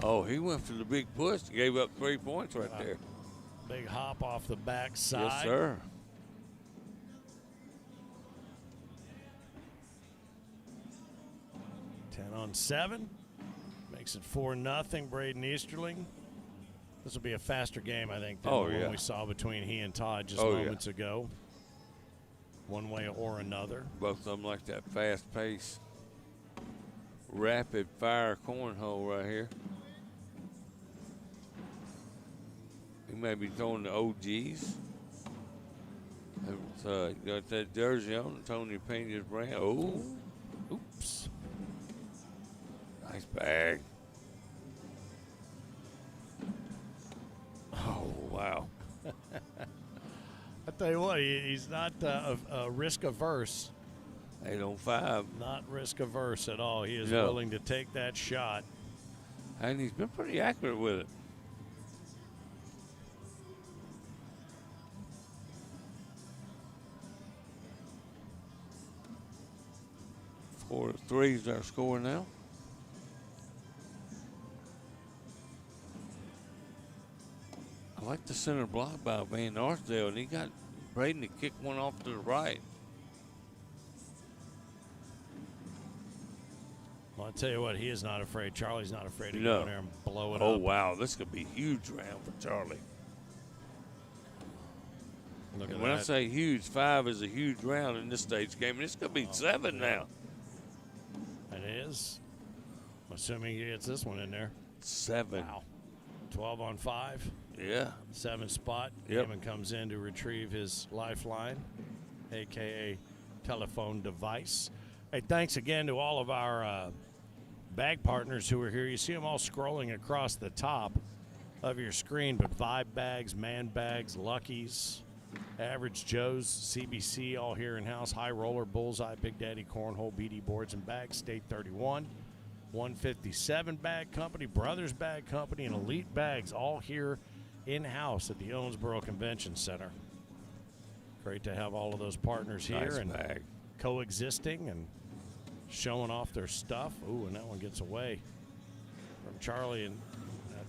Speaker 2: Oh, he went for the big push and gave up 3 points right there.
Speaker 1: Big hop off the backside.
Speaker 2: Yes, sir.
Speaker 1: On 7, makes it 4-0. Braden Easterling. This will be a faster game, I think, than the one we saw between he and Todd just moments ago. One way or another.
Speaker 2: Both of them like that fast pace, rapid fire cornhole right here. He may be throwing the OGs. Got that jersey on, Tony Pena's brand. Oh,
Speaker 1: oops.
Speaker 2: Nice bag. Oh, wow.
Speaker 1: I tell you what, he's not risk averse.
Speaker 2: 8 on 5.
Speaker 1: Not risk averse at all. He is willing to take that shot.
Speaker 2: And he's been pretty accurate with it. 4-3 is our score now. I like the center block by Van Arsdale, and he got Braden to kick one off to the right.
Speaker 1: Well, I'll tell you what, he is not afraid. Charlie's not afraid to go in there and blow it up.
Speaker 2: Oh, wow. This could be a huge round for Charlie.
Speaker 1: Look at
Speaker 2: when
Speaker 1: that.
Speaker 2: I say huge, 5 is a huge round in this stage game, and this could be 7 now.
Speaker 1: It is. Assuming he gets this one in there.
Speaker 2: 7.
Speaker 1: Wow. 12 on 5.
Speaker 2: Yeah.
Speaker 1: 7 spot.
Speaker 2: Yep.
Speaker 1: Damon comes in to retrieve his lifeline, a.k.a. telephone device. Hey, thanks again to all of our bag partners who are here. You see them all scrolling across the top of your screen, but Vibe Bags, Man Bags, Lucky's, Average Joe's, CBC, all here in-house, High Roller, Bullseye, Big Daddy, Cornhole, BD Boards and Bags, State 31, 157 Bag Company, Brothers Bag Company, and Elite Bags, all here in-house at the Owensboro Convention Center. Great to have all of those partners here and coexisting and showing off their stuff. Ooh, and that one gets away from Charlie. And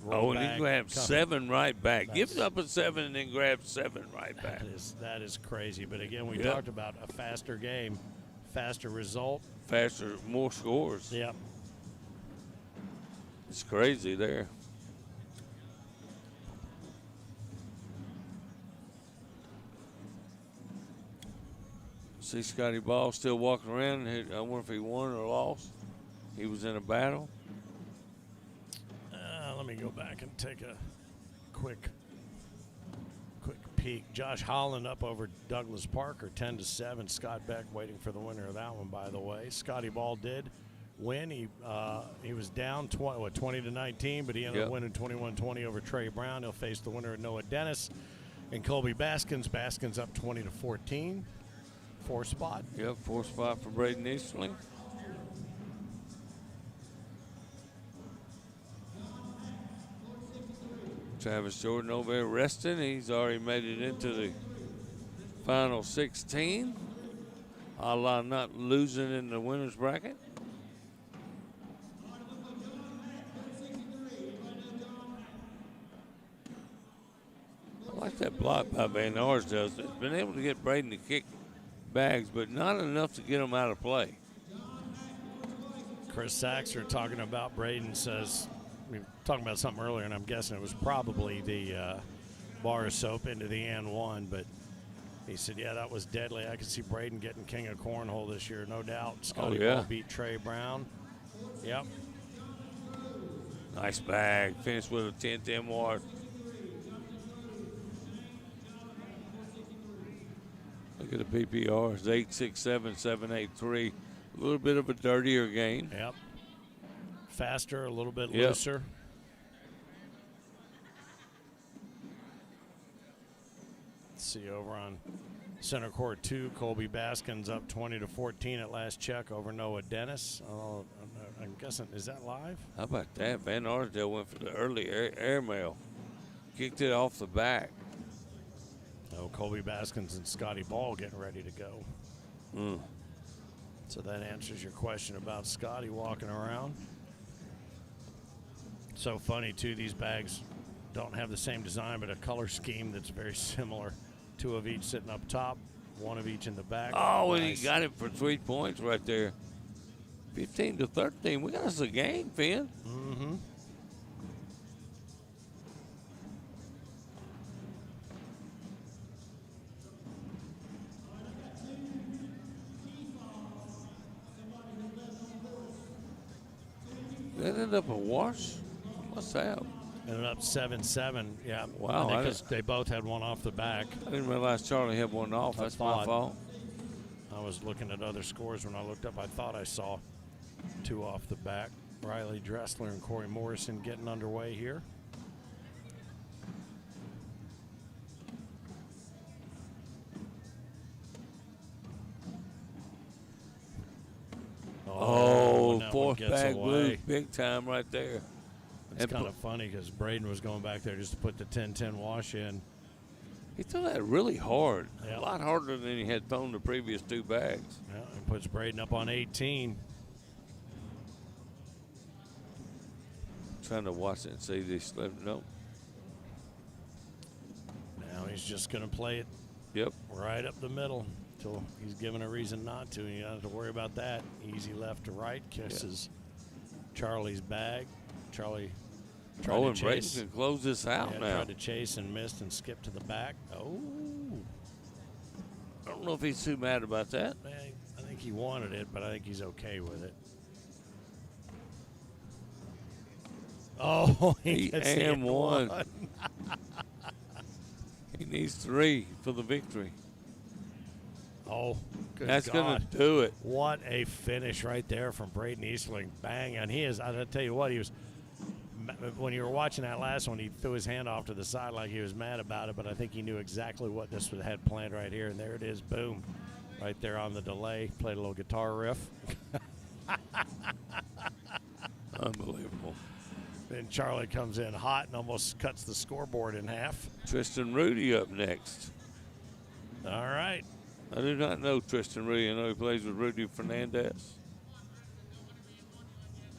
Speaker 2: and he grabs 7 right back. Gives up a 7 and then grabs 7 right back.
Speaker 1: That is crazy. But again, we talked about a faster game, faster result.
Speaker 2: Faster, more scores.
Speaker 1: Yep.
Speaker 2: It's crazy there. See Scotty Ball still walking around. I wonder if he won or lost. He was in a battle.
Speaker 1: Let me go back and take a quick peek. Josh Holland up over Douglas Parker, 10-7. Scott Beck waiting for the winner of that one, by the way. Scotty Ball did win. He was down 20-19, but he ended up winning 21-20 over Trey Brown. He'll face the winner of Noah Dennis and Colby Baskins. Baskins up 20-14. 4 spot.
Speaker 2: Yep, 4 spot for Braden Easterling. Travis Jordan over there resting. He's already made it into the final 16. A la not losing in the winner's bracket. I like that block by Van Arsdale. It's been able to get Braden to kick bags, but not enough to get him out of play.
Speaker 1: Chris Saxer talking about Braden says, we were talking about something earlier, and I'm guessing it was probably the bar of soap into the N1, but he said, yeah, that was deadly. I could see Braden getting king of cornhole this year, no doubt. Scotty Ball beat Trey Brown. Yep.
Speaker 2: Nice bag. Finished with a 10-10 ward. Look at the PPRs, 8.67, 7.83. A little bit of a dirtier game.
Speaker 1: Yep. Faster, a little bit looser. Let's see over on center court 2, Colby Baskins up 20-14 at last check over Noah Dennis. Oh, I'm guessing, is that live?
Speaker 2: How about that? Van Arsdale went for the early airmail. Kicked it off the back.
Speaker 1: Oh, Colby Baskins and Scotty Ball getting ready to go. So that answers your question about Scotty walking around. So funny, too, these bags don't have the same design, but a color scheme that's very similar. 2 of each sitting up top, 1 of each in the back.
Speaker 2: Oh, nice. And he got it for 3 points right there. 15-13. We got us a game, Finn.
Speaker 1: Mm-hmm.
Speaker 2: That ended up a wash? What's that?
Speaker 1: Ended up 7-7. Yeah.
Speaker 2: Wow.
Speaker 1: Because they both had 1 off the back.
Speaker 2: I didn't realize Charlie had 1 off. That's my fault.
Speaker 1: I was looking at other scores when I looked up. I thought I saw 2 off the back. Riley Dressler and Corey Morrison getting underway here.
Speaker 2: Oh, 4th bag loose, big time right there.
Speaker 1: It's kind of funny because Braden was going back there just to put the 10-10 wash in.
Speaker 2: He threw that really hard, a lot harder than he had thrown the previous 2 bags.
Speaker 1: Yeah, and puts Braden up on 18.
Speaker 2: Trying to watch it and see they slipped. Nope.
Speaker 1: Now he's just going to play it right up the middle until he's given a reason not to. You don't have to worry about that. Easy left to right, kisses Charlie's bag. Charlie tried to
Speaker 2: and
Speaker 1: chase.
Speaker 2: Braden can close this out now.
Speaker 1: Tried to chase and missed and skipped to the back. Oh.
Speaker 2: I don't know if he's too mad about that.
Speaker 1: I think he wanted it, but I think he's okay with it. Oh, he gets the one.
Speaker 2: He needs 3 for the victory.
Speaker 1: Oh, good
Speaker 2: That's
Speaker 1: God.
Speaker 2: going to do it.
Speaker 1: What a finish right there from Braden Easterling. Bang. And he is, I'll tell you what, he was, when you were watching that last one, he threw his hand off to the side like he was mad about it, but I think he knew exactly what this had planned right here. And there it is. Boom. Right there on the delay. Played a little guitar riff.
Speaker 2: Unbelievable.
Speaker 1: Then Charlie comes in hot and almost cuts the scoreboard in half.
Speaker 2: Tristan Rudy up next.
Speaker 1: All right.
Speaker 2: I do not know Tristan Rudy. I know he plays with Rudy Fernandez.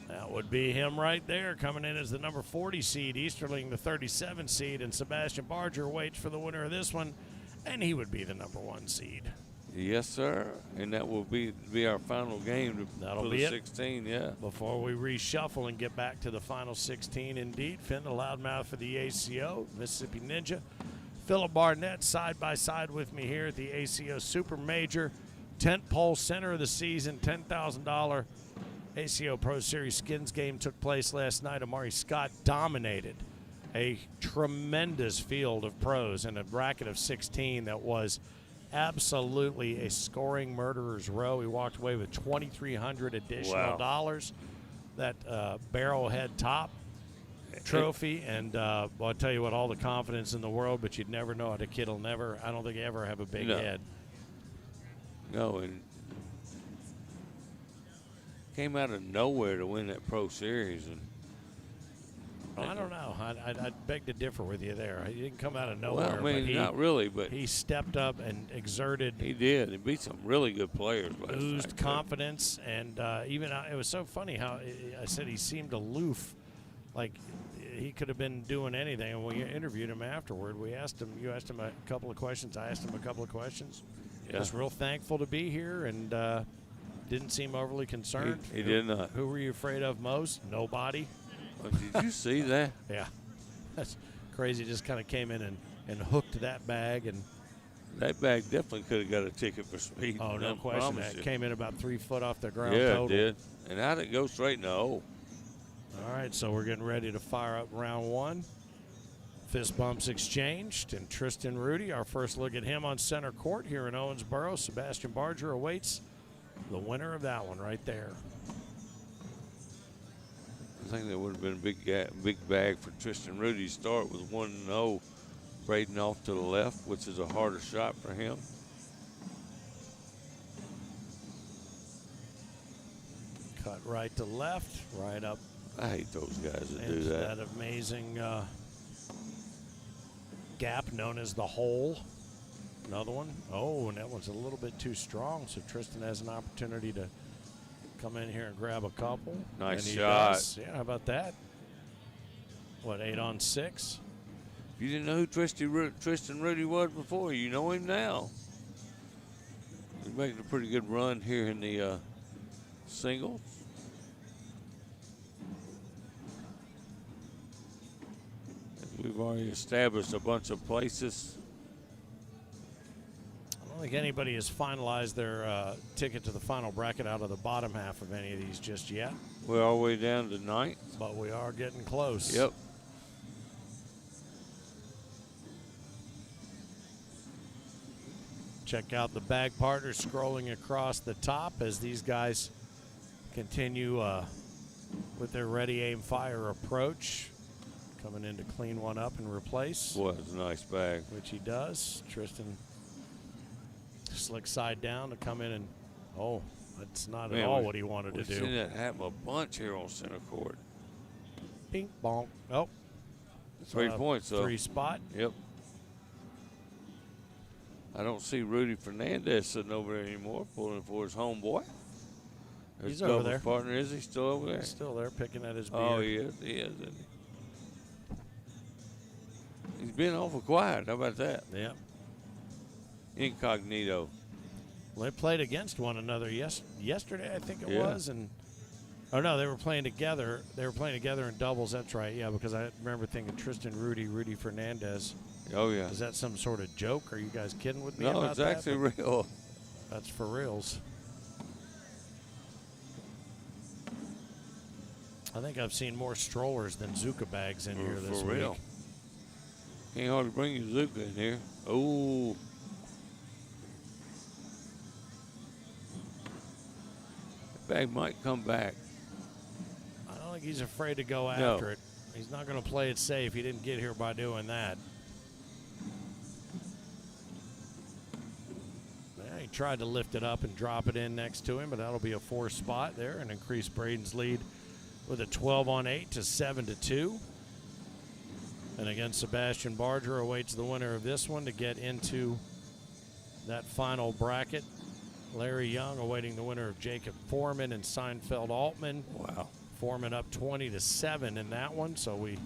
Speaker 1: That would be him right there, coming in as the number 40 seed. Easterling, the 37 seed, and Sebastian Barger waits for the winner of this one, and he would be the number 1 seed.
Speaker 2: Yes, sir. And that will be our final game
Speaker 1: That'll
Speaker 2: for
Speaker 1: be
Speaker 2: the
Speaker 1: it.
Speaker 2: 16. Yeah.
Speaker 1: Before we reshuffle and get back to the final 16, indeed, Finn the loudmouth for the ACO, Mississippi Ninja, Philip Barnett side by side with me here at the ACO Super Major, tent pole center of the season, $10,000 ACO Pro Series skins game took place last night. Amari Scott dominated a tremendous field of pros in a bracket of 16 that was absolutely a scoring murderer's row. He walked away with $2,300 additional dollars. That barrelhead top trophy, and well, I'll tell you what, all the confidence in the world, but you'd never know it. A kid will never, I don't think ever have a big head.
Speaker 2: No, and came out of nowhere to win that Pro Series. And
Speaker 1: I don't know. I'd beg to differ with you there. He didn't come out of nowhere.
Speaker 2: Well, I mean, not really, but
Speaker 1: he stepped up and exerted.
Speaker 2: He did. He beat some really good players last night.
Speaker 1: Oozed confidence, and even it was so funny how I said he seemed aloof, like he could have been doing anything. And when we interviewed him afterward, we asked him. You asked him a couple of questions. I asked him a couple of questions.
Speaker 2: Yeah.
Speaker 1: Was real thankful to be here, and didn't seem overly concerned.
Speaker 2: He did not.
Speaker 1: Who were you afraid of most? Nobody.
Speaker 2: Oh, did you see that?
Speaker 1: Yeah, that's crazy. Just kind of came in and hooked that bag, and
Speaker 2: that bag definitely could have got a ticket for speed.
Speaker 1: Oh, no question. That came in about 3 foot off the ground.
Speaker 2: Yeah,
Speaker 1: total.
Speaker 2: it did. And how'd it go straight in the hole?
Speaker 1: All right, so we're getting ready to fire up round one. Fist bumps exchanged, and Tristan Rudy, our first look at him on center court here in Owensboro. Sebastian Barger awaits the winner of that one right there.
Speaker 2: I think that would have been a big bag for Tristan Rudy to start with 1-0, Braden off to the left, which is a harder shot for him.
Speaker 1: Cut right to left, right up.
Speaker 2: I hate those guys that do that.
Speaker 1: That amazing gap known as the hole. Another one. Oh, and that one's a little bit too strong, so Tristan has an opportunity to come in here and grab a couple.
Speaker 2: Nice shot.
Speaker 1: Does. Yeah, how about that? What, 8 on 6?
Speaker 2: If you didn't know who Tristan Rudy was before, you know him now. He's making a pretty good run here in the singles. We've already established a bunch of places.
Speaker 1: I don't think anybody has finalized their ticket to the final bracket out of the bottom half of any of these just yet.
Speaker 2: We're all the way down to 9th.
Speaker 1: But we are getting close.
Speaker 2: Yep.
Speaker 1: Check out the bag partners scrolling across the top as these guys continue with their ready, aim, fire approach. Coming in to clean one up and replace.
Speaker 2: Boy, it's a nice bag.
Speaker 1: Which he does. Tristan slick side down to come in and, oh, that's not at all what he wanted to do.
Speaker 2: We've seen that happen a bunch here on center court.
Speaker 1: Ping, bonk. Oh.
Speaker 2: 3 points, though.
Speaker 1: 3 spot.
Speaker 2: Yep. I don't see Rudy Fernandez sitting over there anymore, pulling for his homeboy.
Speaker 1: He's over there.
Speaker 2: Partner, is he still over there?
Speaker 1: He's still there, picking at his beard.
Speaker 2: Oh, he is, isn't he? He's been awful quiet. How about that?
Speaker 1: Yeah.
Speaker 2: Incognito.
Speaker 1: Well, they played against one another yesterday, I think it
Speaker 2: Yeah.
Speaker 1: was, and oh no, they were playing together. They were playing together in doubles. That's right. Yeah, because I remember thinking Tristan Rudy Fernandez.
Speaker 2: Oh yeah.
Speaker 1: Is that some sort of joke? Are you guys kidding with me
Speaker 2: No,
Speaker 1: about
Speaker 2: it's
Speaker 1: that?
Speaker 2: actually real.
Speaker 1: That's for reals. I think I've seen more strollers than Zuka bags in here this
Speaker 2: for
Speaker 1: week.
Speaker 2: real. Can't hardly bring your Zuka in here. Oh. That bag might come back.
Speaker 1: I don't think he's afraid to go after it. He's not going to play it safe. He didn't get here by doing that. Yeah, he tried to lift it up and drop it in next to him, but that'll be a 4 spot there and increase Braden's lead with a 12 on 8 to 7-2. And again, Sebastian Barger awaits the winner of this one to get into that final bracket. Larry Young awaiting the winner of Jacob Foreman and Seinfeld Altman.
Speaker 2: Wow.
Speaker 1: Foreman up 20-7 in that one, so we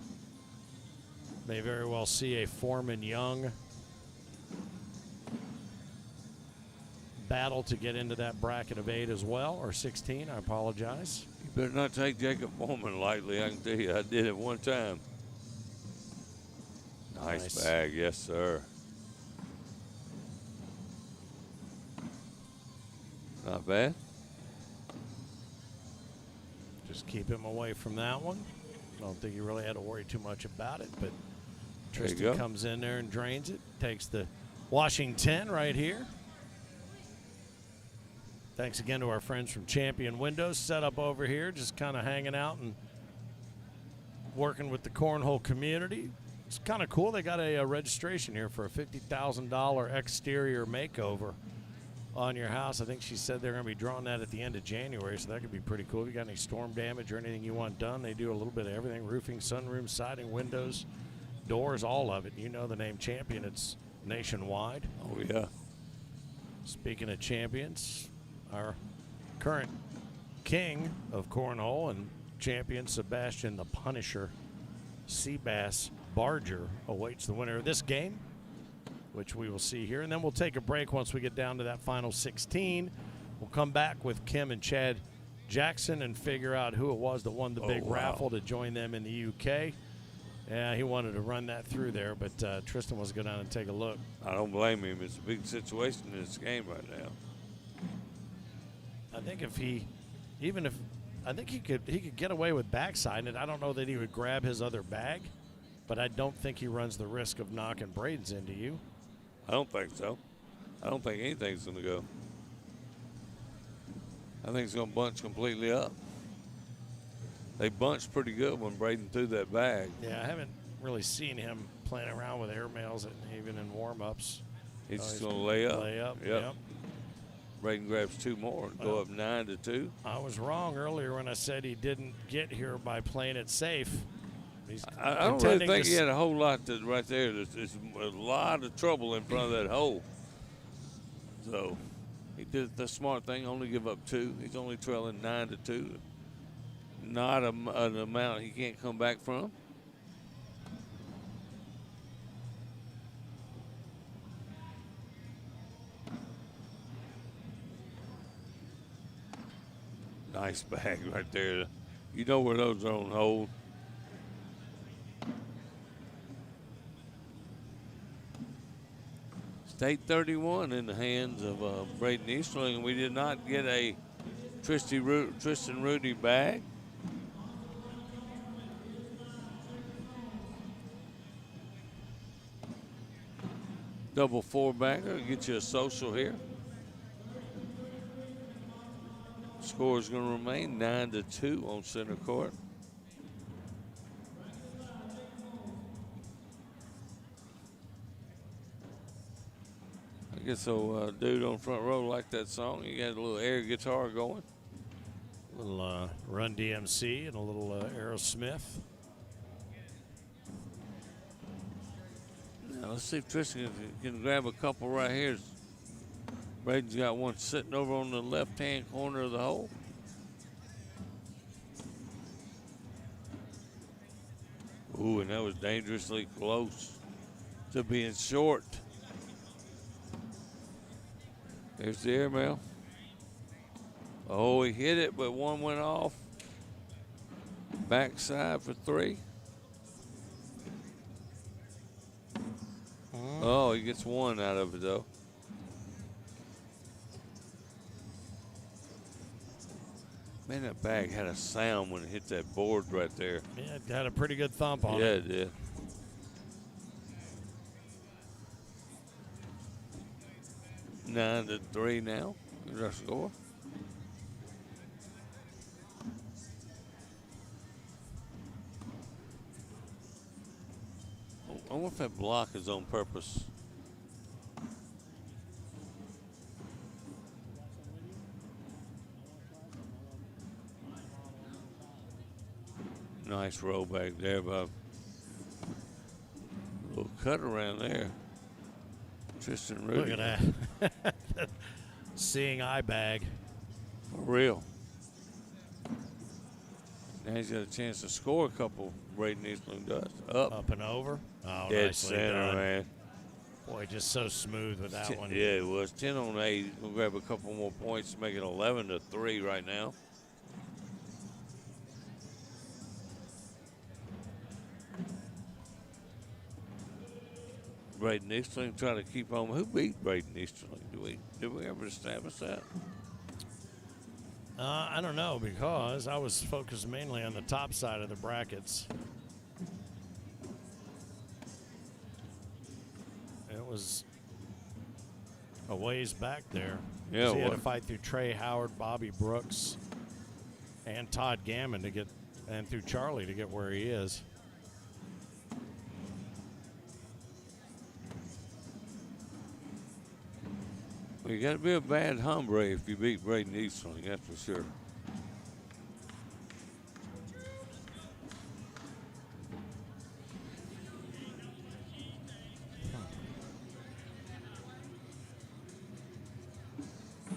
Speaker 1: may very well see a Foreman-Young battle to get into that bracket of 8 as well, or 16. I apologize.
Speaker 2: You better not take Jacob Foreman lightly. I can tell you, I did it one time. Nice bag, yes, sir. Not bad.
Speaker 1: Just keep him away from that one. I don't think you really had to worry too much about it, but Tristan comes in there and drains it. Takes the Washington right here. Thanks again to our friends from Champion Windows, set up over here, just kind of hanging out and working with the cornhole community. It's kind of cool. They got a registration here for a $50,000 exterior makeover on your house. I think she said they're going to be drawing that at the end of January, so that could be pretty cool. If you got any storm damage or anything you want done, they do a little bit of everything: roofing, sunroom, siding, windows, doors, all of it. You know the name Champion. It's nationwide.
Speaker 2: Oh, yeah.
Speaker 1: Speaking of champions, our current king of cornhole and champion, Sebastian the Punisher Seabass Barger, awaits the winner of this game, which we will see here. And then we'll take a break once we get down to that final 16. We'll come back with Kim and Chad Jackson and figure out who it was that won the big raffle to join them in the UK. Yeah, he wanted to run that through there, but Tristan wants to go down and take a look.
Speaker 2: I don't blame him. It's a big situation in this game right now.
Speaker 1: I think I think he could get away with backsiding it. I don't know that he would grab his other bag, but I don't think he runs the risk of knocking Braden's into you.
Speaker 2: I don't think so. I don't think anything's going to go. I think it's going to bunch completely up. They bunched pretty good when Braden threw that bag.
Speaker 1: Yeah, I haven't really seen him playing around with air mails even in warm-ups.
Speaker 2: He's just going to lay up.
Speaker 1: Lay up,
Speaker 2: yep. Braden grabs 2 more and go up 9-2.
Speaker 1: I was wrong earlier when I said he didn't get here by playing it safe.
Speaker 2: I don't really think he had a whole lot right there. There's a lot of trouble in front of that hole. So he did the smart thing, only give up 2. He's only trailing 9-2. Not an amount he can't come back from. Nice bag right there. You know where those are on hold. State 31 in the hands of Braden Easterling, and we did not get a Tristan Rudy bag. Double 4-bagger, get you a social here. Score is going to remain 9-2 on center court. I guess so. Dude on front row liked that song. You got a little air guitar going.
Speaker 1: A little Run DMC and a little Aerosmith.
Speaker 2: Now let's see if Tristan can grab a couple right here. Braden's got one sitting over on the left-hand corner of the hole. Ooh, and that was dangerously close to being short. There's the airmail. Oh, he hit it, but one went off. Backside for 3. Oh, he gets 1 out of it, though. Man, that bag had a sound when it hit that board right there.
Speaker 1: Yeah, it had a pretty good thump on it.
Speaker 2: Yeah, it did. Nine to 3 now. Here's our score. I wonder if that block is on purpose. Nice roll back there, Bob. A little cut around there. Tristan Rudy.
Speaker 1: Look at that. Seeing eye bag.
Speaker 2: For real. Now he's got a chance to score a couple. Braden Easterling does. Up
Speaker 1: and over. Oh,
Speaker 2: dead
Speaker 1: nicely
Speaker 2: center,
Speaker 1: done.
Speaker 2: man.
Speaker 1: Boy, just so smooth with that one.
Speaker 2: Yeah, it was 10 on 8. We'll grab a couple more points to make it 11-3 right now. Braden Easterling trying to keep on. Who beat Braden Easterling? Did we ever establish that?
Speaker 1: I don't know, because I was focused mainly on the top side of the brackets. It was a ways back there.
Speaker 2: Yeah,
Speaker 1: he had to fight through Trey Howard, Bobby Brooks, and Todd Gammon to get, and through Charlie to get where he is.
Speaker 2: Well, you got to be a bad hombre if you beat Braden Easterling, that's for sure.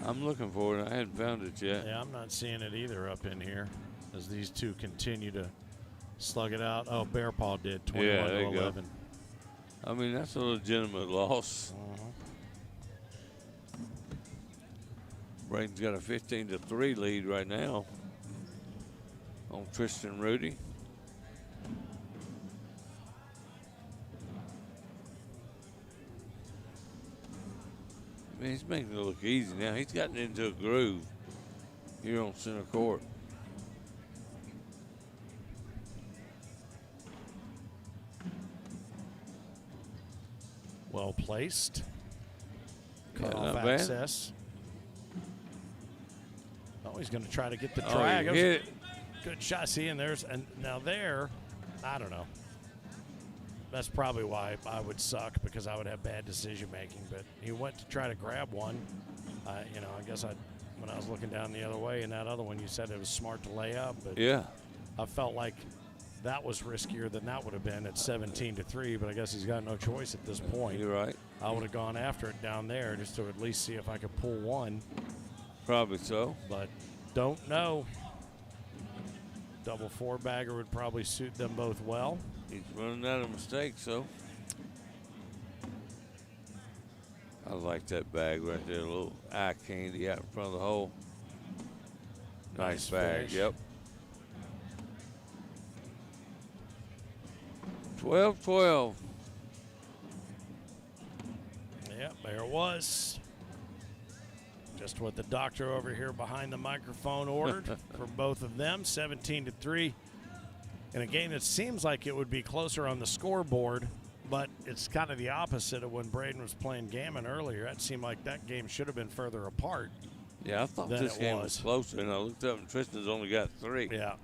Speaker 2: I'm looking for it. I hadn't found it yet.
Speaker 1: Yeah, I'm not seeing it either up in here as these two continue to slug it out. Oh, Bearpaw did 21-11.
Speaker 2: I mean, that's a legitimate loss. Braden's got a 15-3 lead right now on Tristan Rudy. I mean, he's making it look easy now. He's gotten into a groove here on center court.
Speaker 1: Well placed. Cut
Speaker 2: Yeah,
Speaker 1: off
Speaker 2: not bad.
Speaker 1: access. Oh, he's going to try to get the
Speaker 2: Oh,
Speaker 1: drag.
Speaker 2: he hit it.
Speaker 1: Good shot. See, and there's, and now there, I don't know. That's probably why I would suck, because I would have bad decision making. But he went to try to grab one. You know, I guess when I was looking down the other way, and that other one, you said it was smart to lay up. But
Speaker 2: Yeah.
Speaker 1: I felt like that was riskier than that would have been at 17-3. But I guess he's got no choice at this point.
Speaker 2: You're right.
Speaker 1: I would have gone after it down there just to at least see if I could pull one.
Speaker 2: Probably so.
Speaker 1: But don't know. Double four-bagger would probably suit them both well.
Speaker 2: He's running out of mistakes, so. I like that bag right there, a little eye candy out in front of the hole. Nice bag,
Speaker 1: finish.
Speaker 2: yep. 12-12.
Speaker 1: Yep, there it was. Just what the doctor over here behind the microphone ordered for both of them, 17-3. In a game that seems like it would be closer on the scoreboard, but it's kind of the opposite of when Braden was playing Gammon earlier. That seemed like that game should have been further apart.
Speaker 2: Yeah, I thought
Speaker 1: than
Speaker 2: this
Speaker 1: it
Speaker 2: game
Speaker 1: was.
Speaker 2: was closer, and I looked up and Tristan's only got 3.
Speaker 1: Yeah.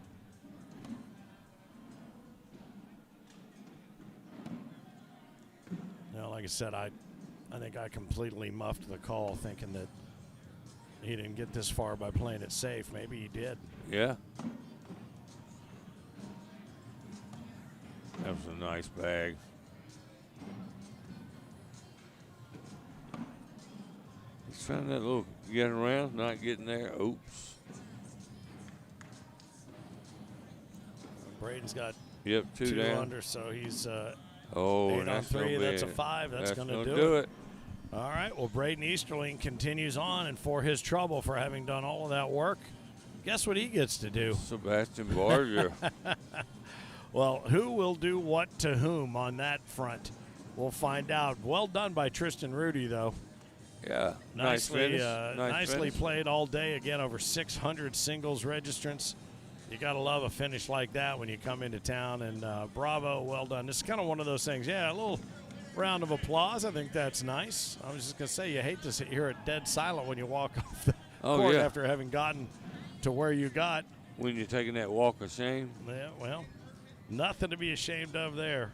Speaker 1: You know, like I said, I think I completely muffed the call thinking that he didn't get this far by playing it safe. Maybe he did.
Speaker 2: Yeah. That was a nice bag. He's trying that little getting around, not getting there. Oops.
Speaker 1: Braden's got
Speaker 2: Yep, two down.
Speaker 1: under, so he's 8
Speaker 2: Oh,
Speaker 1: on
Speaker 2: that's
Speaker 1: 3.
Speaker 2: gonna
Speaker 1: That's a
Speaker 2: be-
Speaker 1: 5. That's going to
Speaker 2: gonna
Speaker 1: do it.
Speaker 2: it.
Speaker 1: All right. Well, Braden Easterling continues on, and for his trouble for having done all of that work, guess what he gets to do?
Speaker 2: Sebastian Barger.
Speaker 1: Well, who will do what to whom on that front? We'll find out. Well done by Tristan Rudy, though.
Speaker 2: Yeah, nice
Speaker 1: Nicely,
Speaker 2: finish.
Speaker 1: nicely
Speaker 2: finish.
Speaker 1: played all day. Again, over 600 singles registrants. You got to love a finish like that when you come into town. And bravo, well done. This is kind of one of those things. Yeah, a little round of applause. I think that's nice. I was just going to say, you hate to hear it dead silent when you walk off the court
Speaker 2: yeah.
Speaker 1: after having gotten to where you got.
Speaker 2: When you're taking that walk of shame.
Speaker 1: Yeah, well, nothing to be ashamed of there.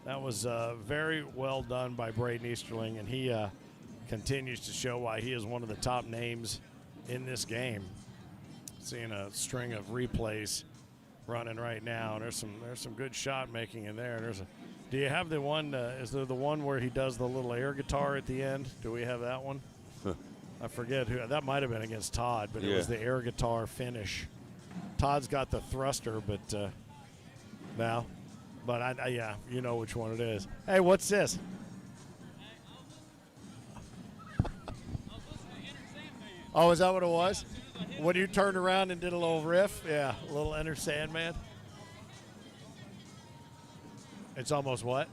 Speaker 1: That was very well done by Braden Easterling, and he continues to show why he is one of the top names in this game. Seeing a string of replays running right now, and there's some good shot making in there. Do you have the one? Is there the one where he does the little air guitar at the end? Do we have that one? I forget who. That might have been against Todd, but it was the air guitar finish. Todd's got the thruster, but now, but yeah, you know which one it is. Hey, what's this? Oh, is that what it was? When you turned around and did a little riff? Yeah, a little Enter Sandman. It's almost what?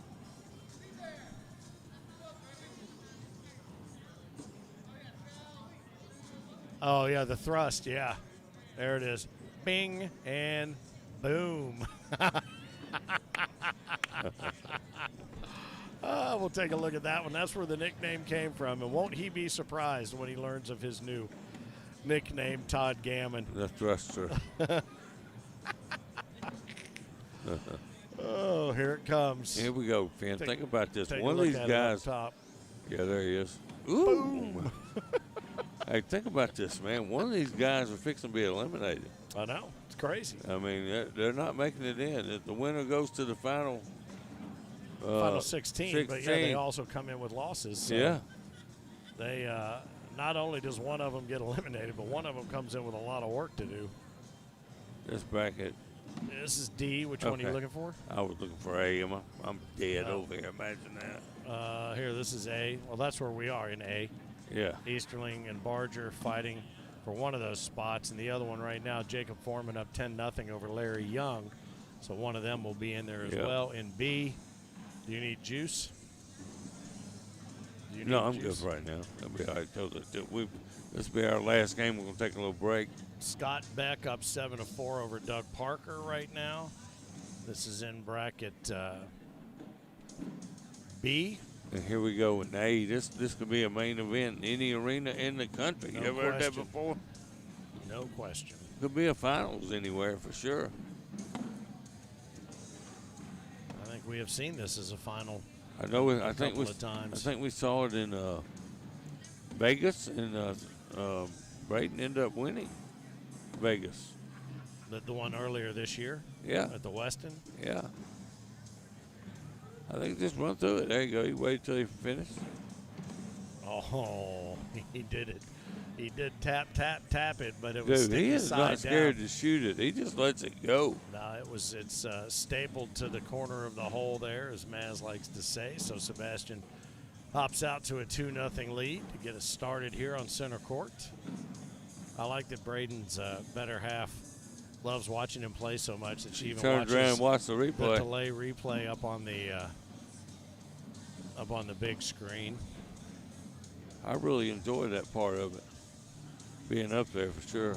Speaker 1: Oh, yeah, the thrust, yeah. There it is. Bing and boom. We'll take a look at that one. That's where the nickname came from. And won't he be surprised when he learns of his new nickname, Todd Gammon?
Speaker 2: The thruster.
Speaker 1: Oh, here it comes.
Speaker 2: Here we go, Finn. Think about this.
Speaker 1: Take
Speaker 2: One
Speaker 1: a
Speaker 2: of
Speaker 1: look
Speaker 2: these
Speaker 1: at it
Speaker 2: guys.
Speaker 1: up top.
Speaker 2: Yeah, there he is. Ooh.
Speaker 1: Boom.
Speaker 2: Hey, think about this, man. One of these guys are fixing to be eliminated.
Speaker 1: I know. It's crazy.
Speaker 2: I mean, they're not making it in. The winner goes to the final.
Speaker 1: Final 16, but yeah, they also come in with losses. So
Speaker 2: yeah.
Speaker 1: They not only does one of them get eliminated, but one of them comes in with a lot of work to do.
Speaker 2: This bracket.
Speaker 1: This is D. Which one are you looking for?
Speaker 2: I was looking for A. I'm dead over here. Imagine that.
Speaker 1: Here, this is A. Well, that's where we are in A.
Speaker 2: Yeah.
Speaker 1: Easterling and Barger fighting for one of those spots, and the other one right now, Jacob Foreman up 10-0 over Larry Young. So one of them will be in there as well. In B, do you need juice?
Speaker 2: No, I'm good right now. That'll be all right. This will be our last game. We're going to take a little break.
Speaker 1: Scott Beck up 7-4 over Doug Parker right now. This is in bracket B.
Speaker 2: And here we go in A. This could be a main event in any arena in the country.
Speaker 1: No
Speaker 2: you ever heard that
Speaker 1: question.
Speaker 2: before?
Speaker 1: No question.
Speaker 2: Could be a finals anywhere for sure.
Speaker 1: I think we have seen this as a final.
Speaker 2: I know. I
Speaker 1: think
Speaker 2: we saw it in Vegas, and Braden ended up winning Vegas.
Speaker 1: The one earlier this year?
Speaker 2: Yeah.
Speaker 1: At the Westin?
Speaker 2: Yeah. I think just run through it. There you go. You wait till he finished.
Speaker 1: Oh, he did it. He did tap it, but it was
Speaker 2: Dude, he is not scared
Speaker 1: down.
Speaker 2: to shoot it. He just lets it go.
Speaker 1: No, it's stapled to the corner of the hole there, as Maz likes to say. So Sebastian hops out to a 2-0 lead to get us started here on center court. I like that Braden's better half loves watching him play so much that she even
Speaker 2: turns around and watches the replay.
Speaker 1: The delay replay up on the big screen.
Speaker 2: I really enjoy that part of it, being up there for sure.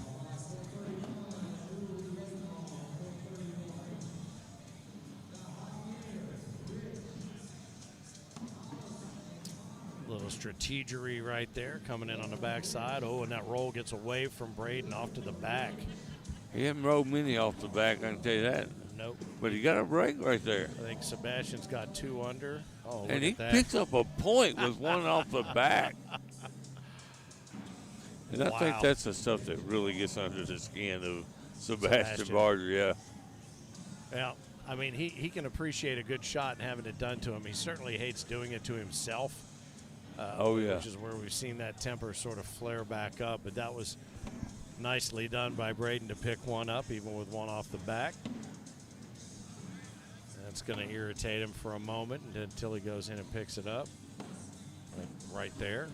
Speaker 1: Little strategery right there coming in on the backside. Oh, and that roll gets away from Braden off to the back.
Speaker 2: He hasn't rolled many off the back, I can tell you that.
Speaker 1: Nope.
Speaker 2: But he got a break right there.
Speaker 1: I think Sebastian's got 2 under. Oh,
Speaker 2: and he
Speaker 1: at that.
Speaker 2: picks up a point with one off the back. And I think that's the stuff that really gets under the skin of Sebastian Barger, yeah.
Speaker 1: Yeah, I mean, he can appreciate a good shot and having it done to him. He certainly hates doing it to himself. Which is where we've seen that temper sort of flare back up. But that was nicely done by Braden to pick one up, even with one off the back. That's going to irritate him for a moment until he goes in and picks it up. Right there.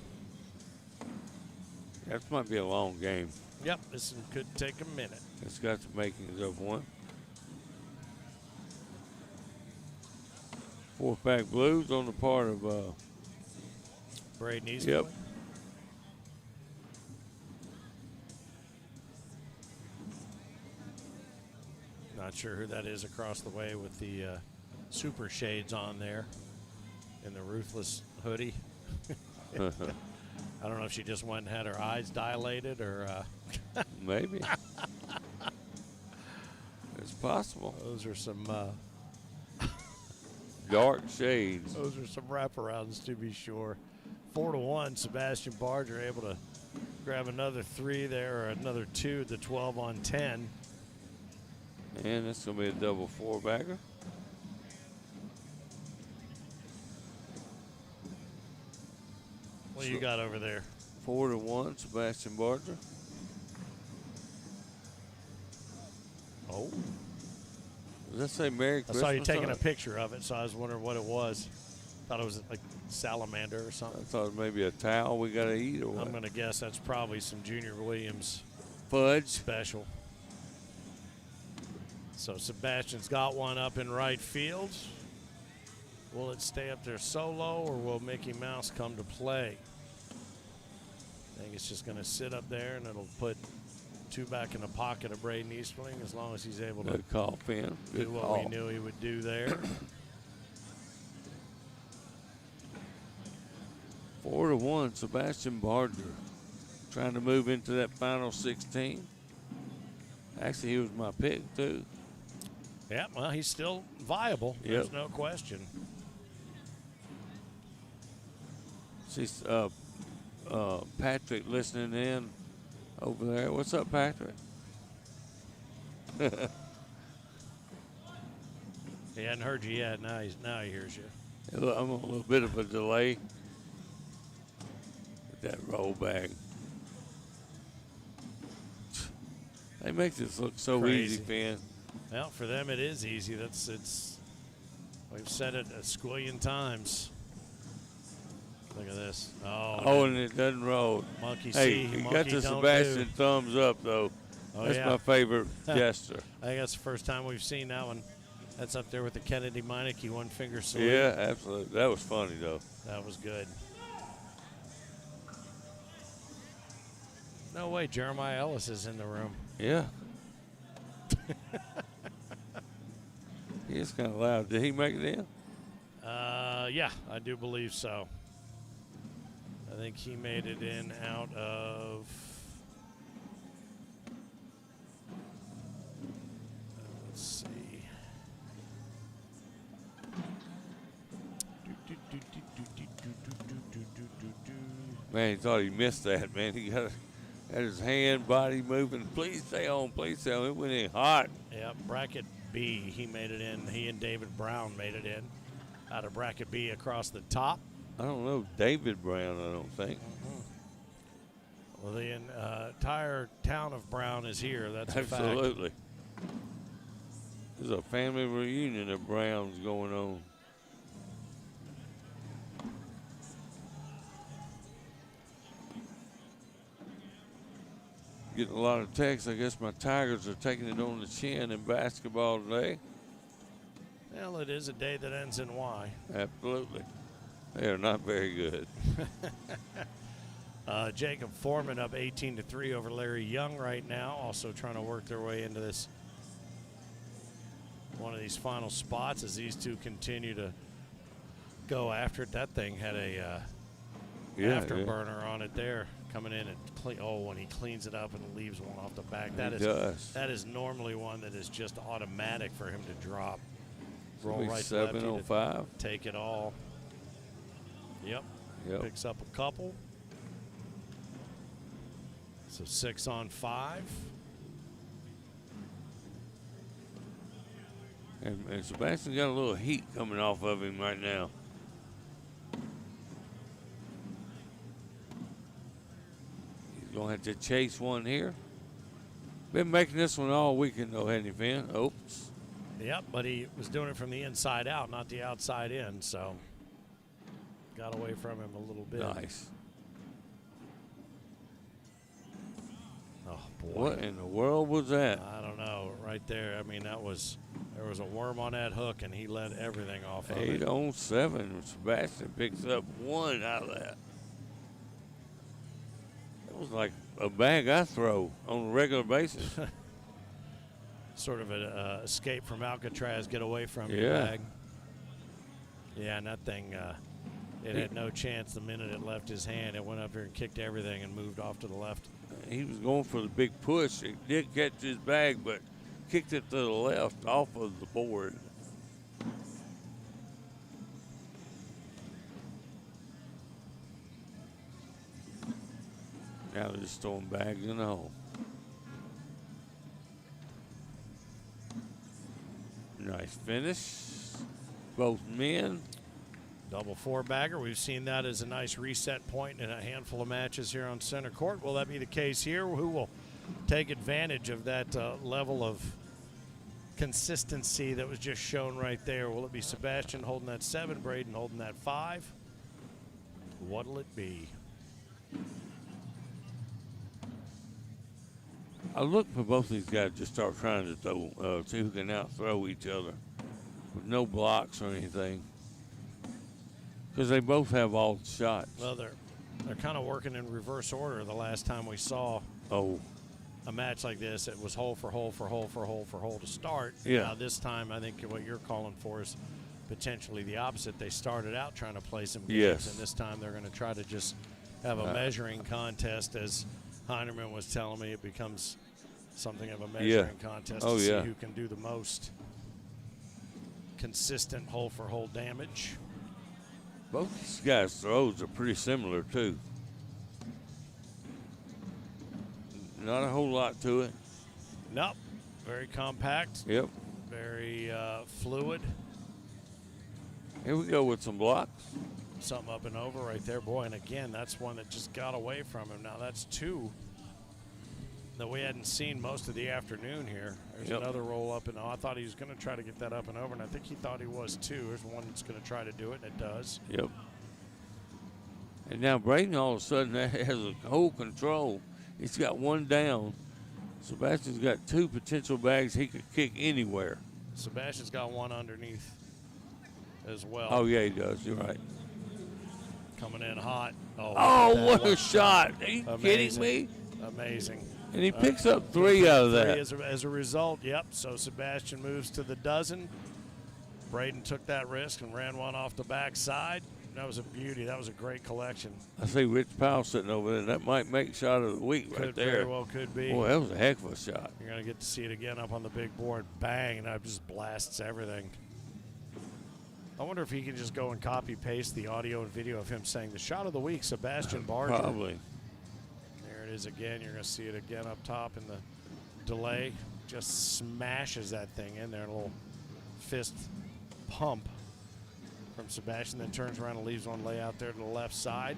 Speaker 2: That might be a long game.
Speaker 1: Yep, this could take a minute.
Speaker 2: It's got the makings of one. 4-pack blues on the part of
Speaker 1: Braden Easterling.
Speaker 2: Yep.
Speaker 1: Not sure who that is across the way with the super shades on there in the ruthless hoodie. I don't know if she just went and had her eyes dilated or.
Speaker 2: Maybe. It's possible.
Speaker 1: Those are some
Speaker 2: dark shades.
Speaker 1: Those are some wraparounds to be sure. 4-1, Sebastian Barger able to grab another 3 there, or another 2, the 12 on 10.
Speaker 2: And that's going to be a double 4-bagger.
Speaker 1: What do you got over there?
Speaker 2: 4-1, Sebastian Barger.
Speaker 1: Oh.
Speaker 2: Does that say Merry Christmas?
Speaker 1: I saw you taking a picture of it, so I was wondering what it was. Thought it was like salamander or
Speaker 2: I
Speaker 1: something.
Speaker 2: thought it maybe a towel we got to eat or what.
Speaker 1: I'm going to guess that's probably some Junior Williams
Speaker 2: Fudge.
Speaker 1: special. So Sebastian's got one up in right field. Will it stay up there solo, or will Mickey Mouse come to play? I think it's just going to sit up there, and it'll put two back in the pocket of Braden Easterling as long as he's able to
Speaker 2: Good call, Finn.
Speaker 1: do
Speaker 2: Good
Speaker 1: what
Speaker 2: call.
Speaker 1: we knew he would do there.
Speaker 2: 4-1, Sebastian Barger trying to move into that final 16. Actually, he was my pick, too.
Speaker 1: Yeah, well, he's still viable.
Speaker 2: Yep.
Speaker 1: There's no question.
Speaker 2: See Patrick listening in over there. What's up, Patrick?
Speaker 1: He hadn't heard you yet. Now he hears you.
Speaker 2: I'm on a little bit of a delay with that roll bag. They make this look so
Speaker 1: Crazy.
Speaker 2: easy, Finn.
Speaker 1: Well, for them it is easy. We've said it a squillion times. Look at this.
Speaker 2: Oh, and it doesn't roll.
Speaker 1: Monkey
Speaker 2: Hey,
Speaker 1: see,
Speaker 2: he
Speaker 1: monkey
Speaker 2: got the
Speaker 1: don't
Speaker 2: Sebastian
Speaker 1: do.
Speaker 2: thumbs up, though.
Speaker 1: Oh,
Speaker 2: That's
Speaker 1: yeah.
Speaker 2: my favorite gesture.
Speaker 1: I think that's the first time we've seen that one. That's up there with the Kennedy Meineke one finger salute.
Speaker 2: Yeah, absolutely. That was funny, though.
Speaker 1: That was good. No way, Jeremiah Ellis is in the room.
Speaker 2: Yeah. He is kind of loud. Did he make it in?
Speaker 1: Yeah, I do believe so. I think he made it in out of. Let's see.
Speaker 2: Man, he thought he missed that, man. He got his hand, body moving. Please stay on, please stay on. It went in hot.
Speaker 1: Yeah, bracket B, he made it in. He and David Brown made it in. Out of bracket B across the top.
Speaker 2: I don't know David Brown, I don't think.
Speaker 1: Well, the entire town of Brown is here. That's a fact.
Speaker 2: Absolutely. There's a family reunion of Browns going on. Getting a lot of texts. I guess my Tigers are taking it on the chin in basketball today.
Speaker 1: Well, it is a day that ends in Y.
Speaker 2: Absolutely. They are not very good.
Speaker 1: Jacob Foreman up 18-3 over Larry Young right now, also trying to work their way into this one of these final spots as these two continue to go after it. That thing had a afterburner on it there, coming in and when he cleans it up and leaves one off the back. That is normally one that is just automatic for him to drop. Roll right to lefty
Speaker 2: 7:05.
Speaker 1: take it all. Yep. Picks up a couple. So 6 on 5.
Speaker 2: And Sebastian's got a little heat coming off of him right now. He's going to have to chase one here. Been making this one all weekend, though, hasn't he, Finn? Oops.
Speaker 1: Yep, but he was doing it from the inside out, not the outside in, so got away from him a little bit.
Speaker 2: Nice.
Speaker 1: Oh, boy.
Speaker 2: What in the world was that?
Speaker 1: I don't know. Right there, I mean, there was a worm on that hook, and he let everything off of
Speaker 2: 8
Speaker 1: it.
Speaker 2: on 7. Sebastian picks up one out of that. That was like a bag I throw on a regular basis.
Speaker 1: Sort of an escape from Alcatraz, get away from your
Speaker 2: Yeah.
Speaker 1: bag. Yeah, and that thing, it had no chance the minute it left his hand. It went up there and kicked everything and moved off to the left.
Speaker 2: He was going for the big push. It did catch his bag, but kicked it to the left off of the board. Now they're just throwing bags in the hole. Nice finish. Both men.
Speaker 1: Double 4-bagger. We've seen that as a nice reset point in a handful of matches here on center court. Will that be the case here? Who will take advantage of that level of consistency that was just shown right there. Will it be Sebastian holding that 7, Braden holding that 5? What'll it be?
Speaker 2: I look for both these guys to just start trying to throw, see who can out-throw each other with no blocks or anything, because they both have all the shots.
Speaker 1: Well, they're kind of working in reverse order. The last time we saw a match like this, it was hole for hole for hole for hole for hole to start.
Speaker 2: Yeah.
Speaker 1: Now this time, I think what you're calling for is potentially the opposite. They started out trying to play some games,
Speaker 2: Yes.
Speaker 1: and this time they're going to try to just have a measuring contest. As Heinerman was telling me, it becomes something of a measuring contest to see who can do the most consistent hole for hole damage.
Speaker 2: Both these guys' throws are pretty similar, too. Not a whole lot to it.
Speaker 1: Nope. Very compact.
Speaker 2: Yep.
Speaker 1: Very fluid.
Speaker 2: Here we go with some blocks.
Speaker 1: Something up and over right there. Boy, and again, that's one that just got away from him. Now that's 2 that we hadn't seen most of the afternoon here. There's another roll up and I thought he was going to try to get that up and over, and I think he thought he was too. There's one that's going to try to do it, and it does.
Speaker 2: Yep. And now Braden all of a sudden has a whole control. He's got 1 down. Sebastian's got 2 potential bags he could kick anywhere.
Speaker 1: Sebastian's got 1 underneath as well.
Speaker 2: Oh, yeah, he does. You're right.
Speaker 1: Coming in hot.
Speaker 2: Oh, what a shot. Are you kidding me?
Speaker 1: Amazing.
Speaker 2: And he picks up 3 out of that.
Speaker 1: As a result, yep. So Sebastian moves to the dozen. Braden took that risk and ran one off the backside. That was a beauty. That was a great collection.
Speaker 2: I see Rich Powell sitting over there. That might make shot of the week right there.
Speaker 1: Very well could be.
Speaker 2: Boy, that was a heck of a shot.
Speaker 1: You're going to get to see it again up on the big board. Bang, and that just blasts everything. I wonder if he can just go and copy-paste the audio and video of him saying the shot of the week, Sebastian Barger.
Speaker 2: Probably.
Speaker 1: There it is again. You're going to see it again up top in the delay. Just smashes that thing in there. A little fist pump from Sebastian, then turns around and leaves one lay out there to the left side.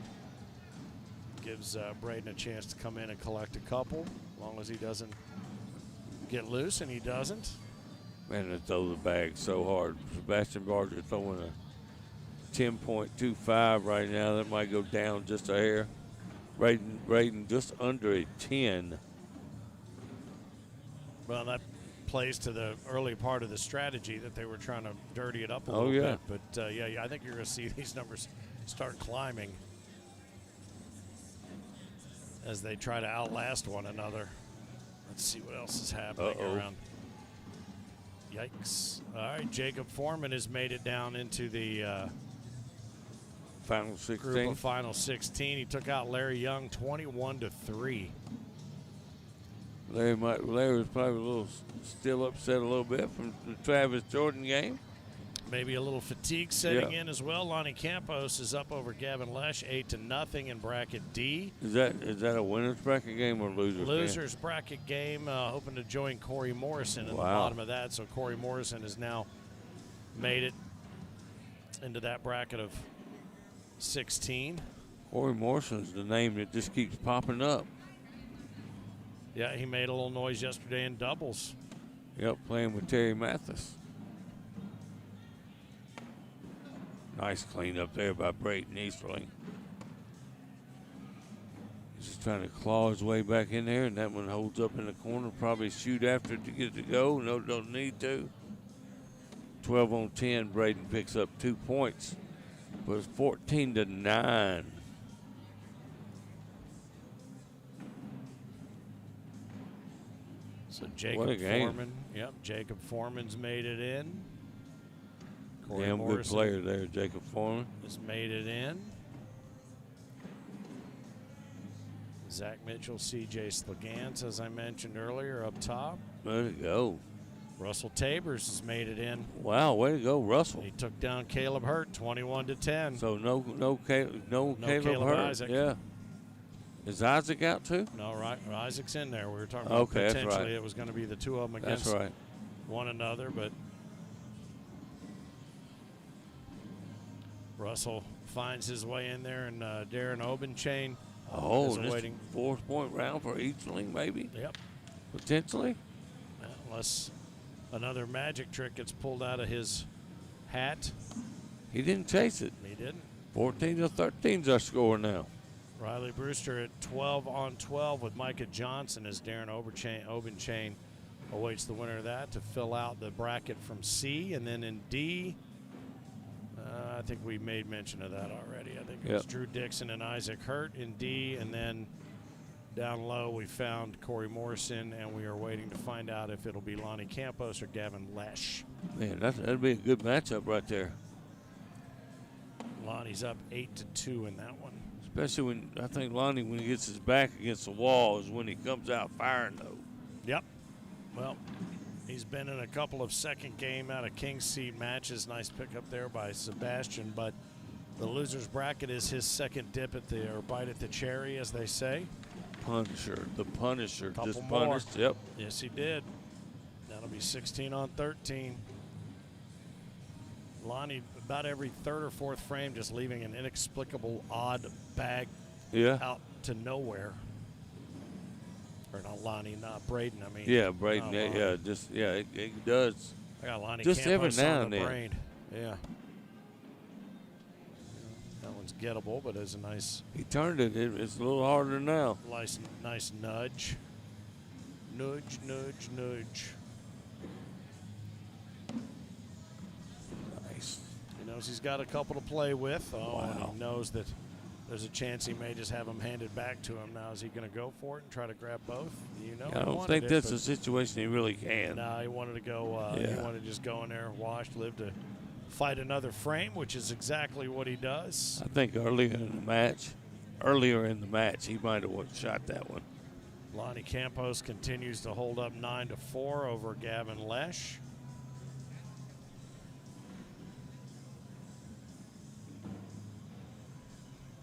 Speaker 1: Gives Braden a chance to come in and collect a couple, as long as he doesn't get loose, and he doesn't.
Speaker 2: Man, they throw the bag so hard. Sebastian Barger throwing a 10.25 right now. That might go down just a hair. Braden just under a 10.
Speaker 1: Well, that plays to the early part of the strategy that they were trying to dirty it up a little bit. But, yeah, I think you're going to see these numbers start climbing as they try to outlast one another. Let's see what else is happening around. Yikes. All right, Jacob Foreman has made it down into the
Speaker 2: Final 16.
Speaker 1: Group of Final 16. He took out Larry Young 21-3.
Speaker 2: Larry was probably a little still upset a little bit from the Travis Jordan game.
Speaker 1: Maybe a little fatigue setting in as well. Lonnie Campos is up over Gavin Lesh 8-0 in bracket D.
Speaker 2: Is that a winner's bracket game or loser's?
Speaker 1: Loser's bracket game. Hoping to join Corey Morrison in the bottom of that. So Corey Morrison has now made it into that bracket of 16.
Speaker 2: Corey Morrison's the name that just keeps popping up.
Speaker 1: Yeah, he made a little noise yesterday in doubles.
Speaker 2: Yep, playing with Terry Mathis. Nice clean up there by Braden Easterling. He's just trying to claw his way back in there, and that one holds up in the corner. Probably shoot after it to get it to go. No, don't need to. 12 on 10, Braden picks up 2 points. But it's 14-9.
Speaker 1: So Jacob Foreman. Yep, Jacob Foreman's made it in. Corey
Speaker 2: Damn
Speaker 1: Morrison
Speaker 2: good player there, Jacob Foreman.
Speaker 1: has made it in. Zach Mitchell, C.J. Slegans, as I mentioned earlier, up top.
Speaker 2: Way to go.
Speaker 1: Russell Tabers has made it in.
Speaker 2: Wow, way to go, Russell.
Speaker 1: He took down Caleb Hurt 21-10.
Speaker 2: So no Caleb Hurt.
Speaker 1: Isaac.
Speaker 2: Yeah. Is Isaac out too?
Speaker 1: No, right. Isaac's in there. We were talking about potentially it was going to be the two of them against one another, but Russell finds his way in there, and Darren Obenchain is waiting.
Speaker 2: 4-point round for Easterling, maybe?
Speaker 1: Yep.
Speaker 2: Potentially?
Speaker 1: Another magic trick gets pulled out of his hat.
Speaker 2: He didn't chase it.
Speaker 1: He didn't.
Speaker 2: 14-13 is our score now.
Speaker 1: Riley Brewster at 12 on 12 with Micah Johnson as Darren Obenchain awaits the winner of that to fill out the bracket from C. And then in D, I think we made mention of that already. I think it was Drew Dixon and Isaac Hurt in D. And then down low, we found Corey Morrison, and we are waiting to find out if it'll be Lonnie Campos or Gavin Lesh.
Speaker 2: Man, that'd be a good matchup right there.
Speaker 1: Lonnie's up 8-2 in that one.
Speaker 2: Especially when I think Lonnie, when he gets his back against the wall, is when he comes out firing, though.
Speaker 1: Yep. Well, he's been in a couple of second game out of King's Seat matches. Nice pickup there by Sebastian, but the loser's bracket is his second dip at or bite at the cherry, as they say.
Speaker 2: Punisher, the Punisher,
Speaker 1: Couple
Speaker 2: just
Speaker 1: more.
Speaker 2: punished. Yep.
Speaker 1: Yes, he did. That'll be 16 on 13. Lonnie, about every third or fourth frame, just leaving an inexplicable odd bag out to nowhere. Or not Lonnie, not Braden. I mean,
Speaker 2: yeah, Braden. It does.
Speaker 1: I got Lonnie
Speaker 2: just every
Speaker 1: Campos
Speaker 2: now
Speaker 1: on
Speaker 2: and
Speaker 1: the
Speaker 2: then.
Speaker 1: brain. Yeah. That one's gettable, but it's a nice.
Speaker 2: He turned it. It's a little harder now.
Speaker 1: Nice nudge. Nudge, nudge, nudge.
Speaker 2: Nice.
Speaker 1: He knows he's got a couple to play with.
Speaker 2: Wow.
Speaker 1: And he knows that there's a chance he may just have them handed back to him. Now, is he going to go for it and try to grab both? You know,
Speaker 2: I don't think that's a situation he really can.
Speaker 1: No, he wanted to go. He wanted to just go in there, wash, live to fight another frame, which is exactly what he does.
Speaker 2: I think earlier in the match, he might have shot that one.
Speaker 1: Lonnie Campos continues to hold up 9-4 over Gavin Lesh.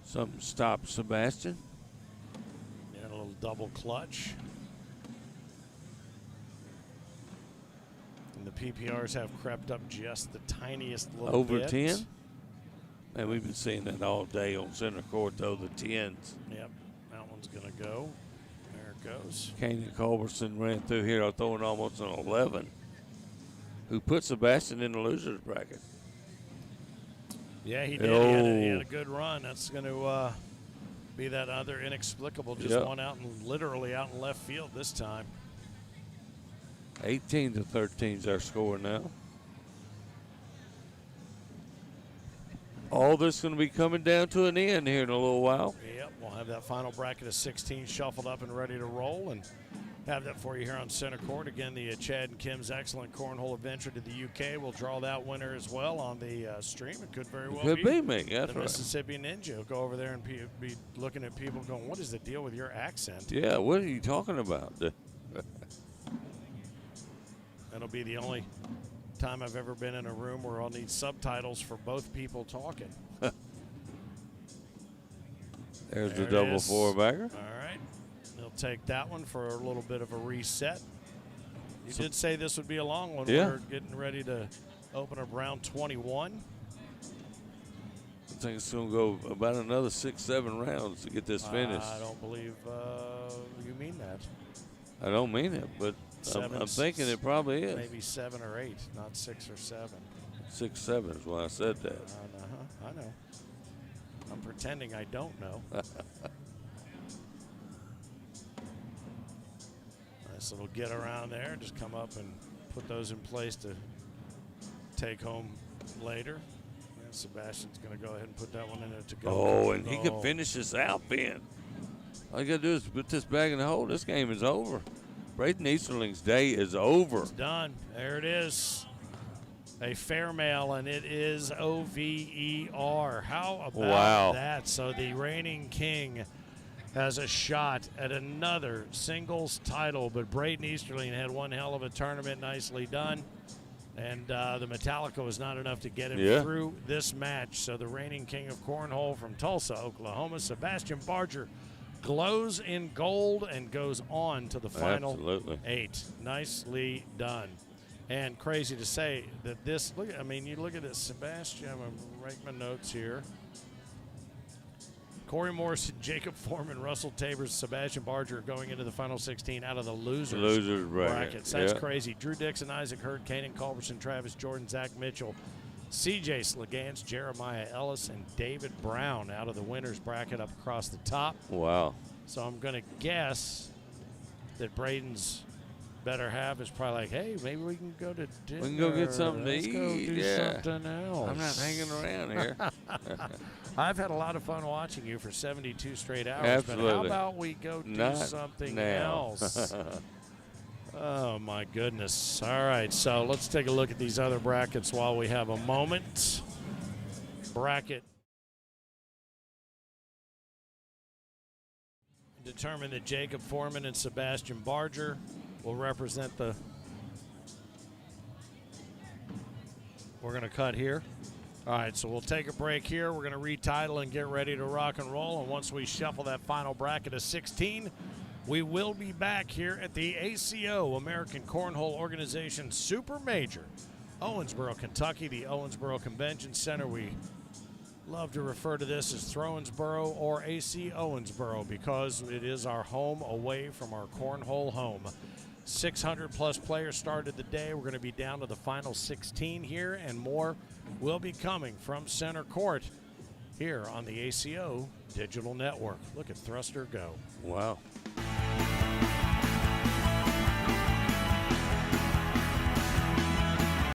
Speaker 2: Something stopped Sebastian.
Speaker 1: And a little double clutch. And the PPRs have crept up just the tiniest little
Speaker 2: Over
Speaker 1: bit.
Speaker 2: 10? Man, we've been seeing that all day on center court, though, the 10s.
Speaker 1: Yep, that one's going to go. There it goes.
Speaker 2: Kanan Culbertson ran through here throwing almost an 11, who put Sebastian in the loser's bracket.
Speaker 1: Yeah, he did. He had a good run. That's going to be that other inexplicable, just one out and literally out in left field this time.
Speaker 2: 18-13 is our score now. All this going to be coming down to an end here in a little while.
Speaker 1: Yep, we'll have that final bracket of 16 shuffled up and ready to roll, and have that for you here on center court. Again, the Chad and Kim's excellent cornhole adventure to the UK. We'll draw that winner as well on the stream. It could very well
Speaker 2: be me. That's
Speaker 1: the
Speaker 2: right.
Speaker 1: Mississippi Ninja. Will go over there and be looking at people going, what is the deal with your accent?
Speaker 2: Yeah, what are you talking about?
Speaker 1: That'll be the only time I've ever been in a room where I'll need subtitles for both people talking.
Speaker 2: There's the double four-bagger.
Speaker 1: All right. He'll take that one for a little bit of a reset. You did say this would be a long one.
Speaker 2: Yeah.
Speaker 1: We're getting ready to open up round 21.
Speaker 2: I think it's going to go about another 6-7 rounds to get this finished.
Speaker 1: I don't believe you mean that.
Speaker 2: I don't mean it, but I'm thinking it probably is.
Speaker 1: Maybe 7 or 8, not 6 or 7.
Speaker 2: 6-7 is why I said that.
Speaker 1: I know. I'm pretending I don't know. Nice little get around there. Just come up and put those in place to take home later. And Sebastian's going to go ahead and put that one in there to go.
Speaker 2: Oh, and he can finish this out, Ben. All you got to do is put this bag in the hole. This game is over. Braden Easterling's day is over.
Speaker 1: It's done. There it is. A fair mail, and it is OVER. How about that? So the reigning king has a shot at another singles title, but Braden Easterling had one hell of a tournament. Nicely done. And the Metallica was not enough to get him through this match. So the reigning king of cornhole from Tulsa, Oklahoma, Sebastian Barger, glows in gold and goes on to the final 8. Nicely done. And crazy to say that this, you look at this, Sebastian, I'm going to write my notes here. Corey Morrison, Jacob Foreman, Russell Tabers, Sebastian Barger going into the final 16 out of the losers
Speaker 2: brackets.
Speaker 1: That's
Speaker 2: Yep.
Speaker 1: crazy. Drew Dixon, Isaac Hurd, Kanan Culbertson, Travis Jordan, Zach Mitchell, CJ Slegans, Jeremiah Ellis, and David Brown out of the winners bracket up across the top.
Speaker 2: Wow.
Speaker 1: So I'm going to guess that Braden's better half is probably like, hey, maybe we can go to dinner.
Speaker 2: We can go get something to
Speaker 1: Let's
Speaker 2: eat.
Speaker 1: go do
Speaker 2: Yeah.
Speaker 1: something else.
Speaker 2: I'm not hanging around here.
Speaker 1: I've had a lot of fun watching you for 72 straight hours. But
Speaker 2: Absolutely.
Speaker 1: how about we go do
Speaker 2: Not
Speaker 1: something
Speaker 2: now.
Speaker 1: else? Oh, my goodness. All right, so let's take a look at these other brackets while we have a moment. Bracket determined that Jacob Foreman and Sebastian Barger will represent the. We're going to cut here. All right, so we'll take a break here. We're going to retitle and get ready to rock and roll. And once we shuffle that final bracket of 16, we will be back here at the ACO, American Cornhole Organization Super Major, Owensboro, Kentucky, the Owensboro Convention Center. We love to refer to this as Throwensboro or AC Owensboro because it is our home away from our cornhole home. 600-plus players started the day. We're going to be down to the final 16 here, and more will be coming from center court here on the ACO Digital Network. Look at Thruster go.
Speaker 2: Wow.